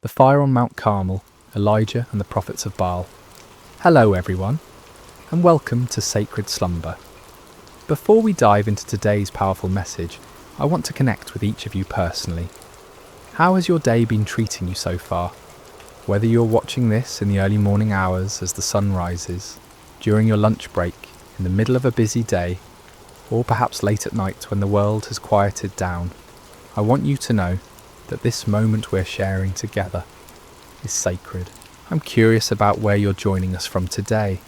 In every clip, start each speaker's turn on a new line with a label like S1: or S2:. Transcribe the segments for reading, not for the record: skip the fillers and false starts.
S1: The fire on Mount Carmel, Elijah and the prophets of Baal. Hello everyone, and welcome to Sacred Slumber. Before we dive into today's powerful message, I want to connect with each of you personally. How has your day been treating you so far? Whether you're watching this in the early morning hours as the sun rises, during your lunch break, in the middle of a busy day, or perhaps late at night when the world has quieted down, I want you to know that this moment we're sharing together is sacred. I'm curious about where you're joining us from today.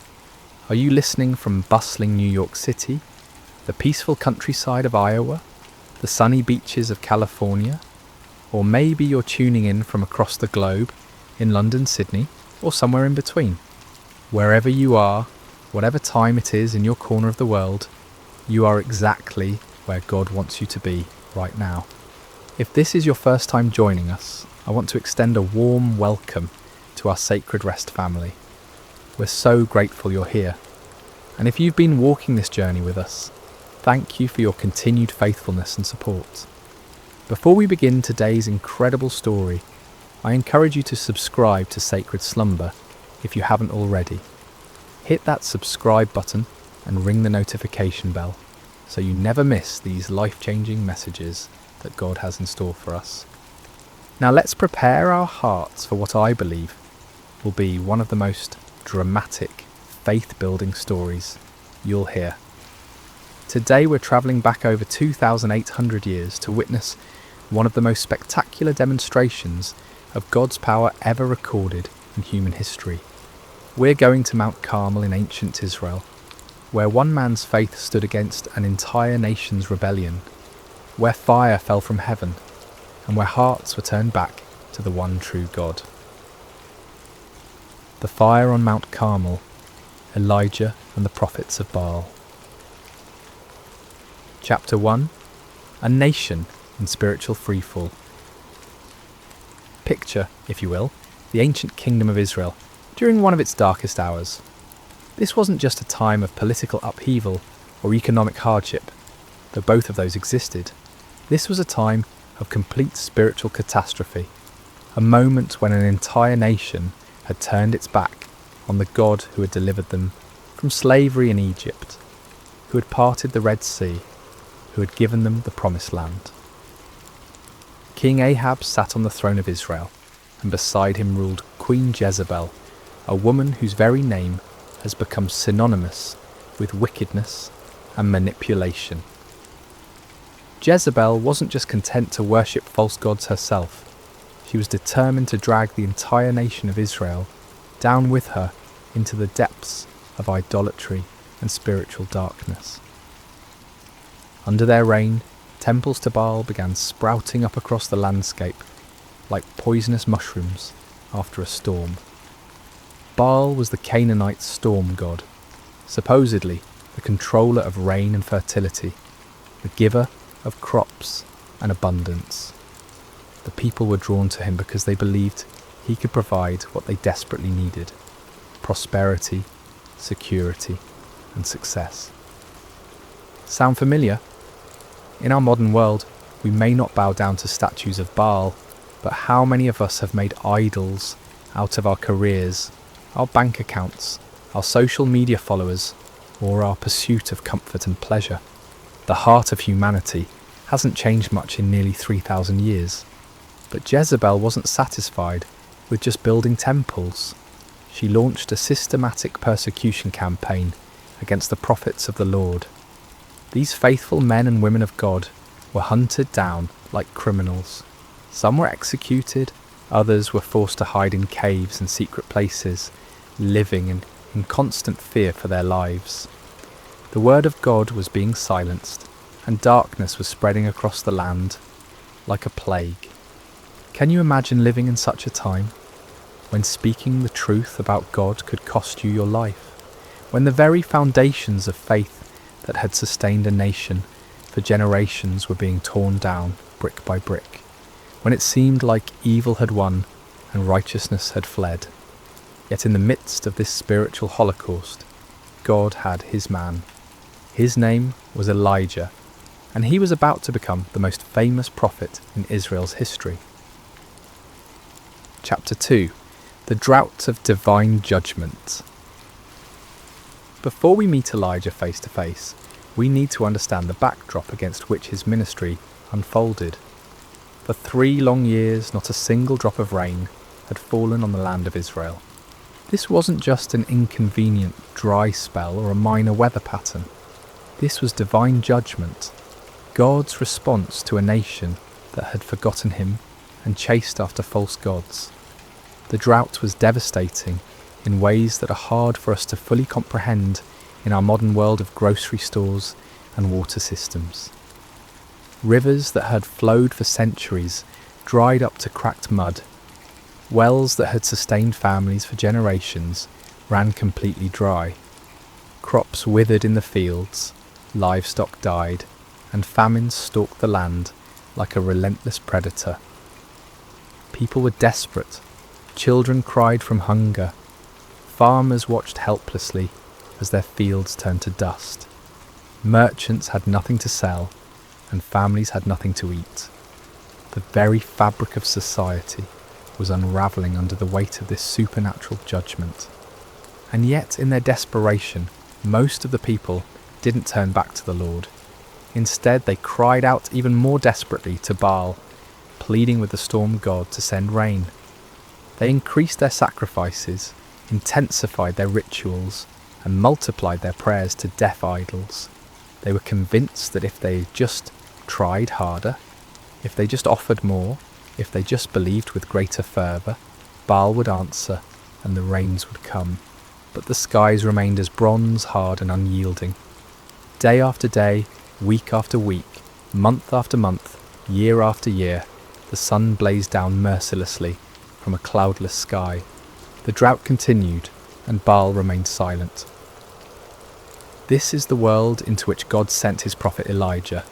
S1: Are you listening from bustling New York City, the peaceful countryside of Iowa, the sunny beaches of California, or maybe you're tuning in from across the globe in London, Sydney, or somewhere in between? Wherever you are, whatever time it is in your corner of the world, you are exactly where God wants you to be right now. If this is your first time joining us, I want to extend a warm welcome to our Sacred Rest family. We're so grateful you're here. And if you've been walking this journey with us, thank you for your continued faithfulness and support. Before we begin today's incredible story, I encourage you to subscribe to Sacred Slumber if you haven't already. Hit that subscribe button and ring the notification bell so you never miss these life-changing messages that God has in store for us. Now let's prepare our hearts for what I believe will be one of the most dramatic, faith-building stories you'll hear. Today we're travelling back over 2,800 years to witness one of the most spectacular demonstrations of God's power ever recorded in human history. We're going to Mount Carmel in ancient Israel, where one man's faith stood against an entire nation's rebellion, where fire fell from heaven, and where hearts were turned back to the one true God. The fire on Mount Carmel, Elijah and the prophets of Baal. Chapter 1. A nation in spiritual freefall. Picture, if you will, the ancient kingdom of Israel during one of its darkest hours. This wasn't just a time of political upheaval or economic hardship, though both of those existed. This was a time of complete spiritual catastrophe, a moment when an entire nation had turned its back on the God who had delivered them from slavery in Egypt, who had parted the Red Sea, who had given them the Promised Land. King Ahab sat on the throne of Israel, and beside him ruled Queen Jezebel, a woman whose very name has become synonymous with wickedness and manipulation. Jezebel wasn't just content to worship false gods herself. She was determined to drag the entire nation of Israel down with her into the depths of idolatry and spiritual darkness. Under their reign, temples to Baal began sprouting up across the landscape like poisonous mushrooms after a storm. Baal was the Canaanite storm god, supposedly the controller of rain and fertility, the giver of crops and abundance. The people were drawn to him because they believed he could provide what they desperately needed: prosperity, security, and success. Sound familiar? In our modern world, we may not bow down to statues of Baal, but how many of us have made idols out of our careers, our bank accounts, our social media followers, or our pursuit of comfort and pleasure? The heart of humanity hasn't changed much in nearly 3,000 years. But Jezebel wasn't satisfied with just building temples. She launched a systematic persecution campaign against the prophets of the Lord. These faithful men and women of God were hunted down like criminals. Some were executed, others were forced to hide in caves and secret places, living in constant fear for their lives. The word of God was being silenced, and darkness was spreading across the land like a plague. Can you imagine living in such a time, when speaking the truth about God could cost you your life, when the very foundations of faith that had sustained a nation for generations were being torn down brick by brick, when it seemed like evil had won and righteousness had fled? Yet in the midst of this spiritual holocaust, God had his man. His name was Elijah, and he was about to become the most famous prophet in Israel's history. Chapter 2. The Drought of Divine Judgment. Before we meet Elijah face to face, we need to understand the backdrop against which his ministry unfolded. For 3 long years, not a single drop of rain had fallen on the land of Israel. This wasn't just an inconvenient dry spell or a minor weather pattern. This was divine judgment, God's response to a nation that had forgotten him and chased after false gods. The drought was devastating in ways that are hard for us to fully comprehend in our modern world of grocery stores and water systems. Rivers that had flowed for centuries dried up to cracked mud. Wells that had sustained families for generations ran completely dry. Crops withered in the fields, livestock died, and famine stalked the land like a relentless predator. People were desperate. Children cried from hunger. Farmers watched helplessly as their fields turned to dust. Merchants had nothing to sell, and families had nothing to eat. The very fabric of society was unravelling under the weight of this supernatural judgment. And yet, in their desperation, most of the people didn't turn back to the Lord. Instead, they cried out even more desperately to Baal, pleading with the storm god to send rain. They increased their sacrifices, intensified their rituals, and multiplied their prayers to deaf idols. They were convinced that if they just tried harder, if they just offered more, if they just believed with greater fervour, Baal would answer and the rains would come. But the skies remained as bronze hard and unyielding. Day after day, week after week, month after month, year after year, the sun blazed down mercilessly from a cloudless sky. The drought continued, and Baal remained silent. This is the world into which God sent his prophet Elijah.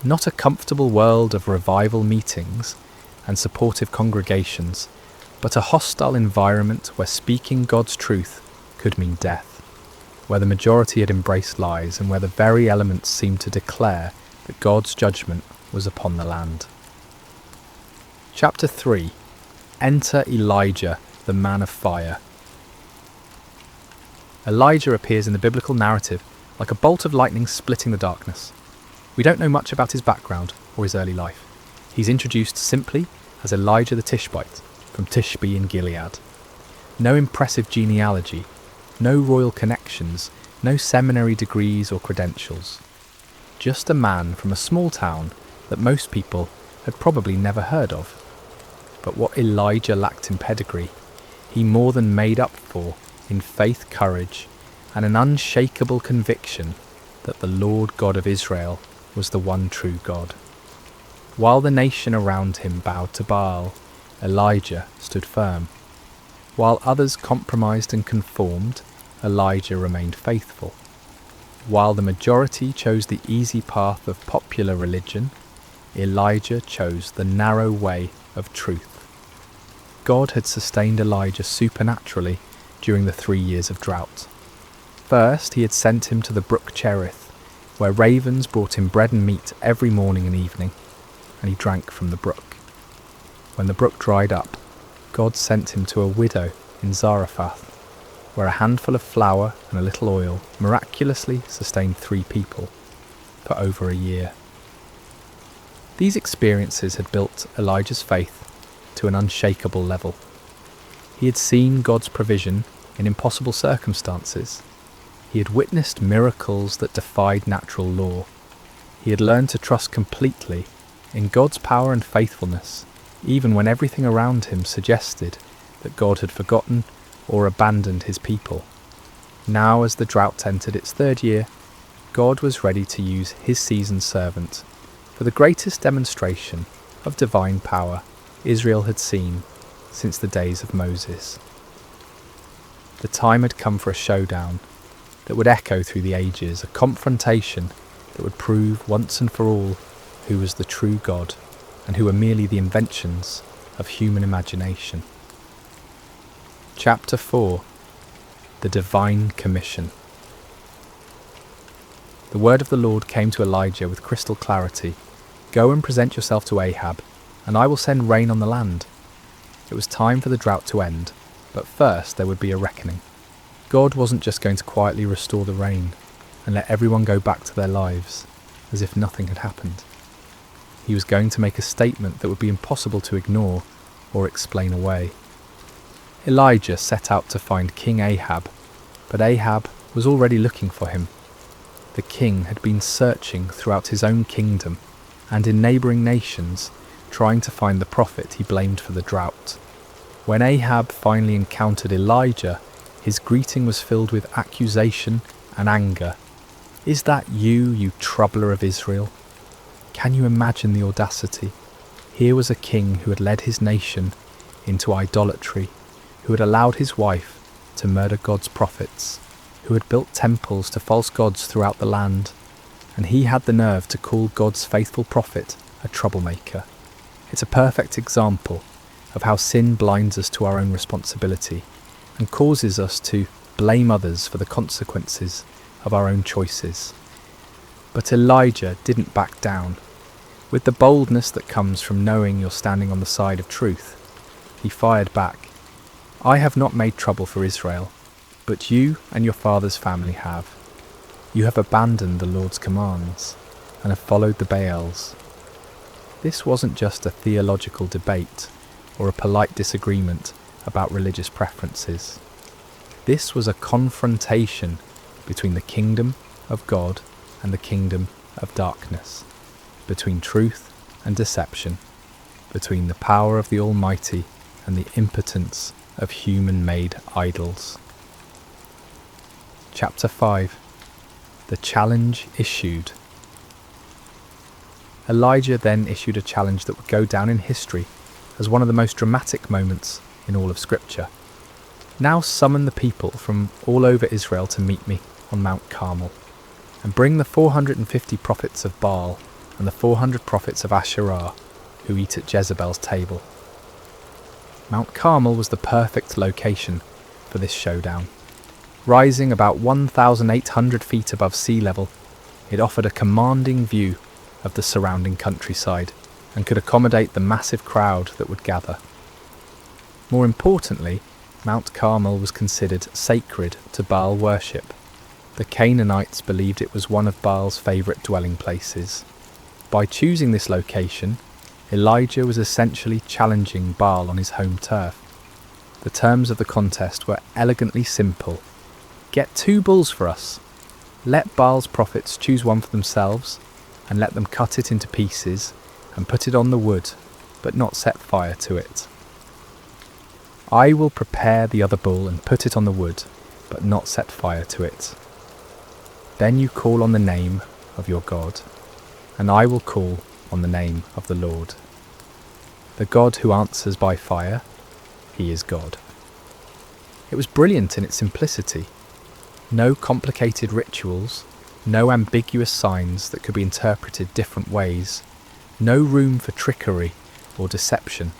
S1: Not a comfortable world of revival meetings and supportive congregations, but a hostile environment where speaking God's truth could mean death, where the majority had embraced lies and where the very elements seemed to declare that God's judgment was upon the land. Chapter 3. Enter Elijah, the man of fire. Elijah appears in the biblical narrative like a bolt of lightning splitting the darkness. We don't know much about his background or his early life. He's introduced simply as Elijah the Tishbite from Tishbe in Gilead. No impressive genealogy, no royal connections, no seminary degrees or credentials. Just a man from a small town that most people had probably never heard of. But what Elijah lacked in pedigree, he more than made up for in faith, courage, and an unshakable conviction that the Lord God of Israel was the one true God. While the nation around him bowed to Baal, Elijah stood firm. While others compromised and conformed, Elijah remained faithful. While the majority chose the easy path of popular religion, Elijah chose the narrow way of truth. God had sustained Elijah supernaturally during the 3 years of drought. First, he had sent him to the brook Cherith, where ravens brought him bread and meat every morning and evening, and he drank from the brook. When the brook dried up, God sent him to a widow in Zarephath, where a handful of flour and a little oil miraculously sustained 3 people for over a year. These experiences had built Elijah's faith to an unshakable level. He had seen God's provision in impossible circumstances. He had witnessed miracles that defied natural law. He had learned to trust completely in God's power and faithfulness, even when everything around him suggested that God had forgotten or abandoned his people. Now, as the drought entered its 3rd year, God was ready to use his seasoned servant for the greatest demonstration of divine power Israel had seen since the days of Moses. The time had come for a showdown that would echo through the ages, a confrontation that would prove once and for all who was the true God and who were merely the inventions of human imagination. Chapter 4. The Divine Commission. The word of the Lord came to Elijah with crystal clarity. Go and present yourself to Ahab, and I will send rain on the land. It was time for the drought to end, but first there would be a reckoning. God wasn't just going to quietly restore the rain and let everyone go back to their lives as if nothing had happened. He was going to make a statement that would be impossible to ignore or explain away. Elijah set out to find King Ahab, but Ahab was already looking for him. The king had been searching throughout his own kingdom and in neighbouring nations, trying to find the prophet he blamed for the drought. When Ahab finally encountered Elijah, his greeting was filled with accusation and anger. "Is that you troubler of Israel?" Can you imagine the audacity? Here was a king who had led his nation into idolatry, who had allowed his wife to murder God's prophets, who had built temples to false gods throughout the land, and he had the nerve to call God's faithful prophet a troublemaker. It's a perfect example of how sin blinds us to our own responsibility and causes us to blame others for the consequences of our own choices. But Elijah didn't back down. With the boldness that comes from knowing you're standing on the side of truth, he fired back. "I have not made trouble for Israel, but you and your father's family have. You have abandoned the Lord's commands and have followed the Baals." This wasn't just a theological debate or a polite disagreement about religious preferences. This was a confrontation between the kingdom of God and the kingdom of darkness, between truth and deception, between the power of the Almighty and the impotence of human-made idols. Chapter 5. The challenge issued. Elijah then issued a challenge that would go down in history as one of the most dramatic moments in all of Scripture. "Now summon the people from all over Israel to meet me on Mount Carmel, and bring the 450 prophets of Baal and the 400 prophets of Asherah who eat at Jezebel's table." Mount Carmel was the perfect location for this showdown. Rising about 1,800 feet above sea level, it offered a commanding view of the surrounding countryside and could accommodate the massive crowd that would gather. More importantly, Mount Carmel was considered sacred to Baal worship. The Canaanites believed it was one of Baal's favourite dwelling places. By choosing this location, Elijah was essentially challenging Baal on his home turf. The terms of the contest were elegantly simple. "Get 2 bulls for us. Let Baal's prophets choose one for themselves, and let them cut it into pieces and put it on the wood, but not set fire to it. I will prepare the other bull and put it on the wood, but not set fire to it. Then you call on the name of your God, and I will call on the name of the Lord. The God who answers by fire, he is God." It was brilliant in its simplicity. No complicated rituals, no ambiguous signs that could be interpreted different ways, no room for trickery or deception.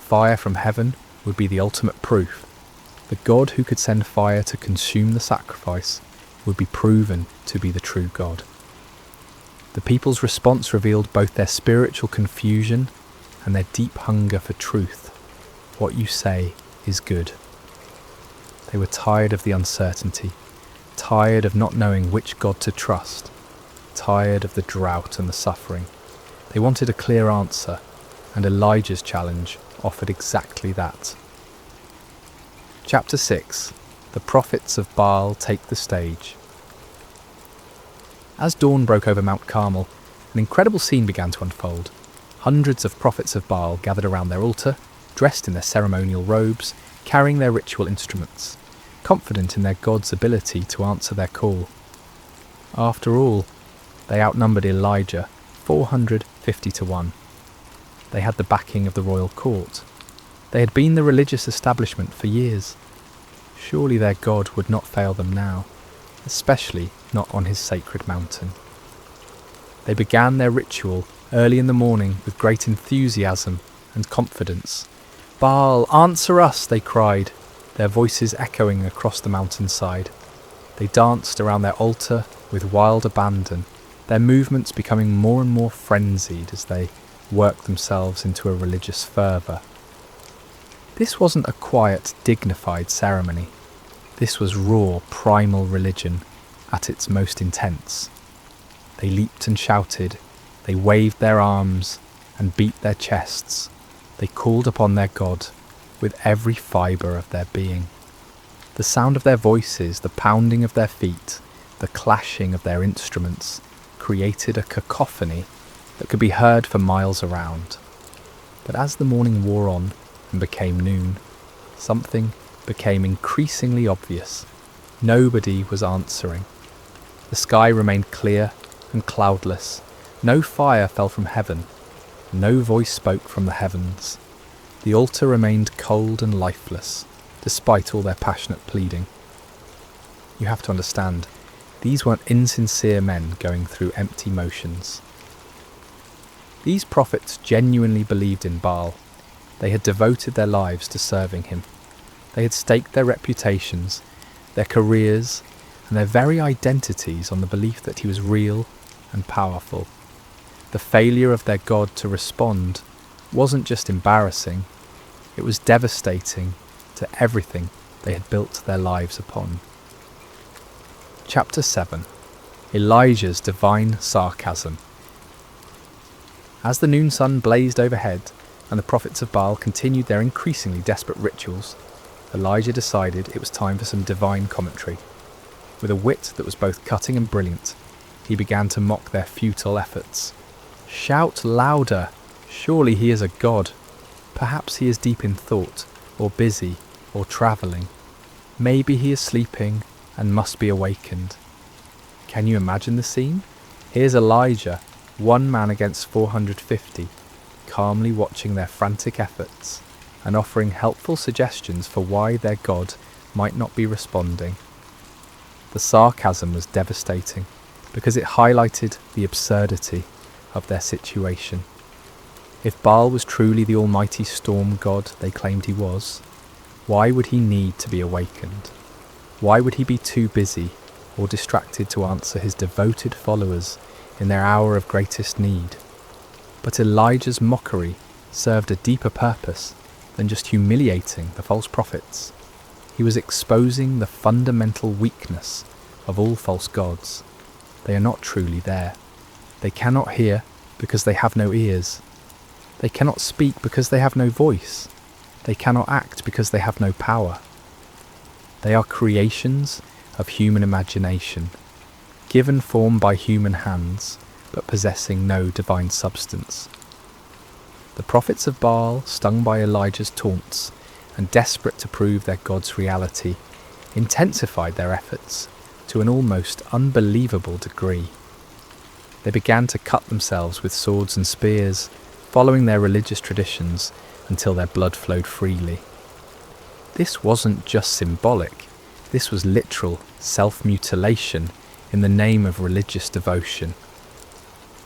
S1: Fire from heaven would be the ultimate proof. The God who could send fire to consume the sacrifice would be proven to be the true God. The people's response revealed both their spiritual confusion and their deep hunger for truth. What you say is good. They were tired of the uncertainty, tired of not knowing which God to trust, tired of the drought and the suffering. They wanted a clear answer, and Elijah's challenge offered exactly that. Chapter 6. The prophets of Baal take the stage. As dawn broke over Mount Carmel, an incredible scene began to unfold. Hundreds of prophets of Baal gathered around their altar, dressed in their ceremonial robes, carrying their ritual instruments, confident in their God's ability to answer their call. After all, they outnumbered Elijah 450 to 1. They had the backing of the royal court. They had been the religious establishment for years. Surely their God would not fail them now, especially not on his sacred mountain. They began their ritual early in the morning with great enthusiasm and confidence. "Baal, answer us," they cried, their voices echoing across the mountainside. They danced around their altar with wild abandon, their movements becoming more and more frenzied as they worked themselves into a religious fervour. This wasn't a quiet, dignified ceremony. This was raw, primal religion at its most intense. They leaped and shouted, they waved their arms and beat their chests. They called upon their God with every fibre of their being. The sound of their voices, the pounding of their feet, the clashing of their instruments created a cacophony that could be heard for miles around. But as the morning wore on and became noon, something became increasingly obvious. Nobody was answering. The sky remained clear and cloudless. No fire fell from heaven. No voice spoke from the heavens. The altar remained cold and lifeless, despite all their passionate pleading. You have to understand, these weren't insincere men going through empty motions. These prophets genuinely believed in Baal. They had devoted their lives to serving him. They had staked their reputations, their careers, and their very identities on the belief that he was real and powerful. The failure of their God to respond wasn't just embarrassing, it was devastating to everything they had built their lives upon. Chapter 7. Elijah's Divine Sarcasm. As the noon sun blazed overhead and the prophets of Baal continued their increasingly desperate rituals, Elijah decided it was time for some divine commentary. With a wit that was both cutting and brilliant, he began to mock their futile efforts. "Shout louder! Surely he is a god. Perhaps he is deep in thought, or busy, or travelling. Maybe he is sleeping and must be awakened." Can you imagine the scene? Here's Elijah, one man against 450, calmly watching their frantic efforts and offering helpful suggestions for why their God might not be responding. The sarcasm was devastating because it highlighted the absurdity of their situation. If Baal was truly the almighty storm god they claimed he was, why would he need to be awakened? Why would he be too busy or distracted to answer his devoted followers in their hour of greatest need? But Elijah's mockery served a deeper purpose than just humiliating the false prophets. He was exposing the fundamental weakness of all false gods. They are not truly there. They cannot hear because they have no ears. They cannot speak because they have no voice. They cannot act because they have no power. They are creations of human imagination, given form by human hands, but possessing no divine substance. The prophets of Baal, stung by Elijah's taunts and desperate to prove their God's reality, intensified their efforts to an almost unbelievable degree. They began to cut themselves with swords and spears, following their religious traditions until their blood flowed freely. This wasn't just symbolic, this was literal self-mutilation in the name of religious devotion.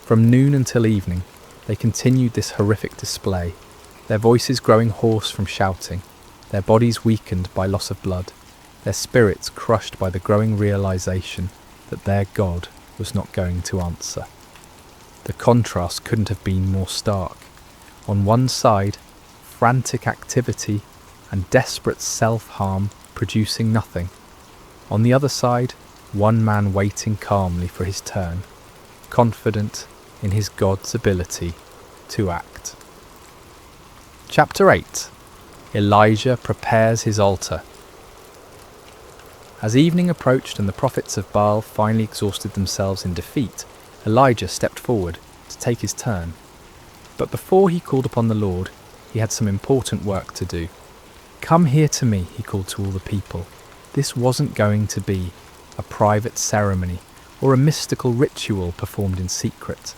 S1: From noon until evening, they continued this horrific display, their voices growing hoarse from shouting, their bodies weakened by loss of blood, their spirits crushed by the growing realization that their God was not going to answer. The contrast couldn't have been more stark. On one side, frantic activity and desperate self-harm producing nothing. On the other side, one man waiting calmly for his turn, confident in his God's ability to act. Chapter 8. Elijah prepares his altar. As evening approached and the prophets of Baal finally exhausted themselves in defeat, Elijah stepped forward to take his turn. But before he called upon the Lord, he had some important work to do. "Come here to me," he called to all the people. This wasn't going to be a private ceremony or a mystical ritual performed in secret.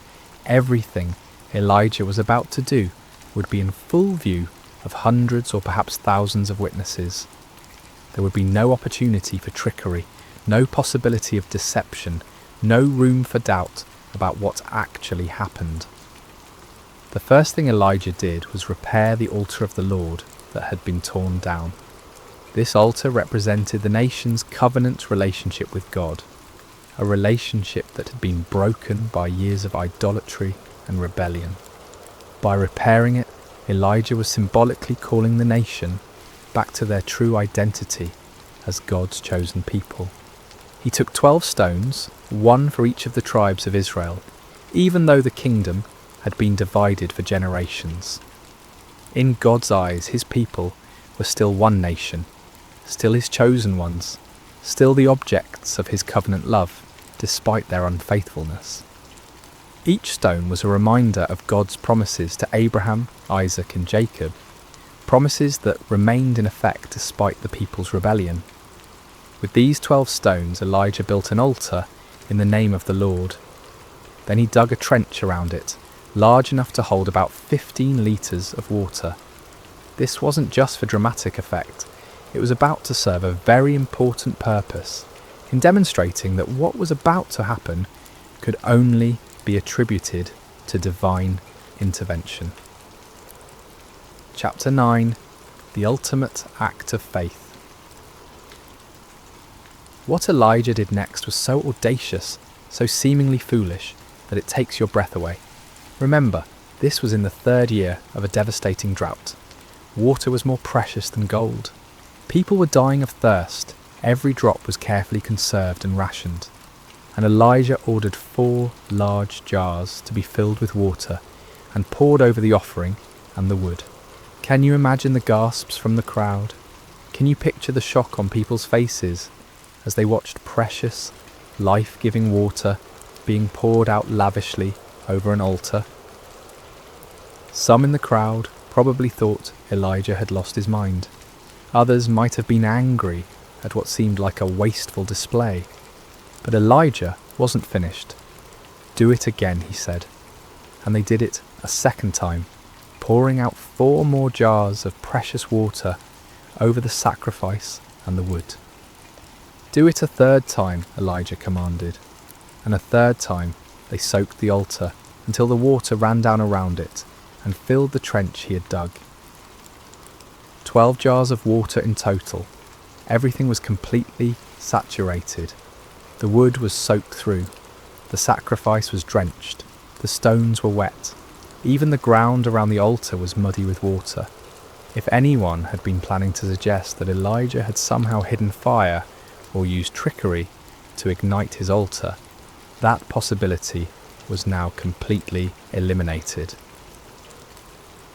S1: Everything Elijah was about to do would be in full view of hundreds or perhaps thousands of witnesses. There would be no opportunity for trickery, no possibility of deception, no room for doubt about what actually happened. The first thing Elijah did was repair the altar of the Lord that had been torn down. This altar represented the nation's covenant relationship with God, a relationship that had been broken by years of idolatry and rebellion. By repairing it, Elijah was symbolically calling the nation back to their true identity as God's chosen people. He took 12 stones, one for each of the tribes of Israel, even though the kingdom had been divided for generations. In God's eyes, his people were still one nation, still his chosen ones, still the objects of his covenant love, despite their unfaithfulness. Each stone was a reminder of God's promises to Abraham, Isaac and Jacob, promises that remained in effect despite the people's rebellion. With these 12 stones, Elijah built an altar in the name of the Lord. Then he dug a trench around it, large enough to hold about 15 litres of water. This wasn't just for dramatic effect, it was about to serve a very important purpose in demonstrating that what was about to happen could only be attributed to divine intervention. Chapter 9. The Ultimate Act of Faith. What Elijah did next was so audacious, so seemingly foolish, that it takes your breath away. Remember, this was in the 3rd year of a devastating drought. Water was more precious than gold. People were dying of thirst. Every drop was carefully conserved and rationed. And Elijah ordered 4 large jars to be filled with water and poured over the offering and the wood. Can you imagine the gasps from the crowd? Can you picture the shock on people's faces as they watched precious, life-giving water being poured out lavishly over an altar? Some in the crowd probably thought Elijah had lost his mind. Others might have been angry at what seemed like a wasteful display. But Elijah wasn't finished. "Do it again," he said. And they did it a second time, pouring out 4 more jars of precious water over the sacrifice and the wood. "Do it a 3rd time," Elijah commanded. And a 3rd time they soaked the altar until the water ran down around it and filled the trench he had dug. 12 jars of water in total. Everything was completely saturated. The wood was soaked through. The sacrifice was drenched. The stones were wet. Even the ground around the altar was muddy with water. If anyone had been planning to suggest that Elijah had somehow hidden fire or used trickery to ignite his altar, that possibility was now completely eliminated.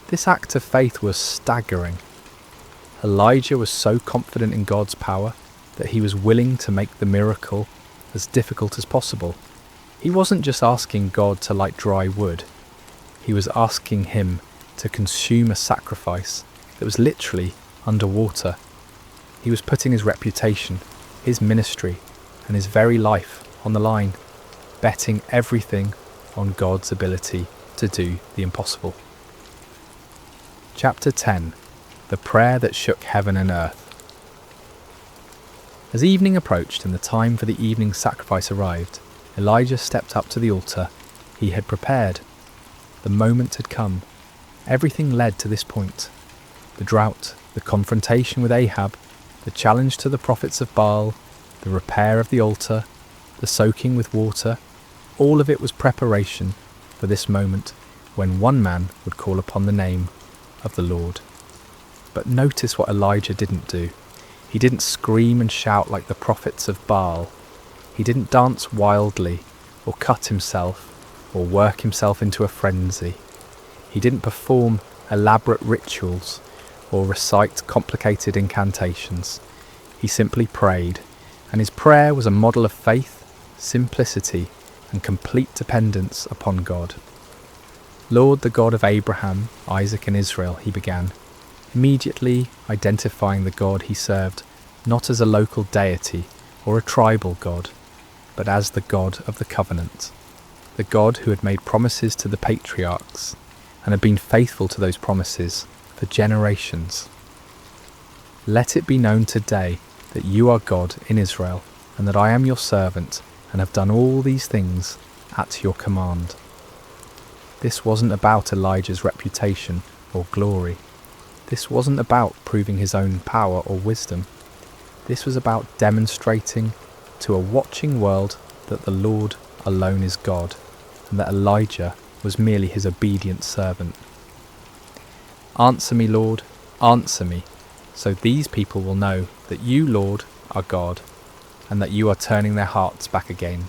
S1: This act of faith was staggering. Elijah was so confident in God's power that he was willing to make the miracle as difficult as possible. He wasn't just asking God to light dry wood. He was asking him to consume a sacrifice that was literally underwater. He was putting his reputation, his ministry, and his very life on the line, betting everything on God's ability to do the impossible. Chapter 10. The Prayer that Shook Heaven and Earth. As evening approached and the time for the evening sacrifice arrived, Elijah stepped up to the altar he had prepared. The moment had come. Everything led to this point. The drought, the confrontation with Ahab, the challenge to the prophets of Baal, the repair of the altar, the soaking with water, all of it was preparation for this moment when one man would call upon the name of the Lord. But notice what Elijah didn't do. He didn't scream and shout like the prophets of Baal. He didn't dance wildly, or cut himself, or work himself into a frenzy. He didn't perform elaborate rituals, or recite complicated incantations. He simply prayed, and his prayer was a model of faith, simplicity, and complete dependence upon God. "Lord, the God of Abraham, Isaac, and Israel," he began, immediately identifying the God he served not as a local deity or a tribal god, but as the God of the covenant, the God who had made promises to the patriarchs and had been faithful to those promises for generations. "Let it be known today that you are God in Israel, and that I am your servant and have done all these things at your command." This wasn't about Elijah's reputation or glory. This wasn't about proving his own power or wisdom. This was about demonstrating to a watching world that the Lord alone is God, and that Elijah was merely his obedient servant. "Answer me, Lord, answer me, so these people will know that you, Lord, are God, and that you are turning their hearts back again."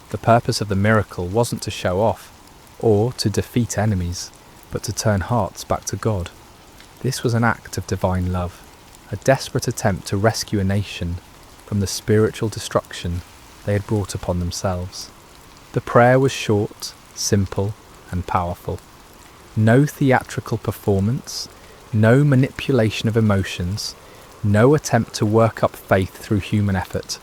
S1: The purpose of the miracle wasn't to show off or to defeat enemies, but to turn hearts back to God. This was an act of divine love, a desperate attempt to rescue a nation from the spiritual destruction they had brought upon themselves. The prayer was short, simple, and powerful. No theatrical performance, no manipulation of emotions, no attempt to work up faith through human effort.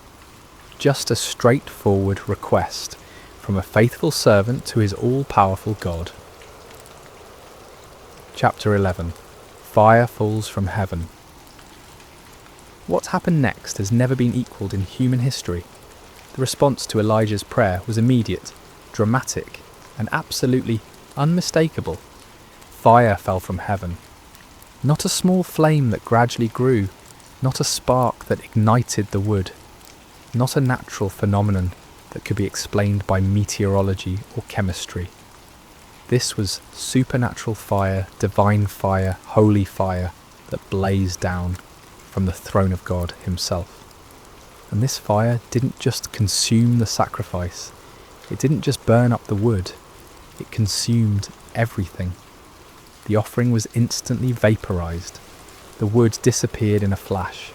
S1: Just a straightforward request from a faithful servant to his all-powerful God. Chapter 11. Fire falls from heaven. What happened next has never been equalled in human history. The response to Elijah's prayer was immediate, dramatic, and absolutely unmistakable. Fire fell from heaven. Not a small flame that gradually grew, not a spark that ignited the wood, not a natural phenomenon that could be explained by meteorology or chemistry. This was supernatural fire, divine fire, holy fire that blazed down from the throne of God himself. And this fire didn't just consume the sacrifice, it didn't just burn up the wood, it consumed everything. The offering was instantly vaporized. The wood disappeared in a flash.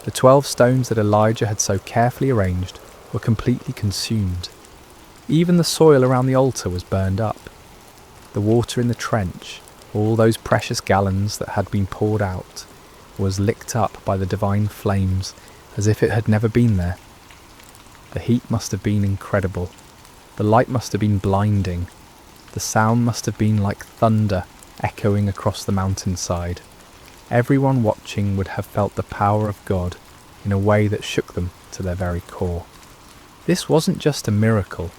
S1: The 12 stones that Elijah had so carefully arranged were completely consumed. Even the soil around the altar was burned up. The water in the trench, all those precious gallons that had been poured out, was licked up by the divine flames as if it had never been there. The heat must have been incredible. The light must have been blinding. The sound must have been like thunder echoing across the mountainside. Everyone watching would have felt the power of God in a way that shook them to their very core. This wasn't just a miracle,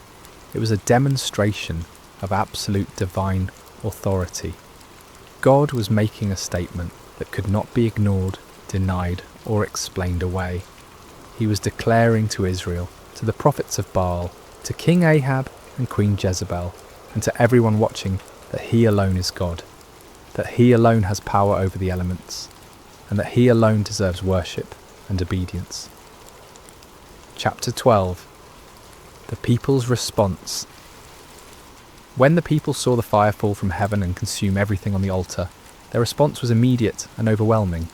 S1: it was a demonstration of absolute divine authority. God was making a statement that could not be ignored, denied, or explained away. He was declaring to Israel, to the prophets of Baal, to King Ahab and Queen Jezebel, and to everyone watching, that he alone is God, that he alone has power over the elements, and that he alone deserves worship and obedience. Chapter 12. The people's response. When the people saw the fire fall from heaven and consume everything on the altar, their response was immediate and overwhelming.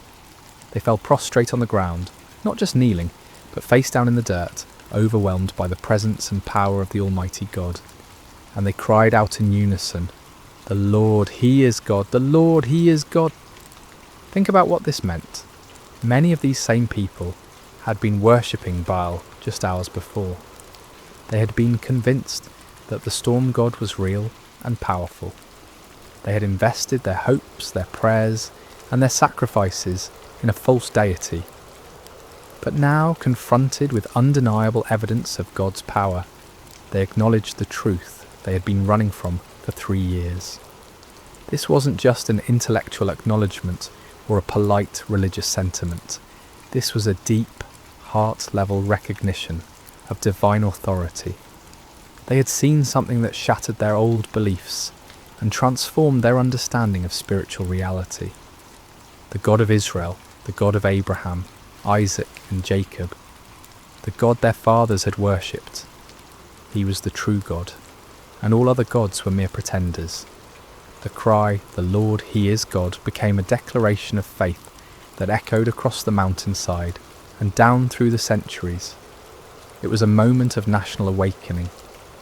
S1: They fell prostrate on the ground, not just kneeling, but face down in the dirt, overwhelmed by the presence and power of the Almighty God. And they cried out in unison, "The Lord, He is God! The Lord, He is God!" Think about what this meant. Many of these same people had been worshipping Baal just hours before. They had been convinced that the storm god was real and powerful. They had invested their hopes, their prayers, and their sacrifices in a false deity. But now, confronted with undeniable evidence of God's power, they acknowledged the truth they had been running from for 3 years. This wasn't just an intellectual acknowledgement or a polite religious sentiment. This was a deep, heart-level recognition of divine authority. They had seen something that shattered their old beliefs and transformed their understanding of spiritual reality. The God of Israel, the God of Abraham, Isaac and Jacob, the God their fathers had worshipped. He was the true God, and all other gods were mere pretenders. The cry, "The Lord, He is God," became a declaration of faith that echoed across the mountainside and down through the centuries. It was a moment of national awakening,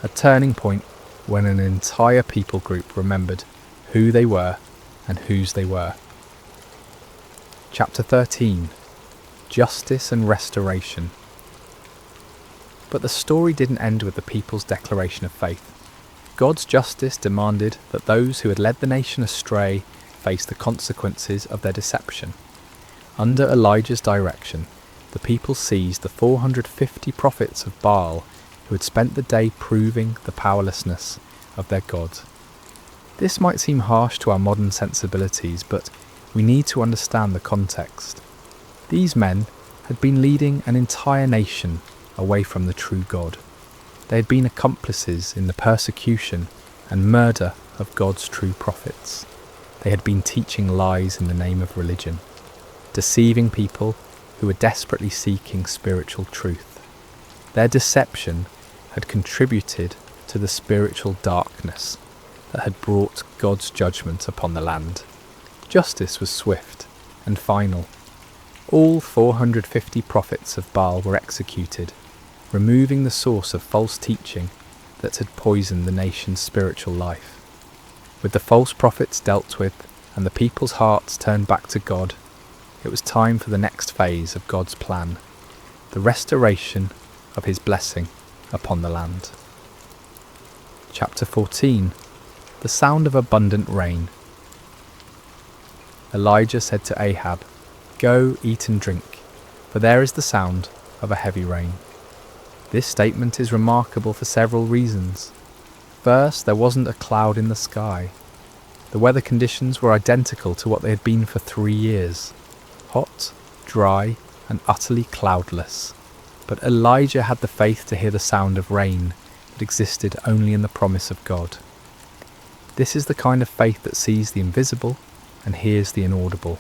S1: a turning point when an entire people group remembered who they were and whose they were. Chapter 13. Justice and Restoration. But the story didn't end with the people's declaration of faith. God's justice demanded that those who had led the nation astray face the consequences of their deception. Under Elijah's direction, the people seized the 450 prophets of Baal who had spent the day proving the powerlessness of their God. This might seem harsh to our modern sensibilities, but we need to understand the context. These men had been leading an entire nation away from the true God. They had been accomplices in the persecution and murder of God's true prophets. They had been teaching lies in the name of religion, deceiving people who were desperately seeking spiritual truth. Their deception had contributed to the spiritual darkness that had brought God's judgment upon the land. Justice was swift and final. All 450 prophets of Baal were executed, removing the source of false teaching that had poisoned the nation's spiritual life. With the false prophets dealt with and the people's hearts turned back to God, it was time for the next phase of God's plan, the restoration of his blessing upon the land. Chapter 14. The sound of abundant rain. Elijah said to Ahab, "Go, eat and drink, for there is the sound of a heavy rain." This statement is remarkable for several reasons. First, there wasn't a cloud in the sky. The weather conditions were identical to what they had been for 3 years. Hot, dry, and utterly cloudless. But Elijah had the faith to hear the sound of rain that existed only in the promise of God. This is the kind of faith that sees the invisible and hears the inaudible.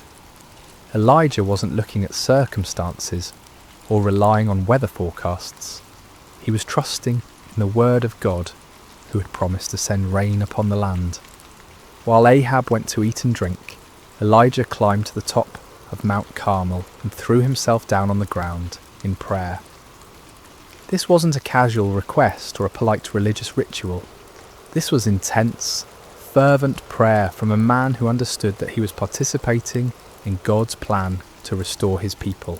S1: Elijah wasn't looking at circumstances or relying on weather forecasts. He was trusting in the word of God, who had promised to send rain upon the land. While Ahab went to eat and drink, Elijah climbed to the top of Mount Carmel and threw himself down on the ground in prayer. This wasn't a casual request or a polite religious ritual. This was intense, fervent prayer from a man who understood that he was participating in God's plan to restore his people.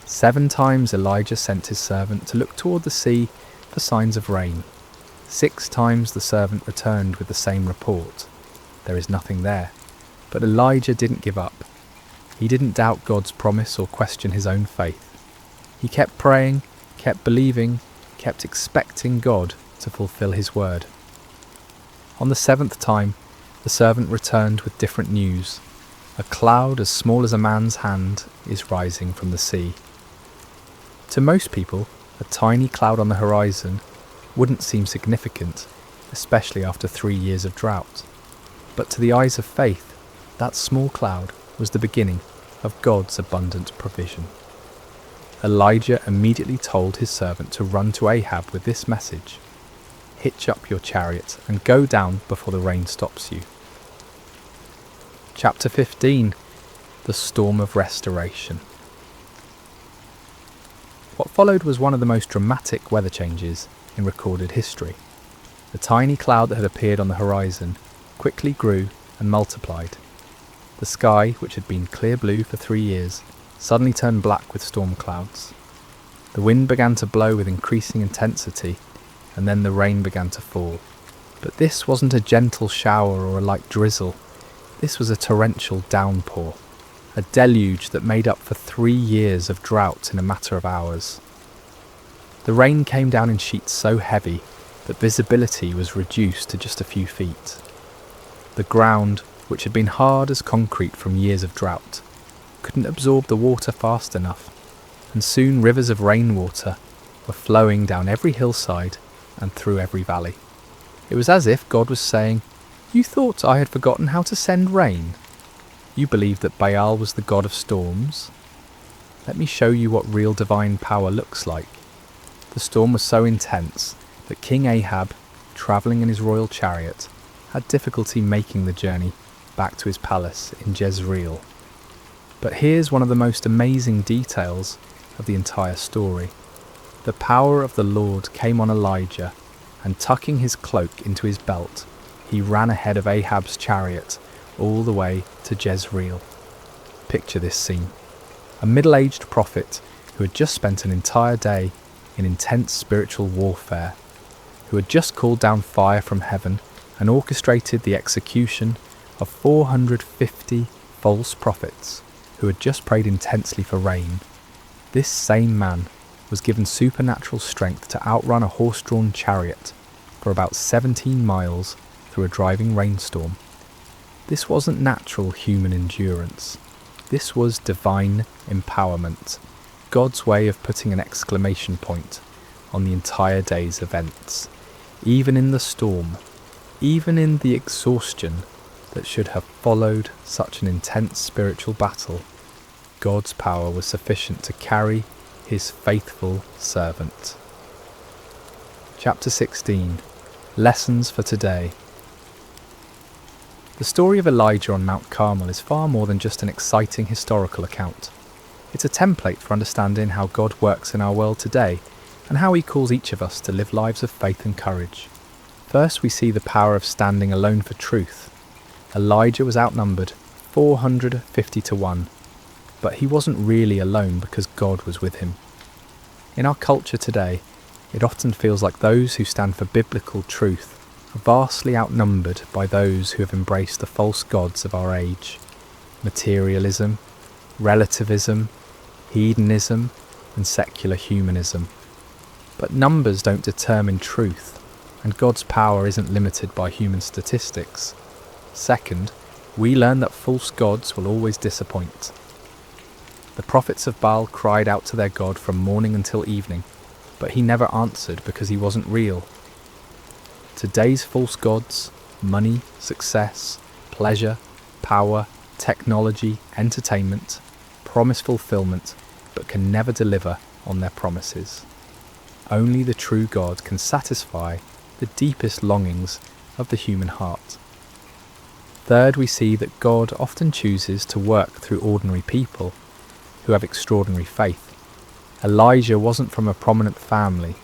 S1: 7 times Elijah sent his servant to look toward the sea for signs of rain. 6 times the servant returned with the same report. There is nothing there. But Elijah didn't give up. He didn't doubt God's promise or question his own faith. He kept praying, kept believing, kept expecting God to fulfill his word. On the 7th time, the servant returned with different news. A cloud as small as a man's hand is rising from the sea. To most people, a tiny cloud on the horizon wouldn't seem significant, especially after 3 years of drought. But to the eyes of faith, that small cloud was the beginning of God's abundant provision. Elijah immediately told his servant to run to Ahab with this message: "Hitch up your chariot and go down before the rain stops you." Chapter 15. The Storm of Restoration. What followed was one of the most dramatic weather changes in recorded history. The tiny cloud that had appeared on the horizon quickly grew and multiplied. The sky, which had been clear blue for 3 years, suddenly turned black with storm clouds. The wind began to blow with increasing intensity, and then the rain began to fall. But this wasn't a gentle shower or a light drizzle. This was a torrential downpour, a deluge that made up for 3 years of drought in a matter of hours. The rain came down in sheets so heavy that visibility was reduced to just a few feet. The ground, which had been hard as concrete from years of drought, couldn't absorb the water fast enough, and soon rivers of rainwater were flowing down every hillside and through every valley. It was as if God was saying, "You thought I had forgotten how to send rain? You believed that Baal was the god of storms? Let me show you what real divine power looks like." The storm was so intense that King Ahab, travelling in his royal chariot, had difficulty making the journey back to his palace in Jezreel. But here's one of the most amazing details of the entire story. The power of the Lord came on Elijah, and tucking his cloak into his belt, he ran ahead of Ahab's chariot all the way to Jezreel. Picture this scene. A middle-aged prophet who had just spent an entire day in intense spiritual warfare, who had just called down fire from heaven and orchestrated the execution of 450 false prophets who had just prayed intensely for rain. This same man was given supernatural strength to outrun a horse-drawn chariot for about 17 miles through a driving rainstorm. This wasn't natural human endurance. This was divine empowerment, God's way of putting an exclamation point on the entire day's events. Even in the storm, even in the exhaustion, that should have followed such an intense spiritual battle, God's power was sufficient to carry his faithful servant. Chapter 16. Lessons for today. The story of Elijah on Mount Carmel is far more than just an exciting historical account. It's a template for understanding how God works in our world today and how he calls each of us to live lives of faith and courage. First, we see the power of standing alone for truth. Elijah was outnumbered 450 to 1, but he wasn't really alone because God was with him. In our culture today, it often feels like those who stand for biblical truth are vastly outnumbered by those who have embraced the false gods of our age. Materialism, relativism, hedonism, and secular humanism. But numbers don't determine truth, and God's power isn't limited by human statistics. Second, we learn that false gods will always disappoint. The prophets of Baal cried out to their God from morning until evening, but he never answered because he wasn't real. Today's false gods, money, success, pleasure, power, technology, entertainment, promise fulfillment, but can never deliver on their promises. Only the true God can satisfy the deepest longings of the human heart. Third, we see that God often chooses to work through ordinary people who have extraordinary faith. Elijah wasn't from a prominent family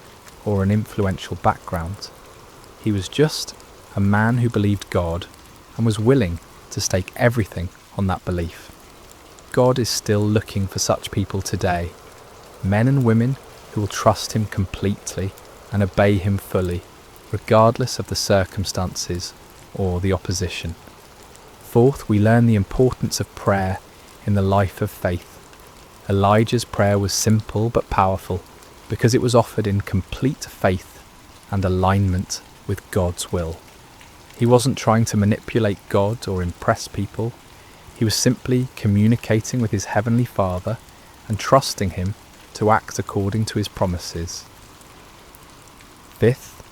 S1: or an influential background. He was just a man who believed God and was willing to stake everything on that belief. God is still looking for such people today, men and women who will trust him completely and obey him fully, regardless of the circumstances or the opposition. Fourth, we learn the importance of prayer in the life of faith. Elijah's prayer was simple but powerful because it was offered in complete faith and alignment with God's will. He wasn't trying to manipulate God or impress people. He was simply communicating with his heavenly Father and trusting him to act according to his promises. Fifth,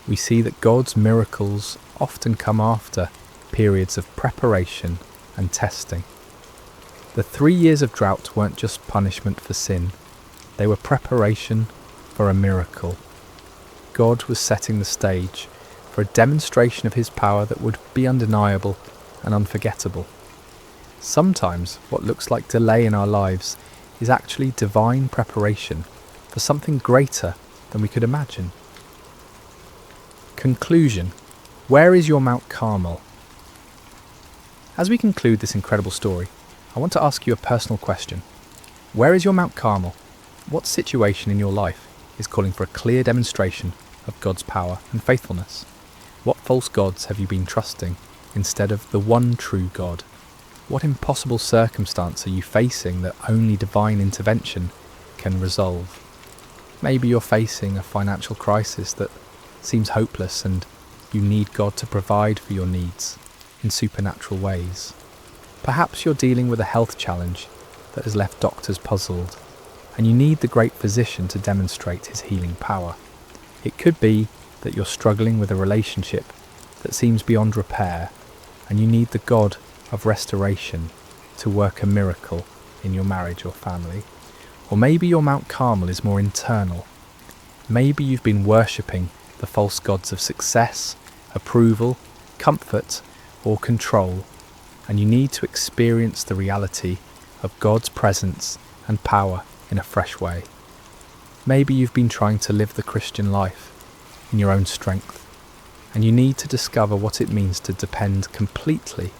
S1: we see that God's miracles often come after periods of preparation and testing. The 3 years of drought weren't just punishment for sin, they were preparation for a miracle. God was setting the stage for a demonstration of his power that would be undeniable and unforgettable. Sometimes what looks like delay in our lives is actually divine preparation for something greater than we could imagine. Conclusion. Where is your Mount Carmel? As we conclude this incredible story, I want to ask you a personal question. Where is your Mount Carmel? What situation in your life is calling for a clear demonstration of God's power and faithfulness? What false gods have you been trusting instead of the one true God? What impossible circumstance are you facing that only divine intervention can resolve? Maybe you're facing a financial crisis that seems hopeless and you need God to provide for your needs in supernatural ways. Perhaps you're dealing with a health challenge that has left doctors puzzled, and you need the great physician to demonstrate his healing power. It could be that you're struggling with a relationship that seems beyond repair, and you need the God of restoration to work a miracle in your marriage or family. Or maybe your Mount Carmel is more internal. Maybe you've been worshipping the false gods of success, approval, comfort, or control, and you need to experience the reality of God's presence and power in a fresh way. Maybe you've been trying to live the Christian life in your own strength, and you need to discover what it means to depend completely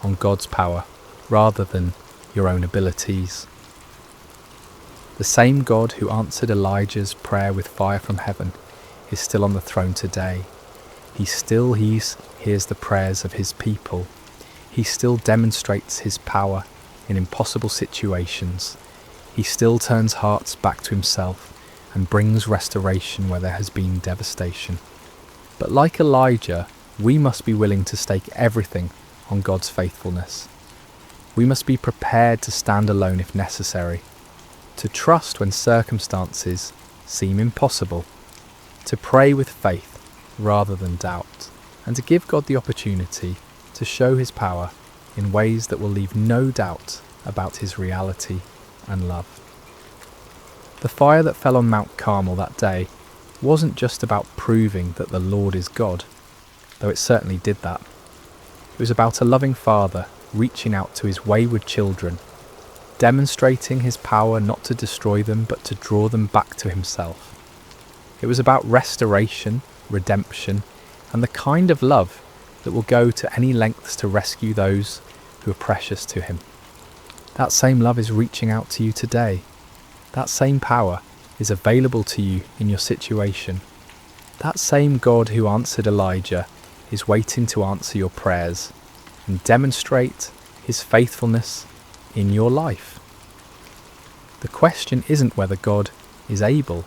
S1: on God's power rather than your own abilities. The same God who answered Elijah's prayer with fire from heaven is still on the throne today. He still hears the prayers of his people. He still demonstrates his power in impossible situations. He still turns hearts back to himself and brings restoration where there has been devastation. But like Elijah, we must be willing to stake everything on God's faithfulness. We must be prepared to stand alone if necessary, to trust when circumstances seem impossible, to pray with faith rather than doubt, and to give God the opportunity to to show his power in ways that will leave no doubt about his reality and love. The fire that fell on Mount Carmel that day wasn't just about proving that the Lord is God, though it certainly did that. It was about a loving father reaching out to his wayward children, demonstrating his power not to destroy them but to draw them back to himself. It was about restoration, redemption, and the kind of love that will go to any lengths to rescue those who are precious to him. That same love is reaching out to you today. That same power is available to you in your situation. That same God who answered Elijah is waiting to answer your prayers and demonstrate his faithfulness in your life. The question isn't whether God is able.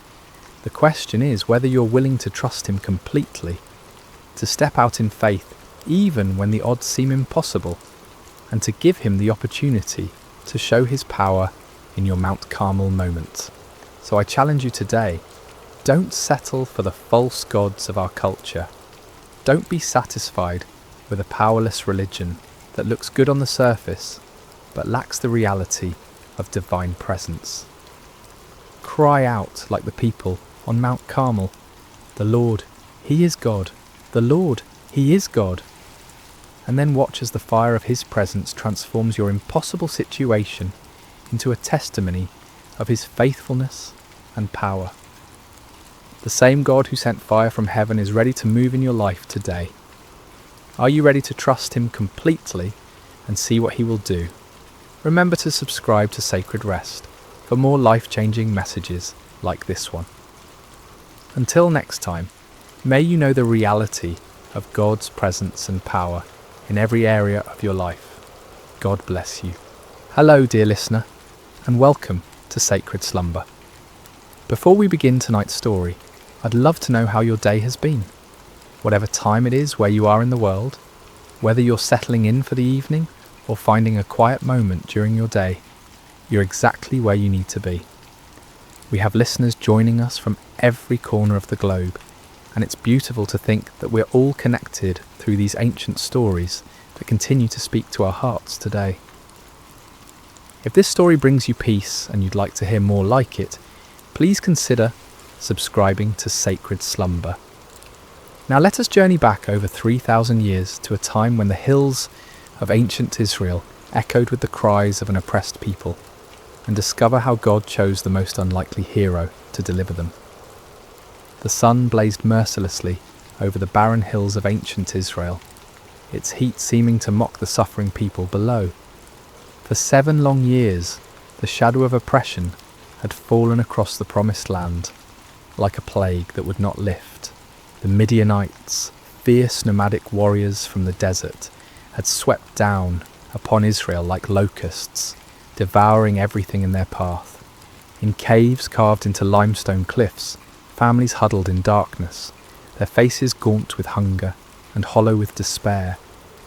S1: The question is whether you're willing to trust him completely, to step out in faith even when the odds seem impossible, and to give him the opportunity to show his power in your Mount Carmel moment. So I challenge you today, don't settle for the false gods of our culture. Don't be satisfied with a powerless religion that looks good on the surface but lacks the reality of divine presence. Cry out like the people on Mount Carmel, "The Lord, he is God. The Lord, he is God." And then watch as the fire of his presence transforms your impossible situation into a testimony of his faithfulness and power. The same God who sent fire from heaven is ready to move in your life today. Are you ready to trust him completely and see what he will do? Remember to subscribe to Sacred Rest for more life-changing messages like this one. Until next time, may you know the reality of God's presence and power in every area of your life. God bless you. Hello, dear listener, and welcome to Sacred Slumber. Before we begin tonight's story, I'd love to know how your day has been. Whatever time it is where you are in the world, whether you're settling in for the evening or finding a quiet moment during your day, you're exactly where you need to be. We have listeners joining us from every corner of the globe, and it's beautiful to think that we're all connected through these ancient stories that continue to speak to our hearts today. If this story brings you peace and you'd like to hear more like it, please consider subscribing to Sacred Slumber. Now let us journey back over 3,000 years to a time when the hills of ancient Israel echoed with the cries of an oppressed people, and discover how God chose the most unlikely hero to deliver them. The sun blazed mercilessly over the barren hills of ancient Israel, its heat seeming to mock the suffering people below. For 7 long years, the shadow of oppression had fallen across the promised land, like a plague that would not lift. The Midianites, fierce nomadic warriors from the desert, had swept down upon Israel like locusts, devouring everything in their path. In caves carved into limestone cliffs, families huddled in darkness, their faces gaunt with hunger and hollow with despair.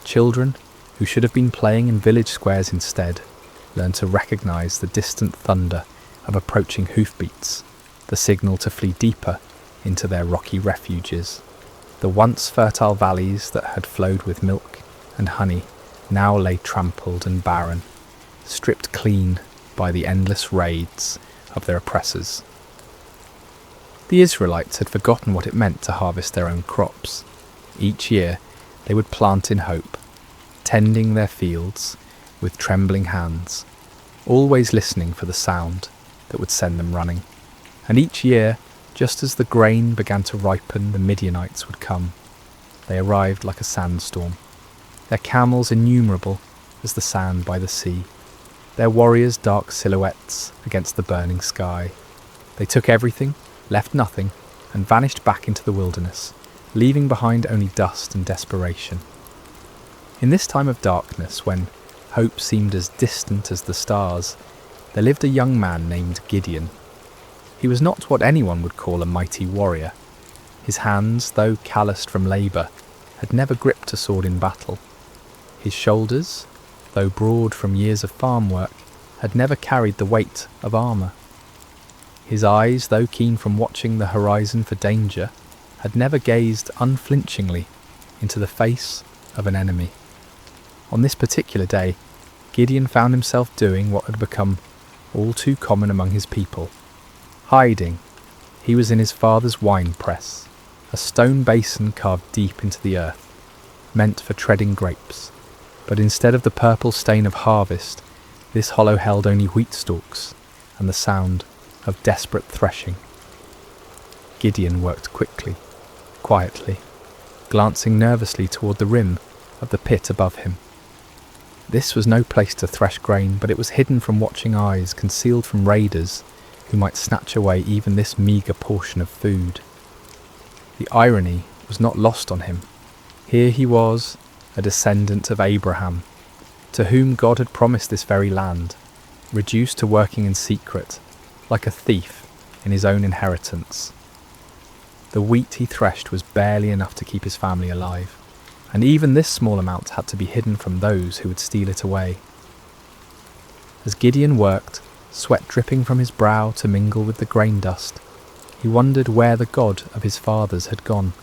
S1: Children, who should have been playing in village squares instead, learned to recognise the distant thunder of approaching hoofbeats, the signal to flee deeper into their rocky refuges. The once fertile valleys that had flowed with milk and honey now lay trampled and barren, stripped clean by the endless raids of their oppressors. The Israelites had forgotten what it meant to harvest their own crops. Each year they would plant in hope, tending their fields with trembling hands, always listening for the sound that would send them running. And each year, just as the grain began to ripen, the Midianites would come. They arrived like a sandstorm, their camels innumerable as the sand by the sea, their warriors dark silhouettes against the burning sky. They took everything, left nothing, and vanished back into the wilderness, leaving behind only dust and desperation. In this time of darkness, when hope seemed as distant as the stars, there lived a young man named Gideon. He was not what anyone would call a mighty warrior. His hands, though calloused from labour, had never gripped a sword in battle. His shoulders, though broad from years of farm work, had never carried the weight of armour. His eyes, though keen from watching the horizon for danger, had never gazed unflinchingly into the face of an enemy. On this particular day, Gideon found himself doing what had become all too common among his people. Hiding. He was in his father's wine press, a stone basin carved deep into the earth, meant for treading grapes. But instead of the purple stain of harvest, this hollow held only wheat stalks and the sound of desperate threshing. Gideon worked quickly, quietly, glancing nervously toward the rim of the pit above him. This was no place to thresh grain, but it was hidden from watching eyes, concealed from raiders who might snatch away even this meagre portion of food. The irony was not lost on him. Here he was, a descendant of Abraham, to whom God had promised this very land, reduced to working in secret, like a thief in his own inheritance. The wheat he threshed was barely enough to keep his family alive, and even this small amount had to be hidden from those who would steal it away. As Gideon worked, sweat dripping from his brow to mingle with the grain dust, he wondered where the God of his fathers had gone.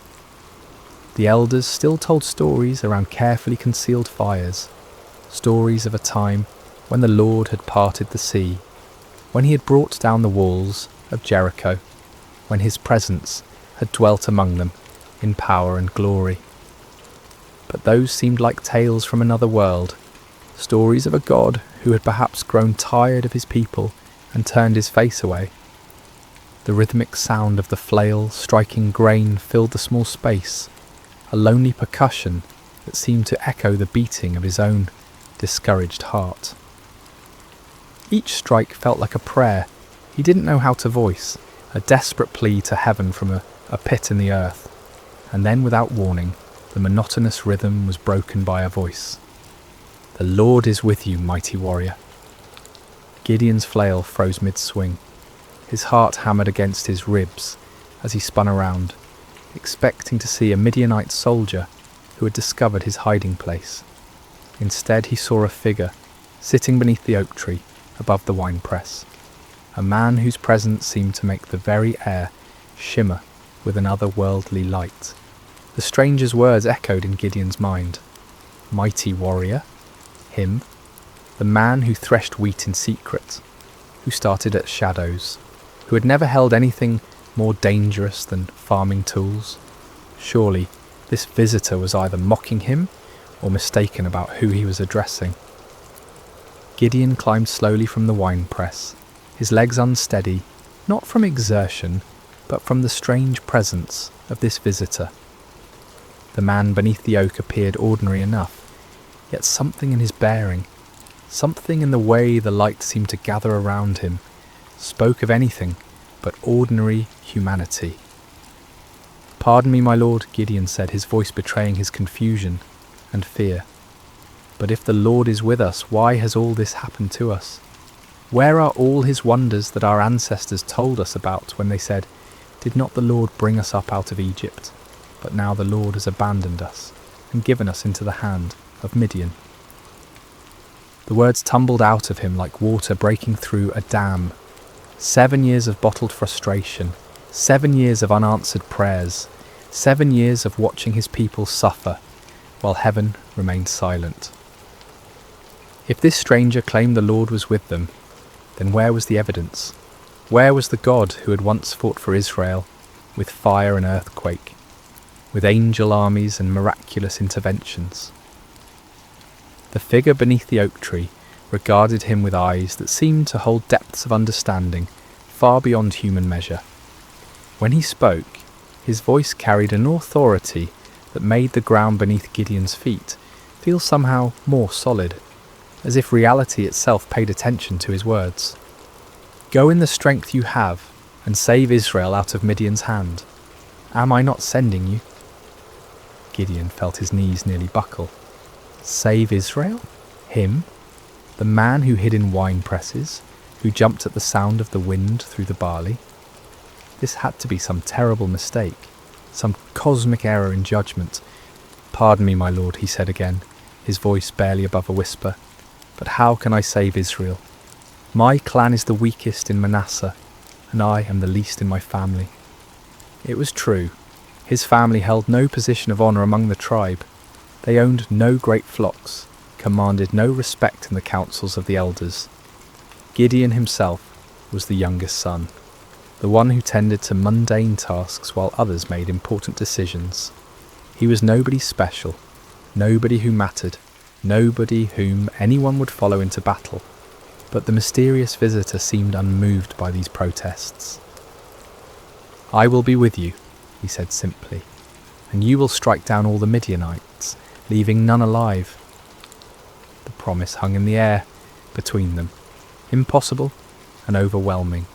S1: The elders still told stories around carefully concealed fires, stories of a time when the Lord had parted the sea, when he had brought down the walls of Jericho, when his presence had dwelt among them in power and glory. But those seemed like tales from another world, stories of a God who had perhaps grown tired of his people and turned his face away. The rhythmic sound of the flail striking grain filled the small space, a lonely percussion that seemed to echo the beating of his own discouraged heart. Each strike felt like a prayer he didn't know how to voice, a desperate plea to heaven from a pit in the earth, and then without warning, the monotonous rhythm was broken by a voice. "The Lord is with you, mighty warrior." Gideon's flail froze mid-swing. His heart hammered against his ribs as he spun around, expecting to see a Midianite soldier who had discovered his hiding place. Instead he saw a figure sitting beneath the oak tree above the winepress, a man whose presence seemed to make the very air shimmer with an otherworldly light. The stranger's words echoed in Gideon's mind. Mighty warrior? Him? The man who threshed wheat in secret, who started at shadows, who had never held anything more dangerous than farming tools? Surely this visitor was either mocking him or mistaken about who he was addressing. Gideon climbed slowly from the winepress, his legs unsteady, not from exertion, but from the strange presence of this visitor. The man beneath the oak appeared ordinary enough, yet something in his bearing, something in the way the light seemed to gather around him, spoke of anything but ordinary humanity. "Pardon me, my lord," Gideon said, his voice betraying his confusion and fear. "But if the Lord is with us, why has all this happened to us? Where are all his wonders that our ancestors told us about when they said, 'Did not the Lord bring us up out of Egypt?' But now the Lord has abandoned us and given us into the hand of Midian." The words tumbled out of him like water breaking through a dam. 7 years of bottled frustration, 7 years of unanswered prayers, 7 years of watching his people suffer, while heaven remained silent. If this stranger claimed the Lord was with them, then where was the evidence? Where was the God who had once fought for Israel, with fire and earthquake, with angel armies and miraculous interventions? The figure beneath the oak tree regarded him with eyes that seemed to hold depths of understanding far beyond human measure. When he spoke, his voice carried an authority that made the ground beneath Gideon's feet feel somehow more solid, as if reality itself paid attention to his words. "Go in the strength you have and save Israel out of Midian's hand. Am I not sending you?" Gideon felt his knees nearly buckle. Save Israel? Him? The man who hid in wine presses, who jumped at the sound of the wind through the barley? This had to be some terrible mistake, some cosmic error in judgment. "Pardon me, my lord," he said again, his voice barely above a whisper, "but how can I save Israel? My clan is the weakest in Manasseh, and I am the least in my family." It was true. His family held no position of honour among the tribe. They owned no great flocks, commanded no respect in the councils of the elders. Gideon himself was the youngest son, the one who tended to mundane tasks while others made important decisions. He was nobody special, nobody who mattered, nobody whom anyone would follow into battle. But the mysterious visitor seemed unmoved by these protests. "I will be with you," he said simply, "and you will strike down all the Midianites, leaving none alive." The promise hung in the air between them, impossible and overwhelming.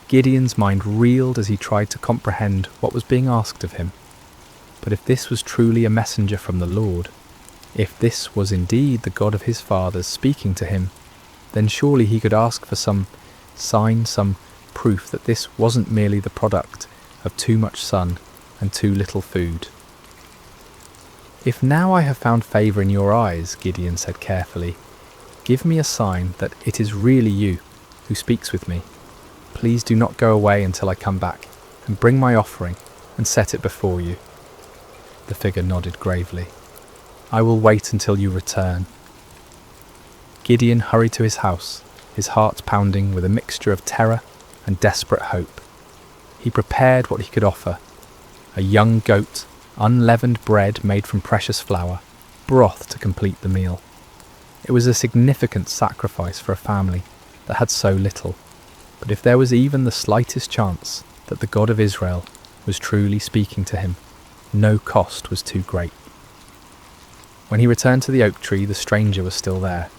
S1: Gideon's mind reeled as he tried to comprehend what was being asked of him. But if this was truly a messenger from the Lord, if this was indeed the God of his fathers speaking to him, then surely he could ask for some sign, some proof that this wasn't merely the product of too much sun and too little food. "If now I have found favour in your eyes," Gideon said carefully, "give me a sign that it is really you who speaks with me. Please do not go away until I come back, and bring my offering and set it before you." The figure nodded gravely. "I will wait until you return." Gideon hurried to his house, his heart pounding with a mixture of terror and desperate hope. He prepared what he could offer: a young goat, unleavened bread made from precious flour, broth to complete the meal. It was a significant sacrifice for a family that had so little, but if there was even the slightest chance that the God of Israel was truly speaking to him, no cost was too great. When he returned to the oak tree, the stranger was still there,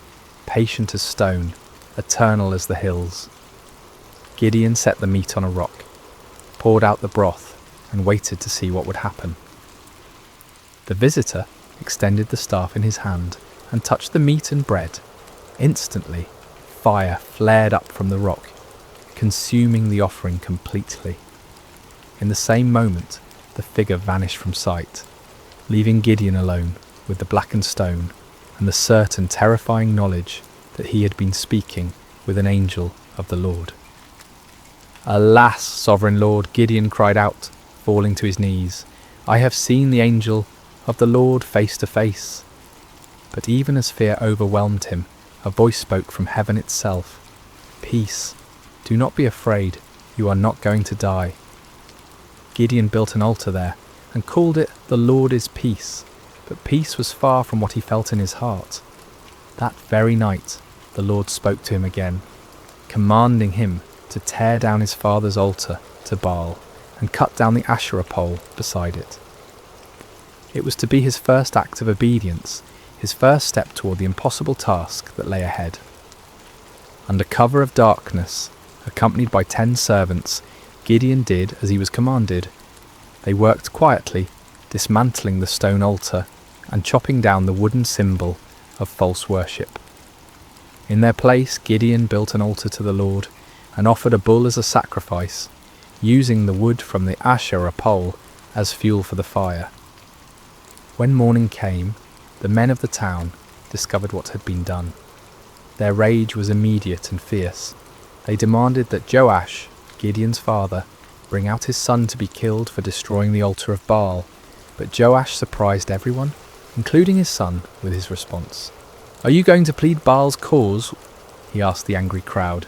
S1: patient as stone, eternal as the hills. Gideon set the meat on a rock, poured out the broth, and waited to see what would happen. The visitor extended the staff in his hand and touched the meat and bread. Instantly, fire flared up from the rock, consuming the offering completely. In the same moment, the figure vanished from sight, leaving Gideon alone with the blackened stone and the certain terrifying knowledge that he had been speaking with an angel of the Lord. "Alas, sovereign Lord," Gideon cried out, falling to his knees, "I have seen the angel of the Lord face to face." But even as fear overwhelmed him, a voice spoke from heaven itself. "Peace, do not be afraid, you are not going to die." Gideon built an altar there and called it "The Lord is Peace," but peace was far from what he felt in his heart. That very night, the Lord spoke to him again, commanding him to tear down his father's altar to Baal and cut down the Asherah pole beside it. It was to be his first act of obedience, his first step toward the impossible task that lay ahead. Under cover of darkness, accompanied by 10 servants, Gideon did as he was commanded. They worked quietly, dismantling the stone altar and chopping down the wooden symbol of false worship. In their place, Gideon built an altar to the Lord and offered a bull as a sacrifice, using the wood from the Asherah pole as fuel for the fire. When morning came, the men of the town discovered what had been done. Their rage was immediate and fierce. They demanded that Joash, Gideon's father, bring out his son to be killed for destroying the altar of Baal. But Joash surprised everyone, including his son, with his response. "Are you going to plead Baal's cause?" he asked the angry crowd.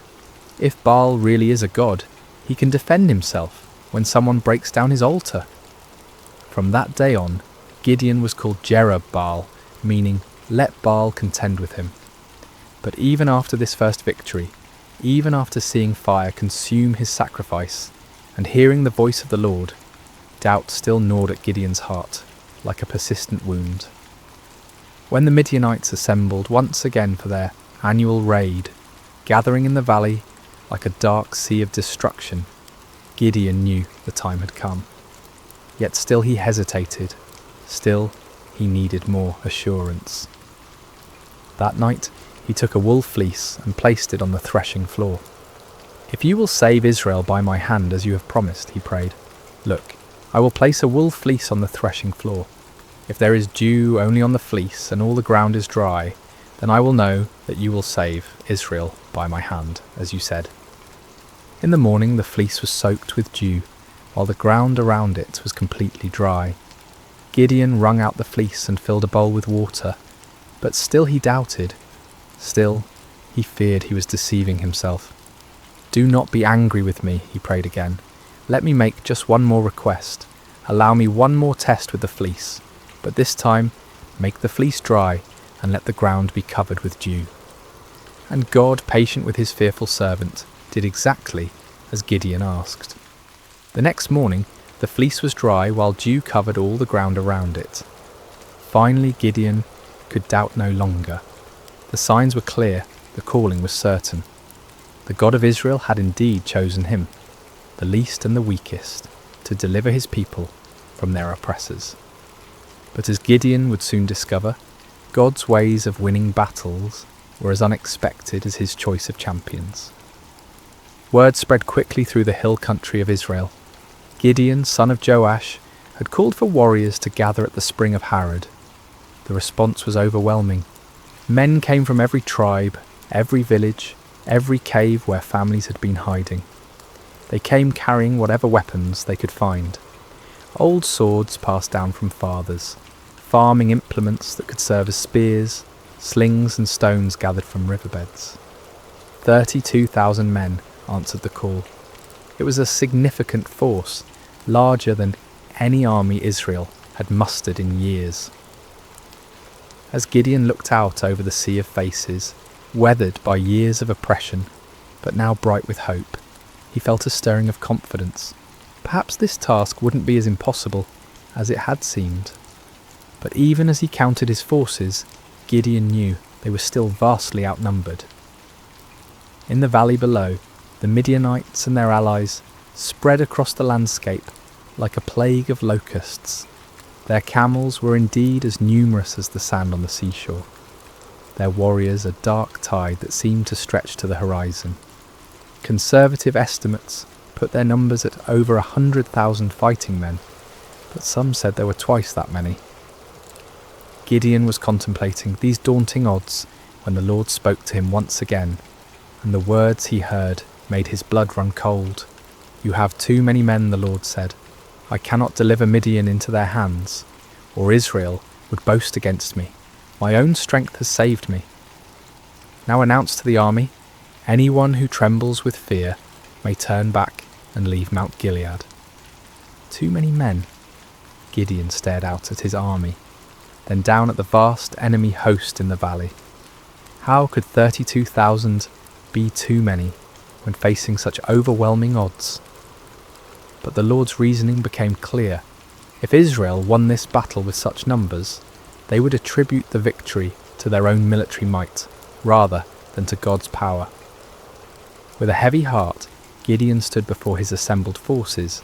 S1: "If Baal really is a god, he can defend himself when someone breaks down his altar." From that day on, Gideon was called Jerub-Baal, meaning "let Baal contend with him." But even after this first victory, even after seeing fire consume his sacrifice and hearing the voice of the Lord, doubt still gnawed at Gideon's heart like a persistent wound. When the Midianites assembled once again for their annual raid, gathering in the valley like a dark sea of destruction, Gideon knew the time had come. Yet still he hesitated, still he needed more assurance. That night he took a wool fleece and placed it on the threshing floor. "If you will save Israel by my hand as you have promised," he prayed, "look, I will place a wool fleece on the threshing floor. If there is dew only on the fleece and all the ground is dry, then I will know that you will save Israel by my hand, as you said." In the morning the fleece was soaked with dew, while the ground around it was completely dry. Gideon wrung out the fleece and filled a bowl with water. But still he doubted. Still, he feared he was deceiving himself. "Do not be angry with me," he prayed again. "Let me make just one more request. Allow me one more test with the fleece, but this time make the fleece dry and let the ground be covered with dew." And God, patient with his fearful servant, did exactly as Gideon asked. The next morning, the fleece was dry while dew covered all the ground around it. Finally, Gideon could doubt no longer. The signs were clear, the calling was certain. The God of Israel had indeed chosen him, the least and the weakest, to deliver his people from their oppressors. But as Gideon would soon discover, God's ways of winning battles were as unexpected as his choice of champions. Word spread quickly through the hill country of Israel. Gideon, son of Joash, had called for warriors to gather at the spring of Harod. The response was overwhelming. Men came from every tribe, every village, every cave where families had been hiding. They came carrying whatever weapons they could find. Old swords passed down from fathers, farming implements that could serve as spears, slings and stones gathered from riverbeds. 32,000 men answered the call. It was a significant force, larger than any army Israel had mustered in years. As Gideon looked out over the sea of faces, weathered by years of oppression, but now bright with hope, he felt a stirring of confidence. Perhaps this task wouldn't be as impossible as it had seemed. But even as he counted his forces, Gideon knew they were still vastly outnumbered. In the valley below, the Midianites and their allies spread across the landscape like a plague of locusts. Their camels were indeed as numerous as the sand on the seashore. Their warriors a dark tide that seemed to stretch to the horizon. Conservative estimates put their numbers at over 100,000 fighting men, but some said there were twice that many. Gideon was contemplating these daunting odds when the Lord spoke to him once again, and the words he heard made his blood run cold. "You have too many men," the Lord said. "I cannot deliver Midian into their hands, or Israel would boast against me. My own strength has saved me. Now announce to the army, anyone who trembles with fear may turn back and leave Mount Gilead." Too many men. Gideon stared out at his army, then down at the vast enemy host in the valley. How could 32,000 be too many when facing such overwhelming odds? But the Lord's reasoning became clear. If Israel won this battle with such numbers, they would attribute the victory to their own military might, rather than to God's power. With a heavy heart, Gideon stood before his assembled forces.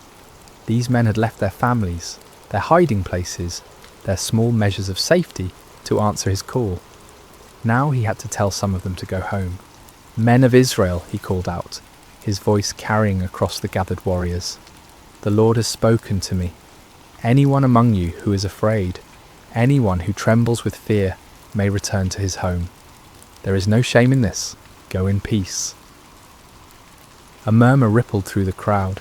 S1: These men had left their families, their hiding places, their small measures of safety to answer his call. Now he had to tell some of them to go home. "Men of Israel," he called out, his voice carrying across the gathered warriors. "The Lord has spoken to me. Anyone among you who is afraid, anyone who trembles with fear, may return to his home. There is no shame in this. Go in peace." A murmur rippled through the crowd.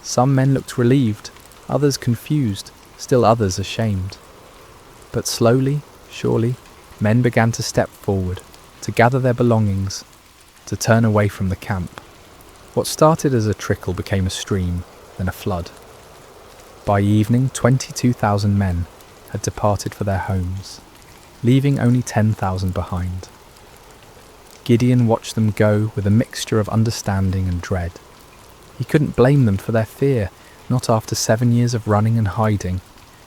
S1: Some men looked relieved, others confused, still others ashamed. But slowly, surely, men began to step forward, to gather their belongings, to turn away from the camp. What started as a trickle became a stream, then a flood. By evening, 22,000 men had departed for their homes, leaving only 10,000 behind. Gideon watched them go with a mixture of understanding and dread. He couldn't blame them for their fear, not after 7 years of running and hiding,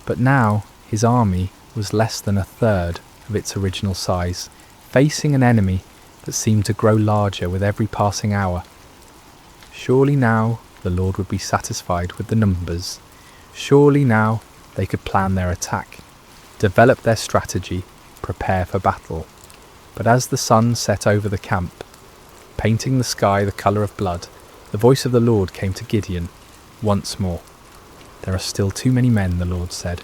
S1: but now his army was less than a third of its original size, facing an enemy that seemed to grow larger with every passing hour. Surely now the Lord would be satisfied with the numbers. Surely now they could plan their attack, develop their strategy, prepare for battle. But as the sun set over the camp, painting the sky the colour of blood, the voice of the Lord came to Gideon once more. "There are still too many men," the Lord said.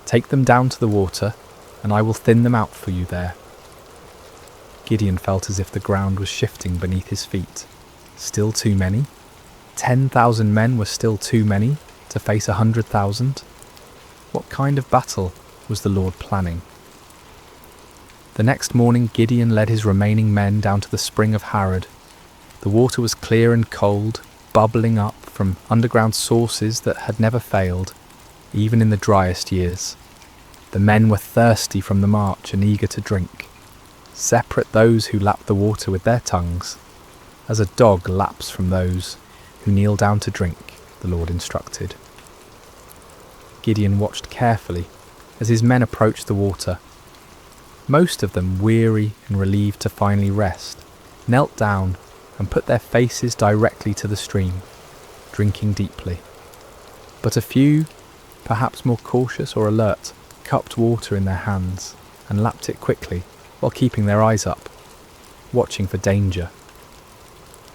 S1: "Take them down to the water, and I will thin them out for you there." Gideon felt as if the ground was shifting beneath his feet. Still too many? 10,000 men were still too many to face 100,000? What kind of battle was the Lord planning? The next morning Gideon led his remaining men down to the spring of Harod. The water was clear and cold, bubbling up from underground sources that had never failed, even in the driest years. The men were thirsty from the march and eager to drink. Separate those who lapped the water with their tongues, as a dog laps from those who kneel down to drink, the Lord instructed. Gideon watched carefully as his men approached the water. Most of them, weary and relieved to finally rest, knelt down and put their faces directly to the stream, drinking deeply. But a few, perhaps more cautious or alert, cupped water in their hands and lapped it quickly while keeping their eyes up, watching for danger.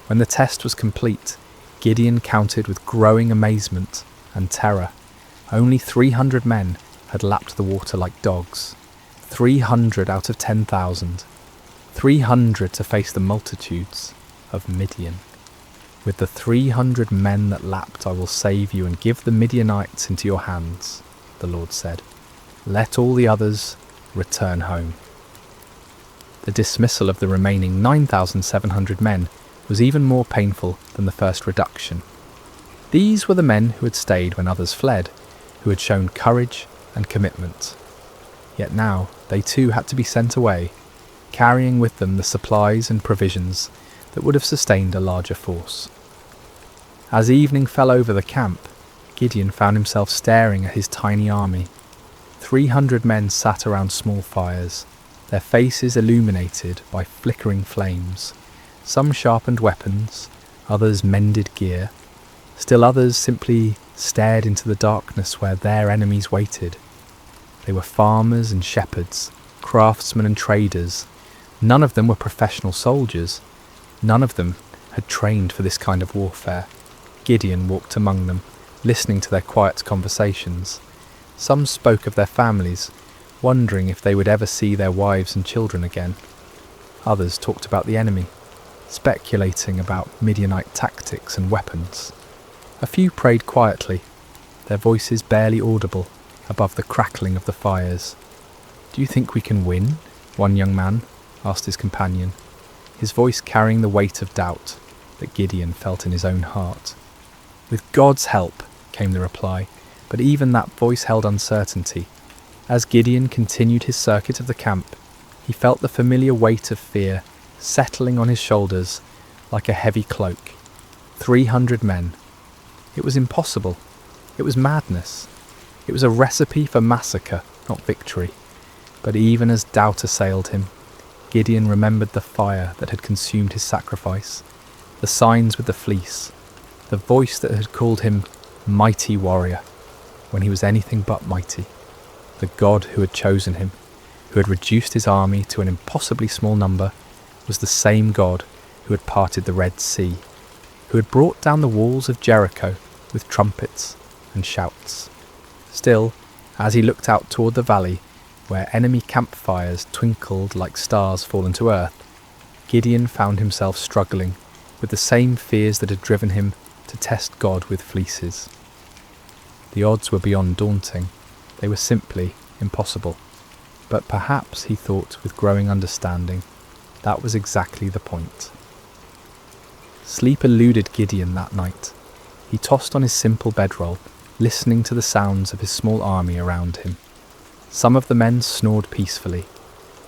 S1: When the test was complete, Gideon counted with growing amazement and terror. Only 300 men had lapped the water like dogs. 300 out of 10,000. 300 to face the multitudes of Midian. With the 300 men that lapped I will save you and give the Midianites into your hands, the Lord said. Let all the others return home. The dismissal of the remaining 9,700 men was even more painful than the first reduction. These were the men who had stayed when others fled, who had shown courage and commitment. Yet now they too had to be sent away, carrying with them the supplies and provisions that would have sustained a larger force. As evening fell over the camp, Gideon found himself staring at his tiny army. 300 men sat around small fires, their faces illuminated by flickering flames. Some sharpened weapons, others mended gear, still others simply stared into the darkness where their enemies waited. They were farmers and shepherds, craftsmen and traders. None of them were professional soldiers. None of them had trained for this kind of warfare. Gideon walked among them, listening to their quiet conversations. Some spoke of their families, wondering if they would ever see their wives and children again. Others talked about the enemy, speculating about Midianite tactics and weapons. A few prayed quietly, their voices barely audible above the crackling of the fires. "Do you think we can win?" one young man asked his companion, his voice carrying the weight of doubt that Gideon felt in his own heart. "With God's help," came the reply, but even that voice held uncertainty. As Gideon continued his circuit of the camp, he felt the familiar weight of fear settling on his shoulders like a heavy cloak. 300 men. It was impossible. It was madness. It was a recipe for massacre, not victory. But even as doubt assailed him, Gideon remembered the fire that had consumed his sacrifice, the signs with the fleece, the voice that had called him mighty warrior when he was anything but mighty. The God who had chosen him, who had reduced his army to an impossibly small number, was the same God who had parted the Red Sea, who had brought down the walls of Jericho with trumpets and shouts. Still, as he looked out toward the valley, where enemy campfires twinkled like stars fallen to earth, Gideon found himself struggling with the same fears that had driven him to test God with fleeces. The odds were beyond daunting. They were simply impossible. But perhaps, he thought with growing understanding, that was exactly the point. Sleep eluded Gideon that night. He tossed on his simple bedroll, listening to the sounds of his small army around him. Some of the men snored peacefully,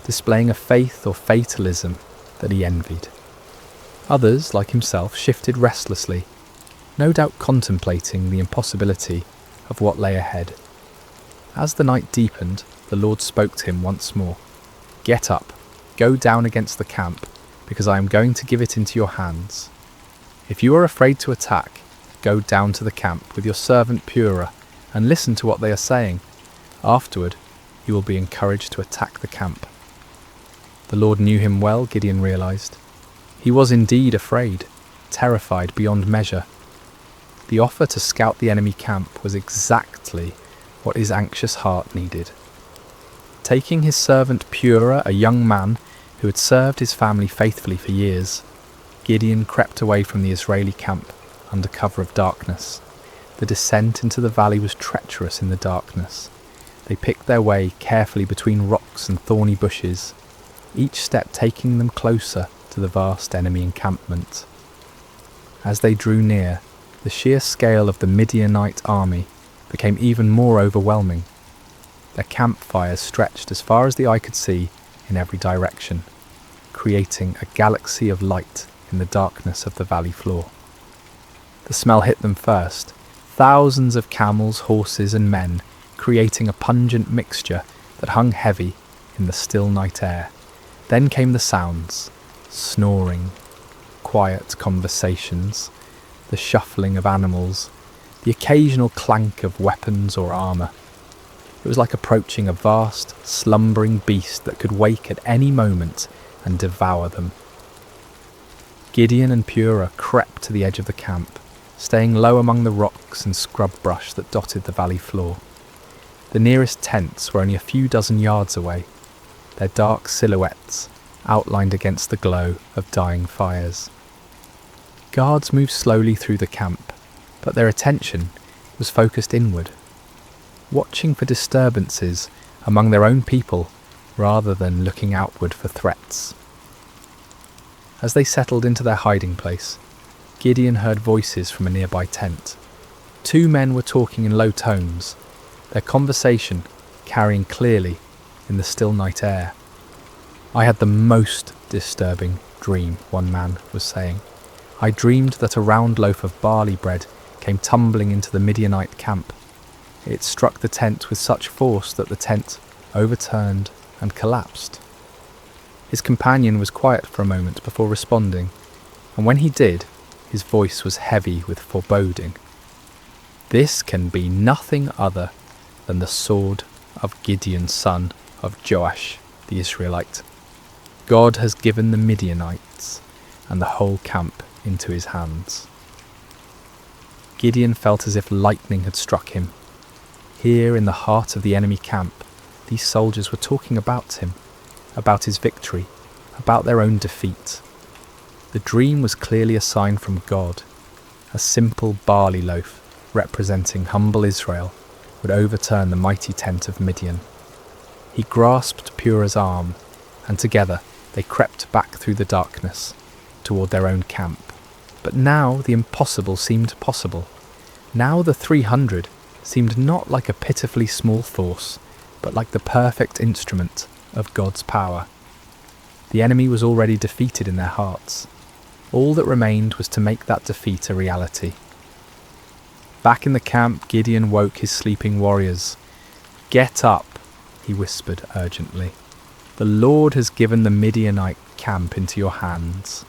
S1: displaying a faith or fatalism that he envied. Others, like himself, shifted restlessly, no doubt contemplating the impossibility of what lay ahead. As the night deepened, the Lord spoke to him once more. "Get up, go down against the camp, because I am going to give it into your hands. If you are afraid to attack, go down to the camp with your servant Purah and listen to what they are saying. Afterward, you will be encouraged to attack the camp." The Lord knew him well, Gideon realized. He was indeed afraid, terrified beyond measure. The offer to scout the enemy camp was exactly what his anxious heart needed. Taking his servant Purah, a young man who had served his family faithfully for years, Gideon crept away from the Israeli camp under cover of darkness. The descent into the valley was treacherous in the darkness. They picked their way carefully between rocks and thorny bushes, each step taking them closer to the vast enemy encampment. As they drew near, the sheer scale of the Midianite army became even more overwhelming. Their campfires stretched as far as the eye could see in every direction, creating a galaxy of light in the darkness of the valley floor. The smell hit them first, thousands of camels, horses and men, creating a pungent mixture that hung heavy in the still night air. Then came the sounds, snoring, quiet conversations, the shuffling of animals, the occasional clank of weapons or armour. It was like approaching a vast, slumbering beast that could wake at any moment and devour them. Gideon and Purah crept to the edge of the camp, staying low among the rocks and scrub brush that dotted the valley floor. The nearest tents were only a few dozen yards away, their dark silhouettes outlined against the glow of dying fires. Guards moved slowly through the camp, but their attention was focused inward, watching for disturbances among their own people rather than looking outward for threats. As they settled into their hiding place, Gideon heard voices from a nearby tent. Two men were talking in low tones, their conversation carrying clearly in the still night air. "I had the most disturbing dream," one man was saying. "I dreamed that a round loaf of barley bread came tumbling into the Midianite camp. It struck the tent with such force that the tent overturned and collapsed." His companion was quiet for a moment before responding, and when he did, his voice was heavy with foreboding. "This can be nothing other than the sword of Gideon, son of Joash, the Israelite. God has given the Midianites and the whole camp into his hands." Gideon felt as if lightning had struck him. Here in the heart of the enemy camp, these soldiers were talking about him, about his victory, about their own defeat. The dream was clearly a sign from God. A simple barley loaf, representing humble Israel, would overturn the mighty tent of Midian. He grasped Purah's arm, and together they crept back through the darkness, toward their own camp. But now the impossible seemed possible. Now the 300 seemed not like a pitifully small force, but like the perfect instrument of God's power. The enemy was already defeated in their hearts. All that remained was to make that defeat a reality. Back in the camp, Gideon woke his sleeping warriors. "Get up," he whispered urgently. "The Lord has given the Midianite camp into your hands."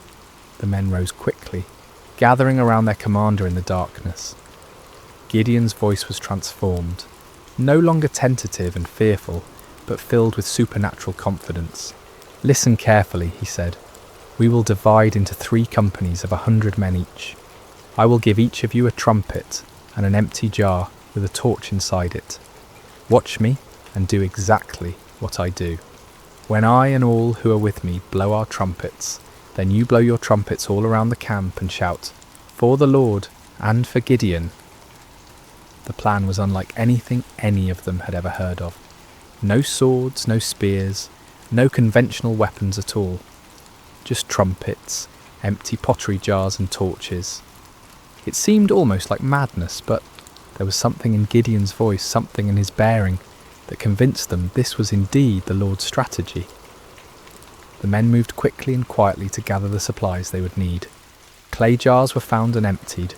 S1: The men rose quickly, gathering around their commander in the darkness. Gideon's voice was transformed, no longer tentative and fearful, but filled with supernatural confidence. "Listen carefully," he said. "We will divide into 3 companies of 100 men each. I will give each of you a trumpet and an empty jar with a torch inside it. Watch me and do exactly what I do. When I and all who are with me blow our trumpets, then you blow your trumpets all around the camp and shout, 'For the Lord and for Gideon.'" The plan was unlike anything any of them had ever heard of. No swords, no spears, no conventional weapons at all. Just trumpets, empty pottery jars and torches. It seemed almost like madness, but there was something in Gideon's voice, something in his bearing, that convinced them this was indeed the Lord's strategy. The men moved quickly and quietly to gather the supplies they would need. Clay jars were found and emptied.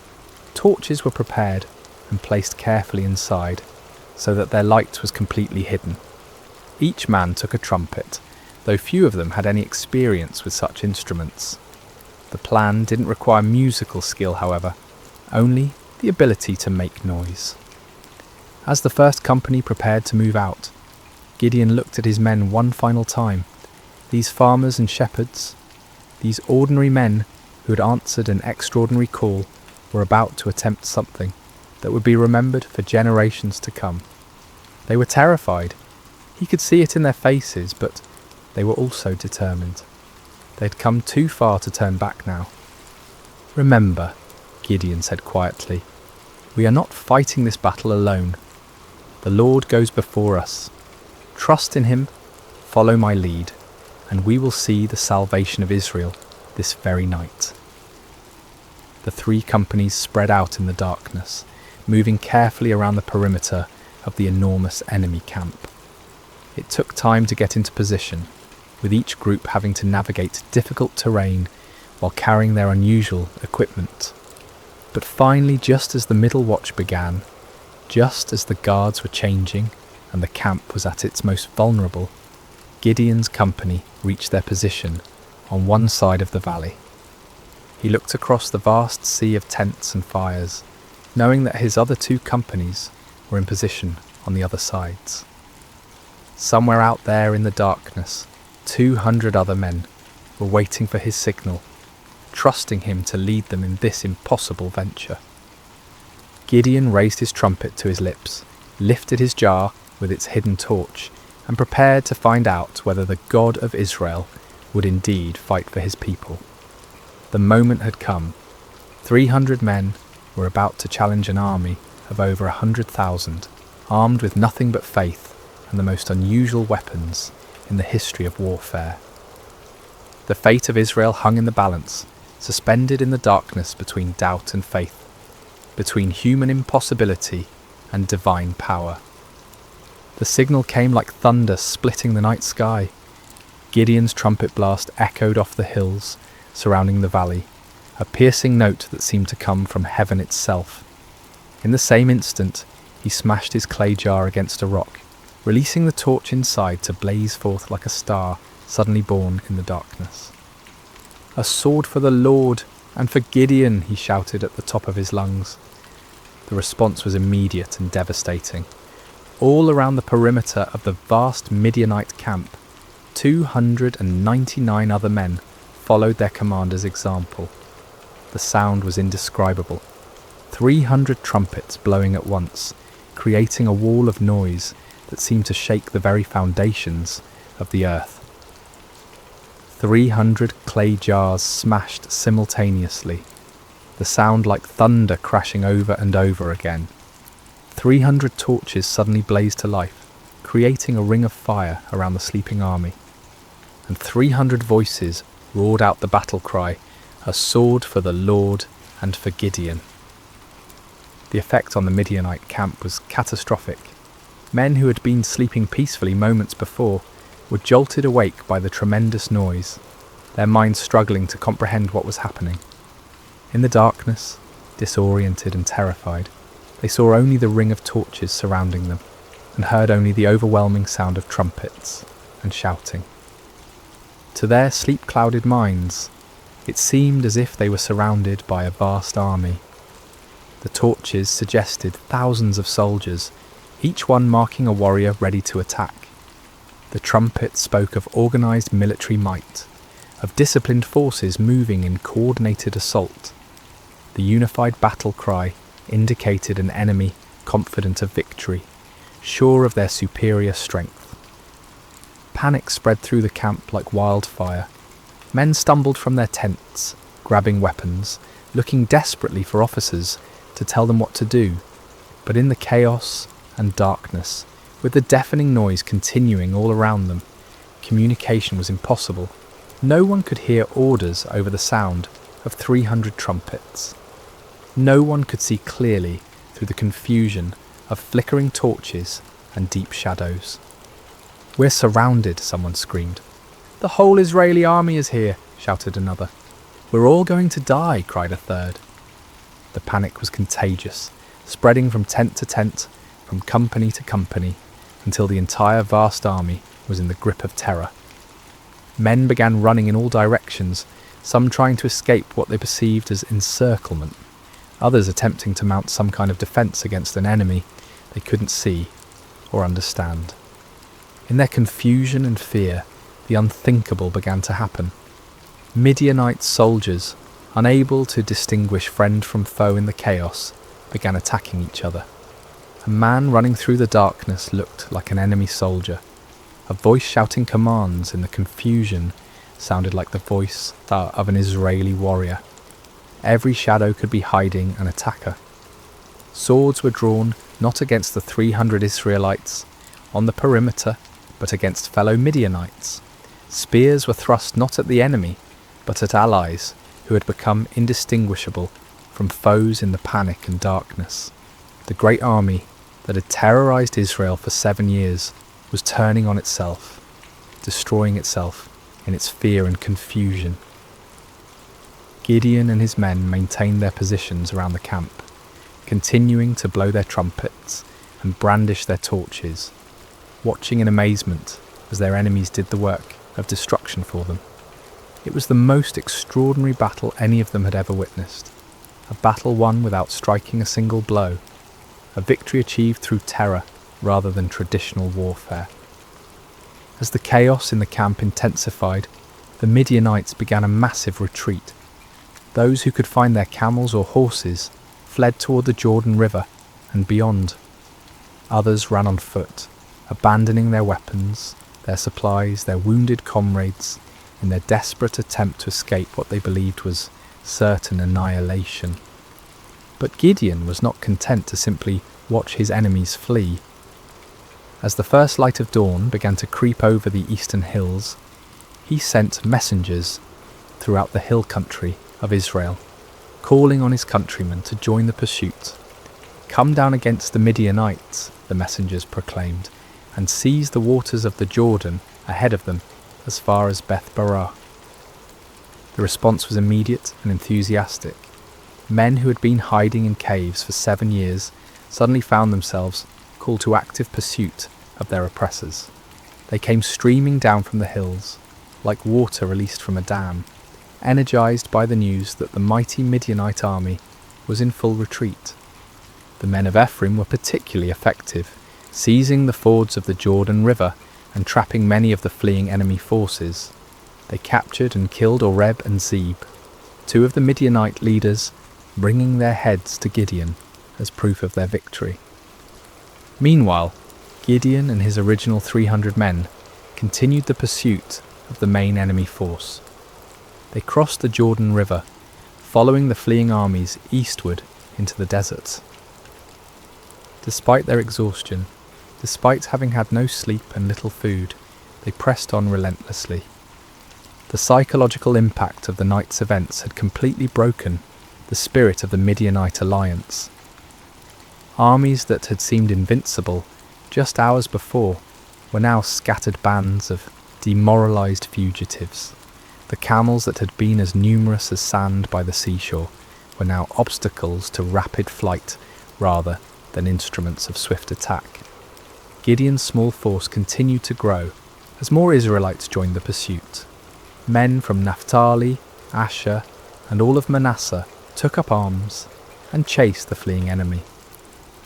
S1: Torches were prepared and placed carefully inside, so that their light was completely hidden. Each man took a trumpet, though few of them had any experience with such instruments. The plan didn't require musical skill, however, only the ability to make noise. As the first company prepared to move out, Gideon looked at his men one final time. These farmers and shepherds, these ordinary men who had answered an extraordinary call, were about to attempt something that would be remembered for generations to come. They were terrified. He could see it in their faces, but they were also determined. They'd come too far to turn back now. "Remember," Gideon said quietly, "we are not fighting this battle alone. The Lord goes before us. Trust in him, follow my lead, and we will see the salvation of Israel this very night." The 3 companies spread out in the darkness, moving carefully around the perimeter of the enormous enemy camp. It took time to get into position, with each group having to navigate difficult terrain while carrying their unusual equipment. But finally, just as the middle watch began, just as the guards were changing and the camp was at its most vulnerable, Gideon's company reached their position on one side of the valley. He looked across the vast sea of tents and fires, knowing that his other 2 companies were in position on the other sides. Somewhere out there in the darkness, 200 other men were waiting for his signal, trusting him to lead them in this impossible venture. Gideon raised his trumpet to his lips, lifted his jar with its hidden torch, and prepared to find out whether the God of Israel would indeed fight for his people. The moment had come. 300 men were about to challenge an army of over 100,000, armed with nothing but faith and the most unusual weapons in the history of warfare. The fate of Israel hung in the balance, suspended in the darkness between doubt and faith, between human impossibility and divine power. The signal came like thunder splitting the night sky. Gideon's trumpet blast echoed off the hills surrounding the valley, a piercing note that seemed to come from heaven itself. In the same instant, he smashed his clay jar against a rock, releasing the torch inside to blaze forth like a star suddenly born in the darkness. "A sword for the Lord and for Gideon," he shouted at the top of his lungs. The response was immediate and devastating. All around the perimeter of the vast Midianite camp, 299 other men followed their commander's example. The sound was indescribable. 300 trumpets blowing at once, creating a wall of noise that seemed to shake the very foundations of the earth. 300 clay jars smashed simultaneously, the sound like thunder crashing over and over again. 300 torches suddenly blazed to life, creating a ring of fire around the sleeping army. And 300 voices roared out the battle cry, "A sword for the Lord and for Gideon." The effect on the Midianite camp was catastrophic. Men who had been sleeping peacefully moments before were jolted awake by the tremendous noise, their minds struggling to comprehend what was happening. In the darkness, disoriented and terrified, they saw only the ring of torches surrounding them, and heard only the overwhelming sound of trumpets and shouting. To their sleep-clouded minds, it seemed as if they were surrounded by a vast army. The torches suggested thousands of soldiers, each one marking a warrior ready to attack. The trumpet spoke of organised military might, of disciplined forces moving in coordinated assault. The unified battle cry indicated an enemy confident of victory, sure of their superior strength. Panic spread through the camp like wildfire. Men stumbled from their tents, grabbing weapons, looking desperately for officers to tell them what to do. But in the chaos and darkness, with the deafening noise continuing all around them, communication was impossible. No one could hear orders over the sound of 300 trumpets. No one could see clearly through the confusion of flickering torches and deep shadows. "We're surrounded," someone screamed. "The whole Israeli army is here," shouted another. "We're all going to die," cried a third. The panic was contagious, spreading from tent to tent, from company to company, until the entire vast army was in the grip of terror. Men began running in all directions, some trying to escape what they perceived as encirclement, others attempting to mount some kind of defence against an enemy they couldn't see or understand. In their confusion and fear, the unthinkable began to happen. Midianite soldiers, unable to distinguish friend from foe in the chaos, began attacking each other. A man running through the darkness looked like an enemy soldier. A voice shouting commands in the confusion sounded like the voice of an Israeli warrior. Every shadow could be hiding an attacker. Swords were drawn not against the 300 Israelites on the perimeter, but against fellow Midianites. Spears were thrust not at the enemy, but at allies who had become indistinguishable from foes in the panic and darkness. The great army that had terrorized Israel for 7 years was turning on itself, destroying itself in its fear and confusion. Gideon and his men maintained their positions around the camp, continuing to blow their trumpets and brandish their torches, watching in amazement as their enemies did the work of destruction for them. It was the most extraordinary battle any of them had ever witnessed, a battle won without striking a single blow, a victory achieved through terror rather than traditional warfare. As the chaos in the camp intensified, the Midianites began a massive retreat. Those who could find their camels or horses fled toward the Jordan River and beyond. Others ran on foot, abandoning their weapons, their supplies, their wounded comrades, in their desperate attempt to escape what they believed was certain annihilation. But Gideon was not content to simply watch his enemies flee. As the first light of dawn began to creep over the eastern hills, he sent messengers throughout the hill country of Israel, calling on his countrymen to join the pursuit. "Come down against the Midianites," the messengers proclaimed, "and seize the waters of the Jordan ahead of them as far as Beth-barah." The response was immediate and enthusiastic. Men who had been hiding in caves for 7 years suddenly found themselves called to active pursuit of their oppressors. They came streaming down from the hills, like water released from a dam, energized by the news that the mighty Midianite army was in full retreat. The men of Ephraim were particularly effective, seizing the fords of the Jordan River and trapping many of the fleeing enemy forces. They captured and killed Oreb and Zeb, 2 of the Midianite leaders, bringing their heads to Gideon as proof of their victory. Meanwhile, Gideon and his original 300 men continued the pursuit of the main enemy force. They crossed the Jordan River, following the fleeing armies eastward into the desert. Despite their exhaustion, despite having had no sleep and little food, they pressed on relentlessly. The psychological impact of the night's events had completely broken the spirit of the Midianite alliance. Armies that had seemed invincible just hours before were now scattered bands of demoralized fugitives. The camels that had been as numerous as sand by the seashore were now obstacles to rapid flight rather than instruments of swift attack. Gideon's small force continued to grow as more Israelites joined the pursuit. Men from Naphtali, Asher, and all of Manasseh took up arms and chased the fleeing enemy.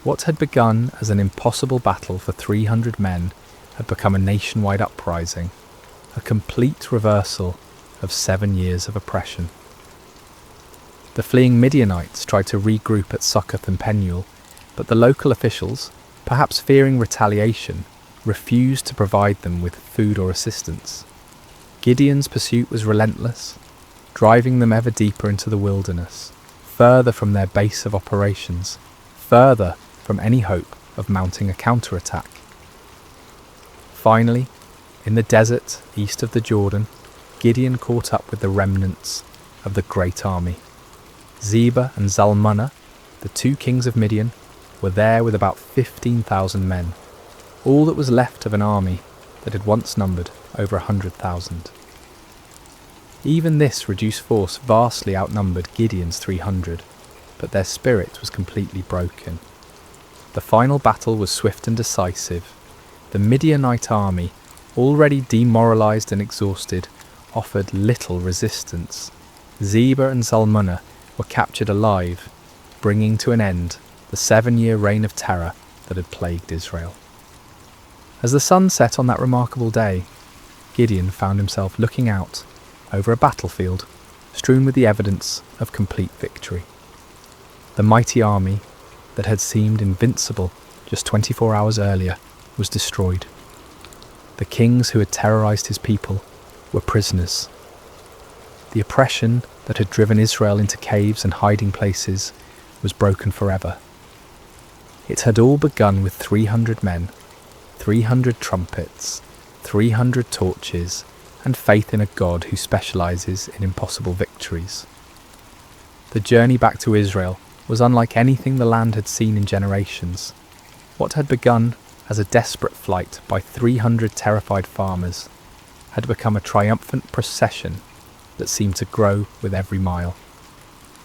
S1: What had begun as an impossible battle for 300 men had become a nationwide uprising, a complete reversal of 7 years of oppression. The fleeing Midianites tried to regroup at Succoth and Penuel, but the local officials, perhaps fearing retaliation, refused to provide them with food or assistance. Gideon's pursuit was relentless, driving them ever deeper into the wilderness, further from their base of operations, further from any hope of mounting a counterattack. Finally, in the desert east of the Jordan, Gideon caught up with the remnants of the great army. Zebah and Zalmunna, the 2 kings of Midian, were there with about 15,000 men, all that was left of an army that had once numbered over 100,000. Even this reduced force vastly outnumbered Gideon's 300, but their spirit was completely broken. The final battle was swift and decisive. The Midianite army, already demoralized and exhausted, offered little resistance. Zebah and Zalmunna were captured alive, bringing to an end the 7-year reign of terror that had plagued Israel. As the sun set on that remarkable day, Gideon found himself looking out over a battlefield strewn with the evidence of complete victory. The mighty army that had seemed invincible just 24 hours earlier was destroyed. The kings who had terrorized his people were prisoners. The oppression that had driven Israel into caves and hiding places was broken forever. It had all begun with 300 men, 300 trumpets, 300 torches, and faith in a God who specialises in impossible victories. The journey back to Israel was unlike anything the land had seen in generations. What had begun as a desperate flight by 300 terrified farmers had become a triumphant procession that seemed to grow with every mile.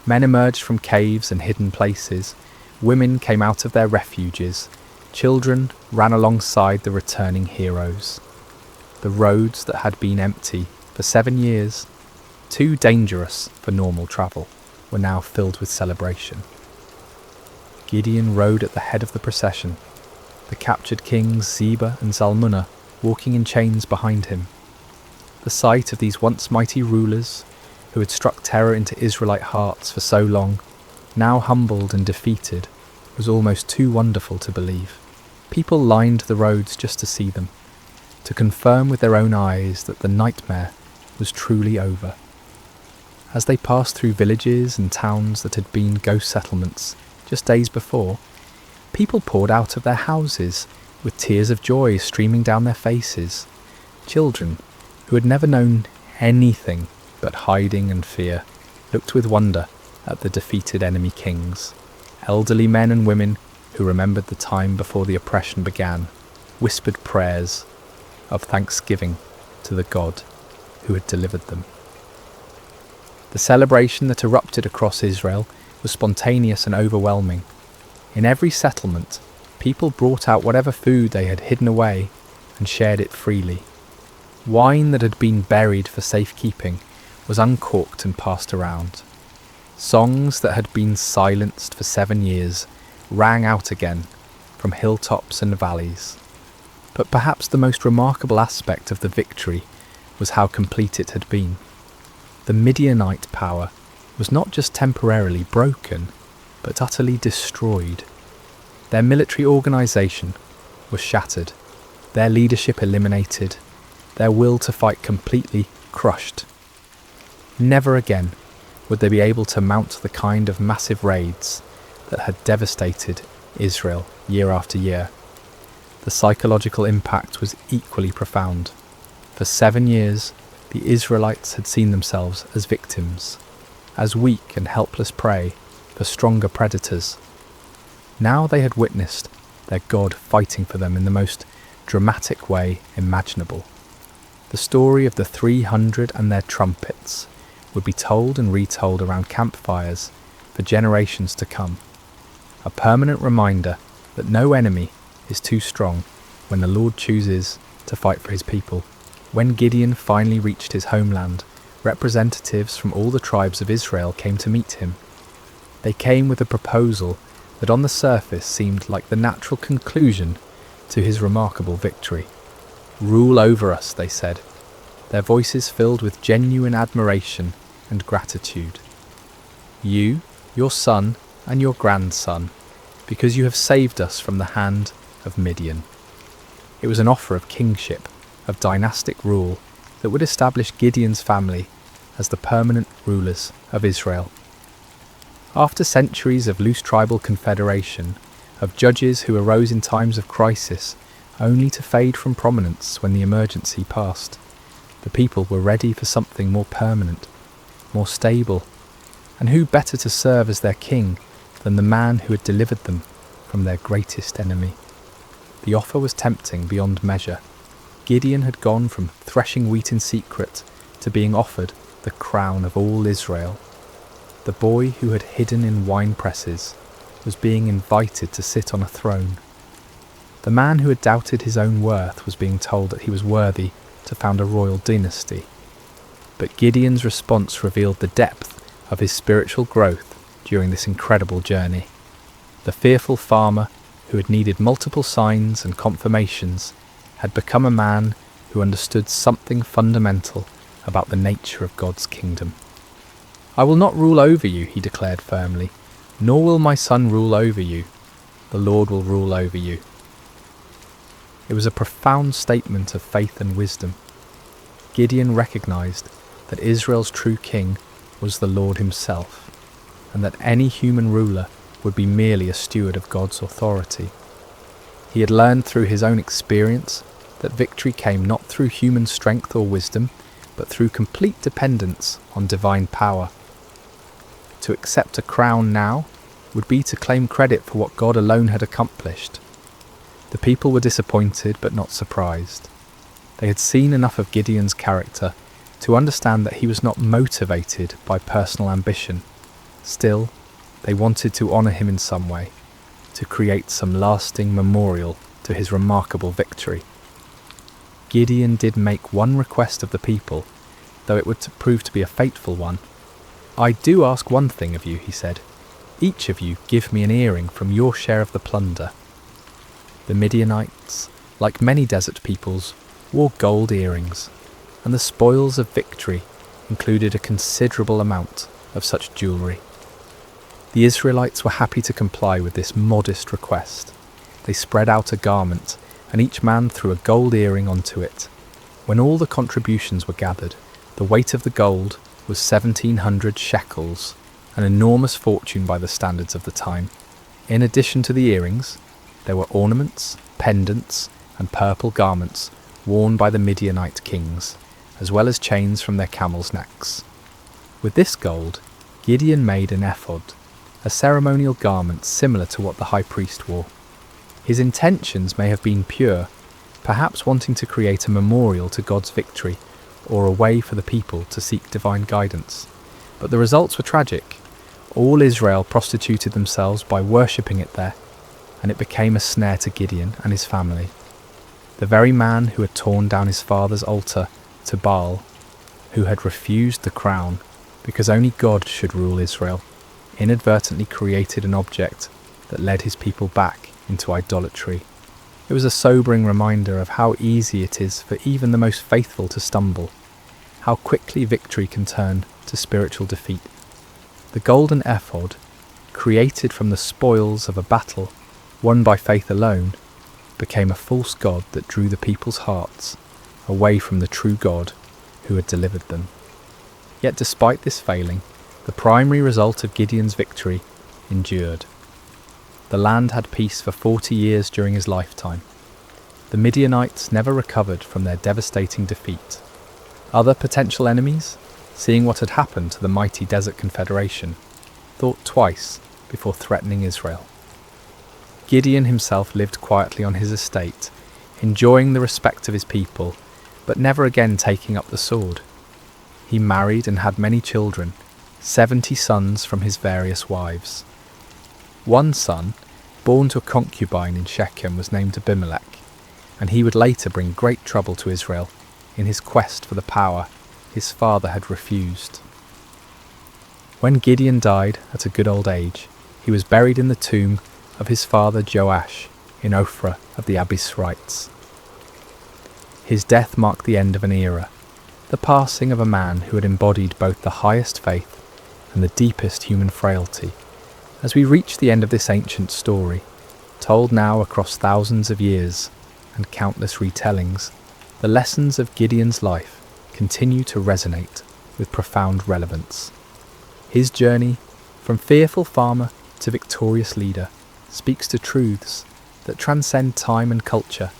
S1: Men emerged from caves and hidden places, women came out of their refuges, children ran alongside the returning heroes. The roads that had been empty for 7 years, too dangerous for normal travel, were now filled with celebration. Gideon rode at the head of the procession, the captured kings Zeba and Zalmunna walking in chains behind him. The sight of these once mighty rulers, who had struck terror into Israelite hearts for so long, now humbled and defeated, was almost too wonderful to believe. People lined the roads just to see them, to confirm with their own eyes that the nightmare was truly over. As they passed through villages and towns that had been ghost settlements just days before, people poured out of their houses with tears of joy streaming down their faces. Children, who had never known anything but hiding and fear, looked with wonder at the defeated enemy kings. Elderly men and women who remembered the time before the oppression began, whispered prayers of thanksgiving to the God who had delivered them. The celebration that erupted across Israel was spontaneous and overwhelming. In every settlement, people brought out whatever food they had hidden away and shared it freely. Wine that had been buried for safekeeping was uncorked and passed around. Songs that had been silenced for 7 years rang out again from hilltops and valleys. But perhaps the most remarkable aspect of the victory was how complete it had been. The Midianite power was not just temporarily broken, but utterly destroyed. Their military organisation was shattered, their leadership eliminated, their will to fight completely crushed. Never again would they be able to mount the kind of massive raids that had devastated Israel year after year. The psychological impact was equally profound. For 7 years, the Israelites had seen themselves as victims, as weak and helpless prey for stronger predators. Now they had witnessed their God fighting for them in the most dramatic way imaginable. The story of the 300 and their trumpets would be told and retold around campfires for generations to come. A permanent reminder that no enemy is too strong when the Lord chooses to fight for his people. When Gideon finally reached his homeland, representatives from all the tribes of Israel came to meet him. They came with a proposal that on the surface seemed like the natural conclusion to his remarkable victory. "Rule over us," they said, their voices filled with genuine admiration and gratitude. "You, your son, and your grandson, because you have saved us from the hand of Midian." It was an offer of kingship, of dynastic rule that would establish Gideon's family as the permanent rulers of Israel. After centuries of loose tribal confederation, of judges who arose in times of crisis only to fade from prominence when the emergency passed, the people were ready for something more permanent, more stable, and who better to serve as their king than the man who had delivered them from their greatest enemy? The offer was tempting beyond measure. Gideon had gone from threshing wheat in secret to being offered the crown of all Israel. The boy who had hidden in wine presses was being invited to sit on a throne. The man who had doubted his own worth was being told that he was worthy to found a royal dynasty. But Gideon's response revealed the depth of his spiritual growth during this incredible journey. The fearful farmer, who had needed multiple signs and confirmations, had become a man who understood something fundamental about the nature of God's kingdom. "I will not rule over you," he declared firmly, "nor will my son rule over you. The Lord will rule over you." It was a profound statement of faith and wisdom. Gideon recognized that Israel's true king was the Lord himself, and that any human ruler would be merely a steward of God's authority. He had learned through his own experience that victory came not through human strength or wisdom, but through complete dependence on divine power. To accept a crown now would be to claim credit for what God alone had accomplished. The people were disappointed but not surprised. They had seen enough of Gideon's character to understand that he was not motivated by personal ambition. Still, they wanted to honour him in some way, to create some lasting memorial to his remarkable victory. Gideon did make one request of the people, though it would prove to be a fateful one. "I do ask one thing of you," he said. "Each of you give me an earring from your share of the plunder." The Midianites, like many desert peoples, wore gold earrings, and the spoils of victory included a considerable amount of such jewellery. The Israelites were happy to comply with this modest request. They spread out a garment, and each man threw a gold earring onto it. When all the contributions were gathered, the weight of the gold was 1,700 shekels, an enormous fortune by the standards of the time. In addition to the earrings, there were ornaments, pendants, and purple garments worn by the Midianite kings, as well as chains from their camels' necks. With this gold, Gideon made an ephod, a ceremonial garment similar to what the high priest wore. His intentions may have been pure, perhaps wanting to create a memorial to God's victory or a way for the people to seek divine guidance. But the results were tragic. All Israel prostituted themselves by worshipping it there, and it became a snare to Gideon and his family. The very man who had torn down his father's altar to Baal, who had refused the crown because only God should rule Israel, inadvertently created an object that led his people back into idolatry. It was a sobering reminder of how easy it is for even the most faithful to stumble, how quickly victory can turn to spiritual defeat. The golden ephod, created from the spoils of a battle won by faith alone, became a false god that drew the people's hearts away from the true God who had delivered them. Yet despite this failing, the primary result of Gideon's victory endured. The land had peace for 40 years during his lifetime. The Midianites never recovered from their devastating defeat. Other potential enemies, seeing what had happened to the mighty Desert Confederation, thought twice before threatening Israel. Gideon himself lived quietly on his estate, enjoying the respect of his people, but never again taking up the sword. He married and had many children, 70 sons from his various wives. One son, born to a concubine in Shechem, was named Abimelech, and he would later bring great trouble to Israel in his quest for the power his father had refused. When Gideon died at a good old age, he was buried in the tomb of his father Joash in Ophrah of the Abiezrites. His death marked the end of an era, the passing of a man who had embodied both the highest faith and the deepest human frailty. As we reach the end of this ancient story, told now across thousands of years and countless retellings, the lessons of Gideon's life continue to resonate with profound relevance. His journey, from fearful farmer to victorious leader, speaks to truths that transcend time and culture,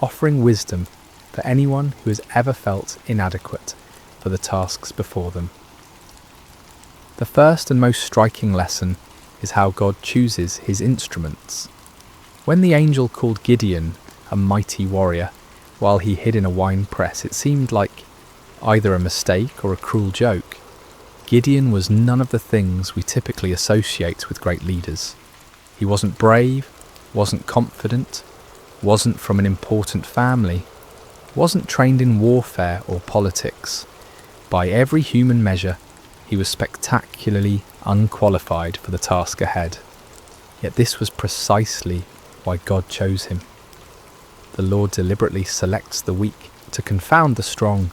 S1: offering wisdom for anyone who has ever felt inadequate for the tasks before them. The first and most striking lesson is how God chooses his instruments. When the angel called Gideon a mighty warrior while he hid in a wine press, it seemed like either a mistake or a cruel joke. Gideon was none of the things we typically associate with great leaders. He wasn't brave, wasn't confident, wasn't from an important family, wasn't trained in warfare or politics. By every human measure, he was spectacularly unqualified for the task ahead. Yet this was precisely why God chose him. The Lord deliberately selects the weak to confound the strong,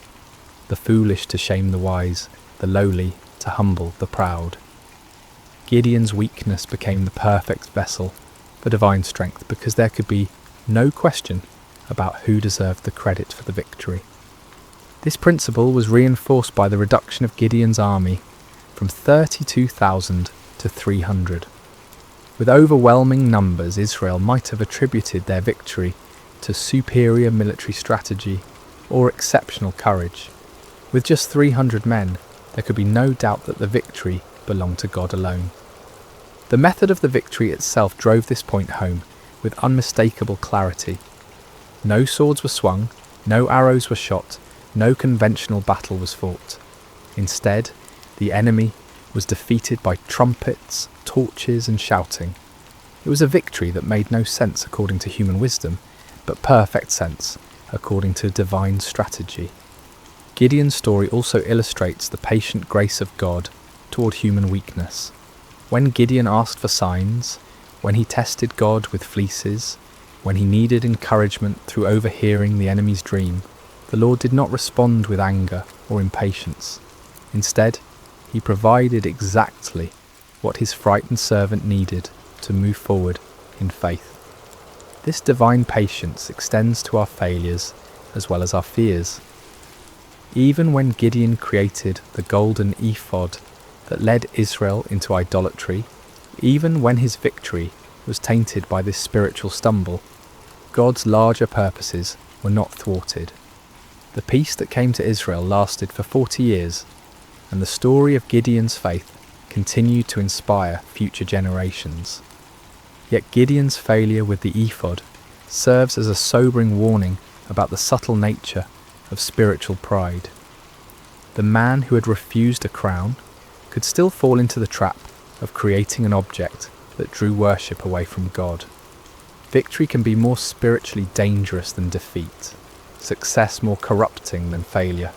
S1: the foolish to shame the wise, the lowly to humble the proud. Gideon's weakness became the perfect vessel for divine strength because there could be no question about who deserved the credit for the victory. This principle was reinforced by the reduction of Gideon's army from 32,000 to 300. With overwhelming numbers, Israel might have attributed their victory to superior military strategy or exceptional courage. With just 300 men, there could be no doubt that the victory belonged to God alone. The method of the victory itself drove this point home with unmistakable clarity. No swords were swung, no arrows were shot, no conventional battle was fought. Instead, the enemy was defeated by trumpets, torches, and shouting. It was a victory that made no sense according to human wisdom, but perfect sense according to divine strategy. Gideon's story also illustrates the patient grace of God toward human weakness. When Gideon asked for signs, when he tested God with fleeces, when he needed encouragement through overhearing the enemy's dream, the Lord did not respond with anger or impatience. Instead, he provided exactly what his frightened servant needed to move forward in faith. This divine patience extends to our failures as well as our fears. Even when Gideon created the golden ephod that led Israel into idolatry, even when his victory was tainted by this spiritual stumble, God's larger purposes were not thwarted. The peace that came to Israel lasted for 40 years, and the story of Gideon's faith continued to inspire future generations. Yet Gideon's failure with the ephod serves as a sobering warning about the subtle nature of spiritual pride. The man who had refused a crown could still fall into the trap of creating an object that drew worship away from God. Victory can be more spiritually dangerous than defeat, success more corrupting than failure.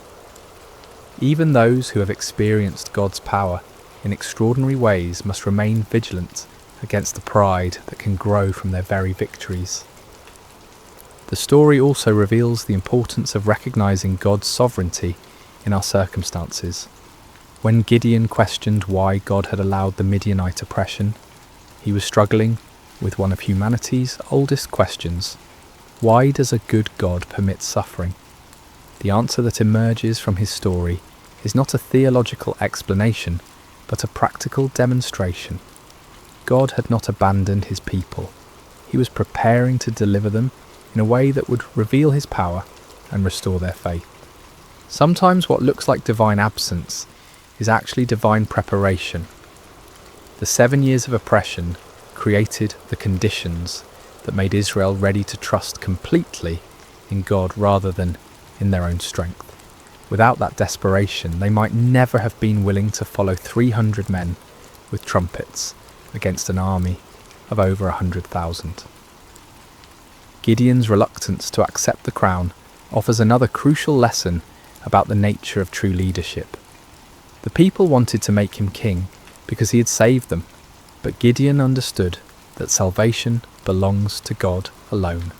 S1: Even those who have experienced God's power in extraordinary ways must remain vigilant against the pride that can grow from their very victories. The story also reveals the importance of recognizing God's sovereignty in our circumstances. When Gideon questioned why God had allowed the Midianite oppression, he was struggling with one of humanity's oldest questions: why does a good God permit suffering? The answer that emerges from his story is not a theological explanation, but a practical demonstration. God had not abandoned his people. He was preparing to deliver them in a way that would reveal his power and restore their faith. Sometimes what looks like divine absence is actually divine preparation. The 7 years of oppression created the conditions that made Israel ready to trust completely in God rather than in their own strength. Without that desperation, they might never have been willing to follow 300 men with trumpets against an army of over 100,000. Gideon's reluctance to accept the crown offers another crucial lesson about the nature of true leadership. The people wanted to make him king because he had saved them, but Gideon understood that salvation belongs to God alone.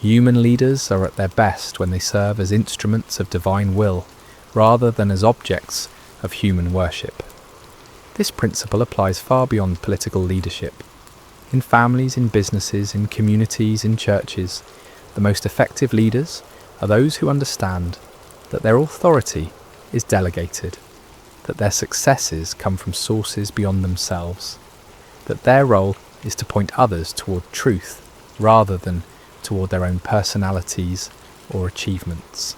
S1: Human leaders are at their best when they serve as instruments of divine will rather than as objects of human worship. This principle applies far beyond political leadership. In families, in businesses, in communities, in churches, the most effective leaders are those who understand that their authority is delegated, that their successes come from sources beyond themselves, that their role is to point others toward truth rather than toward their own personalities or achievements.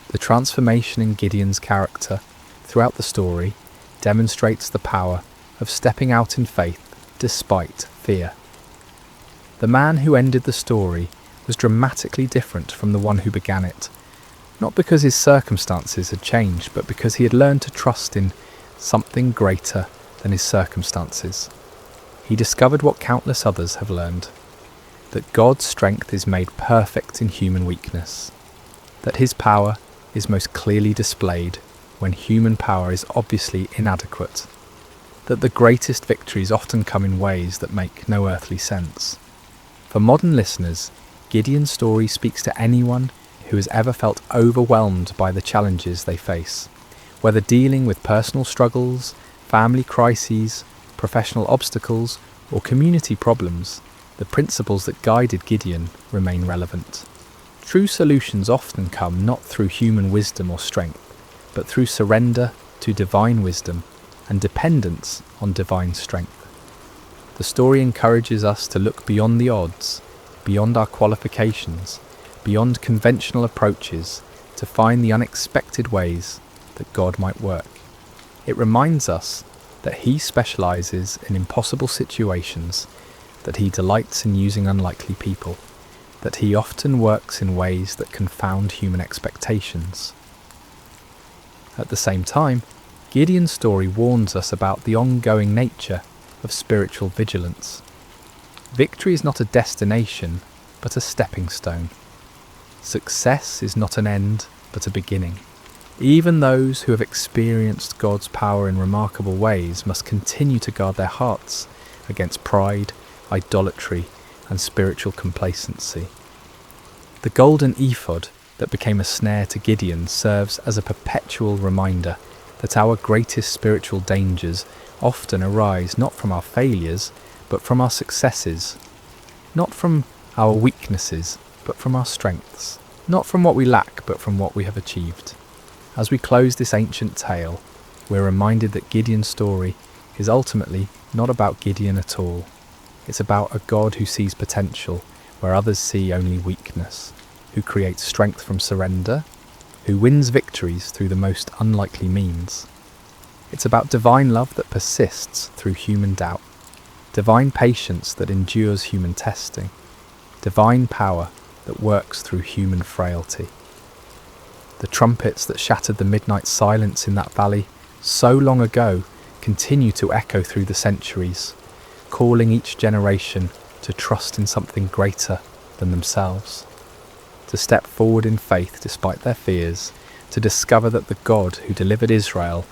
S1: The transformation in Gideon's character throughout the story demonstrates the power of stepping out in faith despite fear. The man who ended the story was dramatically different from the one who began it, not because his circumstances had changed, but because he had learned to trust in something greater than his circumstances. He discovered what countless others have learned: that God's strength is made perfect in human weakness, that his power is most clearly displayed when human power is obviously inadequate, that the greatest victories often come in ways that make no earthly sense. For modern listeners, Gideon's story speaks to anyone who has ever felt overwhelmed by the challenges they face. Whether dealing with personal struggles, family crises, professional obstacles, or community problems, the principles that guided Gideon remain relevant. True solutions often come not through human wisdom or strength, but through surrender to divine wisdom and dependence on divine strength. The story encourages us to look beyond the odds, beyond our qualifications, beyond conventional approaches, to find the unexpected ways that God might work. It reminds us that He specialises in impossible situations, that He delights in using unlikely people, that He often works in ways that confound human expectations. At the same time, Gideon's story warns us about the ongoing nature of spiritual vigilance. Victory is not a destination, but a stepping stone. Success is not an end, but a beginning. Even those who have experienced God's power in remarkable ways must continue to guard their hearts against pride, idolatry, and spiritual complacency. The golden ephod that became a snare to Gideon serves as a perpetual reminder that our greatest spiritual dangers often arise not from our failures, but from our successes, not from our weaknesses, but from our strengths, not from what we lack, but from what we have achieved. As we close this ancient tale, we're reminded that Gideon's story is ultimately not about Gideon at all. It's about a God who sees potential where others see only weakness, who creates strength from surrender, who wins victories through the most unlikely means. It's about divine love that persists through human doubt, divine patience that endures human testing, divine power that works through human frailty. The trumpets that shattered the midnight silence in that valley so long ago continue to echo through the centuries, calling each generation to trust in something greater than themselves, to step forward in faith despite their fears, to discover that the God who delivered Israel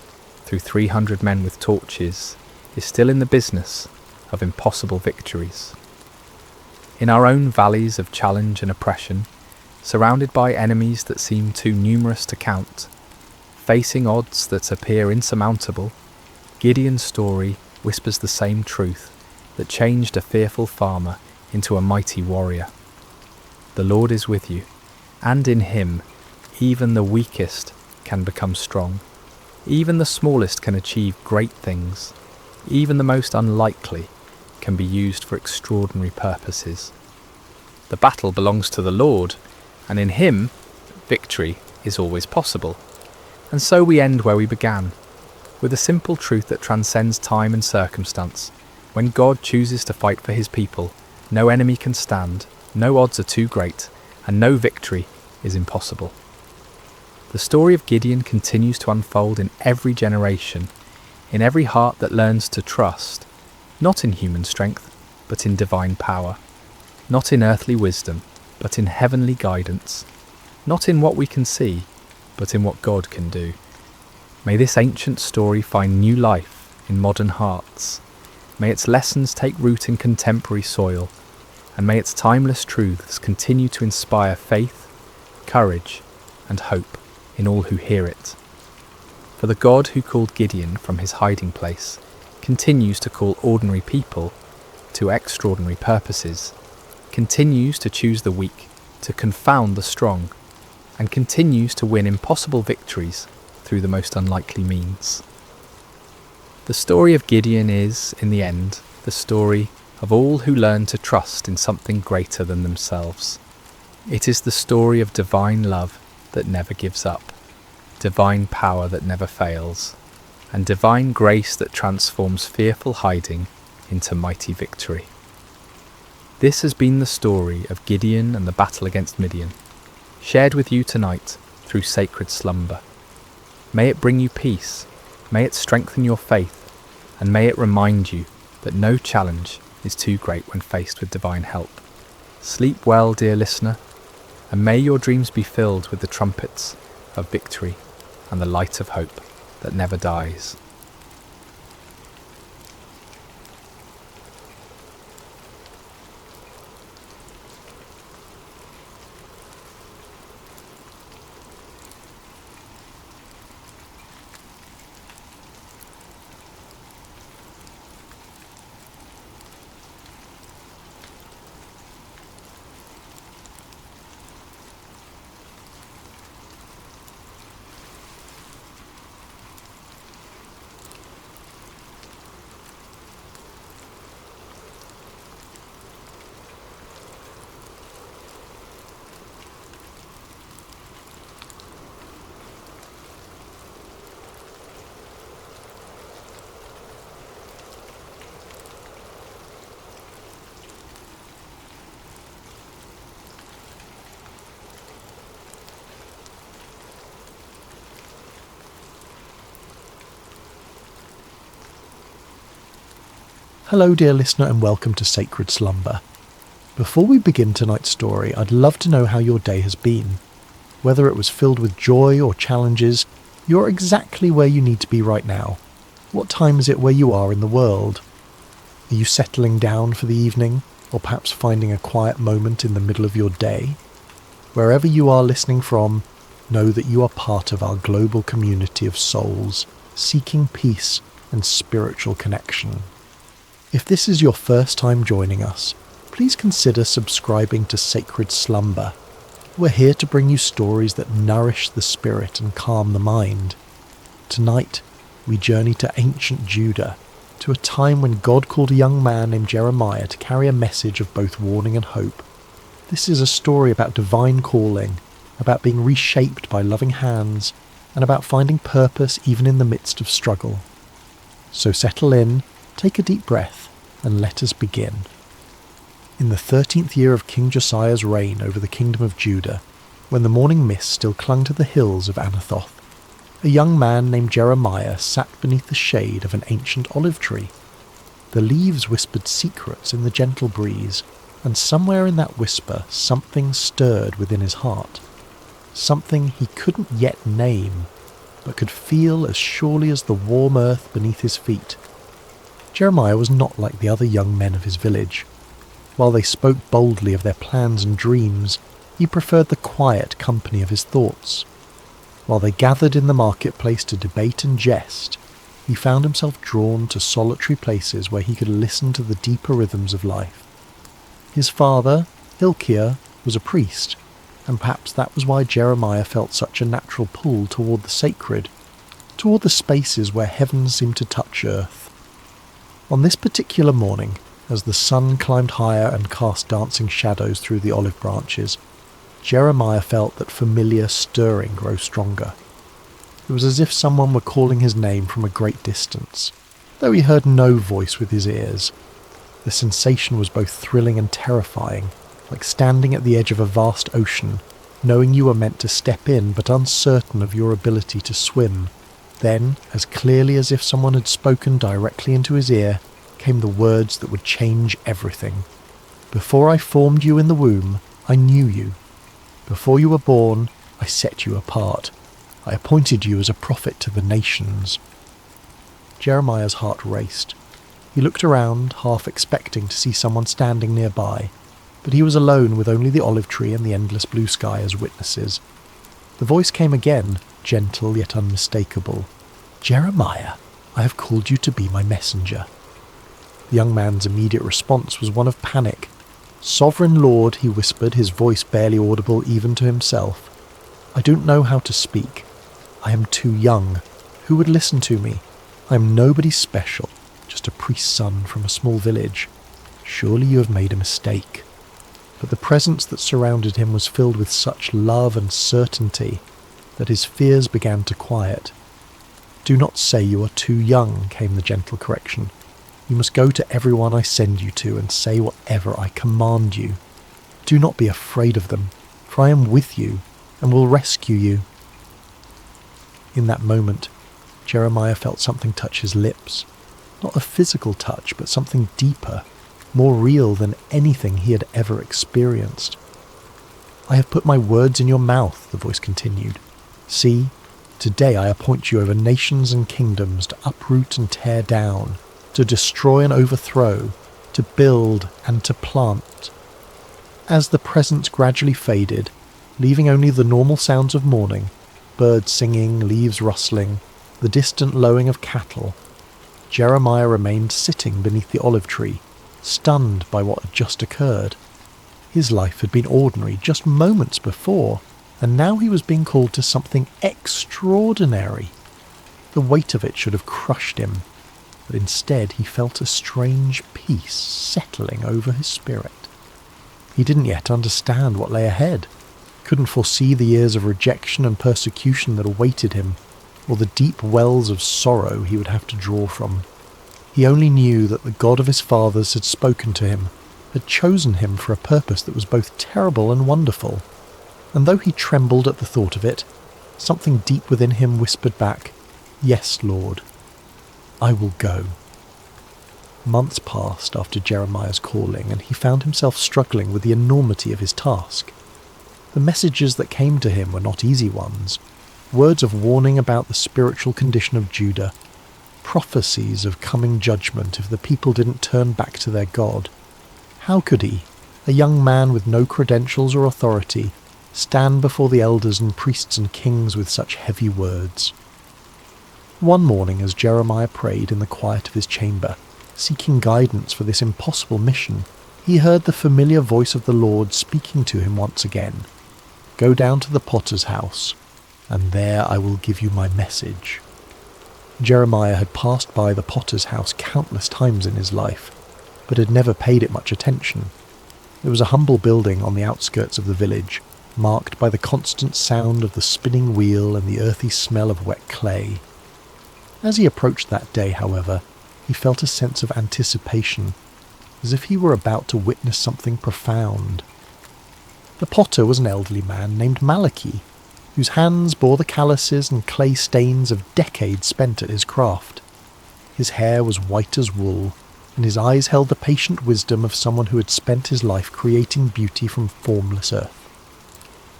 S1: through 300 men with torches is still in the business of impossible victories. In our own valleys of challenge and oppression, surrounded by enemies that seem too numerous to count, facing odds that appear insurmountable, Gideon's story whispers the same truth that changed a fearful farmer into a mighty warrior. The Lord is with you, and in Him even the weakest can become strong. Even the smallest can achieve great things. Even the most unlikely can be used for extraordinary purposes. The battle belongs to the Lord, and in Him, victory is always possible. And so we end where we began, with a simple truth that transcends time and circumstance. When God chooses to fight for His people, no enemy can stand, no odds are too great, and no victory is impossible. The story of Gideon continues to unfold in every generation, in every heart that learns to trust, not in human strength, but in divine power, not in earthly wisdom, but in heavenly guidance, not in what we can see, but in what God can do. May this ancient story find new life in modern hearts. May its lessons take root in contemporary soil, and may its timeless truths continue to inspire faith, courage, and hope in all who hear it. For the God who called Gideon from his hiding place continues to call ordinary people to extraordinary purposes, continues to choose the weak to confound the strong, and continues to win impossible victories through the most unlikely means. The story of Gideon is, in the end, the story of all who learn to trust in something greater than themselves. It is the story of divine love that never gives up, divine power that never fails, and divine grace that transforms fearful hiding into mighty victory. This has been the story of Gideon and the battle against Midian, shared with you tonight through sacred slumber. May it bring you peace, may it strengthen your faith, and may it remind you that no challenge is too great when faced with divine help. Sleep well, dear listener, and may your dreams be filled with the trumpets of victory and the light of hope that never dies.
S2: Hello dear listener and welcome to Sacred Slumber. Before we begin tonight's story, I'd love to know how your day has been. Whether it was filled with joy or challenges, you're exactly where you need to be right now. What time is it where you are in the world? Are you settling down for the evening, or perhaps finding a quiet moment in the middle of your day? Wherever you are listening from, know that you are part of our global community of souls, seeking peace and spiritual connection. If this is your first time joining us, please consider subscribing to Sacred Slumber. We're here to bring you stories that nourish the spirit and calm the mind. Tonight, we journey to ancient Judah, to a time when God called a young man named Jeremiah to carry a message of both warning and hope. This is a story about divine calling, about being reshaped by loving hands, and about finding purpose even in the midst of struggle. So settle in, take a deep breath, and let us begin. In the 13th year of King Josiah's reign over the kingdom of Judah, when the morning mist still clung to the hills of Anathoth, a young man named Jeremiah sat beneath the shade of an ancient olive tree. The leaves whispered secrets in the gentle breeze, and somewhere in that whisper something stirred within his heart. Something he couldn't yet name, but could feel as surely as the warm earth beneath his feet. Jeremiah was not like the other young men of his village. While they spoke boldly of their plans and dreams, he preferred the quiet company of his thoughts. While they gathered in the marketplace to debate and jest, he found himself drawn to solitary places where he could listen to the deeper rhythms of life. His father, Hilkiah, was a priest, and perhaps that was why Jeremiah felt such a natural pull toward the sacred, toward the spaces where heaven seemed to touch earth. On this particular morning, as the sun climbed higher and cast dancing shadows through the olive branches, Jeremiah felt that familiar stirring grow stronger. It was as if someone were calling his name from a great distance, though he heard no voice with his ears. The sensation was both thrilling and terrifying, like standing at the edge of a vast ocean, knowing you were meant to step in but uncertain of your ability to swim. Then, as clearly as if someone had spoken directly into his ear, came the words that would change everything. Before I formed you in the womb, I knew you. Before you were born, I set you apart. I appointed you as a prophet to the nations. Jeremiah's heart raced. He looked around, half expecting to see someone standing nearby, but he was alone with only the olive tree and the endless blue sky as witnesses. The voice came again, gentle yet unmistakable. Jeremiah, I have called you to be my messenger. The young man's immediate response was one of panic. Sovereign Lord, he whispered, his voice barely audible even to himself. I don't know how to speak. I am too young. Who would listen to me? I am nobody special, just a priest's son from a small village. Surely you have made a mistake. But the presence that surrounded him was filled with such love and certainty that his fears began to quiet. Do not say you are too young, came the gentle correction. You must go to everyone I send you to and say whatever I command you. Do not be afraid of them, for I am with you and will rescue you. In that moment, Jeremiah felt something touch his lips. Not a physical touch, but something deeper, more real than anything he had ever experienced. I have put my words in your mouth, the voice continued. See, today I appoint you over nations and kingdoms to uproot and tear down, to destroy and overthrow, to build and to plant. As the presence gradually faded, leaving only the normal sounds of morning, birds singing, leaves rustling, the distant lowing of cattle, Jeremiah remained sitting beneath the olive tree, stunned by what had just occurred. His life had been ordinary just moments before, and now he was being called to something extraordinary. The weight of it should have crushed him, but instead he felt a strange peace settling over his spirit. He didn't yet understand what lay ahead, couldn't foresee the years of rejection and persecution that awaited him, or the deep wells of sorrow he would have to draw from. He only knew that the God of his fathers had spoken to him, had chosen him for a purpose that was both terrible and wonderful. And though he trembled at the thought of it, something deep within him whispered back, "Yes, Lord, I will go." Months passed after Jeremiah's calling, and he found himself struggling with the enormity of his task. The messages that came to him were not easy ones. Words of warning about the spiritual condition of Judah, prophecies of coming judgment if the people didn't turn back to their God. How could he, a young man with no credentials or authority, stand before the elders and priests and kings with such heavy words? One morning, as Jeremiah prayed in the quiet of his chamber, seeking guidance for this impossible mission, he heard the familiar voice of the Lord speaking to him once again. "Go down to the potter's house, and there I will give you my message." Jeremiah had passed by the potter's house countless times in his life, but had never paid it much attention. It was a humble building on the outskirts of the village, marked by the constant sound of the spinning wheel and the earthy smell of wet clay. As he approached that day, however, he felt a sense of anticipation, as if he were about to witness something profound. The potter was an elderly man named Malachi, whose hands bore the calluses and clay stains of decades spent at his craft. His hair was white as wool, and his eyes held the patient wisdom of someone who had spent his life creating beauty from formless earth.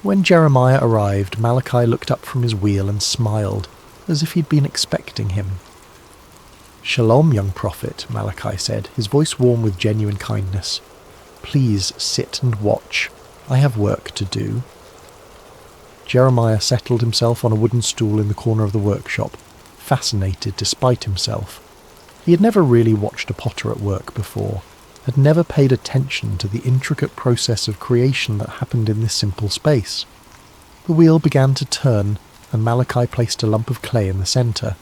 S2: When Jeremiah arrived, Malachi looked up from his wheel and smiled, as if he'd been expecting him. "Shalom, young prophet," Malachi said, his voice warm with genuine kindness. "Please sit and watch. I have work to do." Jeremiah settled himself on a wooden stool in the corner of the workshop, fascinated despite himself. He had never really watched a potter at work before, had never paid attention to the intricate process of creation that happened in this simple space. The wheel began to turn, and Malachi placed a lump of clay in the centre,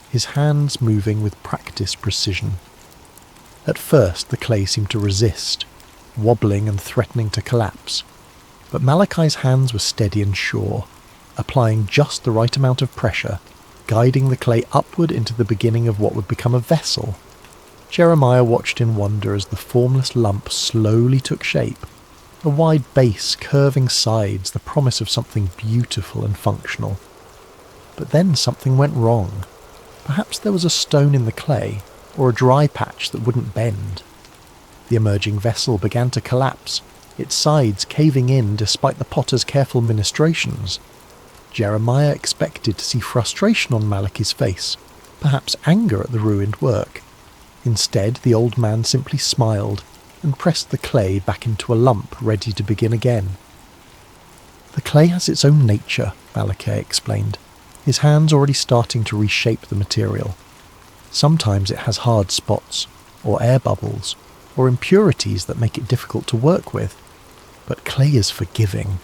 S2: his hands moving with practiced precision. At first the clay seemed to resist, wobbling and threatening to collapse, but Malachi's hands were steady and sure, applying just the right amount of pressure, guiding the clay upward into the beginning of what would become a vessel. Jeremiah watched in wonder as the formless lump slowly took shape, a wide base, curving sides, the promise of something beautiful and functional. But then something went wrong. Perhaps there was a stone in the clay, or a dry patch that wouldn't bend. The emerging vessel began to collapse, its sides caving in despite the potter's careful ministrations. Jeremiah expected to see frustration on Malachi's face, perhaps anger at the ruined work. Instead, the old man simply smiled and pressed the clay back into a lump, ready to begin again. "The clay has its own nature," Malachi explained, his hands already starting to reshape the material. "Sometimes it has hard spots, or air bubbles, or impurities that make it difficult to work with. But clay is forgiving.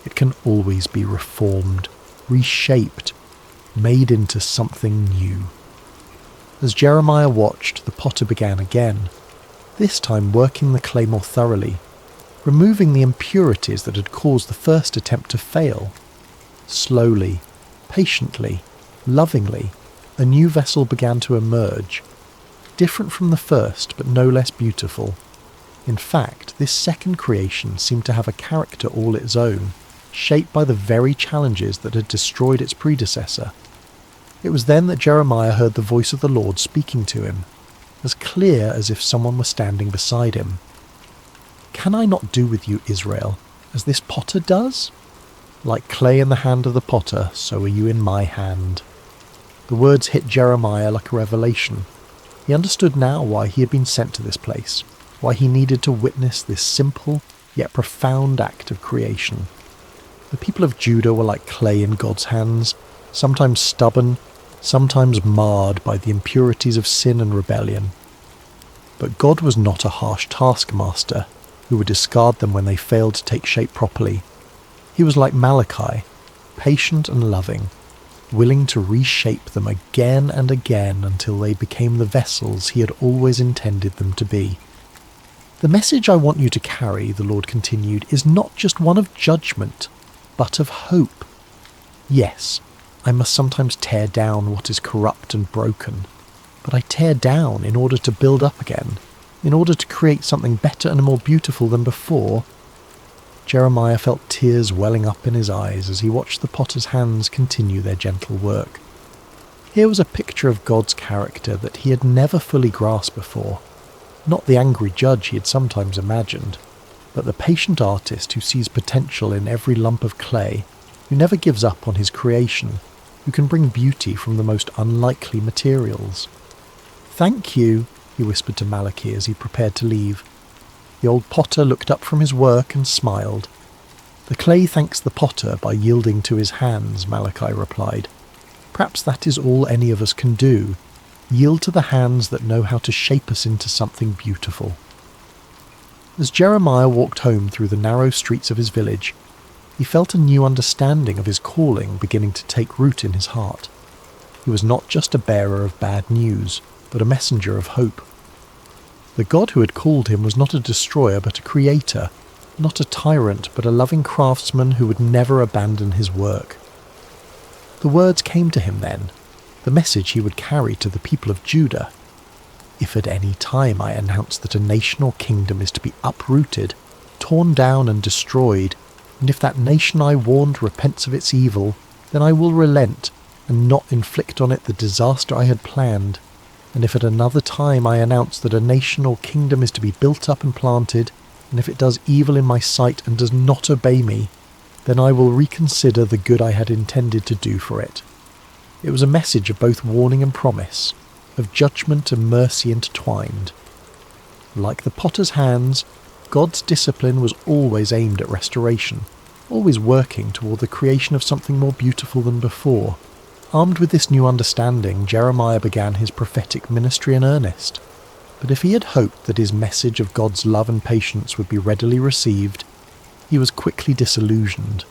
S2: It can always be reformed, reshaped, made into something new." As Jeremiah watched, the potter began again, this time working the clay more thoroughly, removing the impurities that had caused the first attempt to fail. Slowly, patiently, lovingly, a new vessel began to emerge, different from the first but no less beautiful. In fact, this second creation seemed to have a character all its own, shaped by the very challenges that had destroyed its predecessor. It was then that Jeremiah heard the voice of the Lord speaking to him, as clear as if someone were standing beside him. "Can I not do with you, Israel, as this potter does? Like clay in the hand of the potter, so are you in my hand." The words hit Jeremiah like a revelation. He understood now why he had been sent to this place, why he needed to witness this simple yet profound act of creation. The people of Judah were like clay in God's hands, sometimes stubborn, sometimes marred by the impurities of sin and rebellion. But God was not a harsh taskmaster who would discard them when they failed to take shape properly. He was like Malachi, patient and loving, willing to reshape them again and again until they became the vessels he had always intended them to be. "The message I want you to carry," the Lord continued, "is not just one of judgment, but of hope. Yes, I must sometimes tear down what is corrupt and broken, but I tear down in order to build up again, in order to create something better and more beautiful than before." Jeremiah felt tears welling up in his eyes as he watched the potter's hands continue their gentle work. Here was a picture of God's character that he had never fully grasped before. Not the angry judge he had sometimes imagined, but the patient artist who sees potential in every lump of clay, who never gives up on his creation, who can bring beauty from the most unlikely materials. "Thank you," he whispered to Malachi as he prepared to leave. The old potter looked up from his work and smiled. "The clay thanks the potter by yielding to his hands," Malachi replied. "Perhaps that is all any of us can do, yield to the hands that know how to shape us into something beautiful." As Jeremiah walked home through the narrow streets of his village, he felt a new understanding of his calling beginning to take root in his heart. He was not just a bearer of bad news, but a messenger of hope. The God who had called him was not a destroyer but a creator, not a tyrant but a loving craftsman who would never abandon his work. The words came to him then, the message he would carry to the people of Judah. "If at any time I announce that a nation or kingdom is to be uprooted, torn down and destroyed, and if that nation I warned repents of its evil, then I will relent and not inflict on it the disaster I had planned. And if at another time I announce that a nation or kingdom is to be built up and planted, and if it does evil in my sight and does not obey me, then I will reconsider the good I had intended to do for it." It was a message of both warning and promise, of judgment and mercy intertwined. Like the potter's hands, God's discipline was always aimed at restoration, always working toward the creation of something more beautiful than before. Armed with this new understanding, Jeremiah began his prophetic ministry in earnest. But if he had hoped that his message of God's love and patience would be readily received, he was quickly disillusioned.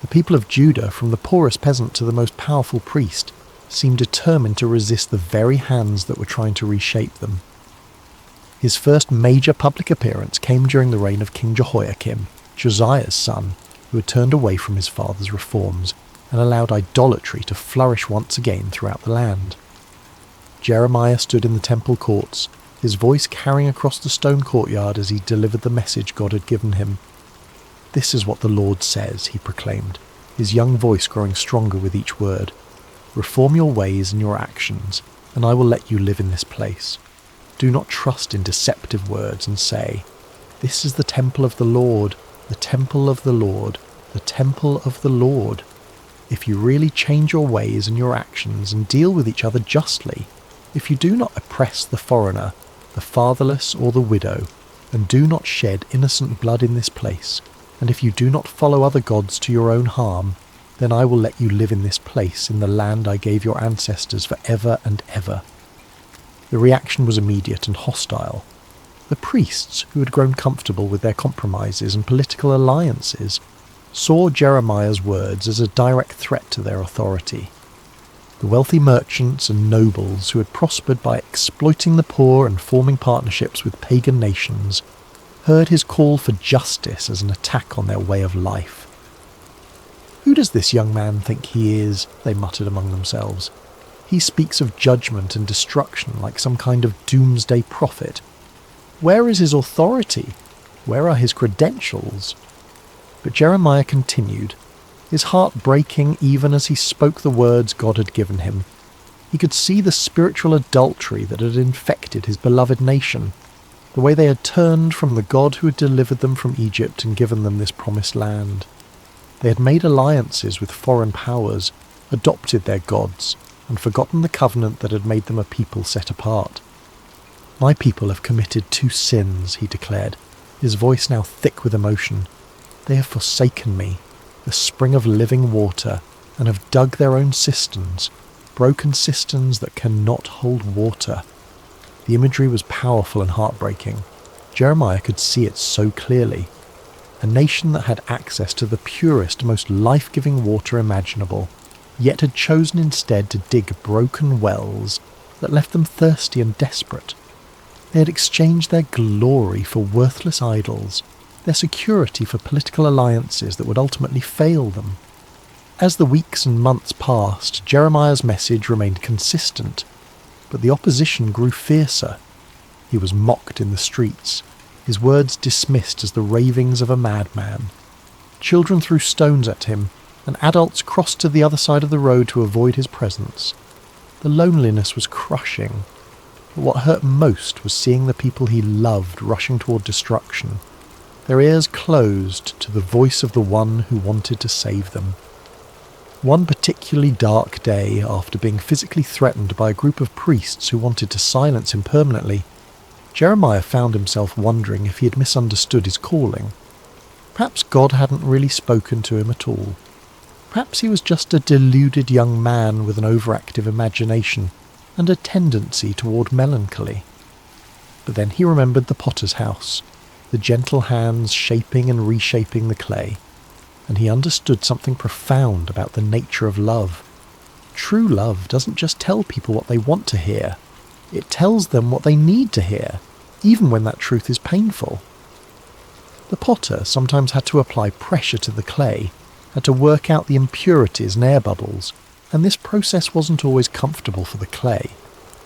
S2: The people of Judah, from the poorest peasant to the most powerful priest, seemed determined to resist the very hands that were trying to reshape them. His first major public appearance came during the reign of King Jehoiakim, Josiah's son, who had turned away from his father's reforms and allowed idolatry to flourish once again throughout the land. Jeremiah stood in the temple courts, his voice carrying across the stone courtyard as he delivered the message God had given him. "This is what the Lord says," he proclaimed, his young voice growing stronger with each word. "Reform your ways and your actions, and I will let you live in this place. Do not trust in deceptive words and say, 'This is the temple of the Lord, the temple of the Lord, the temple of the Lord.' If you really change your ways and your actions and deal with each other justly, if you do not oppress the foreigner, the fatherless or the widow, and do not shed innocent blood in this place, and if you do not follow other gods to your own harm, then I will let you live in this place in the land I gave your ancestors for ever and ever." The reaction was immediate and hostile. The priests, who had grown comfortable with their compromises and political alliances, saw Jeremiah's words as a direct threat to their authority. The wealthy merchants and nobles who had prospered by exploiting the poor and forming partnerships with pagan nations heard his call for justice as an attack on their way of life. "Who does this young man think he is?" they muttered among themselves. "He speaks of judgment and destruction like some kind of doomsday prophet. Where is his authority? Where are his credentials?" But Jeremiah continued, his heart breaking even as he spoke the words God had given him. He could see the spiritual adultery that had infected his beloved nation, the way they had turned from the God who had delivered them from Egypt and given them this promised land. They had made alliances with foreign powers, adopted their gods, and forgotten the covenant that had made them a people set apart. "My people have committed two sins," he declared, his voice now thick with emotion. "They have forsaken me, the spring of living water, and have dug their own cisterns, broken cisterns that cannot hold water." The imagery was powerful and heartbreaking. Jeremiah could see it so clearly. A nation that had access to the purest, most life-giving water imaginable, yet had chosen instead to dig broken wells that left them thirsty and desperate. They had exchanged their glory for worthless idols, their security for political alliances that would ultimately fail them. As the weeks and months passed, Jeremiah's message remained consistent, but the opposition grew fiercer. He was mocked in the streets, his words dismissed as the ravings of a madman. Children threw stones at him, and adults crossed to the other side of the road to avoid his presence. The loneliness was crushing, but what hurt most was seeing the people he loved rushing toward destruction, their ears closed to the voice of the one who wanted to save them. One particularly dark day, after being physically threatened by a group of priests who wanted to silence him permanently, Jeremiah found himself wondering if he had misunderstood his calling. Perhaps God hadn't really spoken to him at all. Perhaps he was just a deluded young man with an overactive imagination and a tendency toward melancholy. But then he remembered the potter's house, the gentle hands shaping and reshaping the clay, and he understood something profound about the nature of love. True love doesn't just tell people what they want to hear, it tells them what they need to hear, even when that truth is painful. The potter sometimes had to apply pressure to the clay, had to work out the impurities and air bubbles, and this process wasn't always comfortable for the clay,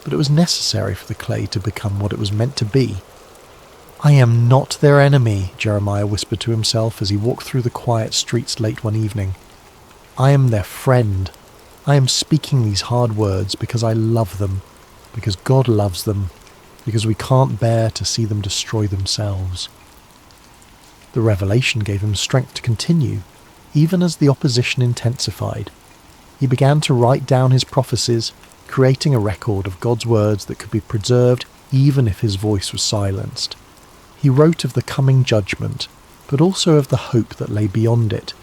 S2: but it was necessary for the clay to become what it was meant to be. "I am not their enemy," Jeremiah whispered to himself as he walked through the quiet streets late one evening. "I am their friend. I am speaking these hard words because I love them, because God loves them, because we can't bear to see them destroy themselves." The revelation gave him strength to continue, even as the opposition intensified. He began to write down his prophecies, creating a record of God's words that could be preserved even if his voice was silenced. He wrote of the coming judgment, but also of the hope that lay beyond it,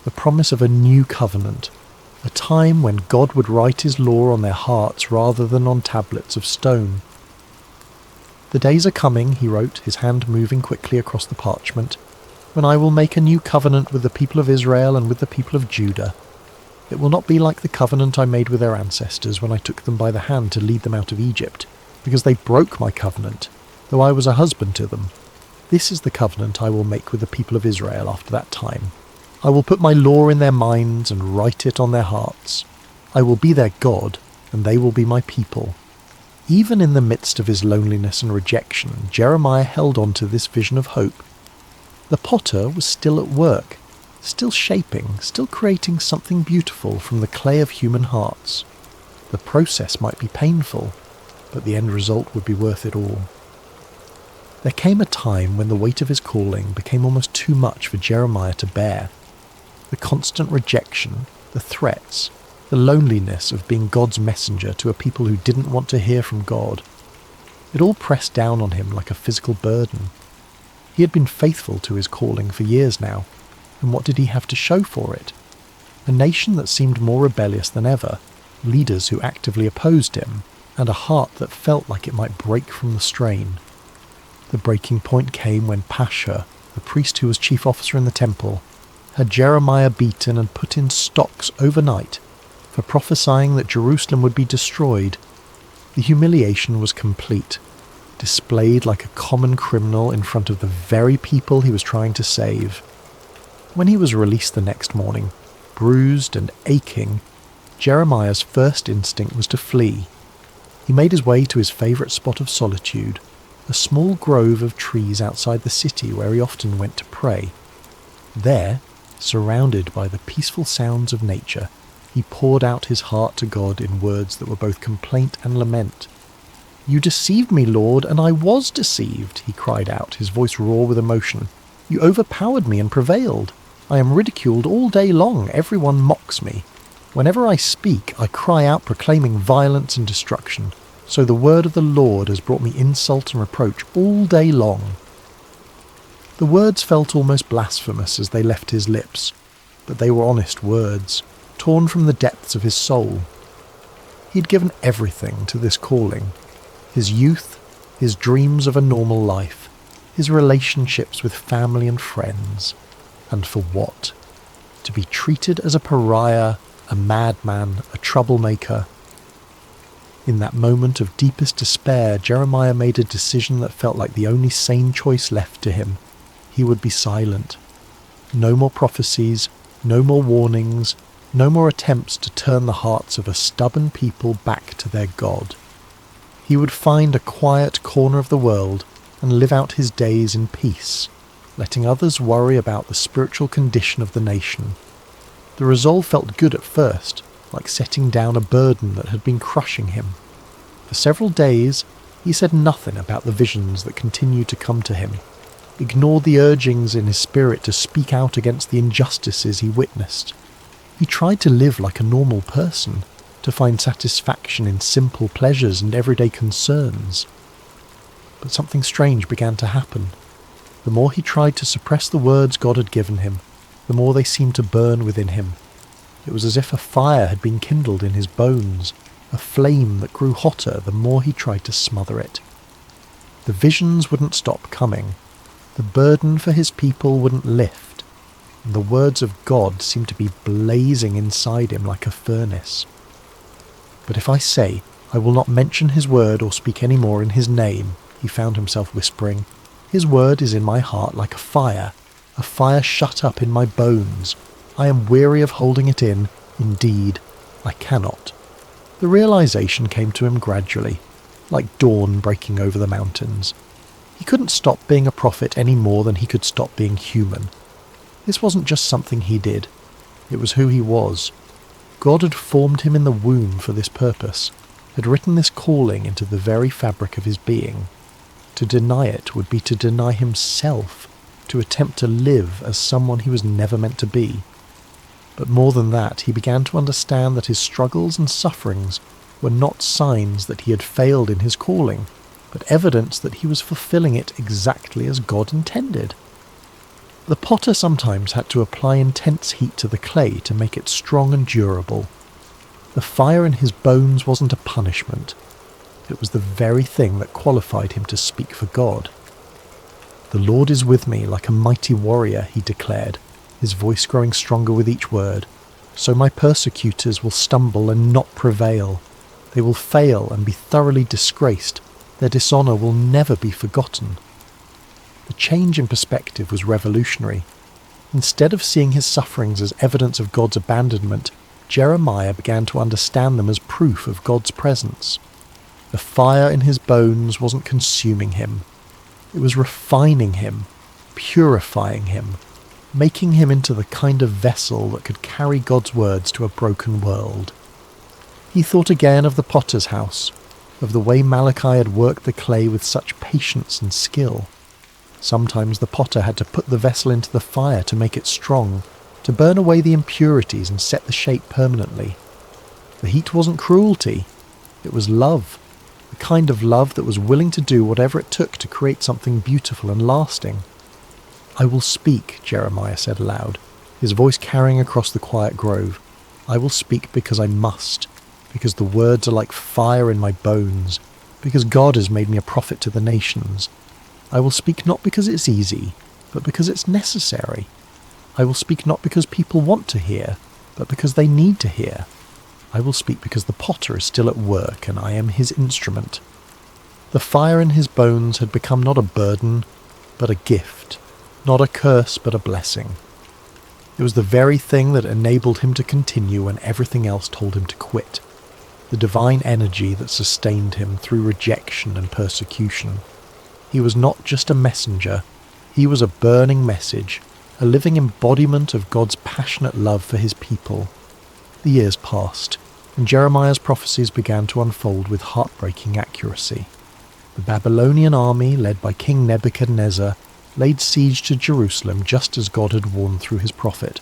S2: the promise of a new covenant, a time when God would write his law on their hearts rather than on tablets of stone. "The days are coming," he wrote, his hand moving quickly across the parchment, "when I will make a new covenant with the people of Israel and with the people of Judah. It will not be like the covenant I made with their ancestors when I took them by the hand to lead them out of Egypt, because they broke my covenant, though I was a husband to them. This is the covenant I will make with the people of Israel after that time. I will put my law in their minds and write it on their hearts. I will be their God, and they will be my people." Even in the midst of his loneliness and rejection, Jeremiah held on to this vision of hope. The potter was still at work, still shaping, still creating something beautiful from the clay of human hearts. The process might be painful, but the end result would be worth it all. There came a time when the weight of his calling became almost too much for Jeremiah to bear. The constant rejection, the threats, the loneliness of being God's messenger to a people who didn't want to hear from God. It all pressed down on him like a physical burden. He had been faithful to his calling for years now, and what did he have to show for it? A nation that seemed more rebellious than ever, leaders who actively opposed him, and a heart that felt like it might break from the strain. The breaking point came when Pashur, the priest who was chief officer in the temple, had Jeremiah beaten and put in stocks overnight for prophesying that Jerusalem would be destroyed. The humiliation was complete, displayed like a common criminal in front of the very people he was trying to save. When he was released the next morning, bruised and aching, Jeremiah's first instinct was to flee. He made his way to his favourite spot of solitude, a small grove of trees outside the city where he often went to pray. There, surrounded by the peaceful sounds of nature, he poured out his heart to God in words that were both complaint and lament. "You deceived me, Lord, and I was deceived," he cried out, his voice raw with emotion. "You overpowered me and prevailed. I am ridiculed all day long. Everyone mocks me. Whenever I speak, I cry out proclaiming violence and destruction. So the word of the Lord has brought me insult and reproach all day long." The words felt almost blasphemous as they left his lips, but they were honest words, torn from the depths of his soul. He had given everything to this calling. His youth, his dreams of a normal life, his relationships with family and friends. And for what? To be treated as a pariah, a madman, a troublemaker. In that moment of deepest despair, Jeremiah made a decision that felt like the only sane choice left to him. He would be silent. No more prophecies, no more warnings, no more attempts to turn the hearts of a stubborn people back to their God. He would find a quiet corner of the world and live out his days in peace, letting others worry about the spiritual condition of the nation. The resolve felt good at first, like setting down a burden that had been crushing him. For several days, he said nothing about the visions that continued to come to him, ignored the urgings in his spirit to speak out against the injustices he witnessed. He tried to live like a normal person, to find satisfaction in simple pleasures and everyday concerns. But something strange began to happen. The more he tried to suppress the words God had given him, the more they seemed to burn within him. It was as if a fire had been kindled in his bones, a flame that grew hotter the more he tried to smother it. The visions wouldn't stop coming. The burden for his people wouldn't lift, and the words of God seemed to be blazing inside him like a furnace. But if I say, I will not mention his word or speak any more in his name, he found himself whispering, his word is in my heart like a fire shut up in my bones. I am weary of holding it in. Indeed, I cannot. The realization came to him gradually, like dawn breaking over the mountains. He couldn't stop being a prophet any more than he could stop being human. This wasn't just something he did. It was who he was. God had formed him in the womb for this purpose, had written this calling into the very fabric of his being. To deny it would be to deny himself, to attempt to live as someone he was never meant to be. But more than that, he began to understand that his struggles and sufferings were not signs that he had failed in his calling, but evidence that he was fulfilling it exactly as God intended. The potter sometimes had to apply intense heat to the clay to make it strong and durable. The fire in his bones wasn't a punishment. It was the very thing that qualified him to speak for God. "The Lord is with me like a mighty warrior," he declared, his voice growing stronger with each word. "So my persecutors will stumble and not prevail. They will fail and be thoroughly disgraced. Their dishonour will never be forgotten." The change in perspective was revolutionary. Instead of seeing his sufferings as evidence of God's abandonment, Jeremiah began to understand them as proof of God's presence. The fire in his bones wasn't consuming him. It was refining him, purifying him, making him into the kind of vessel that could carry God's words to a broken world. He thought again of the potter's house, of the way Malachi had worked the clay with such patience and skill. Sometimes the potter had to put the vessel into the fire to make it strong, to burn away the impurities and set the shape permanently. The heat wasn't cruelty, it was love, the kind of love that was willing to do whatever it took to create something beautiful and lasting. "I will speak," Jeremiah said aloud, his voice carrying across the quiet grove. "I will speak because I must, because the words are like fire in my bones, because God has made me a prophet to the nations. I will speak not because it's easy, but because it's necessary. I will speak not because people want to hear, but because they need to hear. I will speak because the potter is still at work and I am his instrument." The fire in his bones had become not a burden, but a gift, not a curse, but a blessing. It was the very thing that enabled him to continue when everything else told him to quit, the divine energy that sustained him through rejection and persecution. He was not just a messenger, he was a burning message, a living embodiment of God's passionate love for his people. The years passed, and Jeremiah's prophecies began to unfold with heartbreaking accuracy. The Babylonian army, led by King Nebuchadnezzar, laid siege to Jerusalem just as God had warned through his prophet.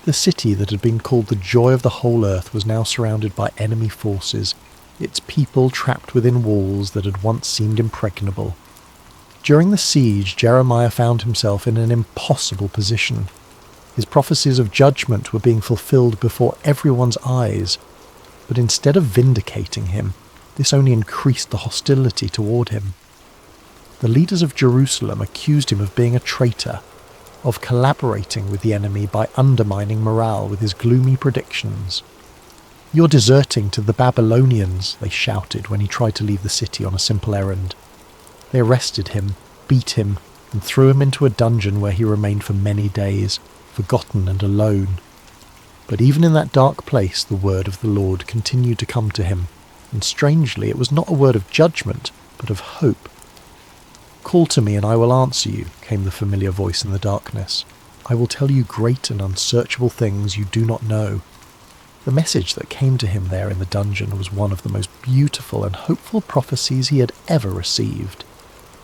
S2: The city that had been called the joy of the whole earth was now surrounded by enemy forces, its people trapped within walls that had once seemed impregnable. During the siege, Jeremiah found himself in an impossible position. His prophecies of judgment were being fulfilled before everyone's eyes, but instead of vindicating him, this only increased the hostility toward him. The leaders of Jerusalem accused him of being a traitor, of collaborating with the enemy by undermining morale with his gloomy predictions. "You're deserting to the Babylonians," they shouted when he tried to leave the city on a simple errand. They arrested him, beat him, and threw him into a dungeon where he remained for many days, forgotten and alone. But even in that dark place, the word of the Lord continued to come to him, and strangely it was not a word of judgment, but of hope. "Call to me and I will answer you," came the familiar voice in the darkness. "I will tell you great and unsearchable things you do not know." The message that came to him there in the dungeon was one of the most beautiful and hopeful prophecies he had ever received.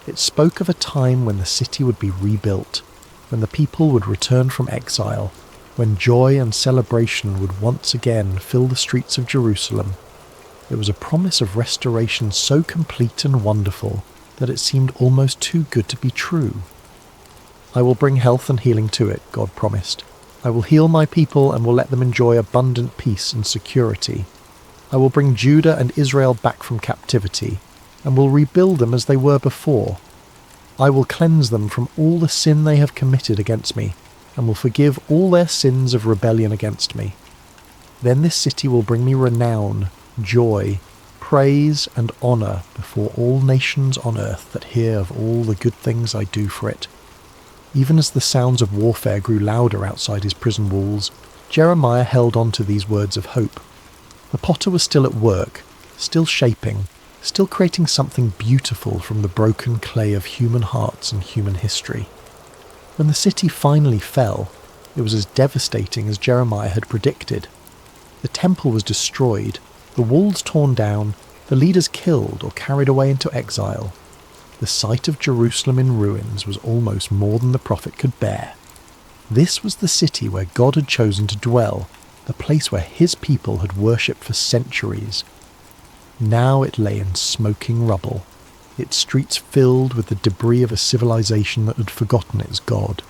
S2: It spoke of a time when the city would be rebuilt, when the people would return from exile, when joy and celebration would once again fill the streets of Jerusalem. It was a promise of restoration so complete and wonderful that it seemed almost too good to be true. "I will bring health and healing to it," God promised. "I will heal my people and will let them enjoy abundant peace and security. I will bring Judah and Israel back from captivity and will rebuild them as they were before. I will cleanse them from all the sin they have committed against me and will forgive all their sins of rebellion against me. Then this city will bring me renown, joy, praise and honour before all nations on earth that hear of all the good things I do for it." Even as the sounds of warfare grew louder outside his prison walls, Jeremiah held on to these words of hope. The potter was still at work, still shaping, still creating something beautiful from the broken clay of human hearts and human history. When the city finally fell, it was as devastating as Jeremiah had predicted. The temple was destroyed, the walls torn down, the leaders killed or carried away into exile. The sight of Jerusalem in ruins was almost more than the prophet could bear. This was the city where God had chosen to dwell, the place where his people had worshipped for centuries. Now it lay in smoking rubble, its streets filled with the debris of a civilization that had forgotten its God.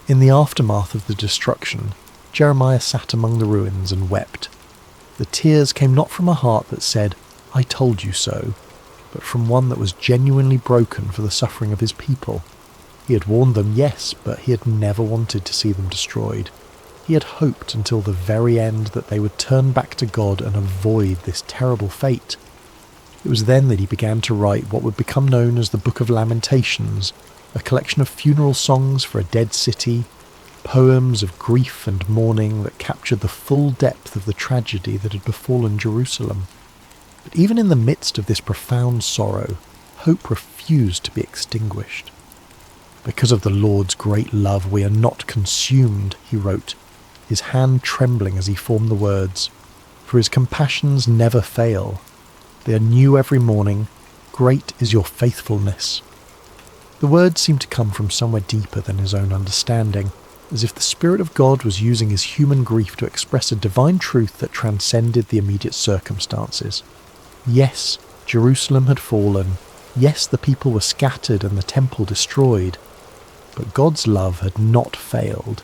S2: In the aftermath of the destruction, Jeremiah sat among the ruins and wept. The tears came not from a heart that said, "I told you so," but from one that was genuinely broken for the suffering of his people. He had warned them, yes, but he had never wanted to see them destroyed. He had hoped until the very end that they would turn back to God and avoid this terrible fate. It was then that he began to write what would become known as the Book of Lamentations, a collection of funeral songs for a dead city, poems of grief and mourning that captured the full depth of the tragedy that had befallen Jerusalem. But even in the midst of this profound sorrow, hope refused to be extinguished. "Because of the Lord's great love we are not consumed," he wrote, his hand trembling as he formed the words. "For his compassions never fail. They are new every morning. Great is your faithfulness." The words seemed to come from somewhere deeper than his own understanding, as if the Spirit of God was using his human grief to express a divine truth that transcended the immediate circumstances. Yes, Jerusalem had fallen. Yes, the people were scattered and the temple destroyed. But God's love had not failed.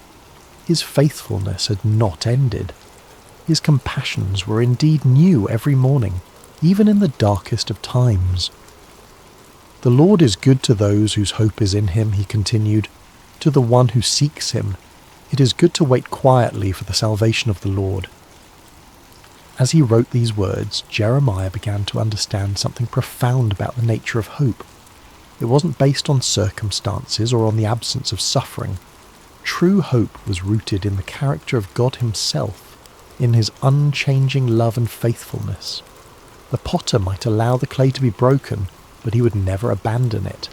S2: His faithfulness had not ended. His compassions were indeed new every morning, even in the darkest of times. "The Lord is good to those whose hope is in him," he continued, "to the one who seeks him. It is good to wait quietly for the salvation of the Lord." As he wrote these words, Jeremiah began to understand something profound about the nature of hope. It wasn't based on circumstances or on the absence of suffering. True hope was rooted in the character of God himself, in his unchanging love and faithfulness. The potter might allow the clay to be broken, but he would never abandon it.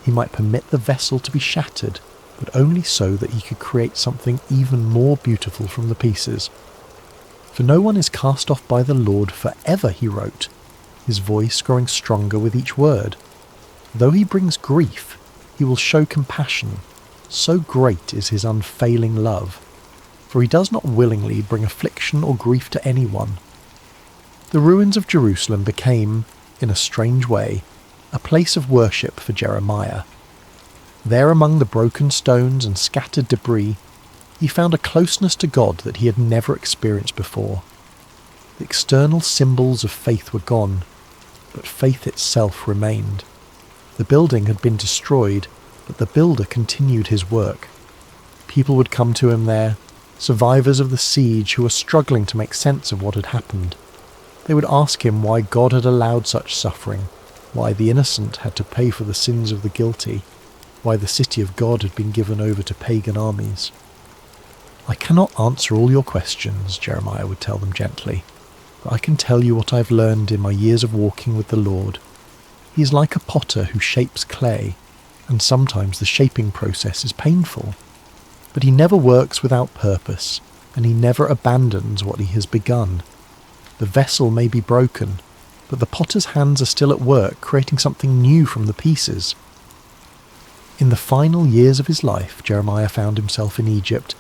S2: He might permit the vessel to be shattered, but only so that he could create something even more beautiful from the pieces. "For no one is cast off by the Lord forever," he wrote, his voice growing stronger with each word. "Though he brings grief, he will show compassion. So great is his unfailing love. For he does not willingly bring affliction or grief to anyone." The ruins of Jerusalem became, in a strange way, a place of worship for Jeremiah. There among the broken stones and scattered debris, he found a closeness to God that he had never experienced before. The external symbols of faith were gone, but faith itself remained. The building had been destroyed, but the builder continued his work. People would come to him there, survivors of the siege who were struggling to make sense of what had happened. They would ask him why God had allowed such suffering, why the innocent had to pay for the sins of the guilty, why the city of God had been given over to pagan armies. "I cannot answer all your questions," Jeremiah would tell them gently, "but I can tell you what I've learned in my years of walking with the Lord. He is like a potter who shapes clay, and sometimes the shaping process is painful. But he never works without purpose. and he never abandons what he has begun. The vessel may be broken, but the potter's hands are still at work creating something new from the pieces. In the final years of his life, Jeremiah found himself in Egypt,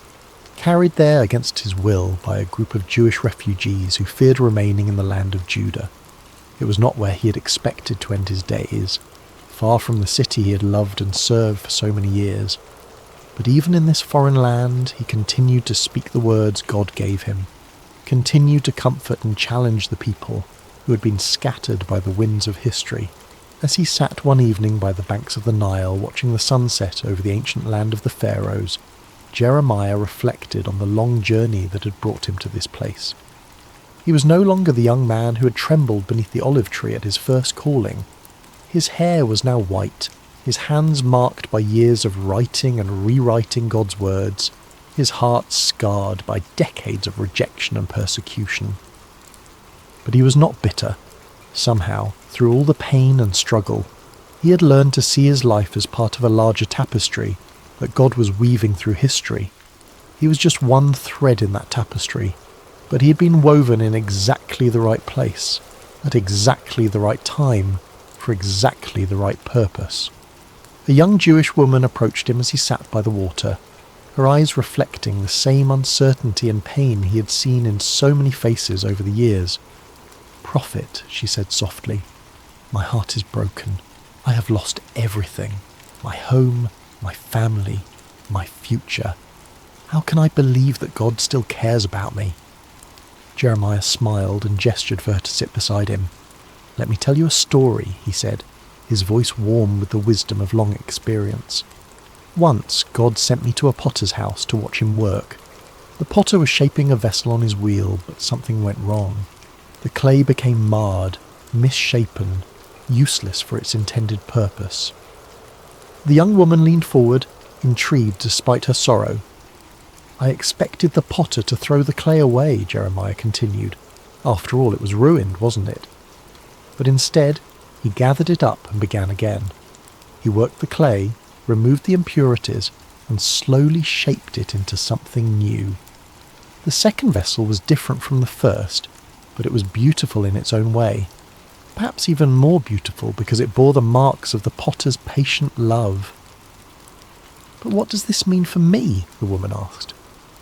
S2: carried there against his will by a group of Jewish refugees who feared remaining in the land of Judah. It was not where he had expected to end his days, far from the city he had loved and served for so many years. But even in this foreign land, he continued to speak the words God gave him, continued to comfort and challenge the people who had been scattered by the winds of history. As he sat one evening by the banks of the Nile watching the sunset over the ancient land of the Pharaohs, Jeremiah reflected on the long journey that had brought him to this place. He was no longer the young man who had trembled beneath the olive tree at his first calling. His hair was now white, his hands marked by years of writing and rewriting God's words, his heart scarred by decades of rejection and persecution. But he was not bitter. Somehow, through all the pain and struggle, he had learned to see his life as part of a larger tapestry that God was weaving through history. He was just one thread in that tapestry, but he had been woven in exactly the right place, at exactly the right time, for exactly the right purpose. A young Jewish woman approached him as he sat by the water, her eyes reflecting the same uncertainty and pain he had seen in so many faces over the years. "Prophet," she said softly, "my heart is broken. I have lost everything. My home, my family, my future. How can I believe that God still cares about me?" Jeremiah smiled and gestured for her to sit beside him. "Let me tell you a story," he said, his voice warm with the wisdom of long experience. "Once God sent me to a potter's house to watch him work. The potter was shaping a vessel on his wheel, but something went wrong. The clay became marred, misshapen, useless for its intended purpose." The young woman leaned forward, intrigued despite her sorrow. "I expected the potter to throw the clay away," Jeremiah continued. "After all, it was ruined, wasn't it? But instead, he gathered it up and began again. He worked the clay, removed the impurities, and slowly shaped it into something new. The second vessel was different from the first, but it was beautiful in its own way. Perhaps even more beautiful because it bore the marks of the potter's patient love. "But what does this mean for me?" the woman asked.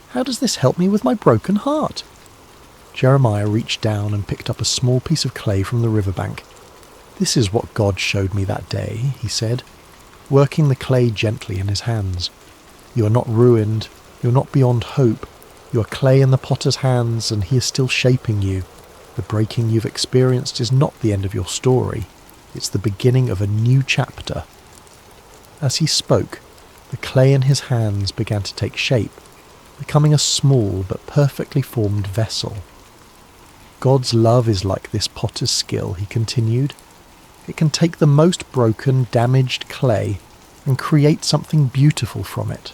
S2: "How does this help me with my broken heart?" Jeremiah reached down and picked up a small piece of clay from the riverbank. "This is what God showed me that day," he said, working the clay gently in his hands. "You are not ruined, you are not beyond hope. You are clay in the potter's hands, and he is still shaping you. The breaking you've experienced is not the end of your story. It's the beginning of a new chapter." As he spoke, the clay in his hands began to take shape, becoming a small but perfectly formed vessel. "God's love is like this potter's skill," he continued. "It can take the most broken, damaged clay and create something beautiful from it.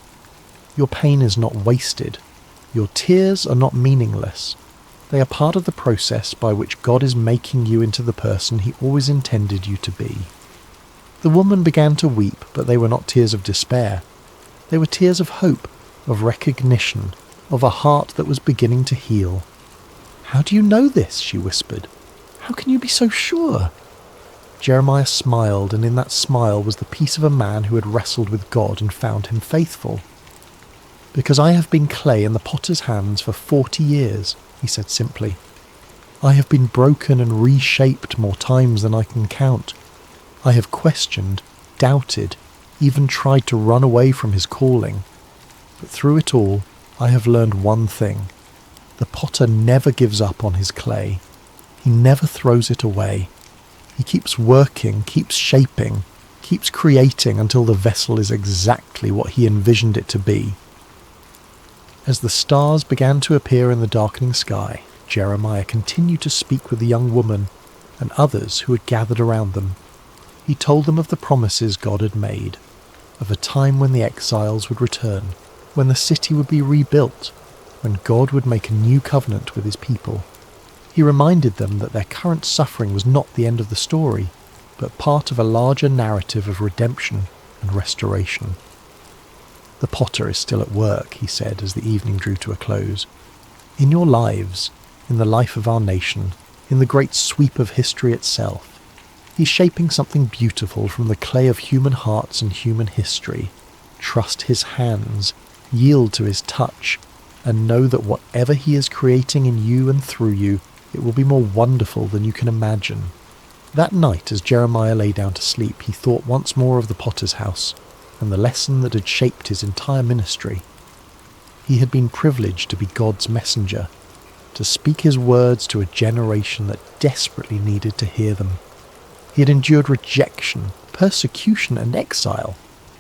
S2: Your pain is not wasted. Your tears are not meaningless. They are part of the process by which God is making you into the person he always intended you to be." The woman began to weep, but they were not tears of despair. They were tears of hope, of recognition, of a heart that was beginning to heal. "How do you know this?" she whispered. "How can you be so sure?" Jeremiah smiled, and in that smile was the peace of a man who had wrestled with God and found him faithful. "Because I have been clay in the potter's hands for 40 years, he said simply. "I have been broken and reshaped more times than I can count. I have questioned, doubted, even tried to run away from his calling. But through it all, I have learned one thing. The potter never gives up on his clay. He never throws it away. He keeps working, keeps shaping, keeps creating until the vessel is exactly what he envisioned it to be." As the stars began to appear in the darkening sky, Jeremiah continued to speak with the young woman and others who had gathered around them. He told them of the promises God had made, of a time when the exiles would return, when the city would be rebuilt, when God would make a new covenant with his people. He reminded them that their current suffering was not the end of the story, but part of a larger narrative of redemption and restoration. The potter is still at work, he said as the evening drew to a close. In your lives, in the life of our nation, in the great sweep of history itself, he's shaping something beautiful from the clay of human hearts and human history. Trust his hands, yield to his touch, and know that whatever he is creating in you and through you, it will be more wonderful than you can imagine. That night, as Jeremiah lay down to sleep, he thought once more of the potter's house and the lesson that had shaped his entire ministry. He had been privileged to be God's messenger, to speak his words to a generation that desperately needed to hear them. He had endured rejection, persecution, and exile,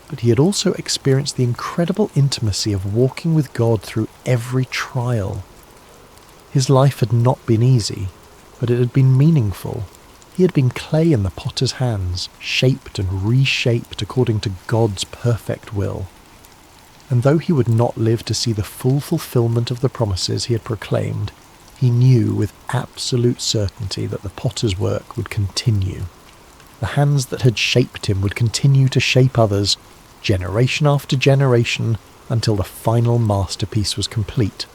S2: but he had also experienced the incredible intimacy of walking with God through every trial. His life had not been easy, but it had been meaningful. He had been clay in the potter's hands, shaped and reshaped according to God's perfect will. And though he would not live to see the full fulfillment of the promises he had proclaimed, he knew with absolute certainty that the potter's work would continue. The hands that had shaped him would continue to shape others, generation after generation, until the final masterpiece was complete.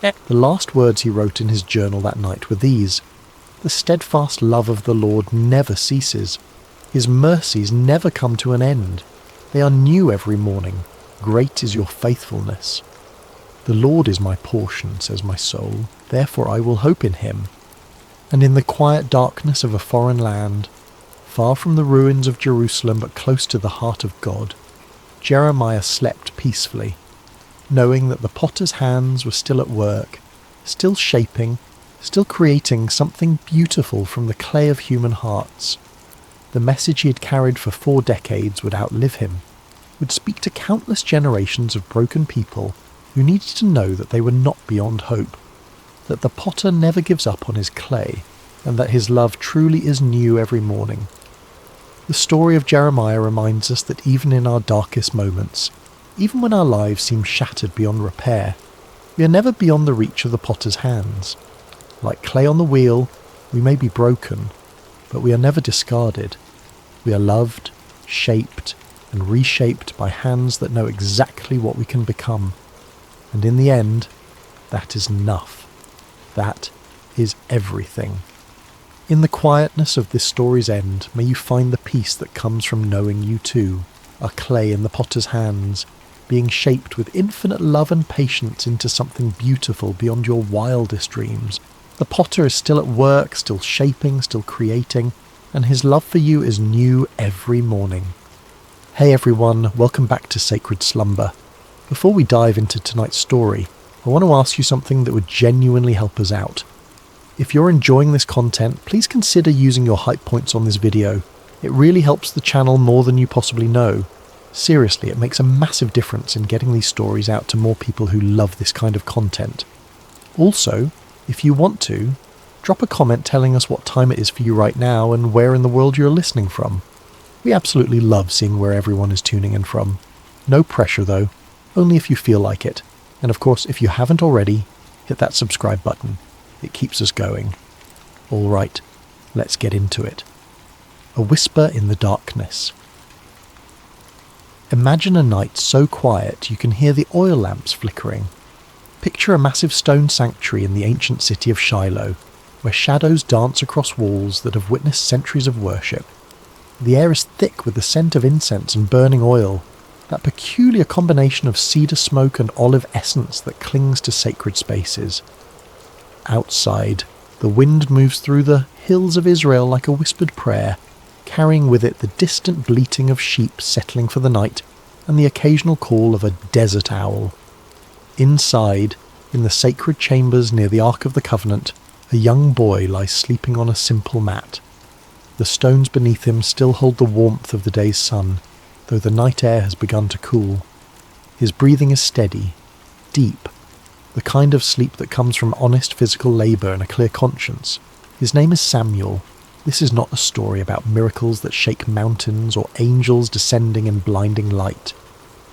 S2: The last words he wrote in his journal that night were these: "The steadfast love of the Lord never ceases. His mercies never come to an end. They are new every morning. Great is your faithfulness. The Lord is my portion, says my soul, therefore I will hope in him." And in the quiet darkness of a foreign land, far from the ruins of Jerusalem but close to the heart of God, Jeremiah slept peacefully, knowing that the potter's hands were still at work, still shaping, still creating something beautiful from the clay of human hearts. The message he had carried for 4 decades would outlive him, would speak to countless generations of broken people who needed to know that they were not beyond hope, that the potter never gives up on his clay, and that his love truly is new every morning. The story of Jeremiah reminds us that even in our darkest moments, even when our lives seem shattered beyond repair, we are never beyond the reach of the potter's hands. Like clay on the wheel, we may be broken, but we are never discarded. We are loved, shaped, and reshaped by hands that know exactly what we can become. And in the end, that is enough. That is everything. In the quietness of this story's end, may you find the peace that comes from knowing you too are clay in the potter's hands, being shaped with infinite love and patience into something beautiful beyond your wildest dreams. The potter is still at work, still shaping, still creating, and his love for you is new every morning. Hey everyone, welcome back to Sacred Slumber. Before we dive into tonight's story, I want to ask you something that would genuinely help us out. If you're enjoying this content, please consider using your hype points on this video. It really helps the channel more than you possibly know. Seriously, it makes a massive difference in getting these stories out to more people who love this kind of content. Also, if you want to, drop a comment telling us what time it is for you right now and where in the world you're listening from. We absolutely love seeing where everyone is tuning in from. No pressure though, only if you feel like it. And of course, if you haven't already, hit that subscribe button. It keeps us going. Alright, let's get into it. A whisper in the darkness. Imagine a night so quiet you can hear the oil lamps flickering. Picture a massive stone sanctuary in the ancient city of Shiloh, where shadows dance across walls that have witnessed centuries of worship. The air is thick with the scent of incense and burning oil, that peculiar combination of cedar smoke and olive essence that clings to sacred spaces. Outside, the wind moves through the hills of Israel like a whispered prayer, carrying with it the distant bleating of sheep settling for the night and the occasional call of a desert owl. Inside, in the sacred chambers near the Ark of the Covenant, a young boy lies sleeping on a simple mat. The stones beneath him still hold the warmth of the day's sun, though the night air has begun to cool. His breathing is steady, deep, the kind of sleep that comes from honest physical labour and a clear conscience. His name is Samuel. This is not a story about miracles that shake mountains or angels descending in blinding light.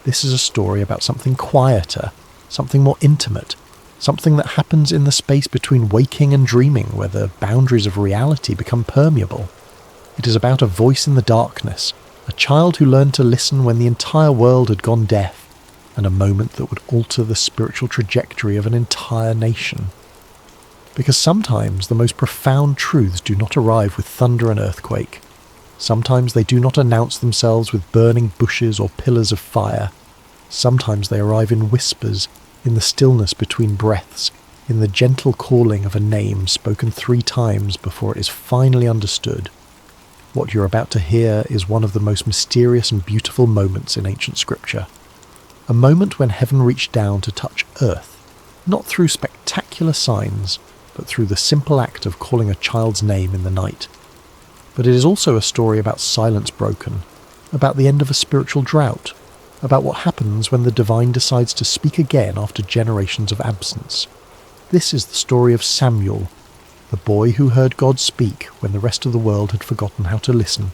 S2: This is a story about something quieter, something more intimate, something that happens in the space between waking and dreaming, where the boundaries of reality become permeable. It is about a voice in the darkness, a child who learned to listen when the entire world had gone deaf, and a moment that would alter the spiritual trajectory of an entire nation. Because sometimes the most profound truths do not arrive with thunder and earthquake. Sometimes they do not announce themselves with burning bushes or pillars of fire. Sometimes they arrive in whispers, in the stillness between breaths, in the gentle calling of a name spoken 3 times before it is finally understood. What you're about to hear is one of the most mysterious and beautiful moments in ancient scripture. A moment when heaven reached down to touch earth, not through spectacular signs, but through the simple act of calling a child's name in the night. But it is also a story about silence broken, about the end of a spiritual drought, about what happens when the divine decides to speak again after generations of absence. This is the story of Samuel, the boy who heard God speak when the rest of the world had forgotten how to listen.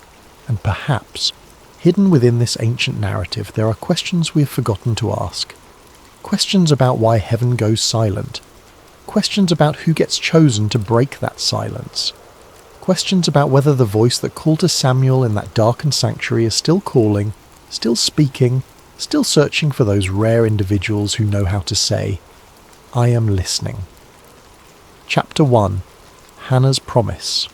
S2: And perhaps, hidden within this ancient narrative, there are questions we have forgotten to ask. Questions about why heaven goes silent. Questions about who gets chosen to break that silence. Questions about whether the voice that called to Samuel in that darkened sanctuary is still calling, still speaking, still searching for those rare individuals who know how to say, "I am listening." Chapter 1. Hannah's Promise.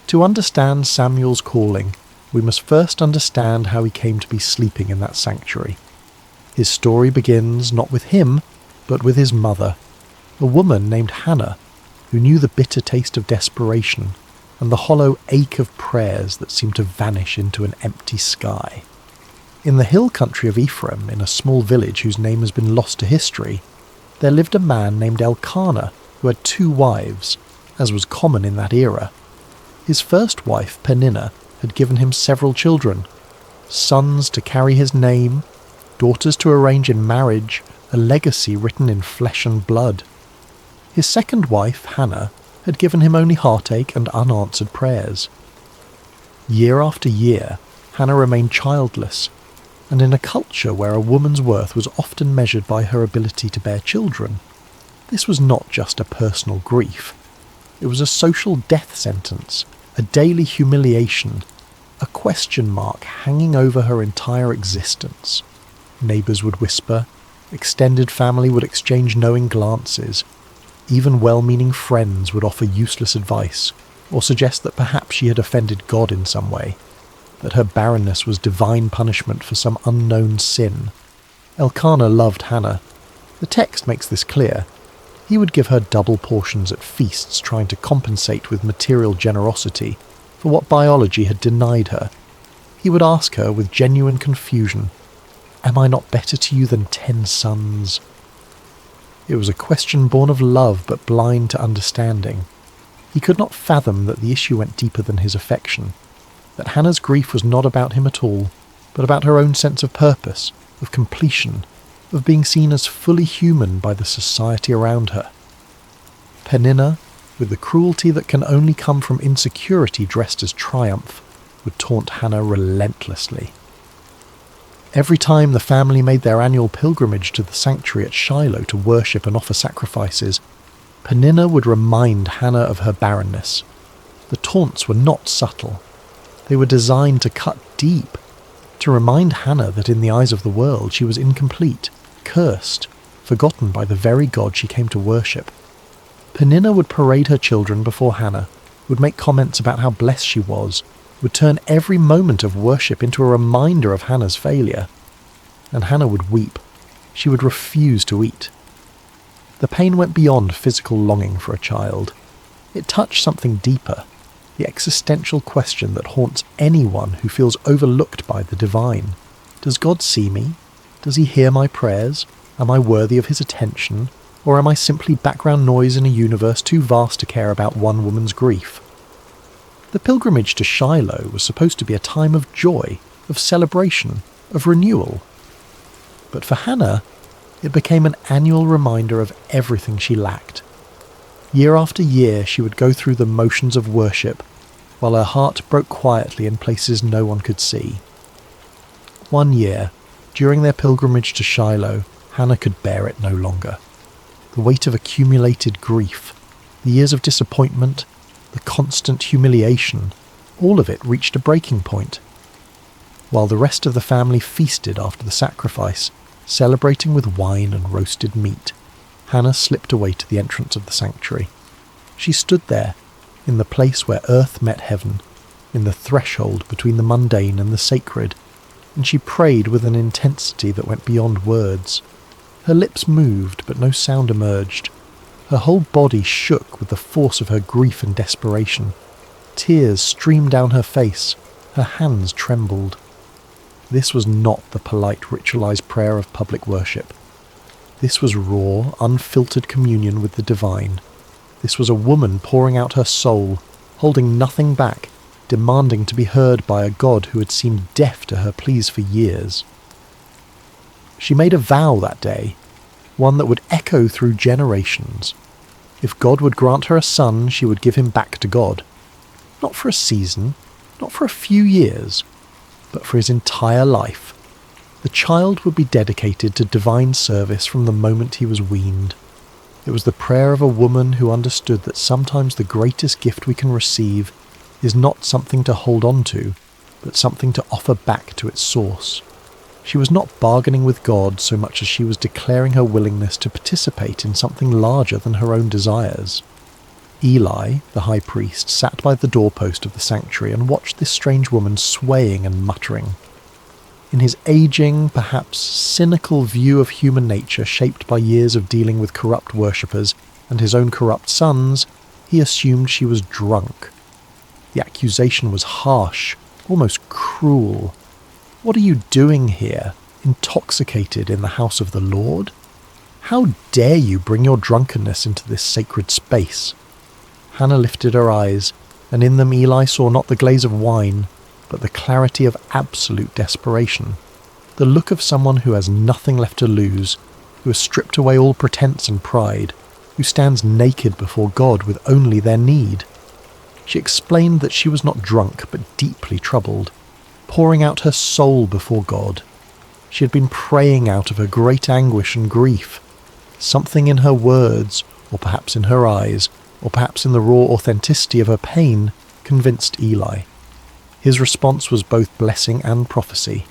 S2: To understand Samuel's calling, we must first understand how he came to be sleeping in that sanctuary. His story begins not with him, but with his mother, a woman named Hannah, who knew the bitter taste of desperation and the hollow ache of prayers that seemed to vanish into an empty sky. In the hill country of Ephraim, in a small village whose name has been lost to history, there lived a man named Elkanah who had 2 wives, as was common in that era. His first wife, Peninnah, had given him several children, sons to carry his name, daughters to arrange in marriage, a legacy written in flesh and blood. His second wife, Hannah, had given him only heartache and unanswered prayers. Year after year, Hannah remained childless, and in a culture where a woman's worth was often measured by her ability to bear children, this was not just a personal grief. It was a social death sentence, a daily humiliation, a question mark hanging over her entire existence. Neighbours would whisper, extended family would exchange knowing glances, even well-meaning friends would offer useless advice, or suggest that perhaps she had offended God in some way, that her barrenness was divine punishment for some unknown sin. Elkanah loved Hannah. The text makes this clear. He would give her double portions at feasts, trying to compensate with material generosity for what biology had denied her. He would ask her with genuine confusion, "Am I not better to you than 10 sons?" It was a question born of love but blind to understanding. He could not fathom that the issue went deeper than his affection, that Hannah's grief was not about him at all, but about her own sense of purpose, of completion, of being seen as fully human by the society around her. Peninnah, with the cruelty that can only come from insecurity dressed as triumph, would taunt Hannah relentlessly. Every time the family made their annual pilgrimage to the sanctuary at Shiloh to worship and offer sacrifices, Peninnah would remind Hannah of her barrenness. The taunts were not subtle. They were designed to cut deep, to remind Hannah that in the eyes of the world she was incomplete, cursed, forgotten by the very God she came to worship. Peninnah would parade her children before Hannah, would make comments about how blessed she was, would turn every moment of worship into a reminder of Hannah's failure. And Hannah would weep. She would refuse to eat. The pain went beyond physical longing for a child. It touched something deeper, the existential question that haunts anyone who feels overlooked by the divine. Does God see me? Does he hear my prayers? Am I worthy of his attention? Or am I simply background noise in a universe too vast to care about one woman's grief? The pilgrimage to Shiloh was supposed to be a time of joy, of celebration, of renewal. But for Hannah, it became an annual reminder of everything she lacked. Year after year she would go through the motions of worship, while her heart broke quietly in places no one could see. One year, during their pilgrimage to Shiloh, Hannah could bear it no longer. The weight of accumulated grief, the years of disappointment, the constant humiliation, all of it reached a breaking point. While the rest of the family feasted after the sacrifice, Celebrating with wine and roasted meat, Hannah slipped away to the entrance of the sanctuary. She stood there, in the place where earth met heaven, in the threshold between the mundane and the sacred, and she prayed with an intensity that went beyond words. Her lips moved, but no sound emerged. Her whole body shook with the force of her grief and desperation. Tears streamed down her face. Her hands trembled. This was not the polite, ritualized prayer of public worship. This was raw, unfiltered communion with the divine. This was a woman pouring out her soul, holding nothing back, demanding to be heard by a God who had seemed deaf to her pleas for years. She made a vow that day, one that would echo through generations. If God would grant her a son, she would give him back to God. Not for a season, not for a few years, but for his entire life. The child would be dedicated to divine service from the moment he was weaned. It was the prayer of a woman who understood that sometimes the greatest gift we can receive is not something to hold on to, but something to offer back to its source. She was not bargaining with God so much as she was declaring her willingness to participate in something larger than her own desires. Eli, the high priest, sat by the doorpost of the sanctuary and watched this strange woman swaying and muttering. In his aging, perhaps cynical view of human nature shaped by years of dealing with corrupt worshippers and his own corrupt sons, he assumed she was drunk. The accusation was harsh, almost cruel. "What are you doing here, intoxicated in the house of the Lord? How dare you bring your drunkenness into this sacred space?" Hannah lifted her eyes, and in them Eli saw not the glaze of wine, but the clarity of absolute desperation, the look of someone who has nothing left to lose, who has stripped away all pretense and pride, who stands naked before God with only their need. She explained that she was not drunk, but deeply troubled, pouring out her soul before God. She had been praying out of her great anguish and grief. Something in her words, or perhaps in her eyes, or perhaps in the raw authenticity of her pain, convinced Eli. His response was both blessing and prophecy.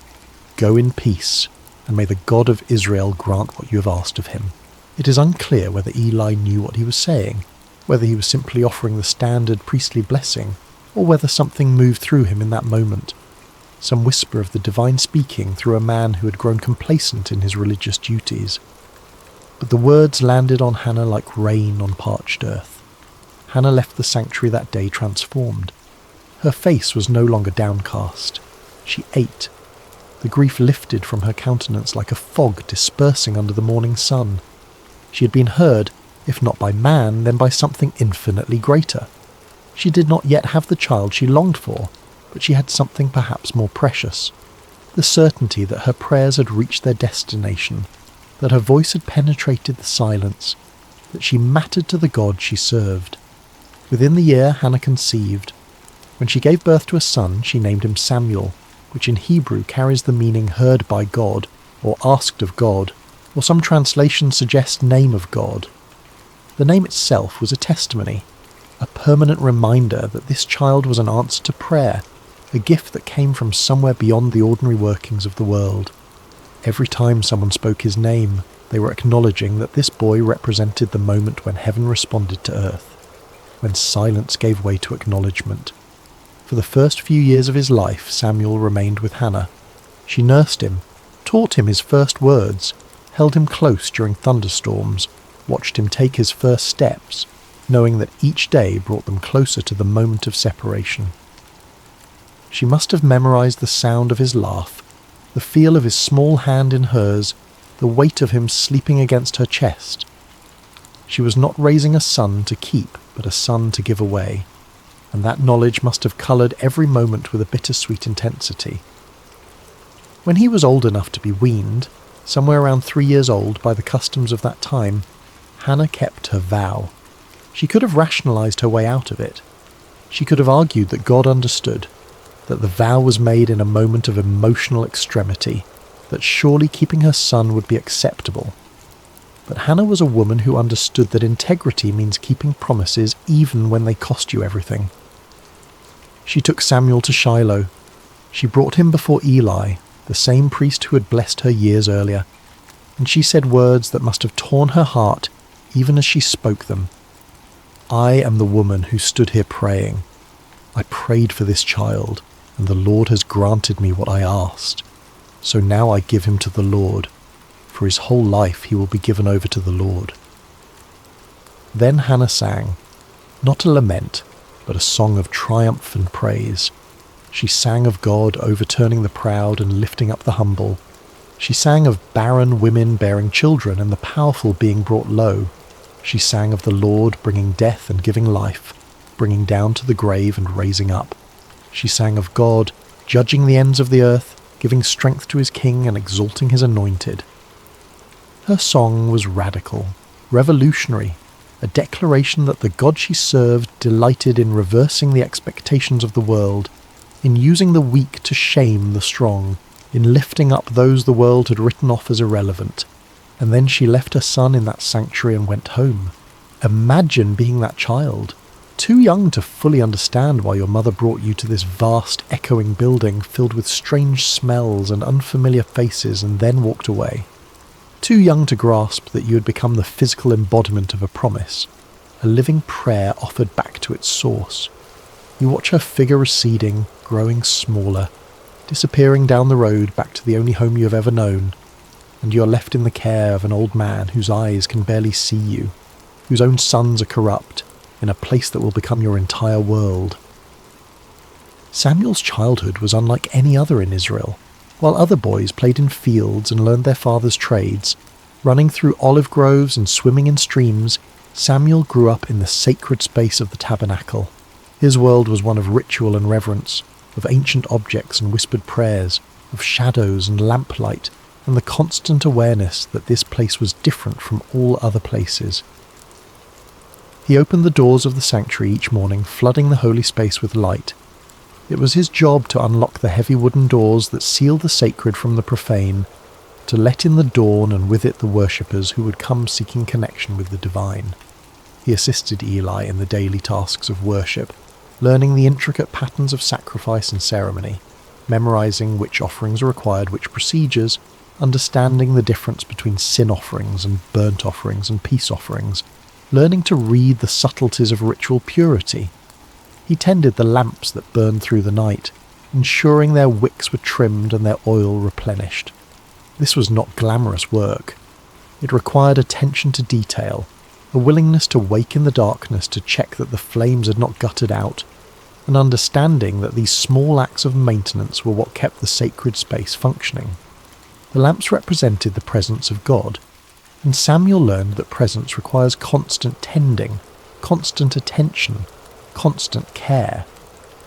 S2: "Go in peace, and may the God of Israel grant what you have asked of him." It is unclear whether Eli knew what he was saying, whether he was simply offering the standard priestly blessing, or whether something moved through him in that moment. Some whisper of the divine speaking through a man who had grown complacent in his religious duties. But the words landed on Hannah like rain on parched earth. Hannah left the sanctuary that day transformed. Her face was no longer downcast. She ate. The grief lifted from her countenance like a fog dispersing under the morning sun. She had been heard, if not by man, then by something infinitely greater. She did not yet have the child she longed for, but she had something perhaps more precious. The certainty that her prayers had reached their destination, that her voice had penetrated the silence, that she mattered to the God she served. Within the year, Hannah conceived. When she gave birth to a son, she named him Samuel, which in Hebrew carries the meaning heard by God, or asked of God, or some translations suggest name of God. The name itself was a testimony, a permanent reminder that this child was an answer to prayer, a gift that came from somewhere beyond the ordinary workings of the world. Every time someone spoke his name, they were acknowledging that this boy represented the moment when heaven responded to earth, when silence gave way to acknowledgement. For the first few years of his life, Samuel remained with Hannah. She nursed him, taught him his first words, held him close during thunderstorms, watched him take his first steps, knowing that each day brought them closer to the moment of separation. She must have memorized the sound of his laugh, the feel of his small hand in hers, the weight of him sleeping against her chest. She was not raising a son to keep, but a son to give away, and that knowledge must have coloured every moment with a bittersweet intensity. When he was old enough to be weaned, somewhere around 3 years old by the customs of that time, Hannah kept her vow. She could have rationalised her way out of it. She could have argued that God understood, that the vow was made in a moment of emotional extremity, that surely keeping her son would be acceptable. But Hannah was a woman who understood that integrity means keeping promises even when they cost you everything. She took Samuel to Shiloh. She brought him before Eli, the same priest who had blessed her years earlier. and she said words that must have torn her heart even as she spoke them. I am the woman who stood here praying. I prayed for this child, and the Lord has granted me what I asked. So now I give him to the Lord. For his whole life he will be given over to the Lord. Then Hannah sang, not a lament, but a song of triumph and praise. She sang of God overturning the proud and lifting up the humble. She sang of barren women bearing children and the powerful being brought low. She sang of the Lord bringing death and giving life, bringing down to the grave and raising up. She sang of God judging the ends of the earth, giving strength to his king and exalting his anointed. Her song was radical, revolutionary, a declaration that the God she served delighted in reversing the expectations of the world, in using the weak to shame the strong, in lifting up those the world had written off as irrelevant. And then she left her son in that sanctuary and went home. Imagine being that child, too young to fully understand why your mother brought you to this vast, echoing building filled with strange smells and unfamiliar faces and then walked away. Too young to grasp that you had become the physical embodiment of a promise, a living prayer offered back to its source. You watch her figure receding, growing smaller, disappearing down the road back to the only home you have ever known, and you are left in the care of an old man whose eyes can barely see you, whose own sons are corrupt, in a place that will become your entire world. Samuel's childhood was unlike any other in Israel. While other boys played in fields and learned their father's trades, running through olive groves and swimming in streams, Samuel grew up in the sacred space of the tabernacle. His world was one of ritual and reverence, of ancient objects and whispered prayers, of shadows and lamplight, and the constant awareness that this place was different from all other places. He opened the doors of the sanctuary each morning, flooding the holy space with light. It was his job to unlock the heavy wooden doors that seal the sacred from the profane, to let in the dawn and with it the worshippers who would come seeking connection with the divine. He assisted Eli in the daily tasks of worship, learning the intricate patterns of sacrifice and ceremony, memorizing which offerings are required, which procedures, understanding the difference between sin offerings and burnt offerings and peace offerings, learning to read the subtleties of ritual purity. He tended the lamps that burned through the night, ensuring their wicks were trimmed and their oil replenished. This was not glamorous work. It required attention to detail, a willingness to wake in the darkness to check that the flames had not guttered out, an understanding that these small acts of maintenance were what kept the sacred space functioning. The lamps represented the presence of God, and Samuel learned that presence requires constant tending, constant attention, constant care.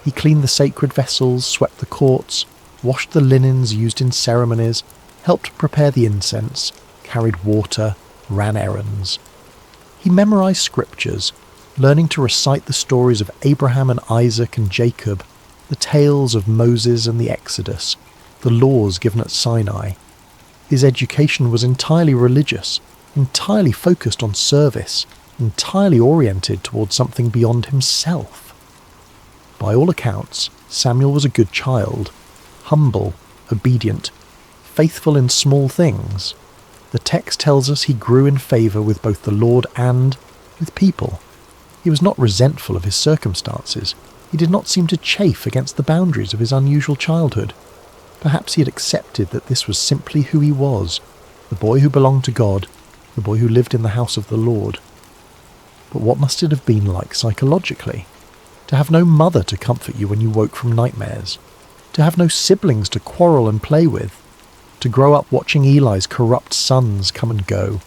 S2: He cleaned the sacred vessels, swept the courts, washed the linens used in ceremonies, helped prepare the incense, carried water, ran errands. He memorized scriptures, learning to recite the stories of Abraham and Isaac and Jacob, the tales of Moses and the Exodus, the laws given at Sinai. His education was entirely religious, entirely focused on service, entirely oriented towards something beyond himself. By all accounts, Samuel was a good child, humble, obedient, faithful in small things. The text tells us he grew in favour with both the Lord and with people. He was not resentful of his circumstances. He did not seem to chafe against the boundaries of his unusual childhood. Perhaps he had accepted that this was simply who he was, the boy who belonged to God, the boy who lived in the house of the Lord. But what must it have been like psychologically? To have no mother to comfort you when you woke from nightmares, to have no siblings to quarrel and play with, to grow up watching Eli's corrupt sons come and go,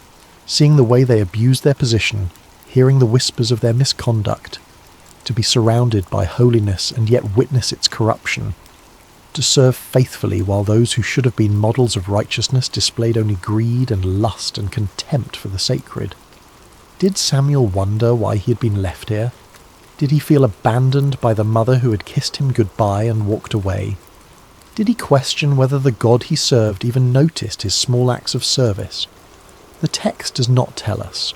S2: seeing the way they abused their position, hearing the whispers of their misconduct, to be surrounded by holiness and yet witness its corruption, to serve faithfully while those who should have been models of righteousness displayed only greed and lust and contempt for the sacred. Did Samuel wonder why he had been left here? Did he feel abandoned by the mother who had kissed him goodbye and walked away? Did he question whether the God he served even noticed his small acts of service? The text does not tell us.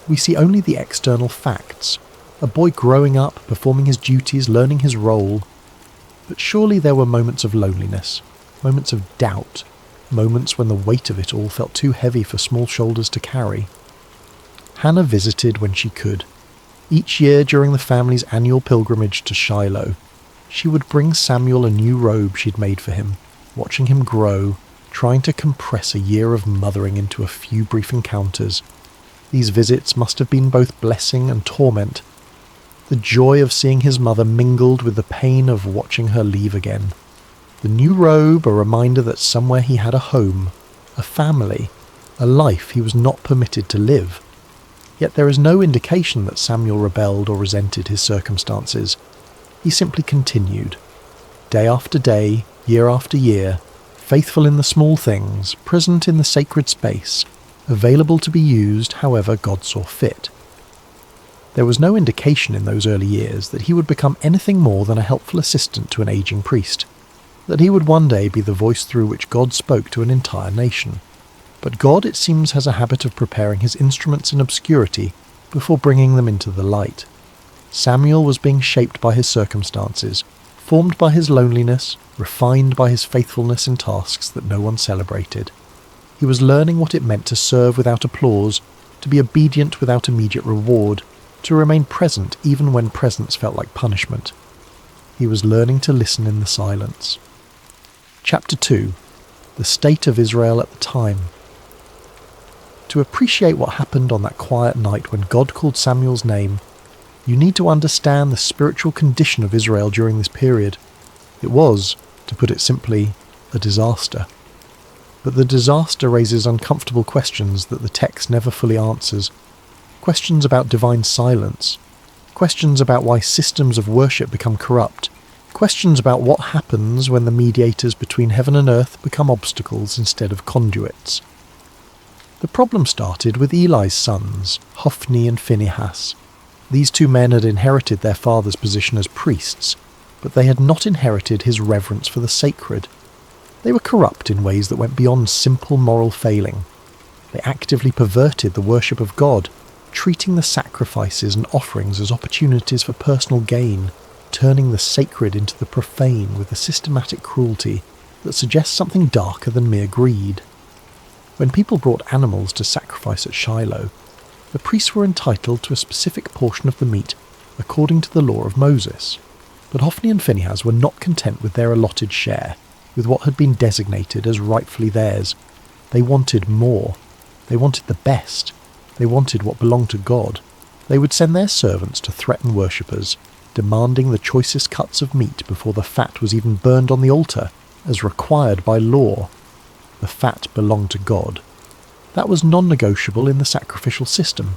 S2: We see only the external facts, a boy growing up, performing his duties, learning his role. But surely there were moments of loneliness, moments of doubt, moments when the weight of it all felt too heavy for small shoulders to carry. Hannah visited when she could. Each year during the family's annual pilgrimage to Shiloh, she would bring Samuel a new robe she'd made for him, watching him grow, trying to compress a year of mothering into a few brief encounters. These visits must have been both blessing and torment. The joy of seeing his mother mingled with the pain of watching her leave again. The new robe, a reminder that somewhere he had a home, a family, a life he was not permitted to live. Yet there is no indication that Samuel rebelled or resented his circumstances. He simply continued. Day after day, year after year, faithful in the small things, present in the sacred space, available to be used however God saw fit. There was no indication in those early years that he would become anything more than a helpful assistant to an aging priest, that he would one day be the voice through which God spoke to an entire nation. But God, it seems, has a habit of preparing his instruments in obscurity before bringing them into the light. Samuel was being shaped by his circumstances, formed by his loneliness, refined by his faithfulness in tasks that no one celebrated. He was learning what it meant to serve without applause, to be obedient without immediate reward, to remain present even when presence felt like punishment. He was learning to listen in the silence. Chapter 2. The State of Israel at the Time. To appreciate what happened on that quiet night when God called Samuel's name, you need to understand the spiritual condition of Israel during this period. It was, to put it simply, a disaster. But the disaster raises uncomfortable questions that the text never fully answers. Questions about divine silence. Questions about why systems of worship become corrupt. Questions about what happens when the mediators between heaven and earth become obstacles instead of conduits. The problem started with Eli's sons, Hophni and Phinehas. These two men had inherited their father's position as priests, but they had not inherited his reverence for the sacred. They were corrupt in ways that went beyond simple moral failing. They actively perverted the worship of God, treating the sacrifices and offerings as opportunities for personal gain, turning the sacred into the profane with a systematic cruelty that suggests something darker than mere greed. When people brought animals to sacrifice at Shiloh, the priests were entitled to a specific portion of the meat according to the law of Moses. But Hophni and Phinehas were not content with their allotted share, with what had been designated as rightfully theirs. They wanted more. They wanted the best. They wanted what belonged to God. They would send their servants to threaten worshippers, demanding the choicest cuts of meat before the fat was even burned on the altar, as required by law. The fat belonged to God. That was non-negotiable in the sacrificial system.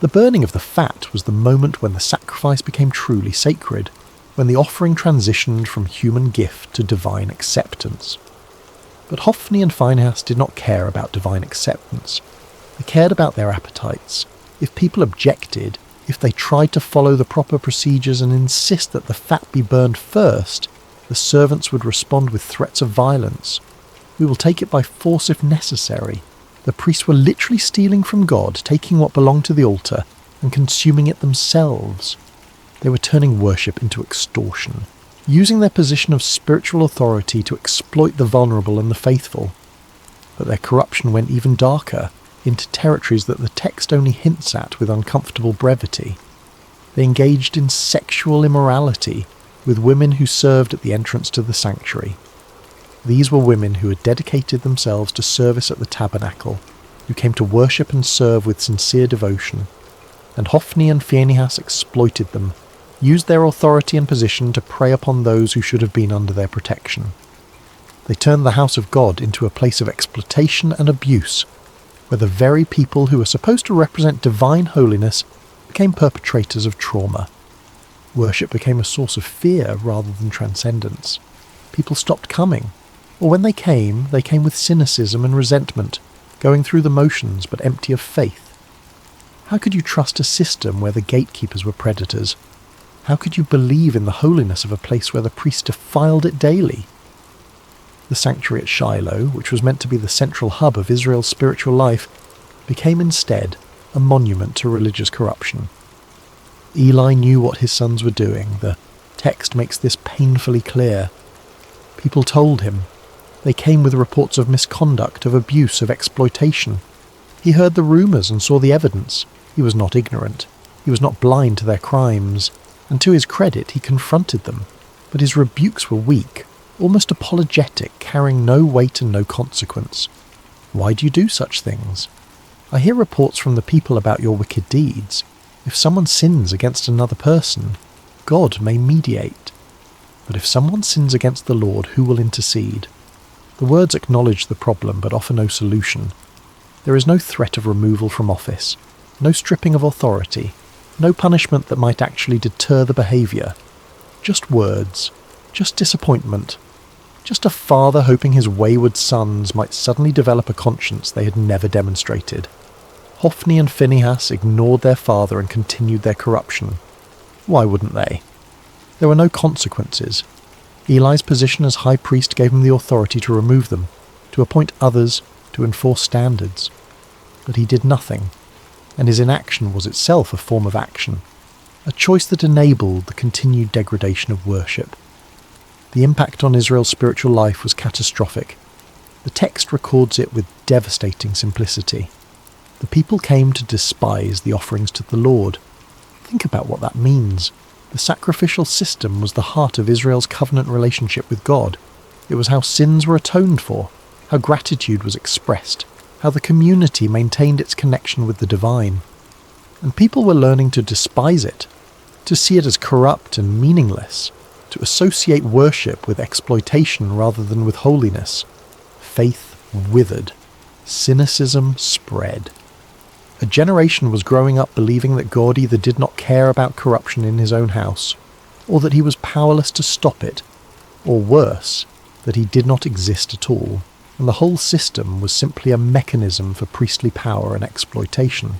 S2: The burning of the fat was the moment when the sacrifice became truly sacred, when the offering transitioned from human gift to divine acceptance. But Hophni and Phinehas did not care about divine acceptance. They cared about their appetites. If people objected, if they tried to follow the proper procedures and insist that the fat be burned first, the servants would respond with threats of violence. We will take it by force if necessary. The priests were literally stealing from God, taking what belonged to the altar and consuming it themselves. They were turning worship into extortion, using their position of spiritual authority to exploit the vulnerable and the faithful. But their corruption went even darker, into territories that the text only hints at with uncomfortable brevity. They engaged in sexual immorality with women who served at the entrance to the sanctuary. These were women who had dedicated themselves to service at the tabernacle, who came to worship and serve with sincere devotion. And Hophni and Phinehas exploited them, used their authority and position to prey upon those who should have been under their protection. They turned the house of God into a place of exploitation and abuse, where the very people who were supposed to represent divine holiness became perpetrators of trauma. Worship became a source of fear rather than transcendence. People stopped coming, or when they came with cynicism and resentment, going through the motions but empty of faith. How could you trust a system where the gatekeepers were predators? How could you believe in the holiness of a place where the priests defiled it daily? The sanctuary at Shiloh, which was meant to be the central hub of Israel's spiritual life, became instead a monument to religious corruption. Eli knew what his sons were doing. The text makes this painfully clear. People told him, They came with reports of misconduct, of abuse, of exploitation. He heard the rumours and saw the evidence. He was not ignorant. He was not blind to their crimes, and to his credit he confronted them. But his rebukes were weak, almost apologetic, carrying no weight and no consequence. Why do you do such things? I hear reports from the people about your wicked deeds. If someone sins against another person, God may mediate. But if someone sins against the Lord, who will intercede? The words acknowledge the problem but offer no solution. There is no threat of removal from office, no stripping of authority, no punishment that might actually deter the behaviour. Just words, just disappointment, just a father hoping his wayward sons might suddenly develop a conscience they had never demonstrated. Hophni and Phinehas ignored their father and continued their corruption. Why wouldn't they? There were no consequences. Eli's position as high priest gave him the authority to remove them, to appoint others, to enforce standards. But he did nothing, and his inaction was itself a form of action, a choice that enabled the continued degradation of worship. The impact on Israel's spiritual life was catastrophic. The text records it with devastating simplicity. The people came to despise the offerings to the Lord. Think about what that means. The sacrificial system was the heart of Israel's covenant relationship with God. It was how sins were atoned for, how gratitude was expressed, how the community maintained its connection with the divine. And people were learning to despise it, to see it as corrupt and meaningless, to associate worship with exploitation rather than with holiness. Faith withered. Cynicism spread. A generation was growing up believing that God either did not care about corruption in his own house, or that he was powerless to stop it, or worse, that he did not exist at all, and the whole system was simply a mechanism for priestly power and exploitation.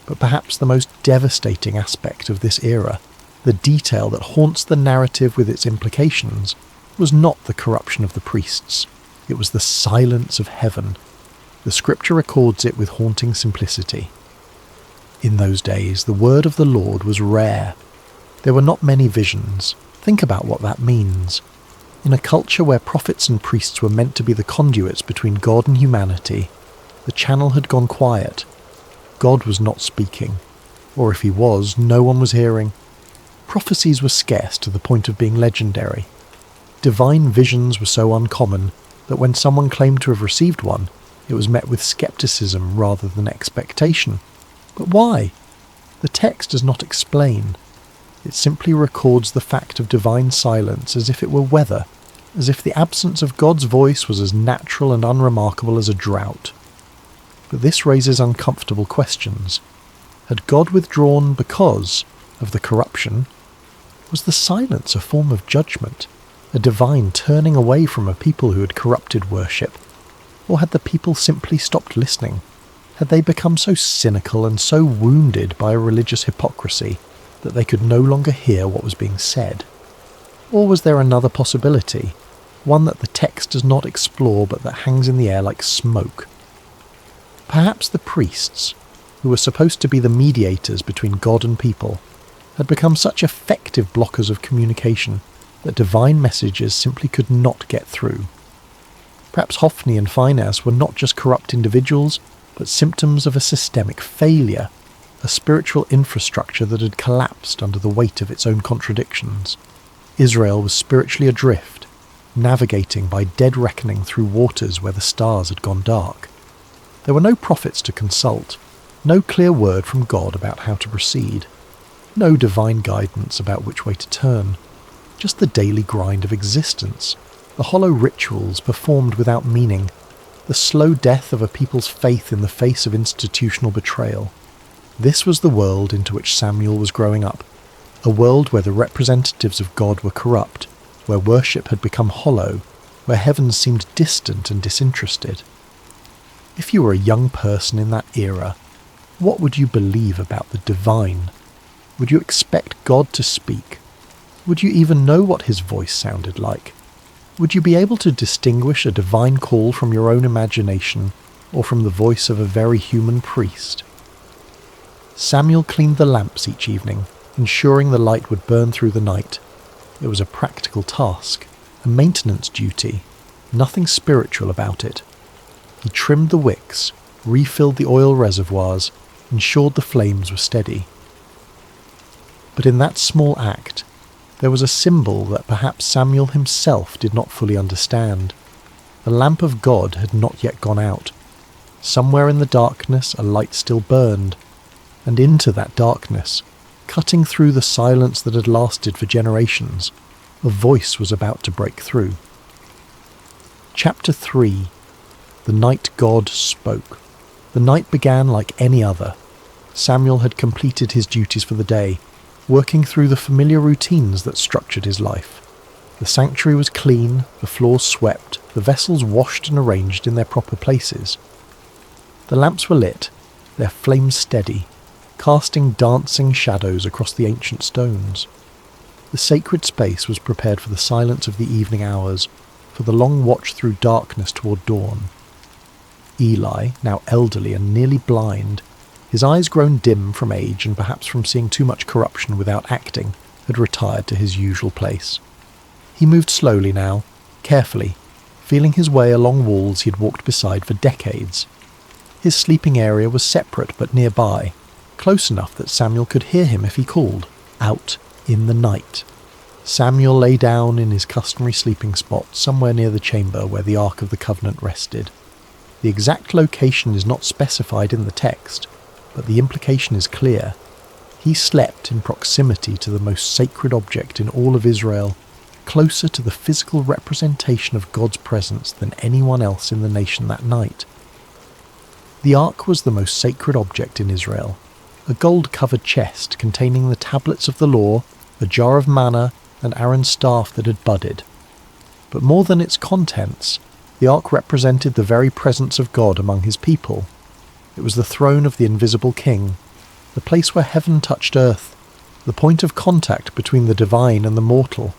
S2: But perhaps the most devastating aspect of this era, the detail that haunts the narrative with its implications, was not the corruption of the priests. It was the silence of heaven. The scripture records it with haunting simplicity. In those days, the word of the Lord was rare. There were not many visions. Think about what that means. In a culture where prophets and priests were meant to be the conduits between God and humanity, the channel had gone quiet. God was not speaking, or if he was, no one was hearing. Prophecies were scarce to the point of being legendary. Divine visions were so uncommon that when someone claimed to have received one, it was met with skepticism rather than expectation. But why? The text does not explain. It simply records the fact of divine silence as if it were weather, as if the absence of God's voice was as natural and unremarkable as a drought. But this raises uncomfortable questions. Had God withdrawn because of the corruption? Was the silence a form of judgment, a divine turning away from a people who had corrupted worship? Or had the people simply stopped listening? Had they become so cynical and so wounded by a religious hypocrisy that they could no longer hear what was being said? Or was there another possibility, one that the text does not explore but that hangs in the air like smoke? Perhaps the priests, who were supposed to be the mediators between God and people, had become such effective blockers of communication that divine messages simply could not get through. Perhaps Hophni and Phinehas were not just corrupt individuals, but symptoms of a systemic failure, a spiritual infrastructure that had collapsed under the weight of its own contradictions. Israel was spiritually adrift, navigating by dead reckoning through waters where the stars had gone dark. There were no prophets to consult, no clear word from God about how to proceed, no divine guidance about which way to turn, just the daily grind of existence, the hollow rituals performed without meaning, the slow death of a people's faith in the face of institutional betrayal. This was the world into which Samuel was growing up, a world where the representatives of God were corrupt, where worship had become hollow, where heaven seemed distant and disinterested. If you were a young person in that era, what would you believe about the divine? Would you expect God to speak? Would you even know what his voice sounded like? Would you be able to distinguish a divine call from your own imagination or from the voice of a very human priest? Samuel cleaned the lamps each evening, ensuring the light would burn through the night. It was a practical task, a maintenance duty, nothing spiritual about it. He trimmed the wicks, refilled the oil reservoirs, ensured the flames were steady. But in that small act, there was a symbol that perhaps Samuel himself did not fully understand. The lamp of God had not yet gone out. Somewhere in the darkness a light still burned, and into that darkness, cutting through the silence that had lasted for generations, a voice was about to break through. Chapter 3. The night God spoke. The night began like any other. Samuel had completed his duties for the day, working through the familiar routines that structured his life. The sanctuary was clean, the floors swept, the vessels washed and arranged in their proper places. The lamps were lit, their flames steady, casting dancing shadows across the ancient stones. The sacred space was prepared for the silence of the evening hours, for the long watch through darkness toward dawn. Eli, now elderly and nearly blind, his eyes grown dim from age and perhaps from seeing too much corruption without acting, had retired to his usual place. He moved slowly now, carefully, feeling his way along walls he had walked beside for decades. His sleeping area was separate but nearby, close enough that Samuel could hear him if he called, out in the night. Samuel lay down in his customary sleeping spot somewhere near the chamber where the Ark of the Covenant rested. The exact location is not specified in the text, but the implication is clear. He slept in proximity to the most sacred object in all of Israel, closer to the physical representation of God's presence than anyone else in the nation that night. The Ark was the most sacred object in Israel, a gold-covered chest containing the tablets of the law, a jar of manna, and Aaron's staff that had budded. But more than its contents, the Ark represented the very presence of God among his people. It was the throne of the invisible king, the place where heaven touched earth, the point of contact between the divine and the mortal.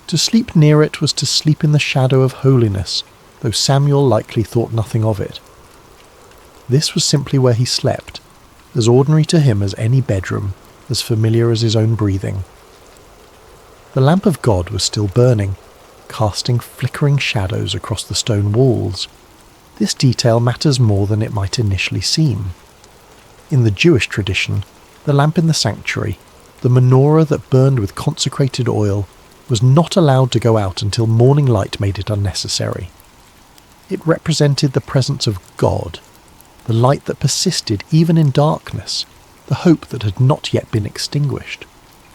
S2: To sleep near it was to sleep in the shadow of holiness, though Samuel likely thought nothing of it. This was simply where he slept, as ordinary to him as any bedroom, as familiar as his own breathing. The lamp of God was still burning, casting flickering shadows across the stone walls. This detail matters more than it might initially seem. In the Jewish tradition, the lamp in the sanctuary, the menorah that burned with consecrated oil, was not allowed to go out until morning light made it unnecessary. It represented the presence of God, the light that persisted even in darkness, the hope that had not yet been extinguished.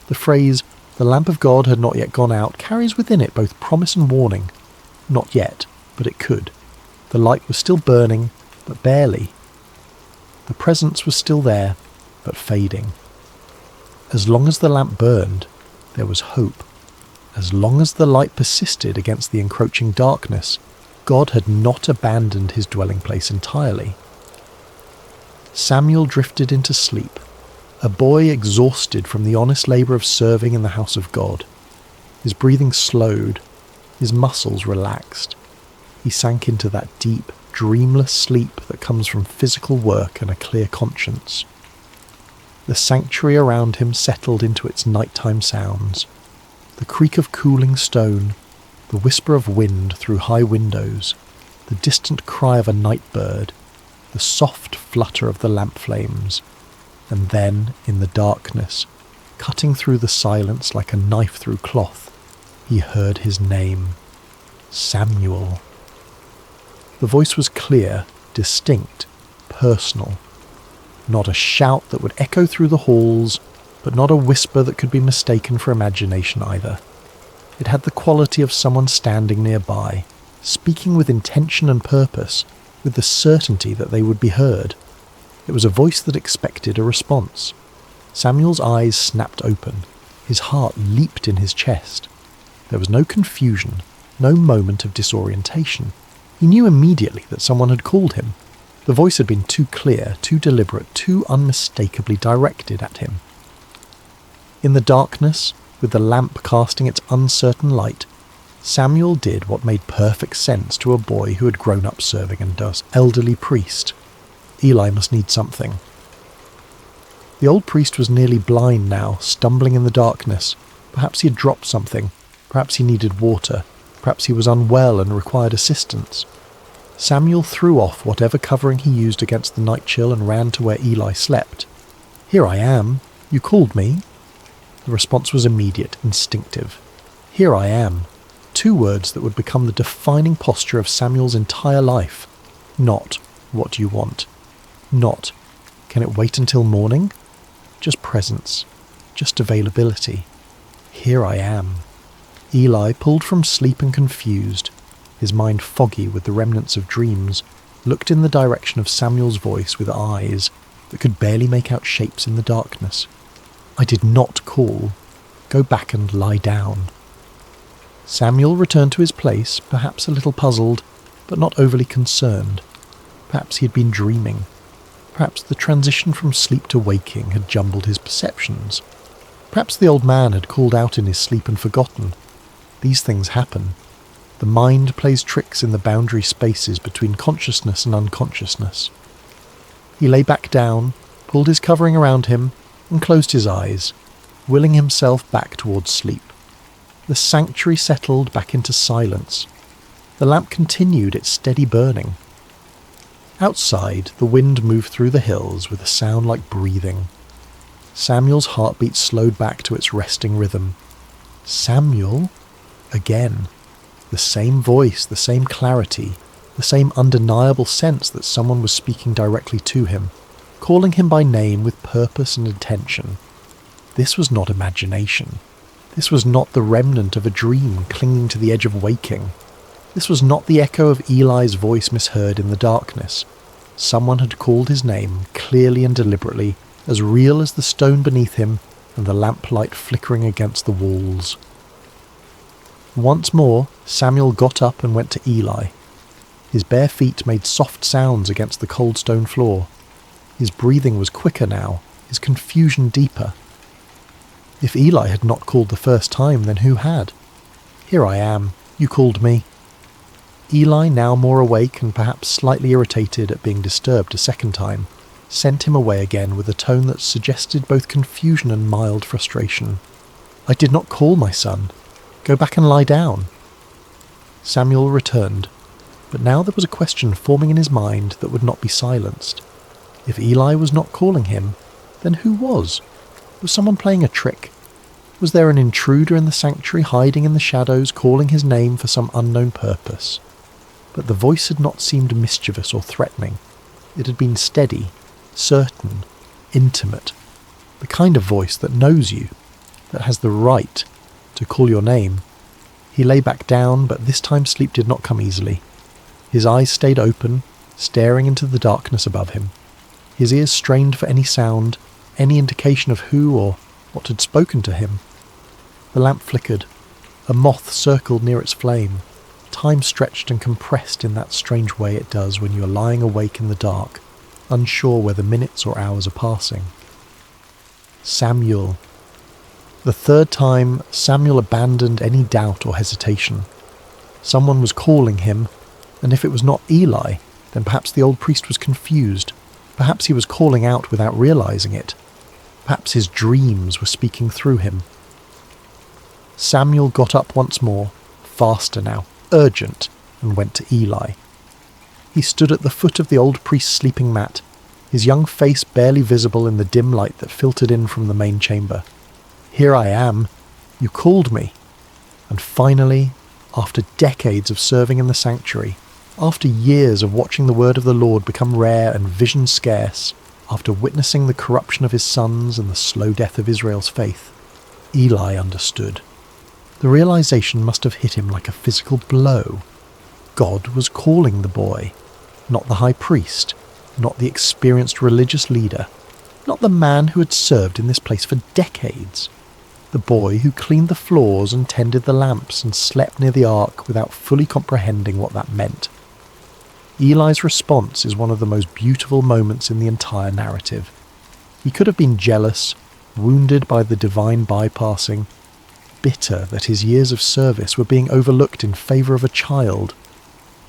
S2: The phrase, "the lamp of God had not yet gone out," carries within it both promise and warning. Not yet, but it could. The light was still burning, but barely. The presence was still there, but fading. As long as the lamp burned, there was hope. As long as the light persisted against the encroaching darkness, God had not abandoned his dwelling place entirely. Samuel drifted into sleep, a boy exhausted from the honest labour of serving in the house of God. His breathing slowed, his muscles relaxed. He sank into that deep, dreamless sleep that comes from physical work and a clear conscience. The sanctuary around him settled into its nighttime sounds. The creak of cooling stone, the whisper of wind through high windows, the distant cry of a night bird, the soft flutter of the lamp flames, and then, in the darkness, cutting through the silence like a knife through cloth, he heard his name, Samuel. The voice was clear, distinct, personal. Not a shout that would echo through the halls, but not a whisper that could be mistaken for imagination either. It had the quality of someone standing nearby, speaking with intention and purpose, with the certainty that they would be heard. It was a voice that expected a response. Samuel's eyes snapped open. His heart leaped in his chest. There was no confusion, no moment of disorientation. He knew immediately that someone had called him. The voice had been too clear, too deliberate, too unmistakably directed at him. In the darkness, with the lamp casting its uncertain light, Samuel did what made perfect sense to a boy who had grown up serving under an elderly priest. Eli must need something. The old priest was nearly blind now, stumbling in the darkness. Perhaps he had dropped something. Perhaps he needed water. Perhaps he was unwell and required assistance. Samuel threw off whatever covering he used against the night chill and ran to where Eli slept. "Here I am. You called me?" The response was immediate, instinctive. "Here I am." 2 words that would become the defining posture of Samuel's entire life. Not, "What do you want?" Not, "Can it wait until morning?" Just presence. Just availability. Here I am. Eli, pulled from sleep and confused, his mind foggy with the remnants of dreams, looked in the direction of Samuel's voice with eyes that could barely make out shapes in the darkness. "I did not call. Go back and lie down." Samuel returned to his place, perhaps a little puzzled, but not overly concerned. Perhaps he had been dreaming. Perhaps the transition from sleep to waking had jumbled his perceptions. Perhaps the old man had called out in his sleep and forgotten. These things happen. The mind plays tricks in the boundary spaces between consciousness and unconsciousness. He lay back down, pulled his covering around him, and closed his eyes, willing himself back towards sleep. The sanctuary settled back into silence. The lamp continued its steady burning. Outside, the wind moved through the hills with a sound like breathing. Samuel's heartbeat slowed back to its resting rhythm. Samuel? Again. The same voice, the same clarity, the same undeniable sense that someone was speaking directly to him, calling him by name with purpose and intention. This was not imagination. This was not the remnant of a dream clinging to the edge of waking. This was not the echo of Eli's voice misheard in the darkness. Someone had called his name clearly and deliberately, as real as the stone beneath him and the lamplight flickering against the walls. Once more, Samuel got up and went to Eli. His bare feet made soft sounds against the cold stone floor. His breathing was quicker now, his confusion deeper. If Eli had not called the first time, then who had? "Here I am. You called me." Eli, now more awake and perhaps slightly irritated at being disturbed a second time, sent him away again with a tone that suggested both confusion and mild frustration. "I did not call, my son. Go back and lie down." Samuel returned, but now there was a question forming in his mind that would not be silenced. If Eli was not calling him, then who was? Was someone playing a trick? Was there an intruder in the sanctuary hiding in the shadows, calling his name for some unknown purpose? But the voice had not seemed mischievous or threatening. It had been steady, certain, intimate, the kind of voice that knows you, that has the right to call your name. He lay back down, but this time sleep did not come easily. His eyes stayed open, staring into the darkness above him. His ears strained for any sound, any indication of who or what had spoken to him. The lamp flickered. A moth circled near its flame. Time stretched and compressed in that strange way it does when you are lying awake in the dark, unsure whether minutes or hours are passing. Samuel. The third time, Samuel abandoned any doubt or hesitation. Someone was calling him, and if it was not Eli, then perhaps the old priest was confused. Perhaps he was calling out without realizing it. Perhaps his dreams were speaking through him. Samuel got up once more, faster now, urgent, and went to Eli. He stood at the foot of the old priest's sleeping mat, his young face barely visible in the dim light that filtered in from the main chamber. "Here I am. You called me." And finally, after decades of serving in the sanctuary, after years of watching the word of the Lord become rare and vision scarce, after witnessing the corruption of his sons and the slow death of Israel's faith, Eli understood. The realization must have hit him like a physical blow. God was calling the boy, not the high priest, not the experienced religious leader, not the man who had served in this place for decades. The boy who cleaned the floors and tended the lamps and slept near the ark without fully comprehending what that meant. Eli's response is one of the most beautiful moments in the entire narrative. He could have been jealous, wounded by the divine bypassing, bitter that his years of service were being overlooked in favour of a child.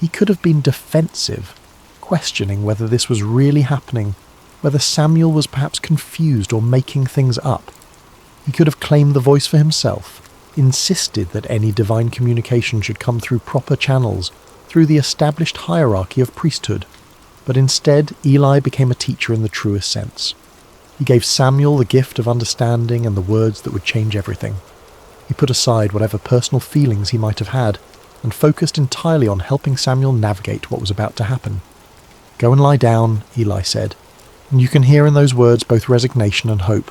S2: He could have been defensive, questioning whether this was really happening, whether Samuel was perhaps confused or making things up. He could have claimed the voice for himself, insisted that any divine communication should come through proper channels, through the established hierarchy of priesthood. But instead, Eli became a teacher in the truest sense. He gave Samuel the gift of understanding and the words that would change everything. He put aside whatever personal feelings he might have had and focused entirely on helping Samuel navigate what was about to happen. "Go and lie down," Eli said, and you can hear in those words both resignation and hope,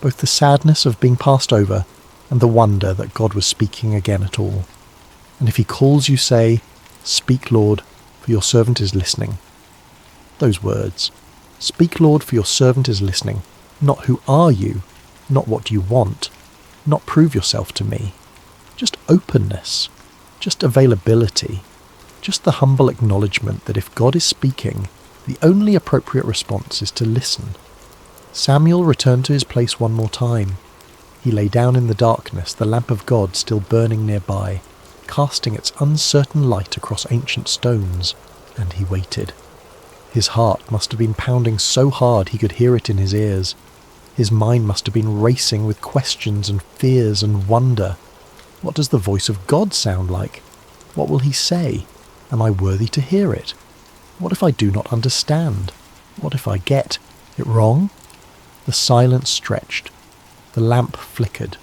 S2: both the sadness of being passed over and the wonder that God was speaking again at all. "And if he calls you, say, 'Speak, Lord, for your servant is listening.'" Those words, "Speak, Lord, for your servant is listening," not "Who are you?" not "What do you want?" not "Prove yourself to me." Just openness, just availability, just the humble acknowledgement that if God is speaking, the only appropriate response is to listen. Samuel returned to his place one more time. He lay down in the darkness, the lamp of God still burning nearby, casting its uncertain light across ancient stones, and he waited. His heart must have been pounding so hard he could hear it in his ears. His mind must have been racing with questions and fears and wonder. What does the voice of God sound like? What will he say? Am I worthy to hear it? What if I do not understand? What if I get it wrong? The silence stretched. The lamp flickered.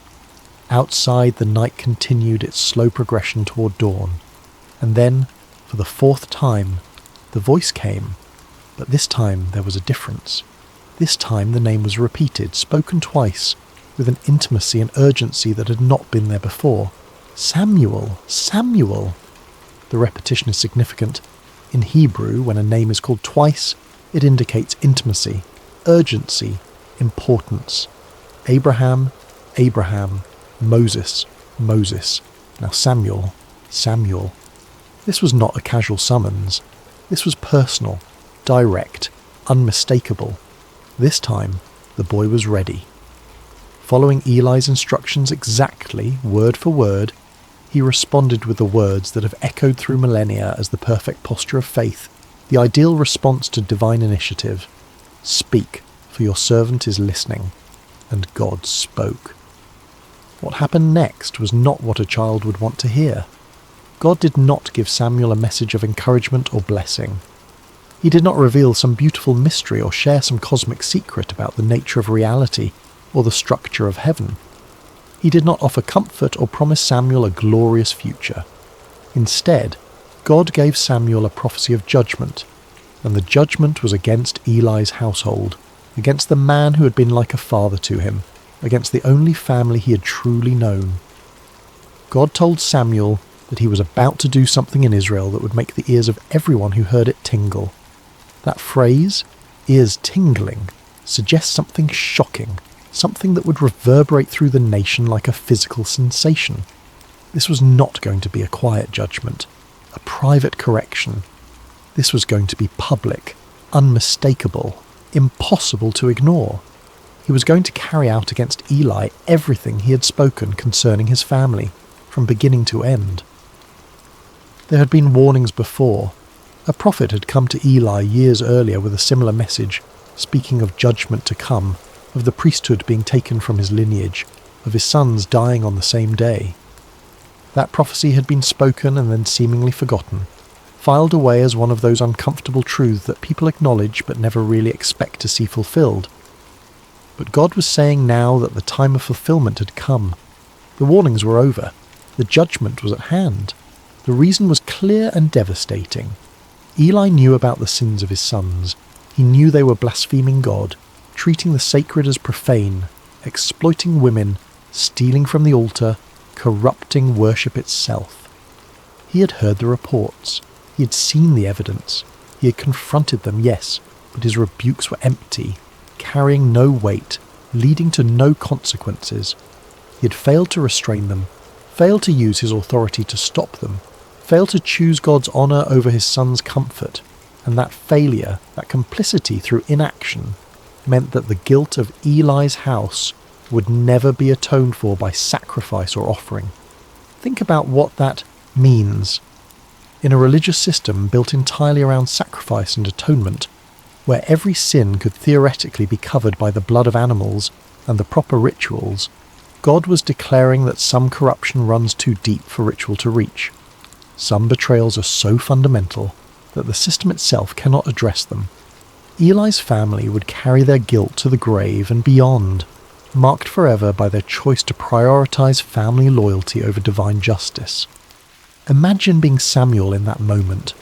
S2: Outside, the night continued its slow progression toward dawn. And then, for the fourth time, the voice came. But this time there was a difference. This time the name was repeated, spoken twice, with an intimacy and urgency that had not been there before. "Samuel! Samuel!" The repetition is significant. In Hebrew, when a name is called twice, it indicates intimacy, urgency, importance. Abraham, Abraham, Moses, Moses. Now Samuel, Samuel. This was not a casual summons. This was personal, direct, unmistakable. This time, the boy was ready. Following Eli's instructions exactly, word for word, he responded with the words that have echoed through millennia as the perfect posture of faith, the ideal response to divine initiative. "Speak, for your servant is listening." And God spoke. What happened next was not what a child would want to hear. God did not give Samuel a message of encouragement or blessing. He did not reveal some beautiful mystery or share some cosmic secret about the nature of reality or the structure of heaven. He did not offer comfort or promise Samuel a glorious future. Instead, God gave Samuel a prophecy of judgment, and the judgment was against Eli's household, against the man who had been like a father to him, against the only family he had truly known. God told Samuel that he was about to do something in Israel that would make the ears of everyone who heard it tingle. That phrase, ears tingling, suggests something shocking, something that would reverberate through the nation like a physical sensation. This was not going to be a quiet judgment, a private correction. This was going to be public, unmistakable, impossible to ignore. He was going to carry out against Eli everything he had spoken concerning his family, from beginning to end. There had been warnings before. A prophet had come to Eli years earlier with a similar message, speaking of judgment to come, of the priesthood being taken from his lineage, of his sons dying on the same day. That prophecy had been spoken and then seemingly forgotten, filed away as one of those uncomfortable truths that people acknowledge but never really expect to see fulfilled. But God was saying now that the time of fulfillment had come. The warnings were over. The judgment was at hand. The reason was clear and devastating. Eli knew about the sins of his sons. He knew they were blaspheming God, treating the sacred as profane, exploiting women, stealing from the altar, corrupting worship itself. He had heard the reports. He had seen the evidence. He had confronted them, yes, but his rebukes were empty, carrying no weight, leading to no consequences. He had failed to restrain them, failed to use his authority to stop them, failed to choose God's honour over his son's comfort, and that failure, that complicity through inaction, meant that the guilt of Eli's house would never be atoned for by sacrifice or offering. Think about what that means. In a religious system built entirely around sacrifice and atonement, where every sin could theoretically be covered by the blood of animals and the proper rituals, God was declaring that some corruption runs too deep for ritual to reach. Some betrayals are so fundamental that the system itself cannot address them. Eli's family would carry their guilt to the grave and beyond, marked forever by their choice to prioritize family loyalty over divine justice. Imagine being Samuel in that moment.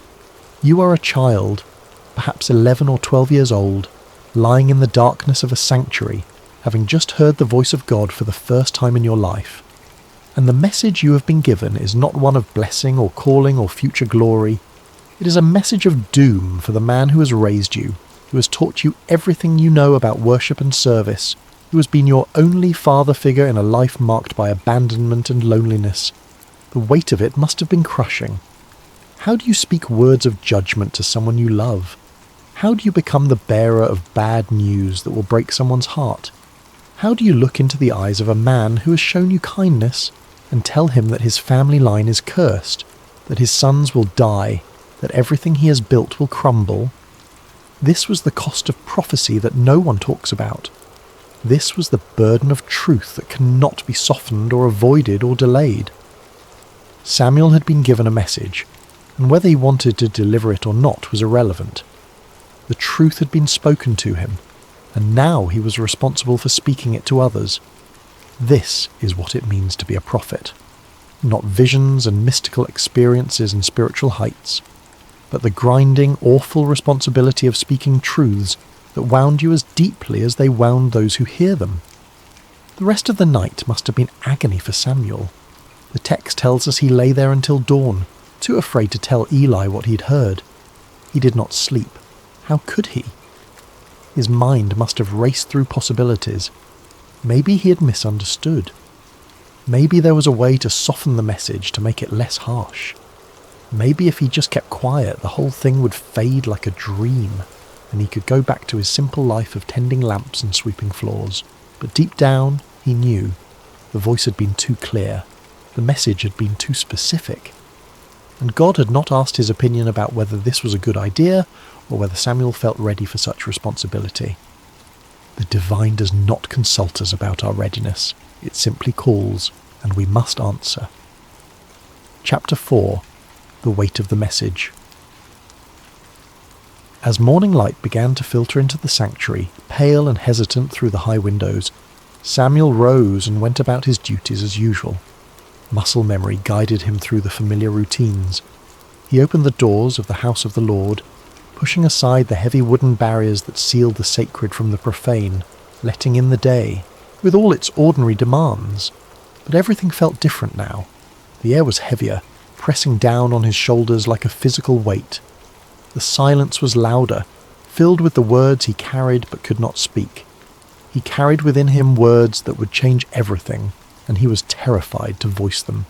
S2: You are a child, perhaps 11 or 12 years old, lying in the darkness of a sanctuary, having just heard the voice of God for the first time in your life. And the message you have been given is not one of blessing or calling or future glory. It is a message of doom for the man who has raised you, who has taught you everything you know about worship and service, who has been your only father figure in a life marked by abandonment and loneliness. The weight of it must have been crushing. How do you speak words of judgment to someone you love? How do you become the bearer of bad news that will break someone's heart? How do you look into the eyes of a man who has shown you kindness and tell him that his family line is cursed, that his sons will die, that everything he has built will crumble? This was the cost of prophecy that no one talks about. This was the burden of truth that cannot be softened or avoided or delayed. Samuel had been given a message, and whether he wanted to deliver it or not was irrelevant. The truth had been spoken to him, and now he was responsible for speaking it to others. This is what it means to be a prophet. Not visions and mystical experiences and spiritual heights, but the grinding, awful responsibility of speaking truths that wound you as deeply as they wound those who hear them. The rest of the night must have been agony for Samuel. The text tells us he lay there until dawn, too afraid to tell Eli what he'd heard. He did not sleep. How could he? His mind must have raced through possibilities. Maybe he had misunderstood. Maybe there was a way to soften the message to make it less harsh. Maybe if he just kept quiet, the whole thing would fade like a dream, and he could go back to his simple life of tending lamps and sweeping floors. But deep down, he knew. The voice had been too clear. The message had been too specific. And God had not asked his opinion about whether this was a good idea or whether Samuel felt ready for such responsibility. The divine does not consult us about our readiness. It simply calls, and we must answer. Chapter 4. The Weight of the Message. As morning light began to filter into the sanctuary, pale and hesitant through the high windows, Samuel rose and went about his duties as usual. Muscle memory guided him through the familiar routines. He opened the doors of the house of the Lord, pushing aside the heavy wooden barriers that sealed the sacred from the profane, letting in the day, with all its ordinary demands. But everything felt different now. The air was heavier, pressing down on his shoulders like a physical weight. The silence was louder, filled with the words he carried but could not speak. He carried within him words that would change everything, and he was terrified to voice them.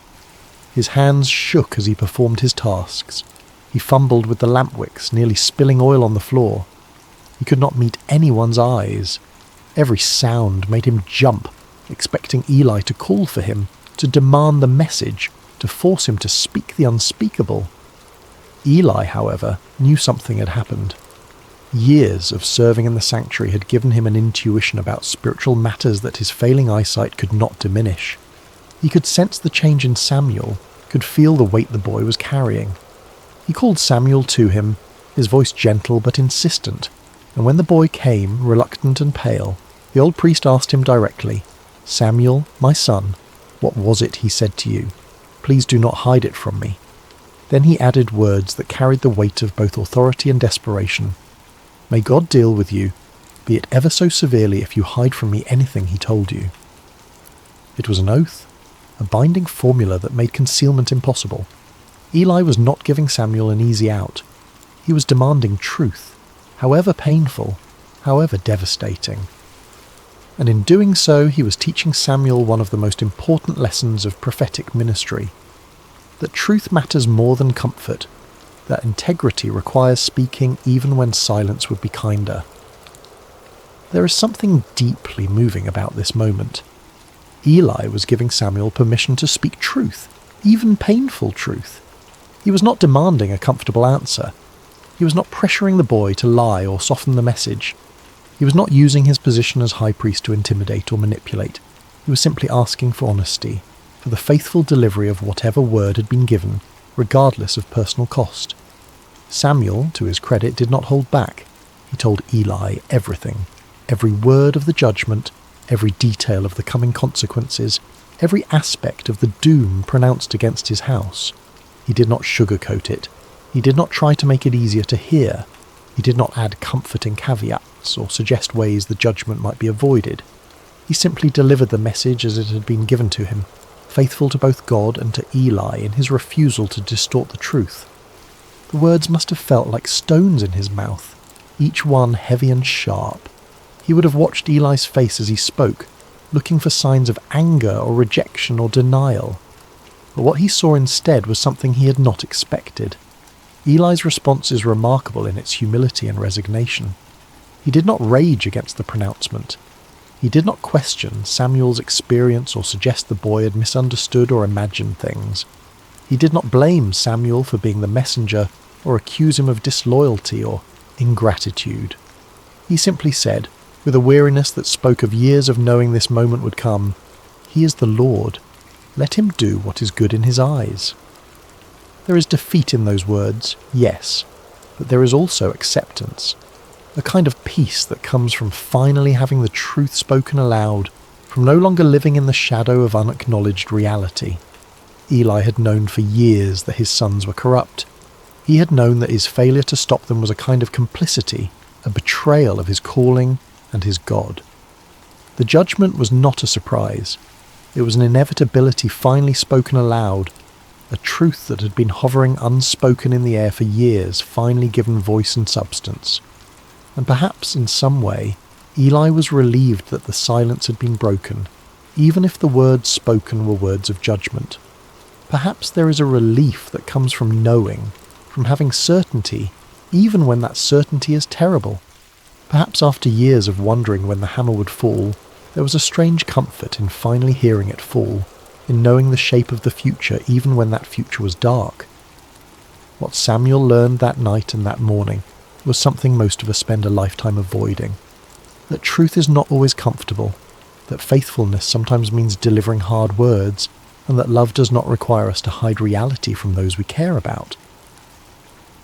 S2: His hands shook as he performed his tasks. He fumbled with the lamp wicks, nearly spilling oil on the floor. He could not meet anyone's eyes. Every sound made him jump, expecting Eli to call for him, to demand the message, to force him to speak the unspeakable. Eli, however, knew something had happened. Years of serving in the sanctuary had given him an intuition about spiritual matters that his failing eyesight could not diminish. He could sense the change in Samuel, could feel the weight the boy was carrying. He called Samuel to him, his voice gentle but insistent, and when the boy came, reluctant and pale, the old priest asked him directly, "Samuel, my son, what was it he said to you? Please do not hide it from me." Then he added words that carried the weight of both authority and desperation. "May God deal with you, be it ever so severely if you hide from me anything he told you." It was an oath, a binding formula that made concealment impossible. Eli was not giving Samuel an easy out. He was demanding truth, however painful, however devastating. And in doing so, he was teaching Samuel one of the most important lessons of prophetic ministry. That truth matters more than comfort, that integrity requires speaking even when silence would be kinder. There is something deeply moving about this moment. Eli was giving Samuel permission to speak truth, even painful truth. He was not demanding a comfortable answer. He was not pressuring the boy to lie or soften the message. He was not using his position as high priest to intimidate or manipulate. He was simply asking for honesty, for the faithful delivery of whatever word had been given, regardless of personal cost. Samuel, to his credit, did not hold back. He told Eli everything, every word of the judgment, every detail of the coming consequences, every aspect of the doom pronounced against his house. He did not sugarcoat it. He did not try to make it easier to hear. He did not add comforting caveats or suggest ways the judgment might be avoided. He simply delivered the message as it had been given to him, faithful to both God and to Eli in his refusal to distort the truth. The words must have felt like stones in his mouth, each one heavy and sharp. He would have watched Eli's face as he spoke, looking for signs of anger or rejection or denial. But what he saw instead was something he had not expected. Eli's response is remarkable in its humility and resignation. He did not rage against the pronouncement. He did not question Samuel's experience or suggest the boy had misunderstood or imagined things. He did not blame Samuel for being the messenger or accuse him of disloyalty or ingratitude. He simply said, with a weariness that spoke of years of knowing this moment would come, "He is the Lord. Let him do what is good in his eyes." There is defeat in those words, yes, but there is also acceptance, a kind of peace that comes from finally having the truth spoken aloud, from no longer living in the shadow of unacknowledged reality. Eli had known for years that his sons were corrupt. He had known that his failure to stop them was a kind of complicity, a betrayal of his calling and his God. The judgment was not a surprise. It was an inevitability finally spoken aloud, a truth that had been hovering unspoken in the air for years, finally given voice and substance. And perhaps in some way, Eli was relieved that the silence had been broken, even if the words spoken were words of judgment. Perhaps there is a relief that comes from knowing, from having certainty, even when that certainty is terrible. Perhaps after years of wondering when the hammer would fall, there was a strange comfort in finally hearing it fall, in knowing the shape of the future even when that future was dark. What Samuel learned that night and that morning was something most of us spend a lifetime avoiding. That truth is not always comfortable, that faithfulness sometimes means delivering hard words, and that love does not require us to hide reality from those we care about.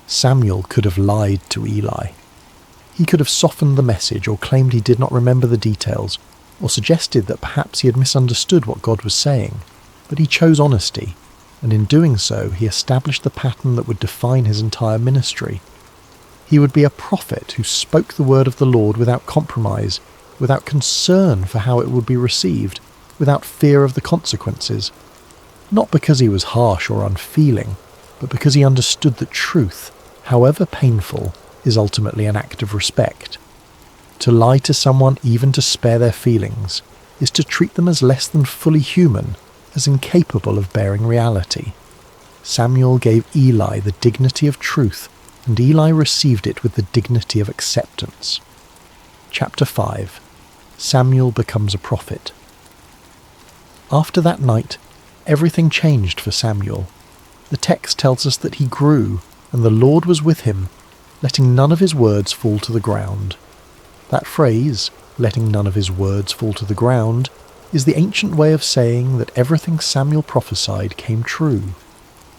S2: Samuel could have lied to Eli. He could have softened the message or claimed he did not remember the details, or suggested that perhaps he had misunderstood what God was saying. But he chose honesty, and in doing so he established the pattern that would define his entire ministry. He would be a prophet who spoke the word of the Lord without compromise, without concern for how it would be received, without fear of the consequences. Not because he was harsh or unfeeling, but because he understood that truth, however painful, is ultimately an act of respect. To lie to someone, even to spare their feelings, is to treat them as less than fully human, as incapable of bearing reality. Samuel gave Eli the dignity of truth, and Eli received it with the dignity of acceptance. Chapter 5. Samuel becomes a prophet. After that night, everything changed for Samuel. The text tells us that he grew, and the Lord was with him, letting none of his words fall to the ground. That phrase, letting none of his words fall to the ground, is the ancient way of saying that everything Samuel prophesied came true.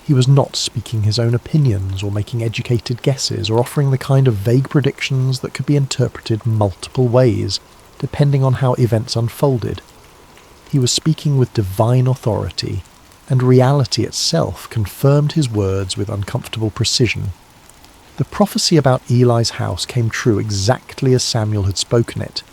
S2: He was not speaking his own opinions or making educated guesses or offering the kind of vague predictions that could be interpreted multiple ways, depending on how events unfolded. He was speaking with divine authority, and reality itself confirmed his words with uncomfortable precision. The prophecy about Eli's house came true exactly as Samuel had spoken it.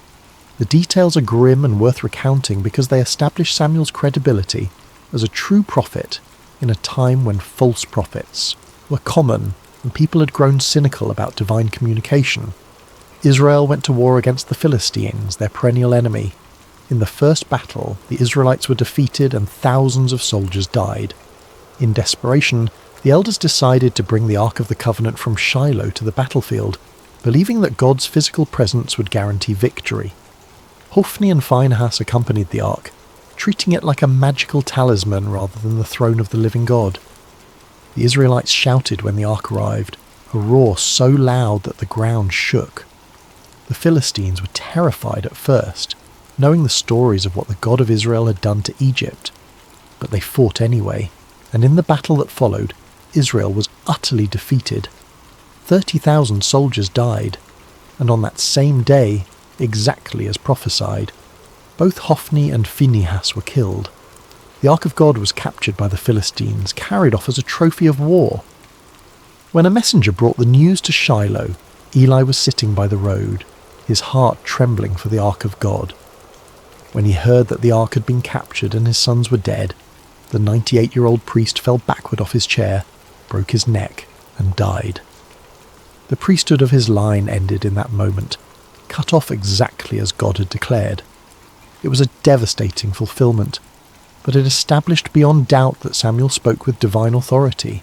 S2: The details are grim and worth recounting because they establish Samuel's credibility as a true prophet in a time when false prophets were common and people had grown cynical about divine communication. Israel went to war against the Philistines, their perennial enemy. In the first battle, the Israelites were defeated and thousands of soldiers died. In desperation, the elders decided to bring the Ark of the Covenant from Shiloh to the battlefield, believing that God's physical presence would guarantee victory. Hophni and Phinehas accompanied the Ark, treating it like a magical talisman rather than the throne of the living God. The Israelites shouted when the Ark arrived, a roar so loud that the ground shook. The Philistines were terrified at first. knowing the stories of what the God of Israel had done to Egypt. But they fought anyway, and in the battle that followed, Israel was utterly defeated. 30,000 soldiers died, and on that same day, exactly as prophesied, both Hophni and Phinehas were killed. The Ark of God was captured by the Philistines, carried off as a trophy of war. When a messenger brought the news to Shiloh, Eli was sitting by the road, his heart trembling for the Ark of God. When he heard that the Ark had been captured and his sons were dead, the 98-year-old priest fell backward off his chair, broke his neck, and died. The priesthood of his line ended in that moment, cut off exactly as God had declared. It was a devastating fulfillment, but it established beyond doubt that Samuel spoke with divine authority.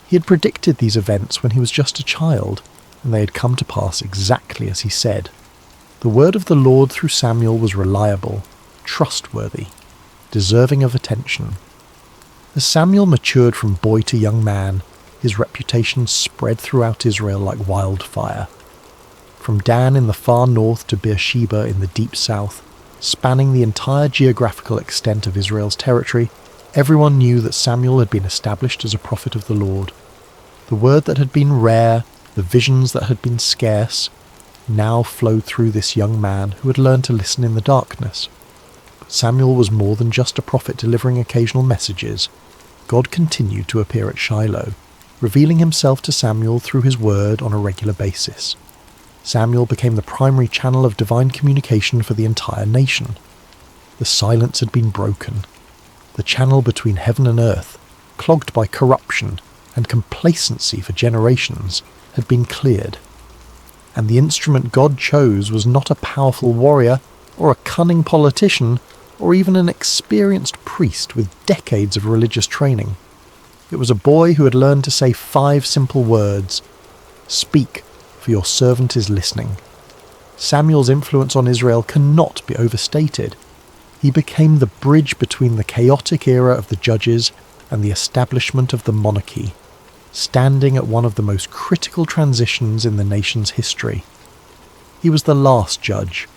S2: He had predicted these events when he was just a child, and they had come to pass exactly as he said. The word of the Lord through Samuel was reliable, trustworthy, deserving of attention. As Samuel matured from boy to young man, his reputation spread throughout Israel like wildfire. From Dan in the far north to Beersheba in the deep south, spanning the entire geographical extent of Israel's territory, everyone knew that Samuel had been established as a prophet of the Lord. The word that had been rare, the visions that had been scarce, now flowed through this young man who had learned to listen in the darkness. But Samuel was more than just a prophet delivering occasional messages. God continued to appear at Shiloh, revealing himself to Samuel through his word on a regular basis. Samuel became the primary channel of divine communication for the entire nation. The silence had been broken. The channel between heaven and earth, clogged by corruption and complacency for generations, had been cleared. And the instrument God chose was not a powerful warrior or a cunning politician or even an experienced priest with decades of religious training. It was a boy who had learned to say 5 simple words: "Speak, for your servant is listening." Samuel's influence on Israel cannot be overstated. He became the bridge between the chaotic era of the judges and the establishment of the monarchy, standing at one of the most critical transitions in the nation's history. He was the last judge,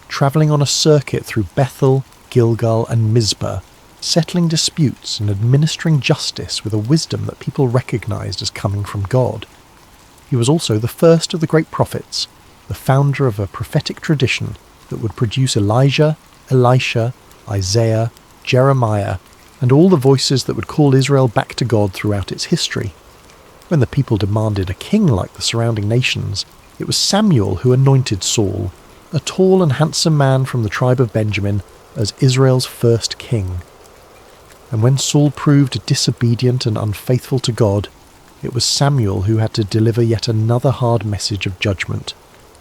S2: travelling on a circuit through Bethel, Gilgal and Mizpah, settling disputes and administering justice with a wisdom that people recognised as coming from God. He was also the first of the great prophets, the founder of a prophetic tradition that would produce Elijah, Elisha, Isaiah, Jeremiah, and all the voices that would call Israel back to God throughout its history. When the people demanded a king like the surrounding nations, it was Samuel who anointed Saul, a tall and handsome man from the tribe of Benjamin, as Israel's first king. And when Saul proved disobedient and unfaithful to God, it was Samuel who had to deliver yet another hard message of judgment,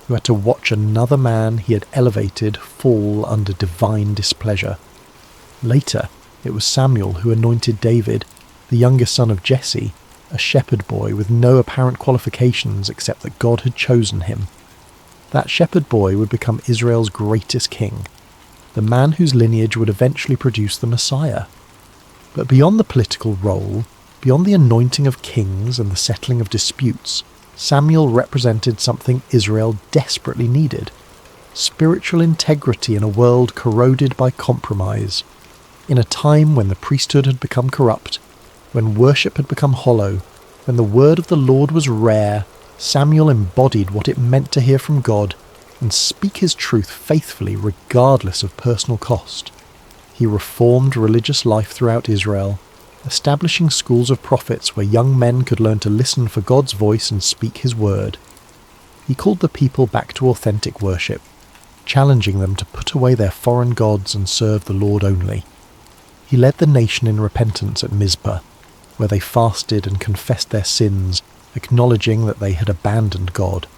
S2: who had to watch another man he had elevated fall under divine displeasure. Later, it was Samuel who anointed David, the youngest son of Jesse, a shepherd boy with no apparent qualifications except that God had chosen him. That shepherd boy would become Israel's greatest king, the man whose lineage would eventually produce the Messiah. But beyond the political role, beyond the anointing of kings and the settling of disputes, Samuel represented something Israel desperately needed: spiritual integrity in a world corroded by compromise. In a time when the priesthood had become corrupt, when worship had become hollow, when the word of the Lord was rare, Samuel embodied what it meant to hear from God and speak his truth faithfully regardless of personal cost. He reformed religious life throughout Israel, establishing schools of prophets where young men could learn to listen for God's voice and speak his word. He called the people back to authentic worship, challenging them to put away their foreign gods and serve the Lord only. He led the nation in repentance at Mizpah, where they fasted and confessed their sins, acknowledging that they had abandoned God.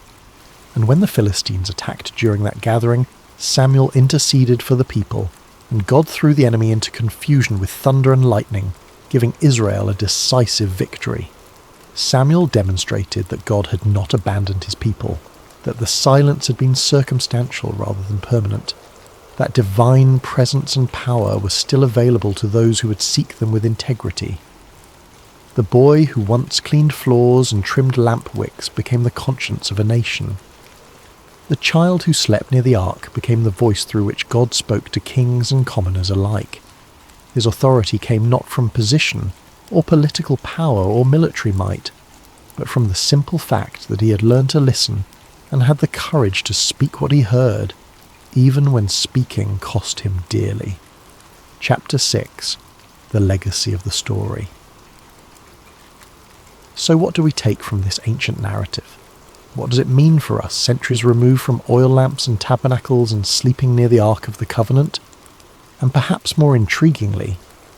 S2: And when the Philistines attacked during that gathering, Samuel interceded for the people, and God threw the enemy into confusion with thunder and lightning, giving Israel a decisive victory. Samuel demonstrated that God had not abandoned his people, that the silence had been circumstantial rather than permanent, that divine presence and power was still available to those who would seek them with integrity. The boy who once cleaned floors and trimmed lamp wicks became the conscience of a nation. The child who slept near the ark became the voice through which God spoke to kings and commoners alike. His authority came not from position, or political power, or military might, but from the simple fact that he had learned to listen and had the courage to speak what he heard, even when speaking cost him dearly. Chapter 6. The Legacy of the Story. So what do we take from this ancient narrative? What does it mean for us, centuries removed from oil lamps and tabernacles and sleeping near the Ark of the Covenant? And perhaps more intriguingly,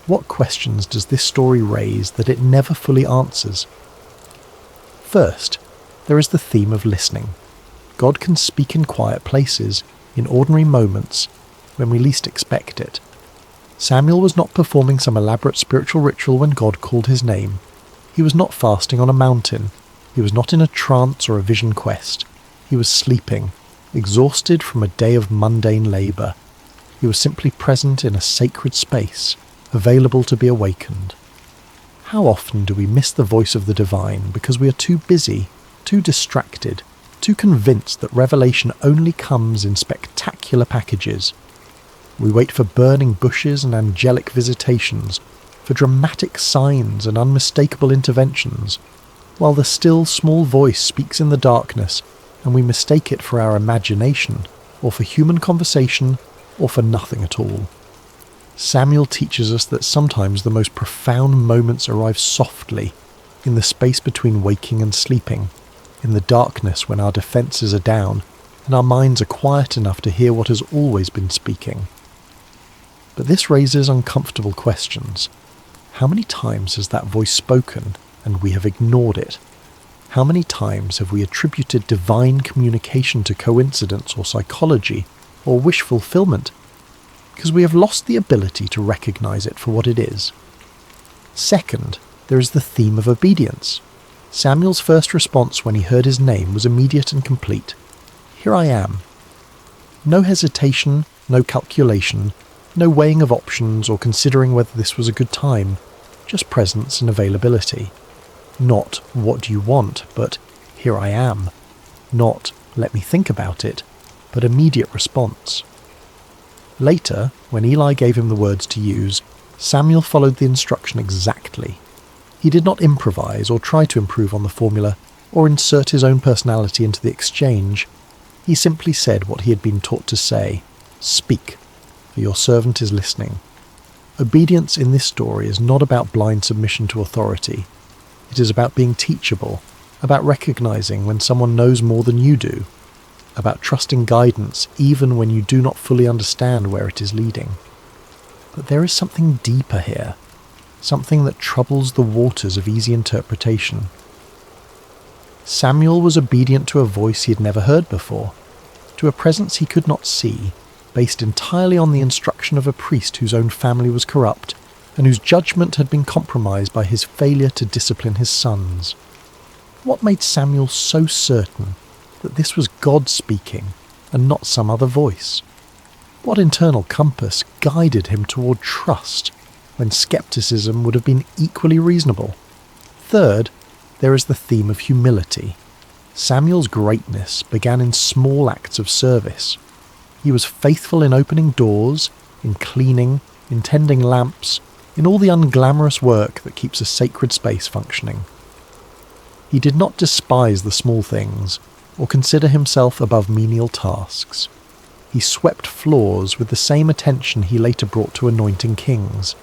S2: what questions does this story raise that it never fully answers? First, there is the theme of listening. God can speak in quiet places, in ordinary moments, when we least expect it. Samuel was not performing some elaborate spiritual ritual when God called his name. He was not fasting on a mountain. He was not in a trance or a vision quest. He was sleeping, exhausted from a day of mundane labour. He was simply present in a sacred space, available to be awakened. How often do we miss the voice of the divine because we are too busy, too distracted, too convinced that revelation only comes in spectacular packages? We wait for burning bushes and angelic visitations, for dramatic signs and unmistakable interventions, while the still small voice speaks in the darkness and we mistake it for our imagination, or for human conversation, or for nothing at all. Samuel teaches us that sometimes the most profound moments arrive softly, in the space between waking and sleeping, in the darkness when our defences are down and our minds are quiet enough to hear what has always been speaking. But this raises uncomfortable questions. How many times has that voice spoken and we have ignored it? How many times have we attributed divine communication to coincidence or psychology or wish fulfillment because we have lost the ability to recognize it for what it is? Second, there is the theme of obedience. Samuel's first response when he heard his name was immediate and complete. Here I am. No hesitation, no calculation, no weighing of options or considering whether this was a good time, just presence and availability. Not, what do you want, but here I am. Not, let me think about it, but immediate response. Later, when Eli gave him the words to use, Samuel followed the instruction exactly. He did not improvise or try to improve on the formula or insert his own personality into the exchange. He simply said what he had been taught to say: "Speak, for your servant is listening." Obedience in this story is not about blind submission to authority. It is about being teachable, about recognizing when someone knows more than you do, about trusting guidance even when you do not fully understand where it is leading. But there is something deeper here, something that troubles the waters of easy interpretation. Samuel was obedient to a voice he had never heard before, to a presence he could not see, based entirely on the instruction of a priest whose own family was corrupt, and whose judgment had been compromised by his failure to discipline his sons. What made Samuel so certain that this was God speaking and not some other voice? What internal compass guided him toward trust when skepticism would have been equally reasonable? Third, there is the theme of humility. Samuel's greatness began in small acts of service. He was faithful in opening doors, in cleaning, in tending lamps, in all the unglamorous work that keeps a sacred space functioning. He did not despise the small things, or consider himself above menial tasks. He swept floors with the same attention he later brought to anointing kings.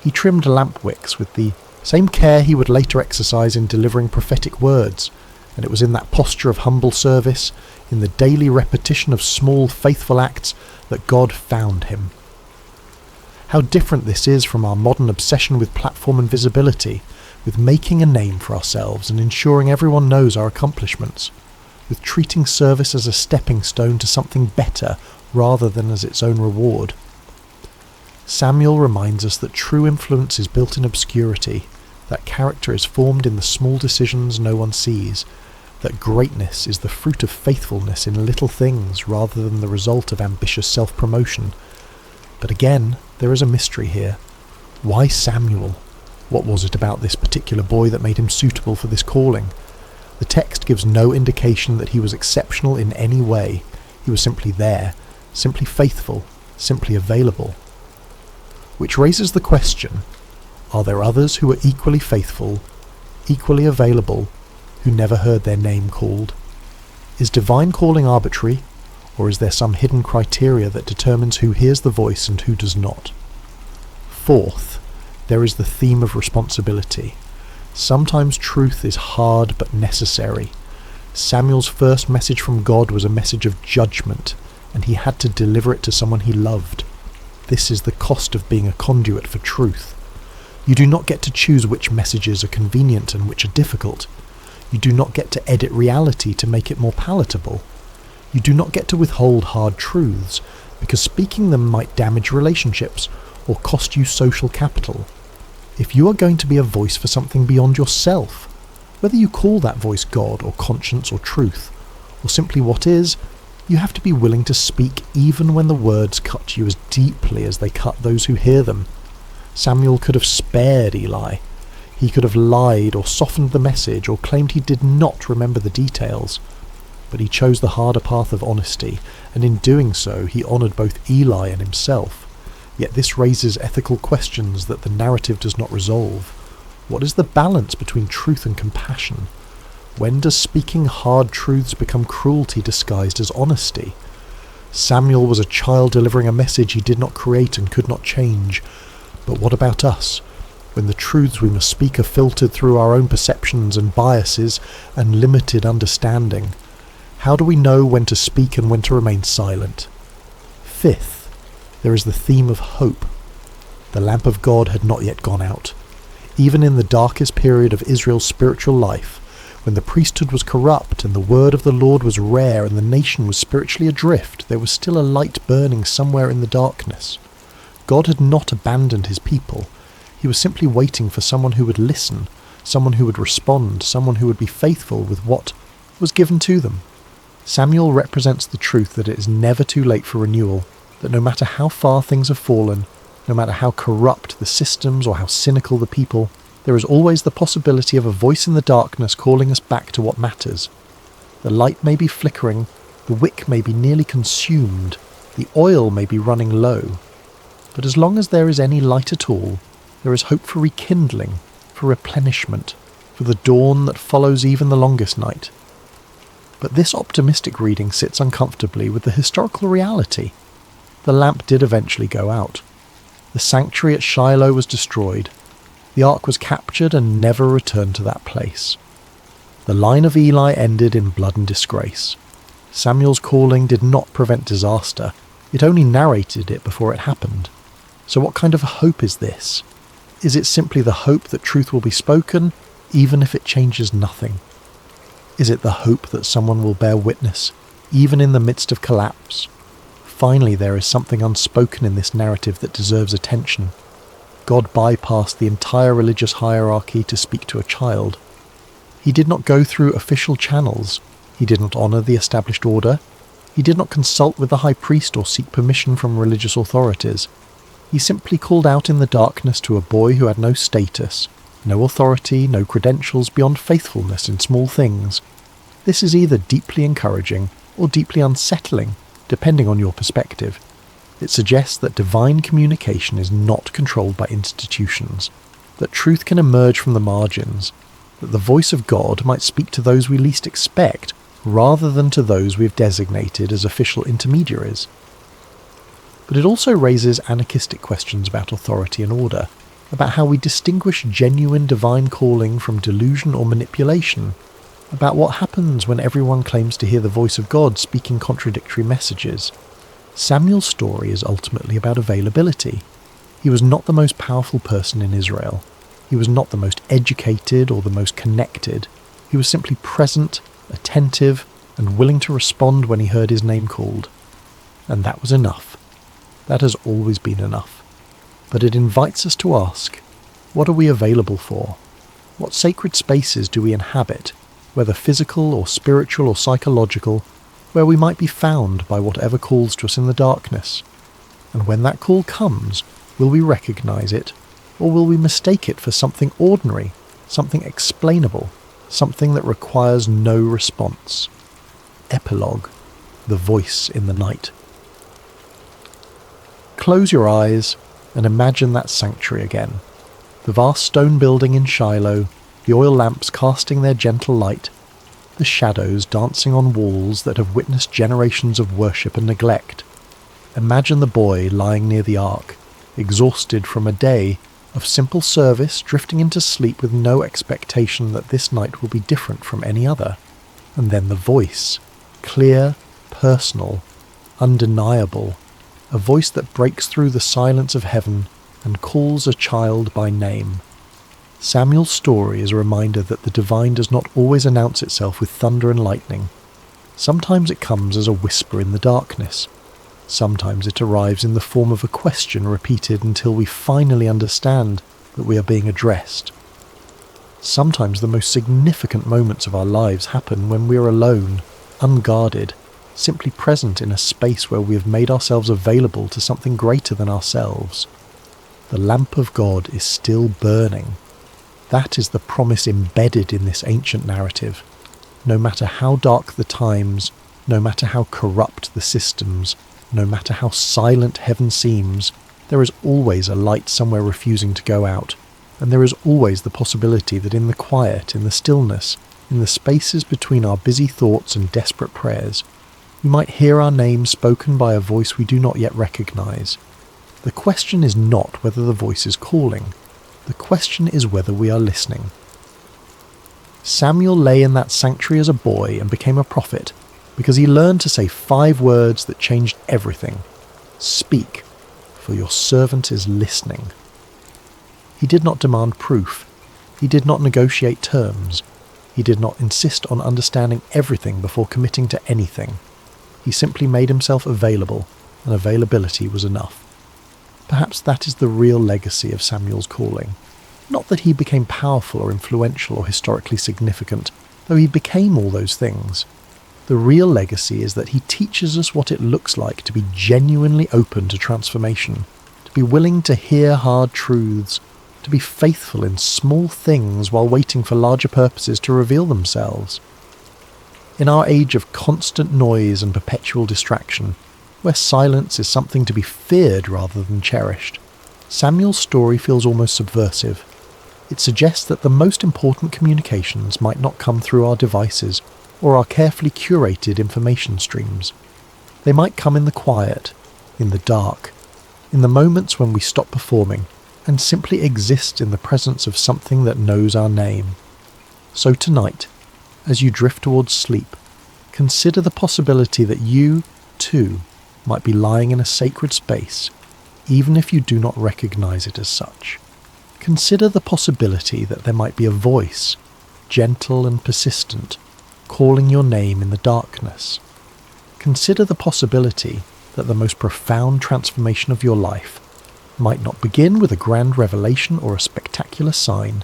S2: He trimmed lamp wicks with the same care he would later exercise in delivering prophetic words, and it was in that posture of humble service, in the daily repetition of small faithful acts, that God found him. How different this is from our modern obsession with platform and visibility, with making a name for ourselves and ensuring everyone knows our accomplishments, with treating service as a stepping stone to something better rather than as its own reward. Samuel reminds us that true influence is built in obscurity, that character is formed in the small decisions no one sees, that greatness is the fruit of faithfulness in little things rather than the result of ambitious self-promotion. But again, there is a mystery here. Why Samuel? What was it about this particular boy that made him suitable for this calling? The text gives no indication that he was exceptional in any way. He was simply there, simply faithful, simply available. Which raises the question, are there others who are equally faithful, equally available, who never heard their name called? Is divine calling arbitrary, or is there some hidden criteria that determines who hears the voice and who does not? Fourth, there is the theme of responsibility. Sometimes truth is hard but necessary. Samuel's first message from God was a message of judgment, and he had to deliver it to someone he loved. This is the cost of being a conduit for truth. You do not get to choose which messages are convenient and which are difficult. You do not get to edit reality to make it more palatable. You do not get to withhold hard truths, because speaking them might damage relationships or cost you social capital. If you are going to be a voice for something beyond yourself, whether you call that voice God or conscience or truth, or simply what is, you have to be willing to speak even when the words cut you as deeply as they cut those who hear them. Samuel could have spared Eli. He could have lied or softened the message or claimed he did not remember the details. But he chose the harder path of honesty, and in doing so he honoured both Eli and himself. Yet this raises ethical questions that the narrative does not resolve. What is the balance between truth and compassion? When does speaking hard truths become cruelty disguised as honesty? Samuel was a child delivering a message he did not create and could not change. But what about us? When the truths we must speak are filtered through our own perceptions and biases and limited understanding, how do we know when to speak and when to remain silent? Fifth, there is the theme of hope. The lamp of God had not yet gone out. Even in the darkest period of Israel's spiritual life, when the priesthood was corrupt and the word of the Lord was rare and the nation was spiritually adrift, there was still a light burning somewhere in the darkness. God had not abandoned his people. He was simply waiting for someone who would listen, someone who would respond, someone who would be faithful with what was given to them. Samuel represents the truth that it is never too late for renewal, that no matter how far things have fallen, no matter how corrupt the systems or how cynical the people, there is always the possibility of a voice in the darkness calling us back to what matters. The light may be flickering, the wick may be nearly consumed, the oil may be running low, but as long as there is any light at all, there is hope for rekindling, for replenishment, for the dawn that follows even the longest night. But this optimistic reading sits uncomfortably with the historical reality. The lamp did eventually go out. The sanctuary at Shiloh was destroyed. The ark was captured and never returned to that place. The line of Eli ended in blood and disgrace. Samuel's calling did not prevent disaster. It only narrated it before it happened. So what kind of a hope is this? Is it simply the hope that truth will be spoken, even if it changes nothing? Is it the hope that someone will bear witness, even in the midst of collapse? Finally, there is something unspoken in this narrative that deserves attention. God bypassed the entire religious hierarchy to speak to a child. He did not go through official channels. He did not honour the established order. He did not consult with the high priest or seek permission from religious authorities. He simply called out in the darkness to a boy who had no status, no authority, no credentials beyond faithfulness in small things. This is either deeply encouraging or deeply unsettling, depending on your perspective. It suggests that divine communication is not controlled by institutions, that truth can emerge from the margins, that the voice of God might speak to those we least expect, rather than to those we've designated as official intermediaries. But it also raises anarchistic questions about authority and order, about how we distinguish genuine divine calling from delusion or manipulation, about what happens when everyone claims to hear the voice of God speaking contradictory messages. Samuel's story is ultimately about availability. He was not the most powerful person in Israel. He was not the most educated or the most connected. He was simply present, attentive, and willing to respond when he heard his name called. And that was enough. That has always been enough. But it invites us to ask, what are we available for? What sacred spaces do we inhabit, whether physical or spiritual or psychological, where we might be found by whatever calls to us in the darkness? And when that call comes, will we recognize it, or will we mistake it for something ordinary, something explainable, something that requires no response. Epilogue, the voice in the night. Close your eyes and imagine that sanctuary again. The vast stone building in Shiloh, the oil lamps casting their gentle light, the shadows dancing on walls that have witnessed generations of worship and neglect. Imagine the boy lying near the ark, exhausted from a day of simple service, drifting into sleep with no expectation that this night will be different from any other. And then the voice, clear, personal, undeniable, a voice that breaks through the silence of heaven and calls a child by name. Samuel's story is a reminder that the divine does not always announce itself with thunder and lightning. Sometimes it comes as a whisper in the darkness. Sometimes it arrives in the form of a question repeated until we finally understand that we are being addressed. Sometimes the most significant moments of our lives happen when we are alone, unguarded, simply present in a space where we have made ourselves available to something greater than ourselves. The lamp of God is still burning. That is the promise embedded in this ancient narrative. No matter how dark the times, no matter how corrupt the systems, no matter how silent heaven seems, there is always a light somewhere refusing to go out, and there is always the possibility that in the quiet, in the stillness, in the spaces between our busy thoughts and desperate prayers, we might hear our name spoken by a voice we do not yet recognize. The question is not whether the voice is calling. The question is whether we are listening. Samuel lay in that sanctuary as a boy and became a prophet because he learned to say 5 words that changed everything. Speak, for your servant is listening. He did not demand proof. He did not negotiate terms. He did not insist on understanding everything before committing to anything. He simply made himself available, and availability was enough. Perhaps that is the real legacy of Samuel's calling. Not that he became powerful or influential or historically significant, though he became all those things. The real legacy is that he teaches us what it looks like to be genuinely open to transformation, to be willing to hear hard truths, to be faithful in small things while waiting for larger purposes to reveal themselves. In our age of constant noise and perpetual distraction, where silence is something to be feared rather than cherished, Samuel's story feels almost subversive. It suggests that the most important communications might not come through our devices or our carefully curated information streams. They might come in the quiet, in the dark, in the moments when we stop performing and simply exist in the presence of something that knows our name. So tonight, as you drift towards sleep, consider the possibility that you, too, might be lying in a sacred space, even if you do not recognize it as such. Consider the possibility that there might be a voice, gentle and persistent, calling your name in the darkness. Consider the possibility that the most profound transformation of your life might not begin with a grand revelation or a spectacular sign,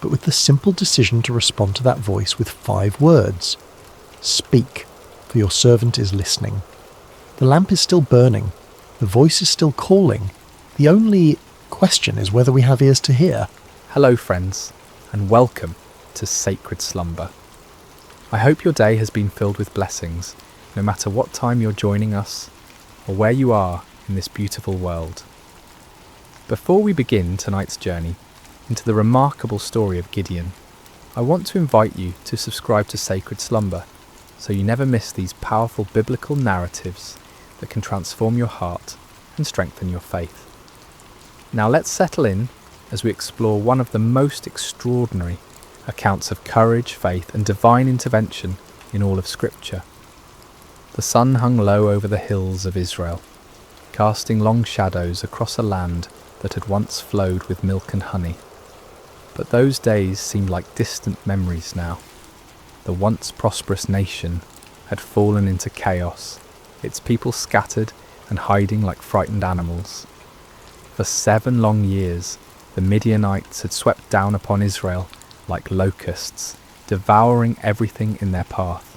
S2: but with the simple decision to respond to that voice with 5 words. Speak, for your servant is listening. The lamp is still burning. The voice is still calling. The only question is whether we have ears to hear.
S1: Hello friends, and welcome to Sacred Slumber. I hope your day has been filled with blessings, no matter what time you're joining us or where you are in this beautiful world. Before we begin tonight's journey into the remarkable story of Gideon, I want to invite you to subscribe to Sacred Slumber so you never miss these powerful biblical narratives that can transform your heart and strengthen your faith. Now let's settle in as we explore one of the most extraordinary accounts of courage, faith and divine intervention in all of Scripture. The sun hung low over the hills of Israel, casting long shadows across a land that had once flowed with milk and honey. But those days seemed like distant memories now. The once prosperous nation had fallen into chaos, its people scattered and hiding like frightened animals. For 7 long years, the Midianites had swept down upon Israel like locusts, devouring everything in their path.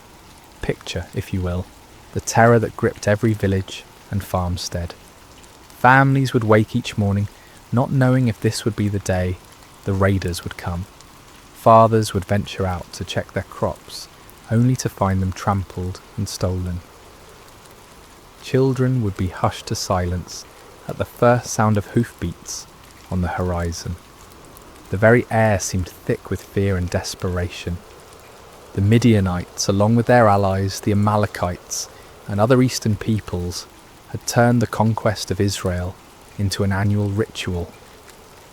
S1: Picture, if you will, the terror that gripped every village and farmstead. Families would wake each morning not knowing if this would be the day the raiders would come. fathers would venture out to check their crops, only to find them trampled and stolen. Children would be hushed to silence at the first sound of hoofbeats on the horizon. The very air seemed thick with fear and desperation. The Midianites, along with their allies, the Amalekites, and other eastern peoples, had turned the conquest of Israel into an annual ritual.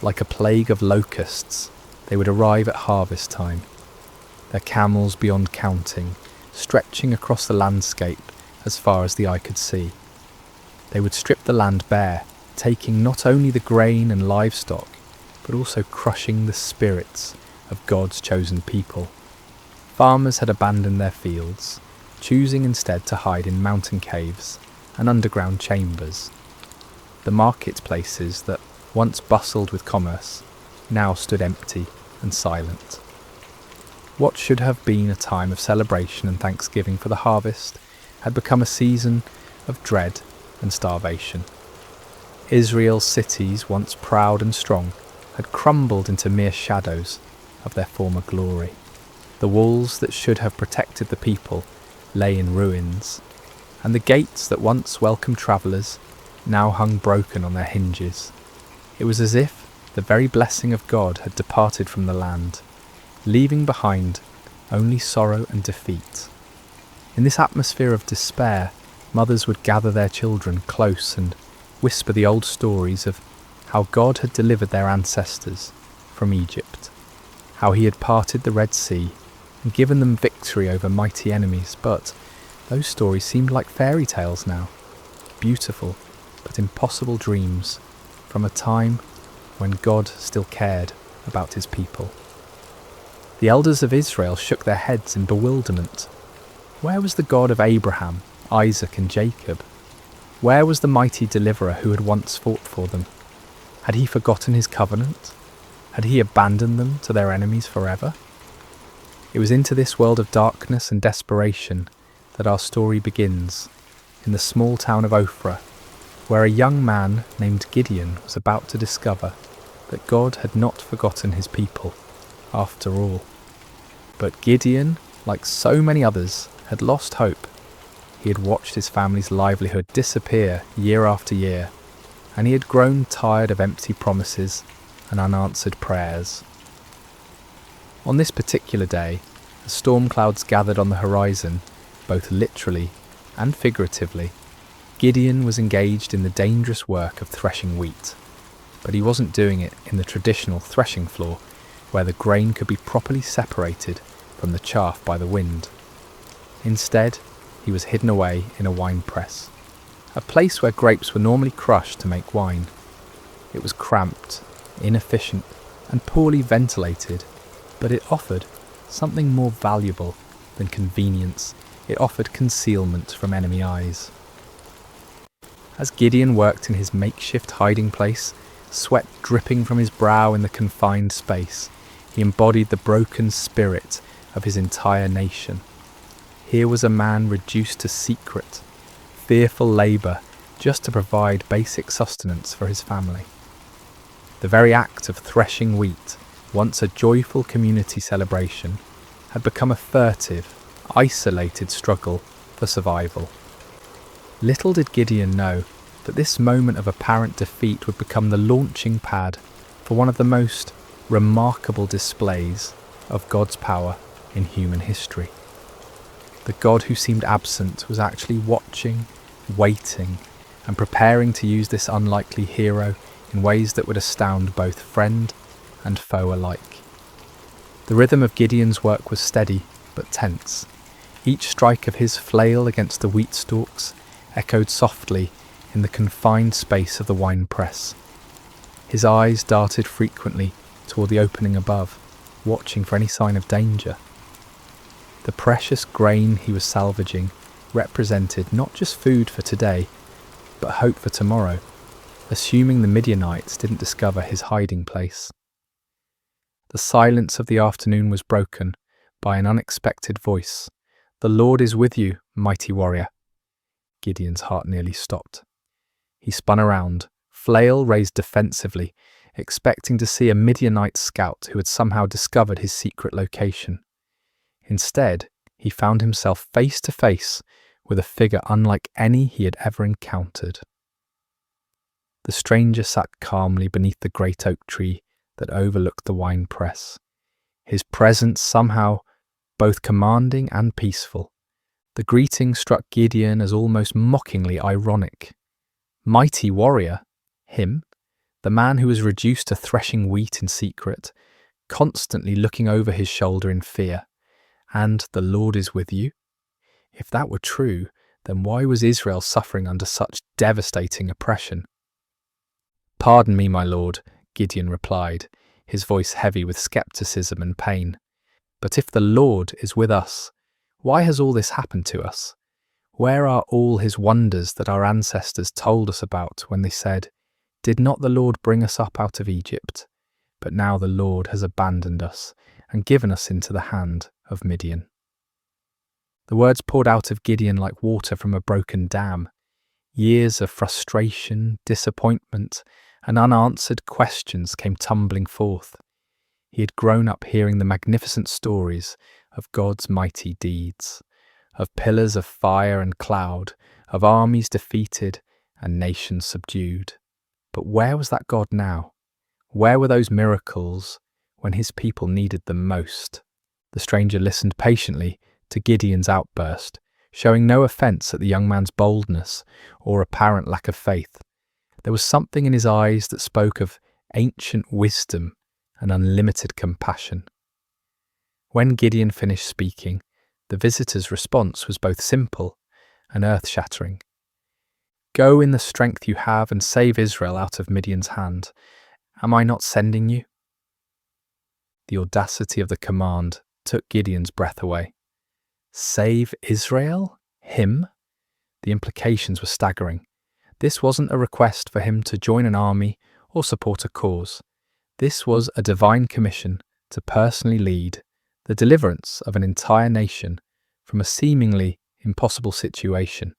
S1: Like a plague of locusts, they would arrive at harvest time, their camels beyond counting, stretching across the landscape as far as the eye could see. They would strip the land bare, taking not only the grain and livestock, but also crushing the spirits of God's chosen people. Farmers had abandoned their fields, choosing instead to hide in mountain caves and underground chambers. The marketplaces that once bustled with commerce now stood empty and silent. What should have been a time of celebration and thanksgiving for the harvest had become a season of dread and starvation. Israel's cities, once proud and strong, had crumbled into mere shadows of their former glory. The walls that should have protected the people lay in ruins, and the gates that once welcomed travellers now hung broken on their hinges. It was as if the very blessing of God had departed from the land, leaving behind only sorrow and defeat. In this atmosphere of despair, mothers would gather their children close and whisper the old stories of how God had delivered their ancestors from Egypt, how he had parted the Red Sea and given them victory over mighty enemies. But those stories seemed like fairy tales now, beautiful but impossible dreams from a time when God still cared about his people. The elders of Israel shook their heads in bewilderment. Where was the God of Abraham, Isaac and Jacob? Where was the mighty deliverer who had once fought for them? Had he forgotten his covenant? Had he abandoned them to their enemies forever? It was into this world of darkness and desperation that our story begins, in the small town of Ophrah, where a young man named Gideon was about to discover that God had not forgotten his people, after all. But Gideon, like so many others, had lost hope. He had watched his family's livelihood disappear year after year, and he had grown tired of empty promises and unanswered prayers. On this particular day, as storm clouds gathered on the horizon, both literally and figuratively, Gideon was engaged in the dangerous work of threshing wheat. But he wasn't doing it in the traditional threshing floor, where the grain could be properly separated from the chaff by the wind. Instead, he was hidden away in a wine press, a place where grapes were normally crushed to make wine. It was cramped, inefficient, and poorly ventilated, but it offered something more valuable than convenience. It offered concealment from enemy eyes. As Gideon worked in his makeshift hiding place, sweat dripping from his brow in the confined space, he embodied the broken spirit of his entire nation. Here was a man reduced to secret, fearful labour just to provide basic sustenance for his family. The very act of threshing wheat, once a joyful community celebration, had become a furtive, isolated struggle for survival. Little did Gideon know that this moment of apparent defeat would become the launching pad for one of the most remarkable displays of God's power in human history. The God who seemed absent was actually watching, waiting, and preparing to use this unlikely hero in ways that would astound both friend and foe alike. The rhythm of Gideon's work was steady but tense. Each strike of his flail against the wheat stalks echoed softly in the confined space of the wine press. His eyes darted frequently toward the opening above, watching for any sign of danger. The precious grain he was salvaging represented not just food for today, but hope for tomorrow, assuming the Midianites didn't discover his hiding place. The silence of the afternoon was broken by an unexpected voice. "The Lord is with you, mighty warrior." Gideon's heart nearly stopped. He spun around, flail raised defensively, expecting to see a Midianite scout who had somehow discovered his secret location. Instead, he found himself face to face with a figure unlike any he had ever encountered. The stranger sat calmly beneath the great oak tree that overlooked the winepress, his presence somehow both commanding and peaceful. The greeting struck Gideon as almost mockingly ironic. Mighty warrior, him, the man who was reduced to threshing wheat in secret, constantly looking over his shoulder in fear. And the Lord is with you? If that were true, then why was Israel suffering under such devastating oppression? "Pardon me, my lord," Gideon replied, his voice heavy with skepticism and pain. "But if the Lord is with us, why has all this happened to us? Where are all his wonders that our ancestors told us about when they said, 'Did not the Lord bring us up out of Egypt?' But now the Lord has abandoned us and given us into the hand of Midian." The words poured out of Gideon like water from a broken dam. Years of frustration, disappointment, and unanswered questions came tumbling forth. He had grown up hearing the magnificent stories of God's mighty deeds, of pillars of fire and cloud, of armies defeated and nations subdued. But where was that God now? Where were those miracles when his people needed them most? The stranger listened patiently to Gideon's outburst, showing no offence at the young man's boldness or apparent lack of faith. There was something in his eyes that spoke of ancient wisdom and unlimited compassion. When Gideon finished speaking, the visitor's response was both simple and earth-shattering. "Go in the strength you have and save Israel out of Midian's hand. Am I not sending you?" The audacity of the command took Gideon's breath away. Save Israel? Him? The implications were staggering. This wasn't a request for him to join an army or support a cause. This was a divine commission to personally lead the deliverance of an entire nation from a seemingly impossible situation.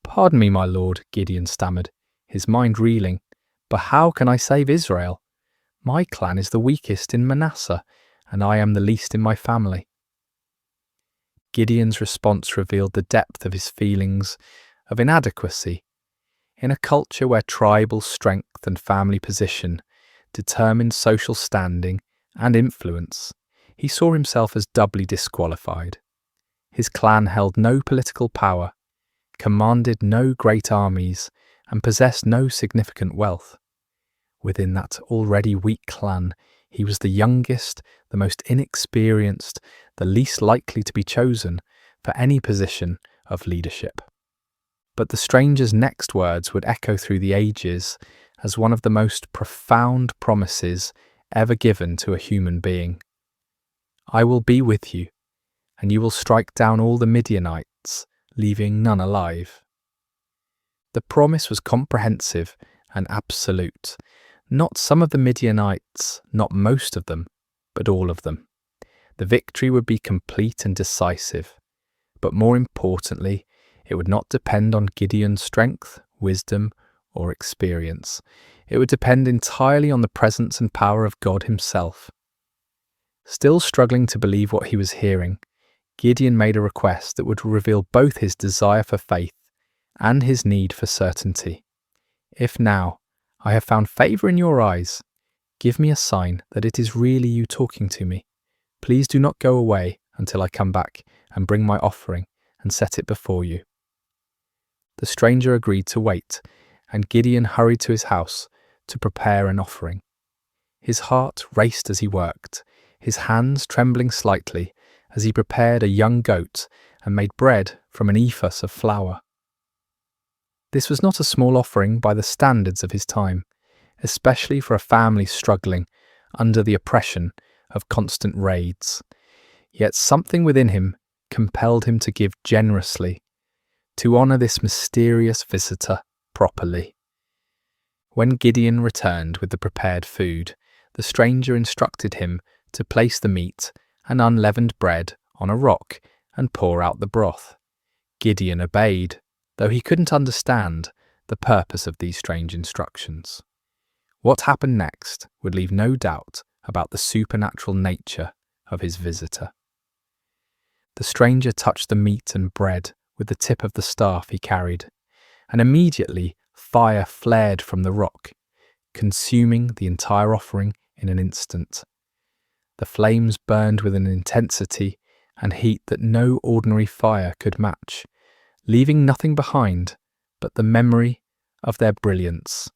S1: "Pardon me, my lord," Gideon stammered, his mind reeling, "but how can I save Israel? My clan is the weakest in Manasseh, and I am the least in my family." Gideon's response revealed the depth of his feelings of inadequacy. In a culture where tribal strength and family position determined social standing and influence, he saw himself as doubly disqualified. His clan held no political power, commanded no great armies, and possessed no significant wealth. Within that already weak clan, he was the youngest, the most inexperienced, the least likely to be chosen for any position of leadership. But the stranger's next words would echo through the ages as one of the most profound promises ever given to a human being. "I will be with you, and you will strike down all the Midianites, leaving none alive." The promise was comprehensive and absolute. Not some of the Midianites, not most of them, but all of them. The victory would be complete and decisive. But more importantly, it would not depend on Gideon's strength, wisdom, or experience. It would depend entirely on the presence and power of God himself. Still struggling to believe what he was hearing, Gideon made a request that would reveal both his desire for faith and his need for certainty. "If now I have found favour in your eyes, give me a sign that it is really you talking to me. Please do not go away until I come back and bring my offering and set it before you." The stranger agreed to wait, and Gideon hurried to his house to prepare an offering. His heart raced as he worked, his hands trembling slightly as he prepared a young goat and made bread from an ephah of flour. This was not a small offering by the standards of his time, especially for a family struggling under the oppression of constant raids. Yet something within him compelled him to give generously, to honour this mysterious visitor properly. When Gideon returned with the prepared food, the stranger instructed him to place the meat and unleavened bread on a rock and pour out the broth. Gideon obeyed, though he couldn't understand the purpose of these strange instructions. What happened next would leave no doubt about the supernatural nature of his visitor. The stranger touched the meat and bread with the tip of the staff he carried, and immediately fire flared from the rock, consuming the entire offering in an instant. The flames burned with an intensity and heat that no ordinary fire could match, leaving nothing behind but the memory of their brilliance.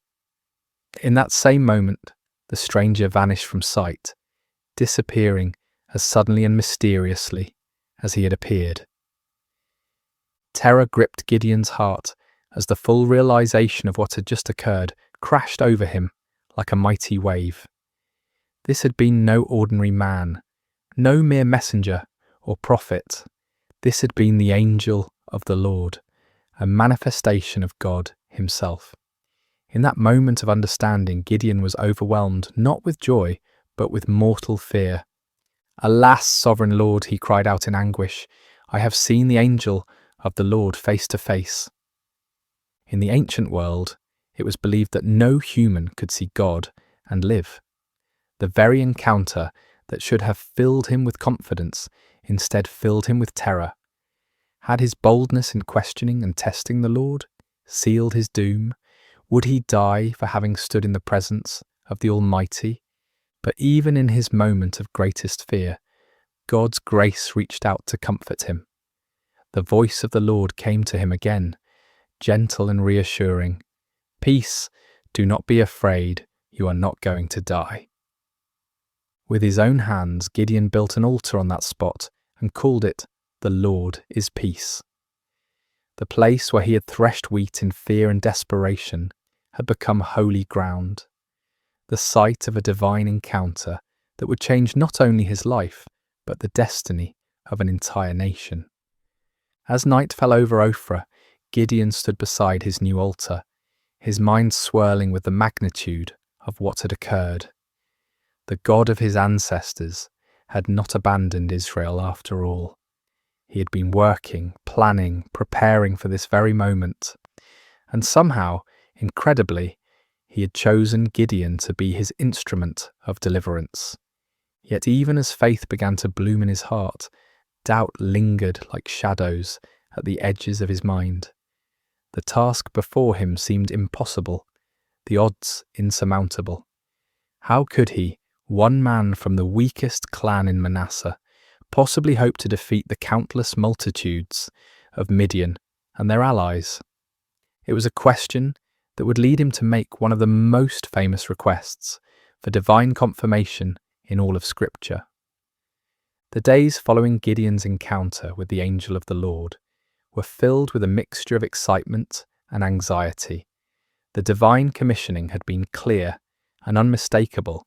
S1: In that same moment, the stranger vanished from sight, disappearing as suddenly and mysteriously as he had appeared. Terror gripped Gideon's heart as the full realization of what had just occurred crashed over him like a mighty wave. This had been no ordinary man, no mere messenger or prophet. This had been the angel of the Lord, a manifestation of God himself. In that moment of understanding, Gideon was overwhelmed not with joy, but with mortal fear. "Alas, sovereign Lord," he cried out in anguish, "I have seen the angel of the Lord face to face." In the ancient world, it was believed that no human could see God and live. The very encounter that should have filled him with confidence instead filled him with terror. Had his boldness in questioning and testing the Lord sealed his doom? Would he die for having stood in the presence of the Almighty? But even in his moment of greatest fear, God's grace reached out to comfort him. The voice of the Lord came to him again, gentle and reassuring. "Peace, do not be afraid, you are not going to die." With his own hands, Gideon built an altar on that spot and called it, "The Lord is Peace." The place where he had threshed wheat in fear and desperation had become holy ground, the site of a divine encounter that would change not only his life, but the destiny of an entire nation. As night fell over Ophrah, Gideon stood beside his new altar, his mind swirling with the magnitude of what had occurred. The God of his ancestors had not abandoned Israel after all. He had been working, planning, preparing for this very moment, and somehow, incredibly, he had chosen Gideon to be his instrument of deliverance. Yet even as faith began to bloom in his heart, doubt lingered like shadows at the edges of his mind. The task before him seemed impossible, the odds insurmountable. How could he, one man from the weakest clan in Manasseh, possibly hope to defeat the countless multitudes of Midian and their allies? It was a question that would lead him to make one of the most famous requests for divine confirmation in all of Scripture. The days following Gideon's encounter with the angel of the Lord were filled with a mixture of excitement and anxiety. The divine commissioning had been clear and unmistakable,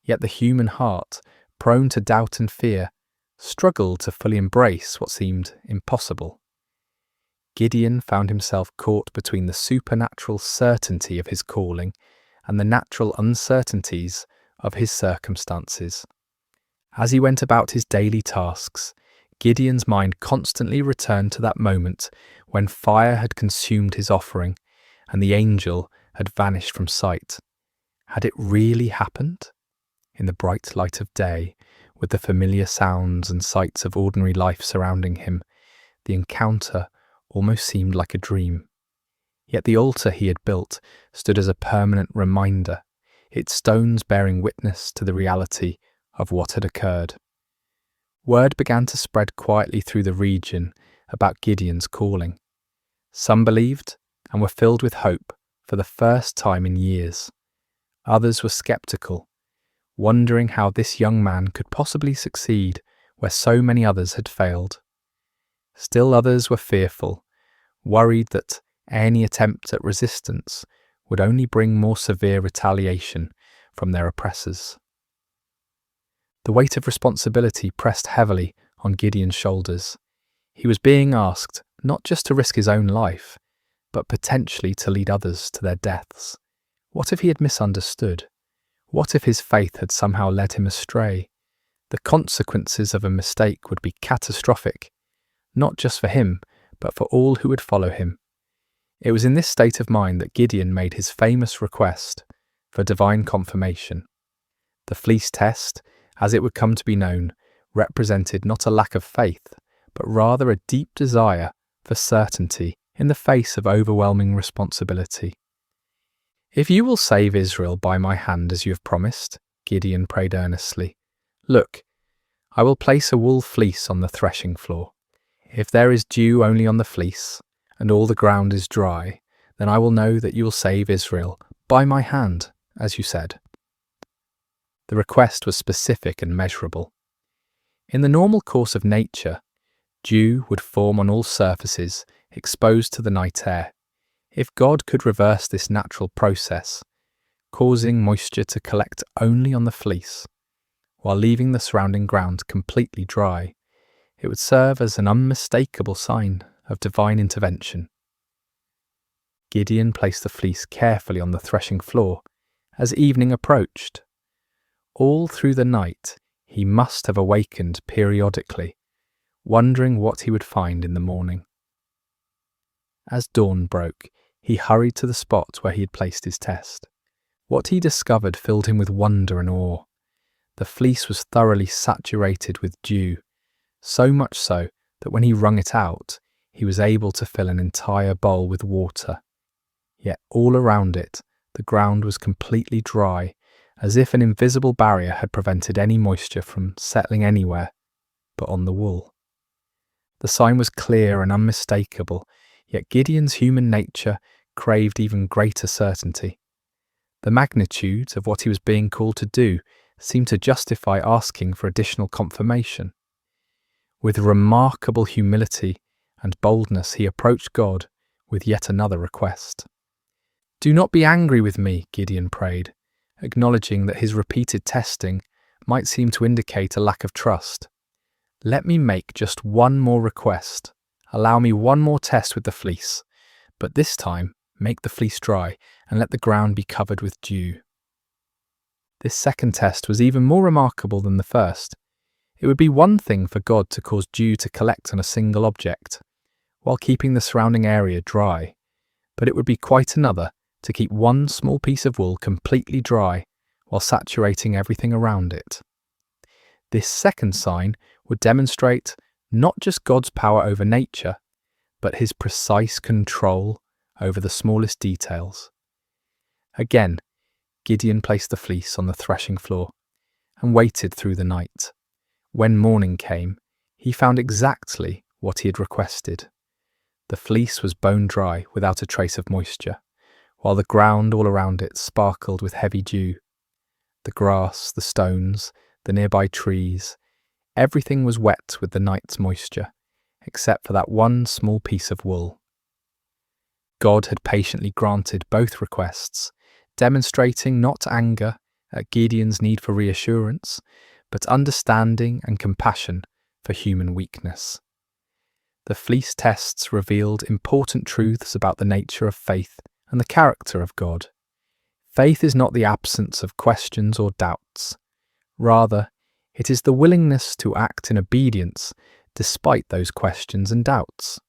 S1: yet the human heart, prone to doubt and fear, struggled to fully embrace what seemed impossible. Gideon found himself caught between the supernatural certainty of his calling and the natural uncertainties of his circumstances. As he went about his daily tasks, Gideon's mind constantly returned to that moment when fire had consumed his offering and the angel had vanished from sight. Had it really happened? In the bright light of day, with the familiar sounds and sights of ordinary life surrounding him, the encounter almost seemed like a dream. Yet the altar he had built stood as a permanent reminder, its stones bearing witness to the reality of what had occurred. Word began to spread quietly through the region about Gideon's calling. Some believed and were filled with hope for the first time in years. Others were skeptical, wondering how this young man could possibly succeed where so many others had failed. Still others were fearful, worried that any attempt at resistance would only bring more severe retaliation from their oppressors. The weight of responsibility pressed heavily on Gideon's shoulders. He was being asked not just to risk his own life, but potentially to lead others to their deaths. What if he had misunderstood? What if his faith had somehow led him astray? The consequences of a mistake would be catastrophic, not just for him, but for all who would follow him. It was in this state of mind that Gideon made his famous request for divine confirmation. The fleece test, as it would come to be known, represented not a lack of faith, but rather a deep desire for certainty in the face of overwhelming responsibility. "If you will save Israel by my hand as you have promised," Gideon prayed earnestly, "look, I will place a wool fleece on the threshing floor. If there is dew only on the fleece, and all the ground is dry, then I will know that you will save Israel by my hand, as you said." The request was specific and measurable. In the normal course of nature, dew would form on all surfaces exposed to the night air. If God could reverse this natural process, causing moisture to collect only on the fleece, while leaving the surrounding ground completely dry, it would serve as an unmistakable sign of divine intervention. Gideon placed the fleece carefully on the threshing floor as evening approached. All through the night, he must have awakened periodically, wondering what he would find in the morning. As dawn broke, he hurried to the spot where he had placed his test. What he discovered filled him with wonder and awe. The fleece was thoroughly saturated with dew, so much so that when he wrung it out, he was able to fill an entire bowl with water. Yet all around it, the ground was completely dry, as if an invisible barrier had prevented any moisture from settling anywhere but on the wool. The sign was clear and unmistakable, yet Gideon's human nature craved even greater certainty. The magnitude of what he was being called to do seemed to justify asking for additional confirmation. With remarkable humility and boldness, he approached God with yet another request. "Do not be angry with me," Gideon prayed, acknowledging that his repeated testing might seem to indicate a lack of trust. "Let me make just one more request. Allow me one more test with the fleece, but this time make the fleece dry and let the ground be covered with dew." This second test was even more remarkable than the first. It would be one thing for God to cause dew to collect on a single object, while keeping the surrounding area dry, but it would be quite another to keep one small piece of wool completely dry while saturating everything around it. This second sign would demonstrate not just God's power over nature, but his precise control over the smallest details. Again, Gideon placed the fleece on the threshing floor and waited through the night. When morning came, he found exactly what he had requested. The fleece was bone dry without a trace of moisture, while the ground all around it sparkled with heavy dew. The grass, the stones, the nearby trees, everything was wet with the night's moisture, except for that one small piece of wool. God had patiently granted both requests, demonstrating not anger at Gideon's need for reassurance, but understanding and compassion for human weakness. The fleece tests revealed important truths about the nature of faith and the character of God. Faith is not the absence of questions or doubts. Rather, it is the willingness to act in obedience despite those questions and doubts.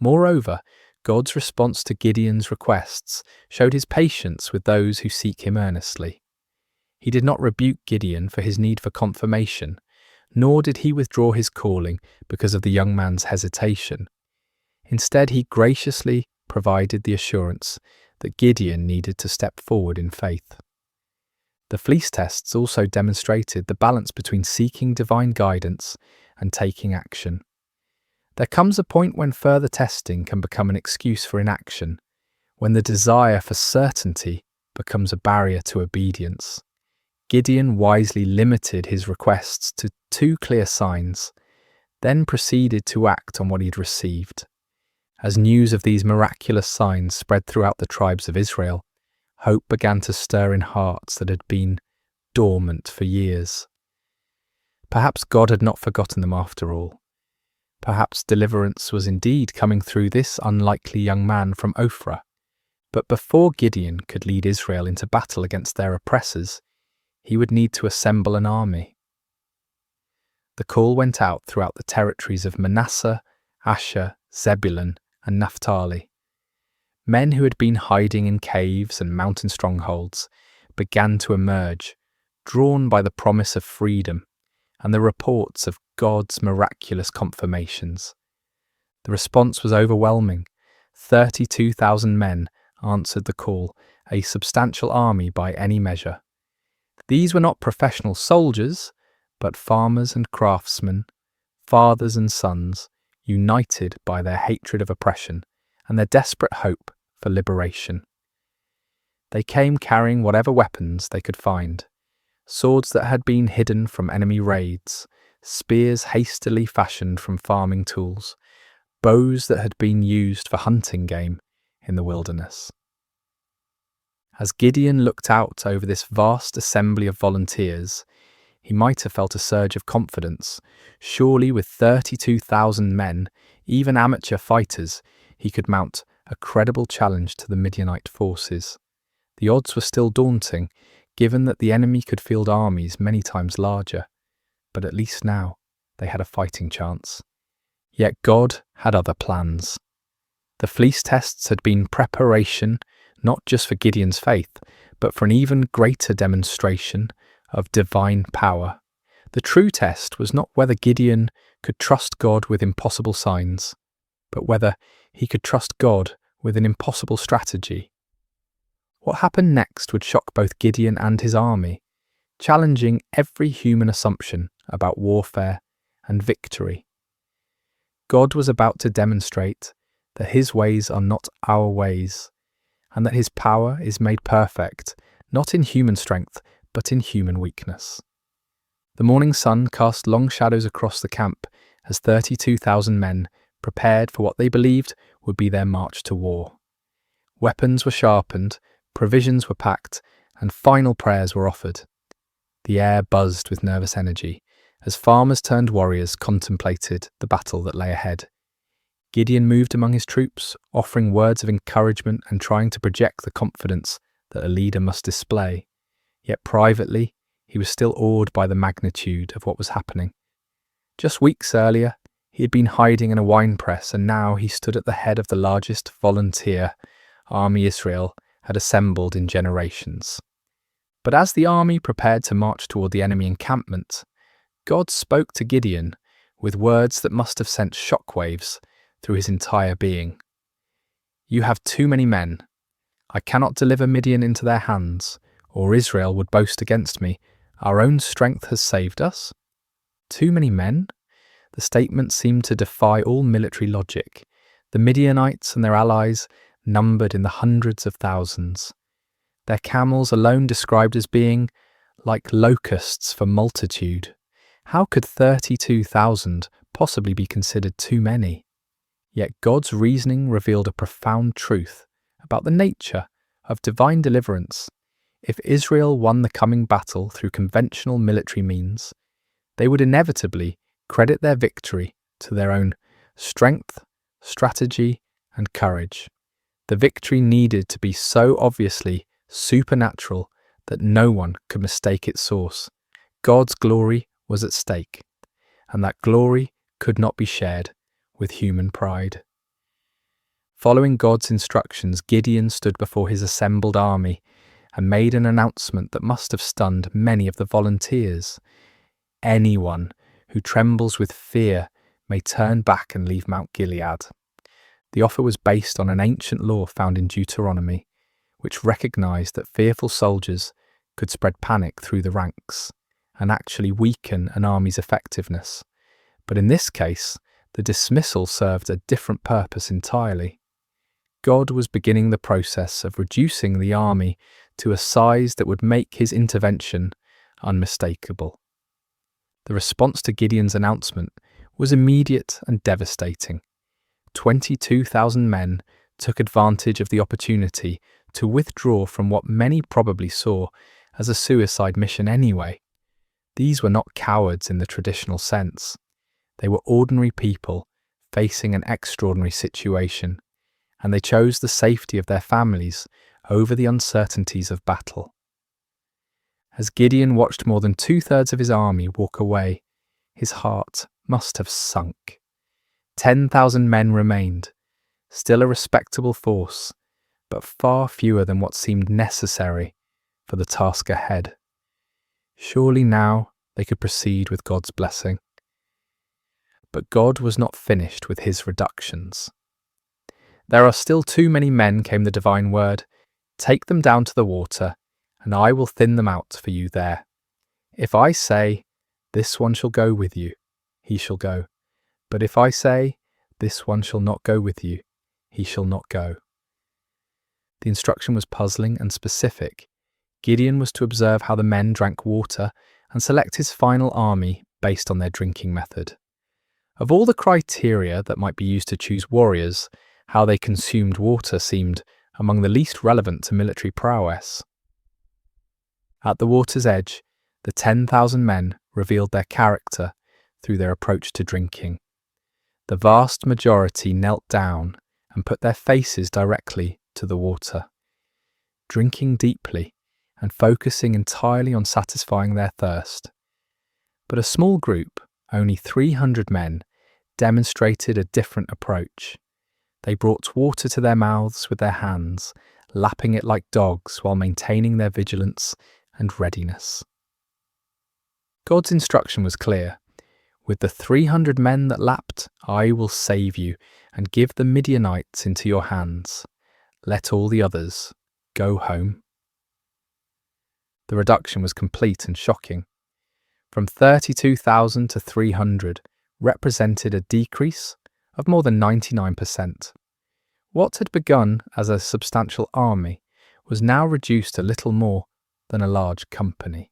S1: Moreover, God's response to Gideon's requests showed his patience with those who seek him earnestly. He did not rebuke Gideon for his need for confirmation, nor did he withdraw his calling because of the young man's hesitation. Instead, he graciously provided the assurance that Gideon needed to step forward in faith. The fleece tests also demonstrated the balance between seeking divine guidance and taking action. There comes a point when further testing can become an excuse for inaction, when the desire for certainty becomes a barrier to obedience. Gideon wisely limited his requests to 2 clear signs, then proceeded to act on what he had received. As news of these miraculous signs spread throughout the tribes of Israel, hope began to stir in hearts that had been dormant for years. Perhaps God had not forgotten them after all. Perhaps deliverance was indeed coming through this unlikely young man from Ophrah. But before Gideon could lead Israel into battle against their oppressors, he would need to assemble an army. The call went out throughout the territories of Manasseh, Asher, Zebulun, and Naphtali. Men who had been hiding in caves and mountain strongholds began to emerge, drawn by the promise of freedom and the reports of God's miraculous confirmations. The response was overwhelming. 32,000 men answered the call, a substantial army by any measure. These were not professional soldiers, but farmers and craftsmen, fathers and sons, united by their hatred of oppression and their desperate hope for liberation. They came carrying whatever weapons they could find: swords that had been hidden from enemy raids, spears hastily fashioned from farming tools, bows that had been used for hunting game in the wilderness. As Gideon looked out over this vast assembly of volunteers, he might have felt a surge of confidence. Surely with 32,000 men, even amateur fighters, he could mount a credible challenge to the Midianite forces. The odds were still daunting, given that the enemy could field armies many times larger, but at least now they had a fighting chance. Yet God had other plans. The fleece tests had been preparation not just for Gideon's faith, but for an even greater demonstration of divine power. The true test was not whether Gideon could trust God with impossible signs, but whether he could trust God with an impossible strategy. What happened next would shock both Gideon and his army, challenging every human assumption about warfare and victory. God was about to demonstrate that his ways are not our ways, and that his power is made perfect, not in human strength, but in human weakness. The morning sun cast long shadows across the camp as 32,000 men prepared for what they believed would be their march to war. Weapons were sharpened, provisions were packed, and final prayers were offered. The air buzzed with nervous energy as farmers turned warriors contemplated the battle that lay ahead. Gideon moved among his troops, offering words of encouragement and trying to project the confidence that a leader must display. Yet privately, he was still awed by the magnitude of what was happening. Just weeks earlier, he had been hiding in a wine press, and now he stood at the head of the largest volunteer army Israel had assembled in generations. But as the army prepared to march toward the enemy encampment, God spoke to Gideon with words that must have sent shockwaves through his entire being. "You have too many men. I cannot deliver Midian into their hands, or Israel would boast against me. Our own strength has saved us." Too many men? The statement seemed to defy all military logic. The Midianites and their allies numbered in the hundreds of thousands. Their camels alone described as being like locusts for multitude. How could 32,000 possibly be considered too many? Yet God's reasoning revealed a profound truth about the nature of divine deliverance. If Israel won the coming battle through conventional military means, they would inevitably credit their victory to their own strength, strategy, and courage. The victory needed to be so obviously supernatural that no one could mistake its source. God's glory was at stake, and that glory could not be shared with human pride. Following God's instructions, Gideon stood before his assembled army and made an announcement that must have stunned many of the volunteers. Anyone who trembles with fear may turn back and leave Mount Gilead. The offer was based on an ancient law found in Deuteronomy, which recognized that fearful soldiers could spread panic through the ranks and actually weaken an army's effectiveness. But in this case, the dismissal served a different purpose entirely. God was beginning the process of reducing the army to a size that would make his intervention unmistakable. The response to Gideon's announcement was immediate and devastating. 22,000 men took advantage of the opportunity to withdraw from what many probably saw as a suicide mission anyway. These were not cowards in the traditional sense. They were ordinary people facing an extraordinary situation, and they chose the safety of their families over the uncertainties of battle. As Gideon watched more than 2/3 of his army walk away, his heart must have sunk. 10,000 men remained, still a respectable force, but far fewer than what seemed necessary for the task ahead. Surely now they could proceed with God's blessing. But God was not finished with his reductions. "There are still too many men," came the divine word. "Take them down to the water, and I will thin them out for you there. If I say, 'This one shall go with you,' he shall go. But if I say, 'This one shall not go with you,' he shall not go." The instruction was puzzling and specific. Gideon was to observe how the men drank water and select his final army based on their drinking method. Of all the criteria that might be used to choose warriors, how they consumed water seemed among the least relevant to military prowess. At the water's edge, the 10,000 men revealed their character through their approach to drinking. The vast majority knelt down and put their faces directly to the water, drinking deeply and focusing entirely on satisfying their thirst. But a small group, only 300 men, demonstrated a different approach. They brought water to their mouths with their hands, lapping it like dogs while maintaining their vigilance and readiness. God's instruction was clear. "With the 300 men that lapped, I will save you and give the Midianites into your hands. Let all the others go home." The reduction was complete and shocking. From 32,000 to 300 represented a decrease of more than 99%. What had begun as a substantial army was now reduced to little more than a large company.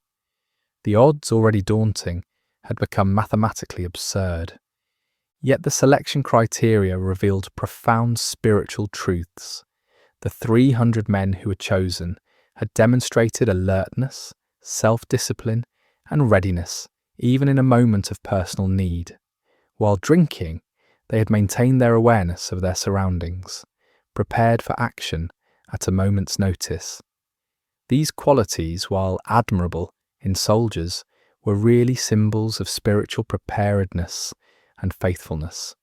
S1: The odds, already daunting, had become mathematically absurd. Yet the selection criteria revealed profound spiritual truths. The 300 men who were chosen had demonstrated alertness, self-discipline, and readiness, even in a moment of personal need. While drinking, they had maintained their awareness of their surroundings, prepared for action at a moment's notice. These qualities, while admirable in soldiers, were really symbols of spiritual preparedness and faithfulness.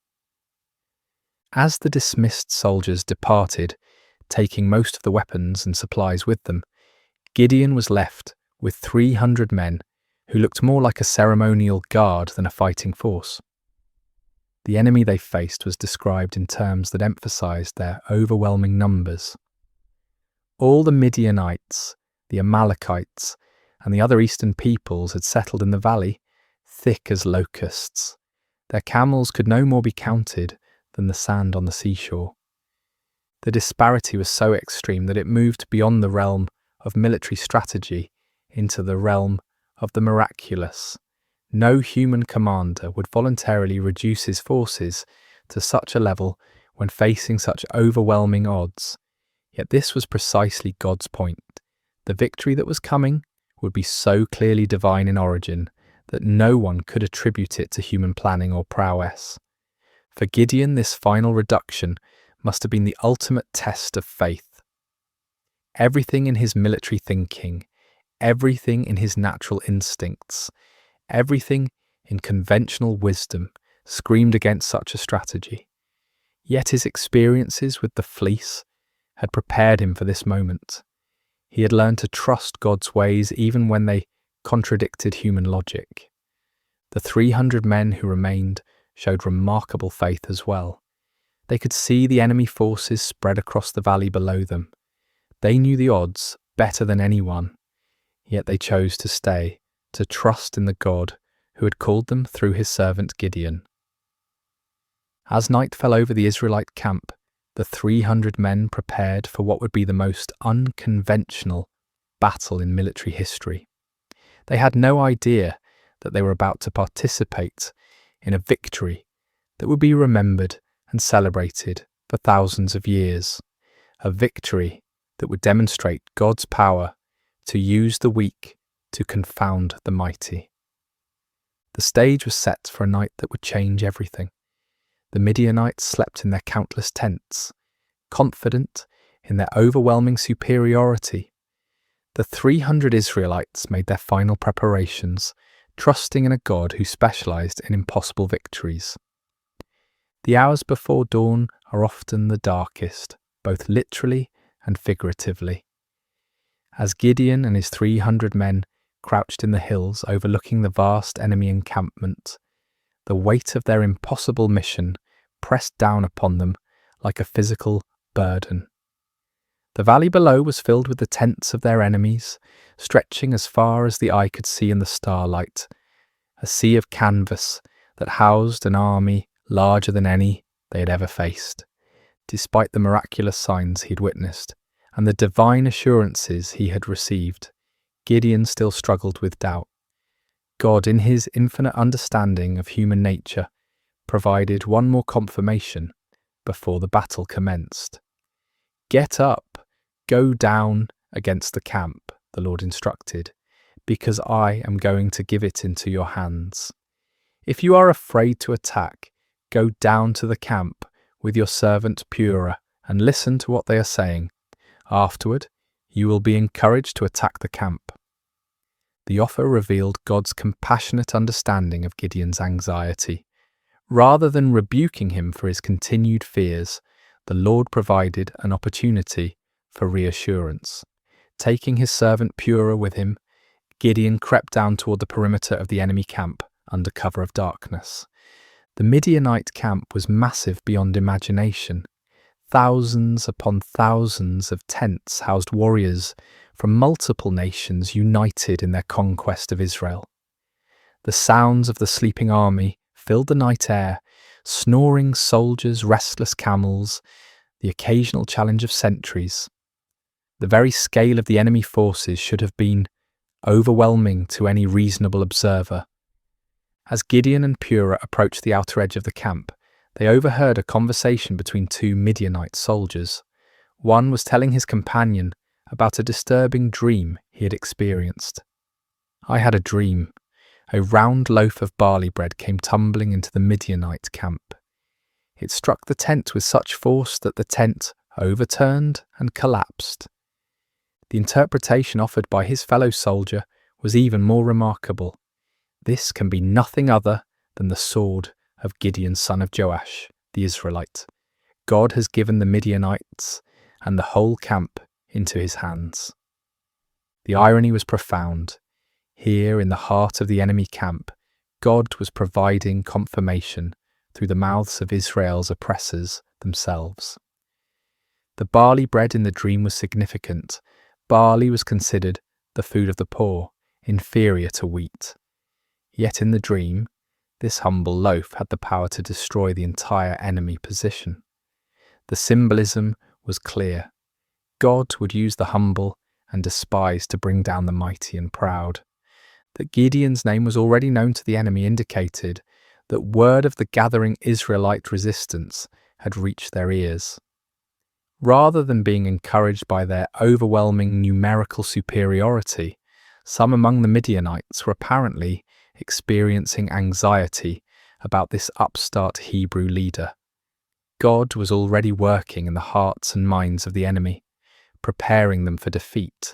S1: As the dismissed soldiers departed, taking most of the weapons and supplies with them, Gideon was left with 300 men who looked more like a ceremonial guard than a fighting force. The enemy they faced was described in terms that emphasized their overwhelming numbers. All the Midianites, the Amalekites, and the other eastern peoples had settled in the valley, thick as locusts. Their camels could no more be counted than the sand on the seashore. The disparity was so extreme that it moved beyond the realm of military strategy into the realm of the miraculous. No human commander would voluntarily reduce his forces to such a level when facing such overwhelming odds. Yet this was precisely God's point. The victory that was coming would be so clearly divine in origin that no one could attribute it to human planning or prowess. For Gideon, this final reduction must have been the ultimate test of faith. Everything in his military thinking, everything in his natural instincts, everything in conventional wisdom screamed against such a strategy. Yet his experiences with the fleece had prepared him for this moment. He had learned to trust God's ways even when they contradicted human logic. The 300 men who remained showed remarkable faith as well. They could see the enemy forces spread across the valley below them. They knew the odds better than anyone, yet they chose to stay, to trust in the God who had called them through his servant Gideon. As night fell over the Israelite camp, the 300 men prepared for what would be the most unconventional battle in military history. They had no idea that they were about to participate in a victory that would be remembered and celebrated for thousands of years, a victory that would demonstrate God's power to use the weak to confound the mighty. The stage was set for a night that would change everything. The Midianites slept in their countless tents, confident in their overwhelming superiority. The 300 Israelites made their final preparations, trusting in a God who specialized in impossible victories. The hours before dawn are often the darkest, both literally and figuratively. As Gideon and his 300 men crouched in the hills overlooking the vast enemy encampment, the weight of their impossible mission pressed down upon them like a physical burden. The valley below was filled with the tents of their enemies, stretching as far as the eye could see in the starlight, a sea of canvas that housed an army larger than any they had ever faced. Despite the miraculous signs he had witnessed and the divine assurances he had received, Gideon still struggled with doubt. God, in his infinite understanding of human nature, provided one more confirmation before the battle commenced. "Get up, go down against the camp," the Lord instructed, "because I am going to give it into your hands. If you are afraid to attack, go down to the camp with your servant Purah and listen to what they are saying. Afterward, you will be encouraged to attack the camp." The offer revealed God's compassionate understanding of Gideon's anxiety. Rather than rebuking him for his continued fears, the Lord provided an opportunity for reassurance. Taking his servant Purah with him, Gideon crept down toward the perimeter of the enemy camp under cover of darkness. The Midianite camp was massive beyond imagination. Thousands upon thousands of tents housed warriors from multiple nations united in their conquest of Israel. The sounds of the sleeping army filled the night air, snoring soldiers, restless camels, the occasional challenge of sentries. The very scale of the enemy forces should have been overwhelming to any reasonable observer. As Gideon and Purah approached the outer edge of the camp, they overheard a conversation between two Midianite soldiers. One was telling his companion about a disturbing dream he had experienced. "I had a dream. A round loaf of barley bread came tumbling into the Midianite camp. It struck the tent with such force that the tent overturned and collapsed." The interpretation offered by his fellow soldier was even more remarkable. "This can be nothing other than the sword of Gideon, son of Joash, the Israelite. God has given the Midianites and the whole camp into his hands." The irony was profound. Here, in the heart of the enemy camp, God was providing confirmation through the mouths of Israel's oppressors themselves. The barley bread in the dream was significant. Barley was considered the food of the poor, inferior to wheat. Yet in the dream, this humble loaf had the power to destroy the entire enemy position. The symbolism was clear. God would use the humble and despised to bring down the mighty and proud. That Gideon's name was already known to the enemy indicated that word of the gathering Israelite resistance had reached their ears. Rather than being encouraged by their overwhelming numerical superiority, some among the Midianites were apparently experiencing anxiety about this upstart Hebrew leader. God was already working in the hearts and minds of the enemy, preparing them for defeat.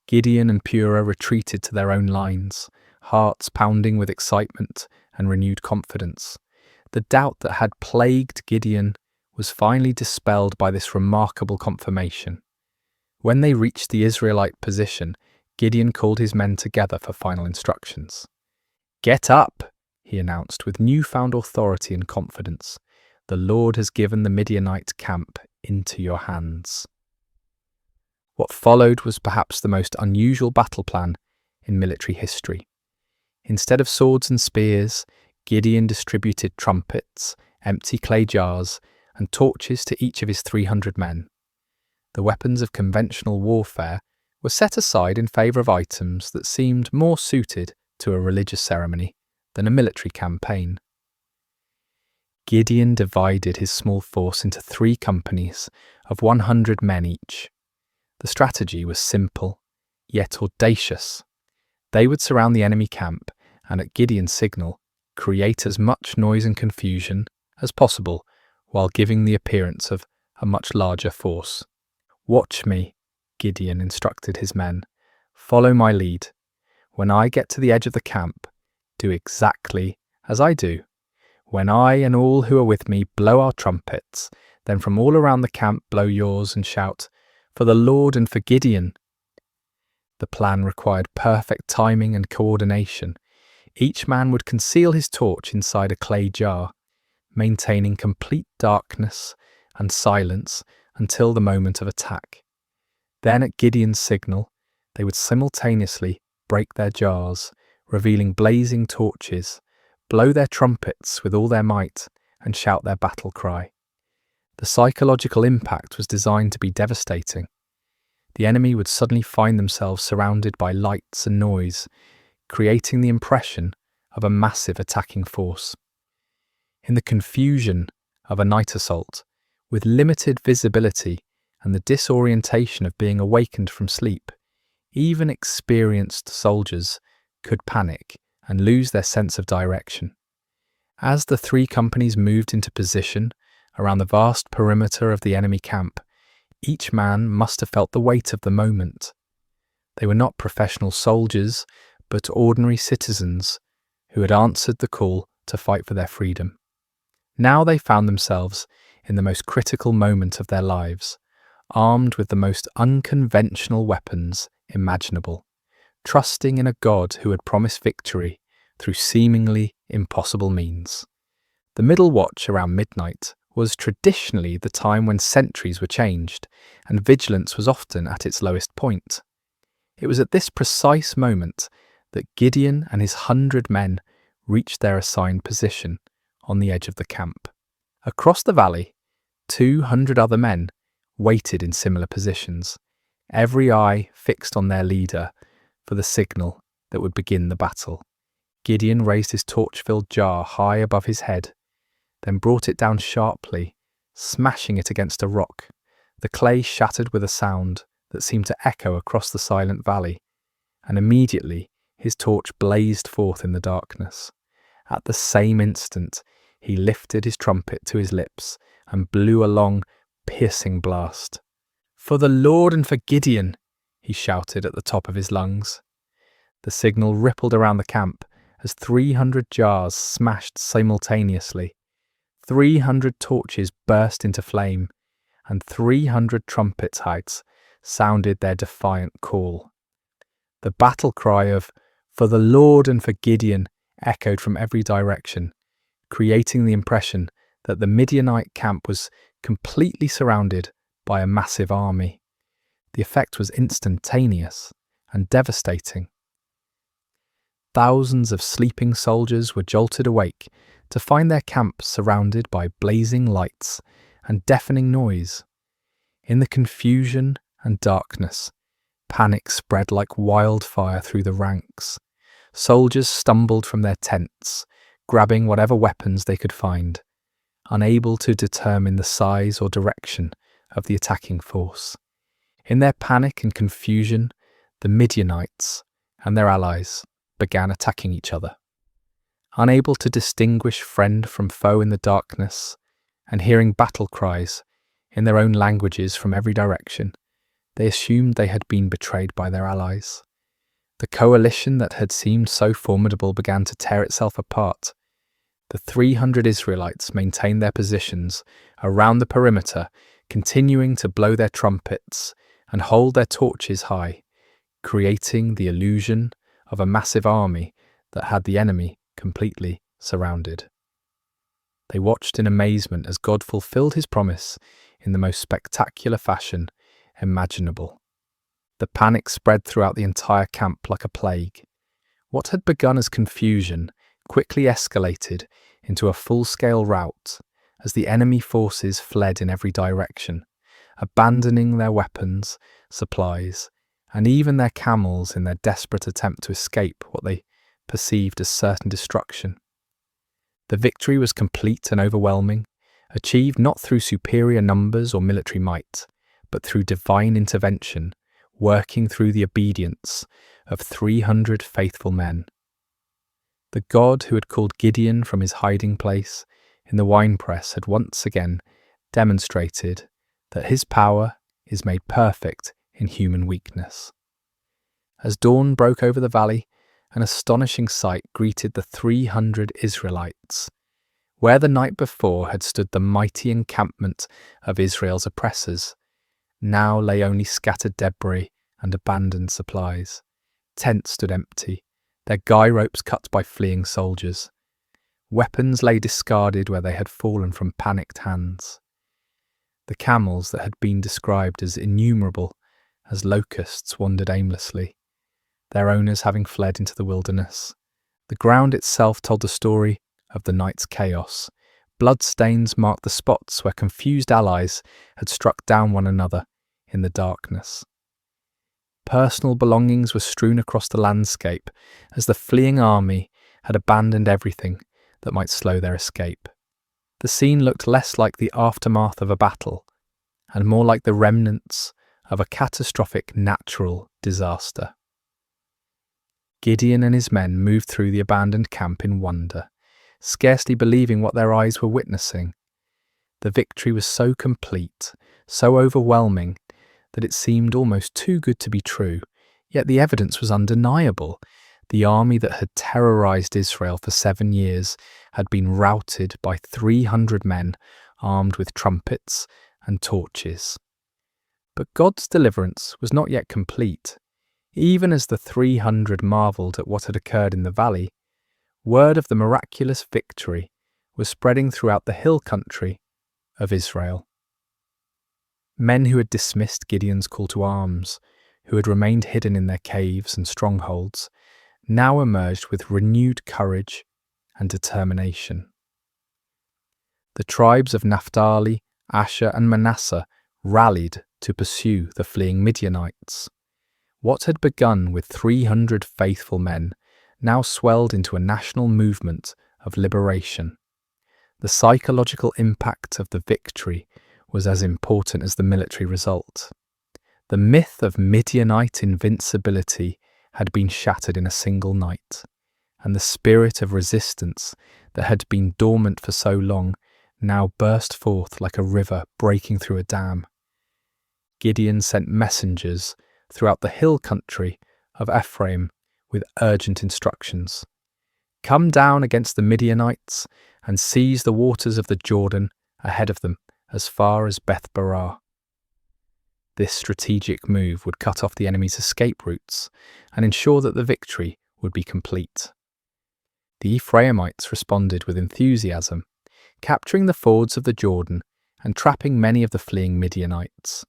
S1: Gideon and Purah retreated to their own lines, hearts pounding with excitement and renewed confidence. The doubt that had plagued Gideon was finally dispelled by this remarkable confirmation. When they reached the Israelite position, Gideon called his men together for final instructions. "Get up," he announced with newfound authority and confidence. "The Lord has given the Midianite camp into your hands." What followed was perhaps the most unusual battle plan in military history. Instead of swords and spears, Gideon distributed trumpets, empty clay jars, and torches to each of his 300 men. The weapons of conventional warfare were set aside in favour of items that seemed more suited to a religious ceremony than a military campaign. Gideon divided his small force into 3 companies of 100 men each. The strategy was simple, yet audacious. They would surround the enemy camp and, at Gideon's signal, create as much noise and confusion as possible while giving the appearance of a much larger force. "Watch me," Gideon instructed his men. "Follow my lead. When I get to the edge of the camp, do exactly as I do. When I and all who are with me blow our trumpets, then from all around the camp blow yours and shout, 'For the Lord and for Gideon.' The plan required perfect timing and coordination. Each man would conceal his torch inside a clay jar, maintaining complete darkness and silence until the moment of attack. Then at Gideon's signal, they would simultaneously break their jars, revealing blazing torches, blow their trumpets with all their might, and shout their battle cry. The psychological impact was designed to be devastating. The enemy would suddenly find themselves surrounded by lights and noise, creating the impression of a massive attacking force. In the confusion of a night assault, with limited visibility and the disorientation of being awakened from sleep, even experienced soldiers could panic and lose their sense of direction. As the three companies moved into position around the vast perimeter of the enemy camp, each man must have felt the weight of the moment. They were not professional soldiers, but ordinary citizens who had answered the call to fight for their freedom. Now they found themselves in the most critical moment of their lives, armed with the most unconventional weapons imaginable, trusting in a God who had promised victory through seemingly impossible means. The middle watch around midnight was traditionally the time when sentries were changed, and vigilance was often at its lowest point. It was at this precise moment that Gideon and his 100 men reached their assigned position on the edge of the camp. Across the valley, 200 other men waited in similar positions, every eye fixed on their leader for the signal that would begin the battle. Gideon raised his torch-filled jar high above his head, then brought it down sharply, smashing it against a rock. The clay shattered with a sound that seemed to echo across the silent valley, and immediately his torch blazed forth in the darkness. At the same instant, he lifted his trumpet to his lips and blew a long, piercing blast. "For the Lord and for Gideon!" he shouted at the top of his lungs. The signal rippled around the camp as 300 jars smashed simultaneously. 300 torches burst into flame, and 300 trumpet heights sounded their defiant call. The battle cry of "For the Lord and for Gideon" echoed from every direction, creating the impression that the Midianite camp was completely surrounded by a massive army. The effect was instantaneous and devastating. Thousands of sleeping soldiers were jolted awake to find their camp surrounded by blazing lights and deafening noise. In the confusion and darkness, panic spread like wildfire through the ranks. Soldiers stumbled from their tents, grabbing whatever weapons they could find, unable to determine the size or direction of the attacking force. In their panic and confusion, the Midianites and their allies began attacking each other. Unable to distinguish friend from foe in the darkness, and hearing battle cries in their own languages from every direction, they assumed they had been betrayed by their allies. The coalition that had seemed so formidable began to tear itself apart. The 300 Israelites maintained their positions around the perimeter, continuing to blow their trumpets and hold their torches high, creating the illusion of a massive army that had the enemy completely surrounded. They watched in amazement as God fulfilled his promise in the most spectacular fashion imaginable. The panic spread throughout the entire camp like a plague. What had begun as confusion quickly escalated into a full-scale rout as the enemy forces fled in every direction, abandoning their weapons, supplies, and even their camels in their desperate attempt to escape what they perceived as certain destruction. The victory was complete and overwhelming, achieved not through superior numbers or military might, but through divine intervention, working through the obedience of 300 faithful men. The God who had called Gideon from his hiding place in the winepress had once again demonstrated that his power is made perfect in human weakness. As dawn broke over the valley, an astonishing sight greeted the 300 Israelites. Where the night before had stood the mighty encampment of Israel's oppressors, now lay only scattered debris and abandoned supplies. Tents stood empty, their guy ropes cut by fleeing soldiers. Weapons lay discarded where they had fallen from panicked hands. The camels that had been described as innumerable as locusts wandered aimlessly, their owners having fled into the wilderness. The ground itself told the story of the night's chaos. Bloodstains marked the spots where confused allies had struck down one another in the darkness. Personal belongings were strewn across the landscape as the fleeing army had abandoned everything that might slow their escape. The scene looked less like the aftermath of a battle and more like the remnants of a catastrophic natural disaster. Gideon and his men moved through the abandoned camp in wonder, scarcely believing what their eyes were witnessing. The victory was so complete, so overwhelming, that it seemed almost too good to be true, yet the evidence was undeniable. The army that had terrorized Israel for 7 years had been routed by 300 men armed with trumpets and torches. But God's deliverance was not yet complete. Even as the 300 marvelled at what had occurred in the valley, word of the miraculous victory was spreading throughout the hill country of Israel. Men who had dismissed Gideon's call to arms, who had remained hidden in their caves and strongholds, now emerged with renewed courage and determination. The tribes of Naphtali, Asher and Manasseh rallied to pursue the fleeing Midianites. What had begun with 300 faithful men now swelled into a national movement of liberation. The psychological impact of the victory was as important as the military result. The myth of Midianite invincibility had been shattered in a single night, and the spirit of resistance that had been dormant for so long now burst forth like a river breaking through a dam. Gideon sent messengers throughout the hill country of Ephraim with urgent instructions. Come down against the Midianites and seize the waters of the Jordan ahead of them as far as Beth-barah. This strategic move would cut off the enemy's escape routes and ensure that the victory would be complete. The Ephraimites responded with enthusiasm, capturing the fords of the Jordan and trapping many of the fleeing Midianites.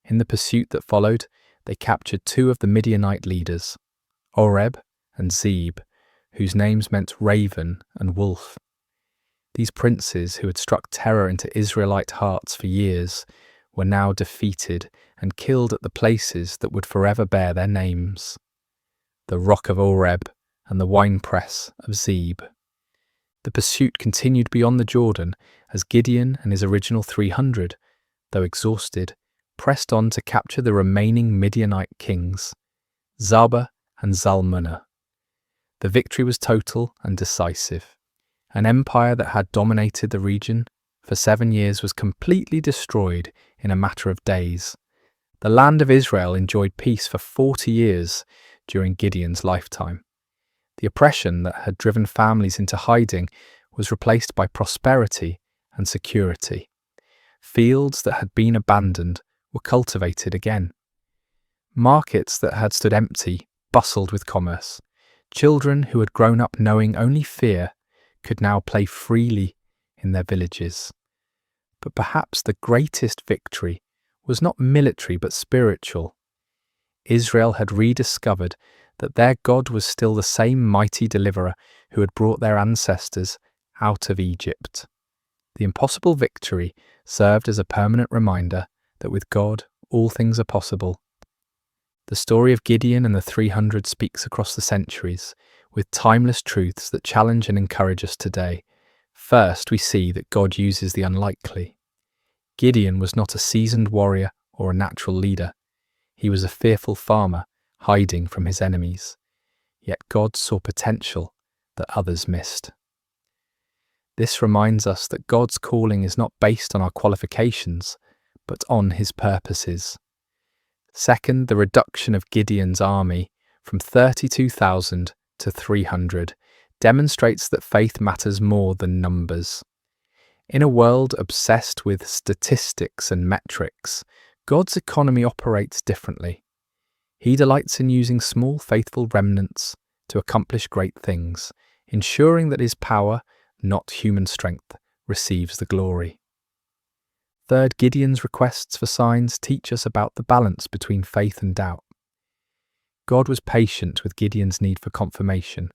S1: In the pursuit that followed, they captured 2 of the Midianite leaders, Oreb and Zeb, whose names meant raven and wolf. These princes, who had struck terror into Israelite hearts for years, were now defeated and killed at the places that would forever bear their names: the rock of Oreb and the winepress of Zeb. The pursuit continued beyond the Jordan as Gideon and his original 300, though exhausted, pressed on to capture the remaining Midianite kings, Zaba and Zalmunna. The victory was total and decisive. An empire that had dominated the region for 7 years was completely destroyed in a matter of days. The land of Israel enjoyed peace for 40 years during Gideon's lifetime. The oppression that had driven families into hiding was replaced by prosperity and security. Fields that had been abandoned were cultivated again. Markets that had stood empty bustled with commerce. Children who had grown up knowing only fear could now play freely in their villages. But perhaps the greatest victory was not military but spiritual. Israel had rediscovered that their God was still the same mighty deliverer who had brought their ancestors out of Egypt. The impossible victory served as a permanent reminder that with God all things are possible. The story of Gideon and the 300 speaks across the centuries, with timeless truths that challenge and encourage us today. First, we see that God uses the unlikely. Gideon was not a seasoned warrior or a natural leader. He was a fearful farmer, hiding from his enemies. Yet God saw potential that others missed. This reminds us that God's calling is not based on our qualifications, but on his purposes. Second, the reduction of Gideon's army from 32,000 to 300 demonstrates that faith matters more than numbers. In a world obsessed with statistics and metrics, God's economy operates differently. He delights in using small, faithful remnants to accomplish great things, ensuring that his power, not human strength, receives the glory. Third, Gideon's requests for signs teach us about the balance between faith and doubt. God was patient with Gideon's need for confirmation,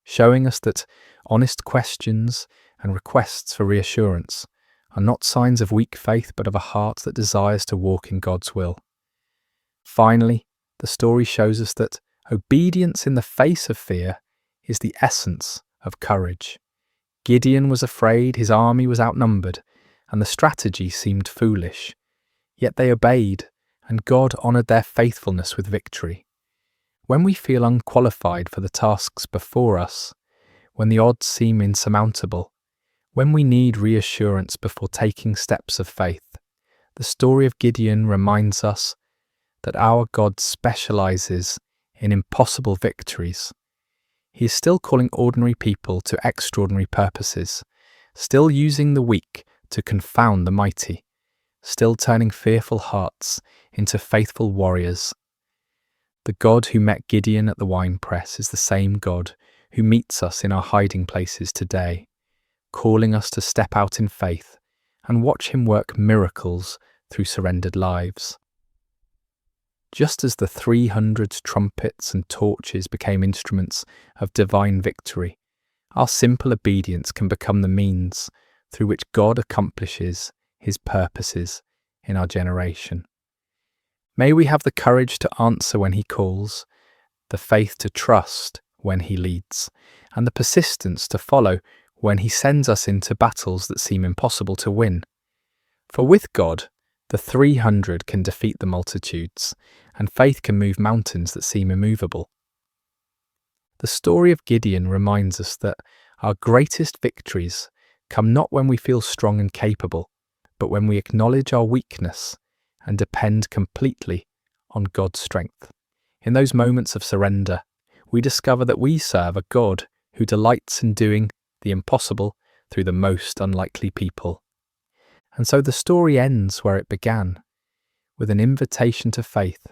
S1: showing us that honest questions and requests for reassurance are not signs of weak faith but of a heart that desires to walk in God's will. Finally, the story shows us that obedience in the face of fear is the essence of courage. Gideon was afraid, his army was outnumbered, and the strategy seemed foolish. Yet they obeyed, and God honoured their faithfulness with victory. When we feel unqualified for the tasks before us, when the odds seem insurmountable, when we need reassurance before taking steps of faith, the story of Gideon reminds us that our God specialises in impossible victories. He is still calling ordinary people to extraordinary purposes, still using the weak to confound the mighty, still turning fearful hearts into faithful warriors. The God who met Gideon at the winepress is the same God who meets us in our hiding places today, calling us to step out in faith and watch him work miracles through surrendered lives. Just as the 300 trumpets and torches became instruments of divine victory, our simple obedience can become the means through which God accomplishes his purposes in our generation. May we have the courage to answer when he calls, the faith to trust when he leads, and the persistence to follow when he sends us into battles that seem impossible to win. For with God, the 300 can defeat the multitudes, and faith can move mountains that seem immovable. The story of Gideon reminds us that our greatest victories come not when we feel strong and capable, but when we acknowledge our weakness and depend completely on God's strength. In those moments of surrender, we discover that we serve a God who delights in doing the impossible through the most unlikely people. And so the story ends where it began, with an invitation to faith,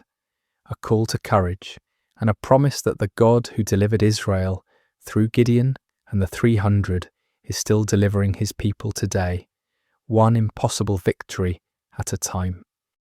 S1: a call to courage, and a promise that the God who delivered Israel through Gideon and the 300 is still delivering his people today, one impossible victory at a time.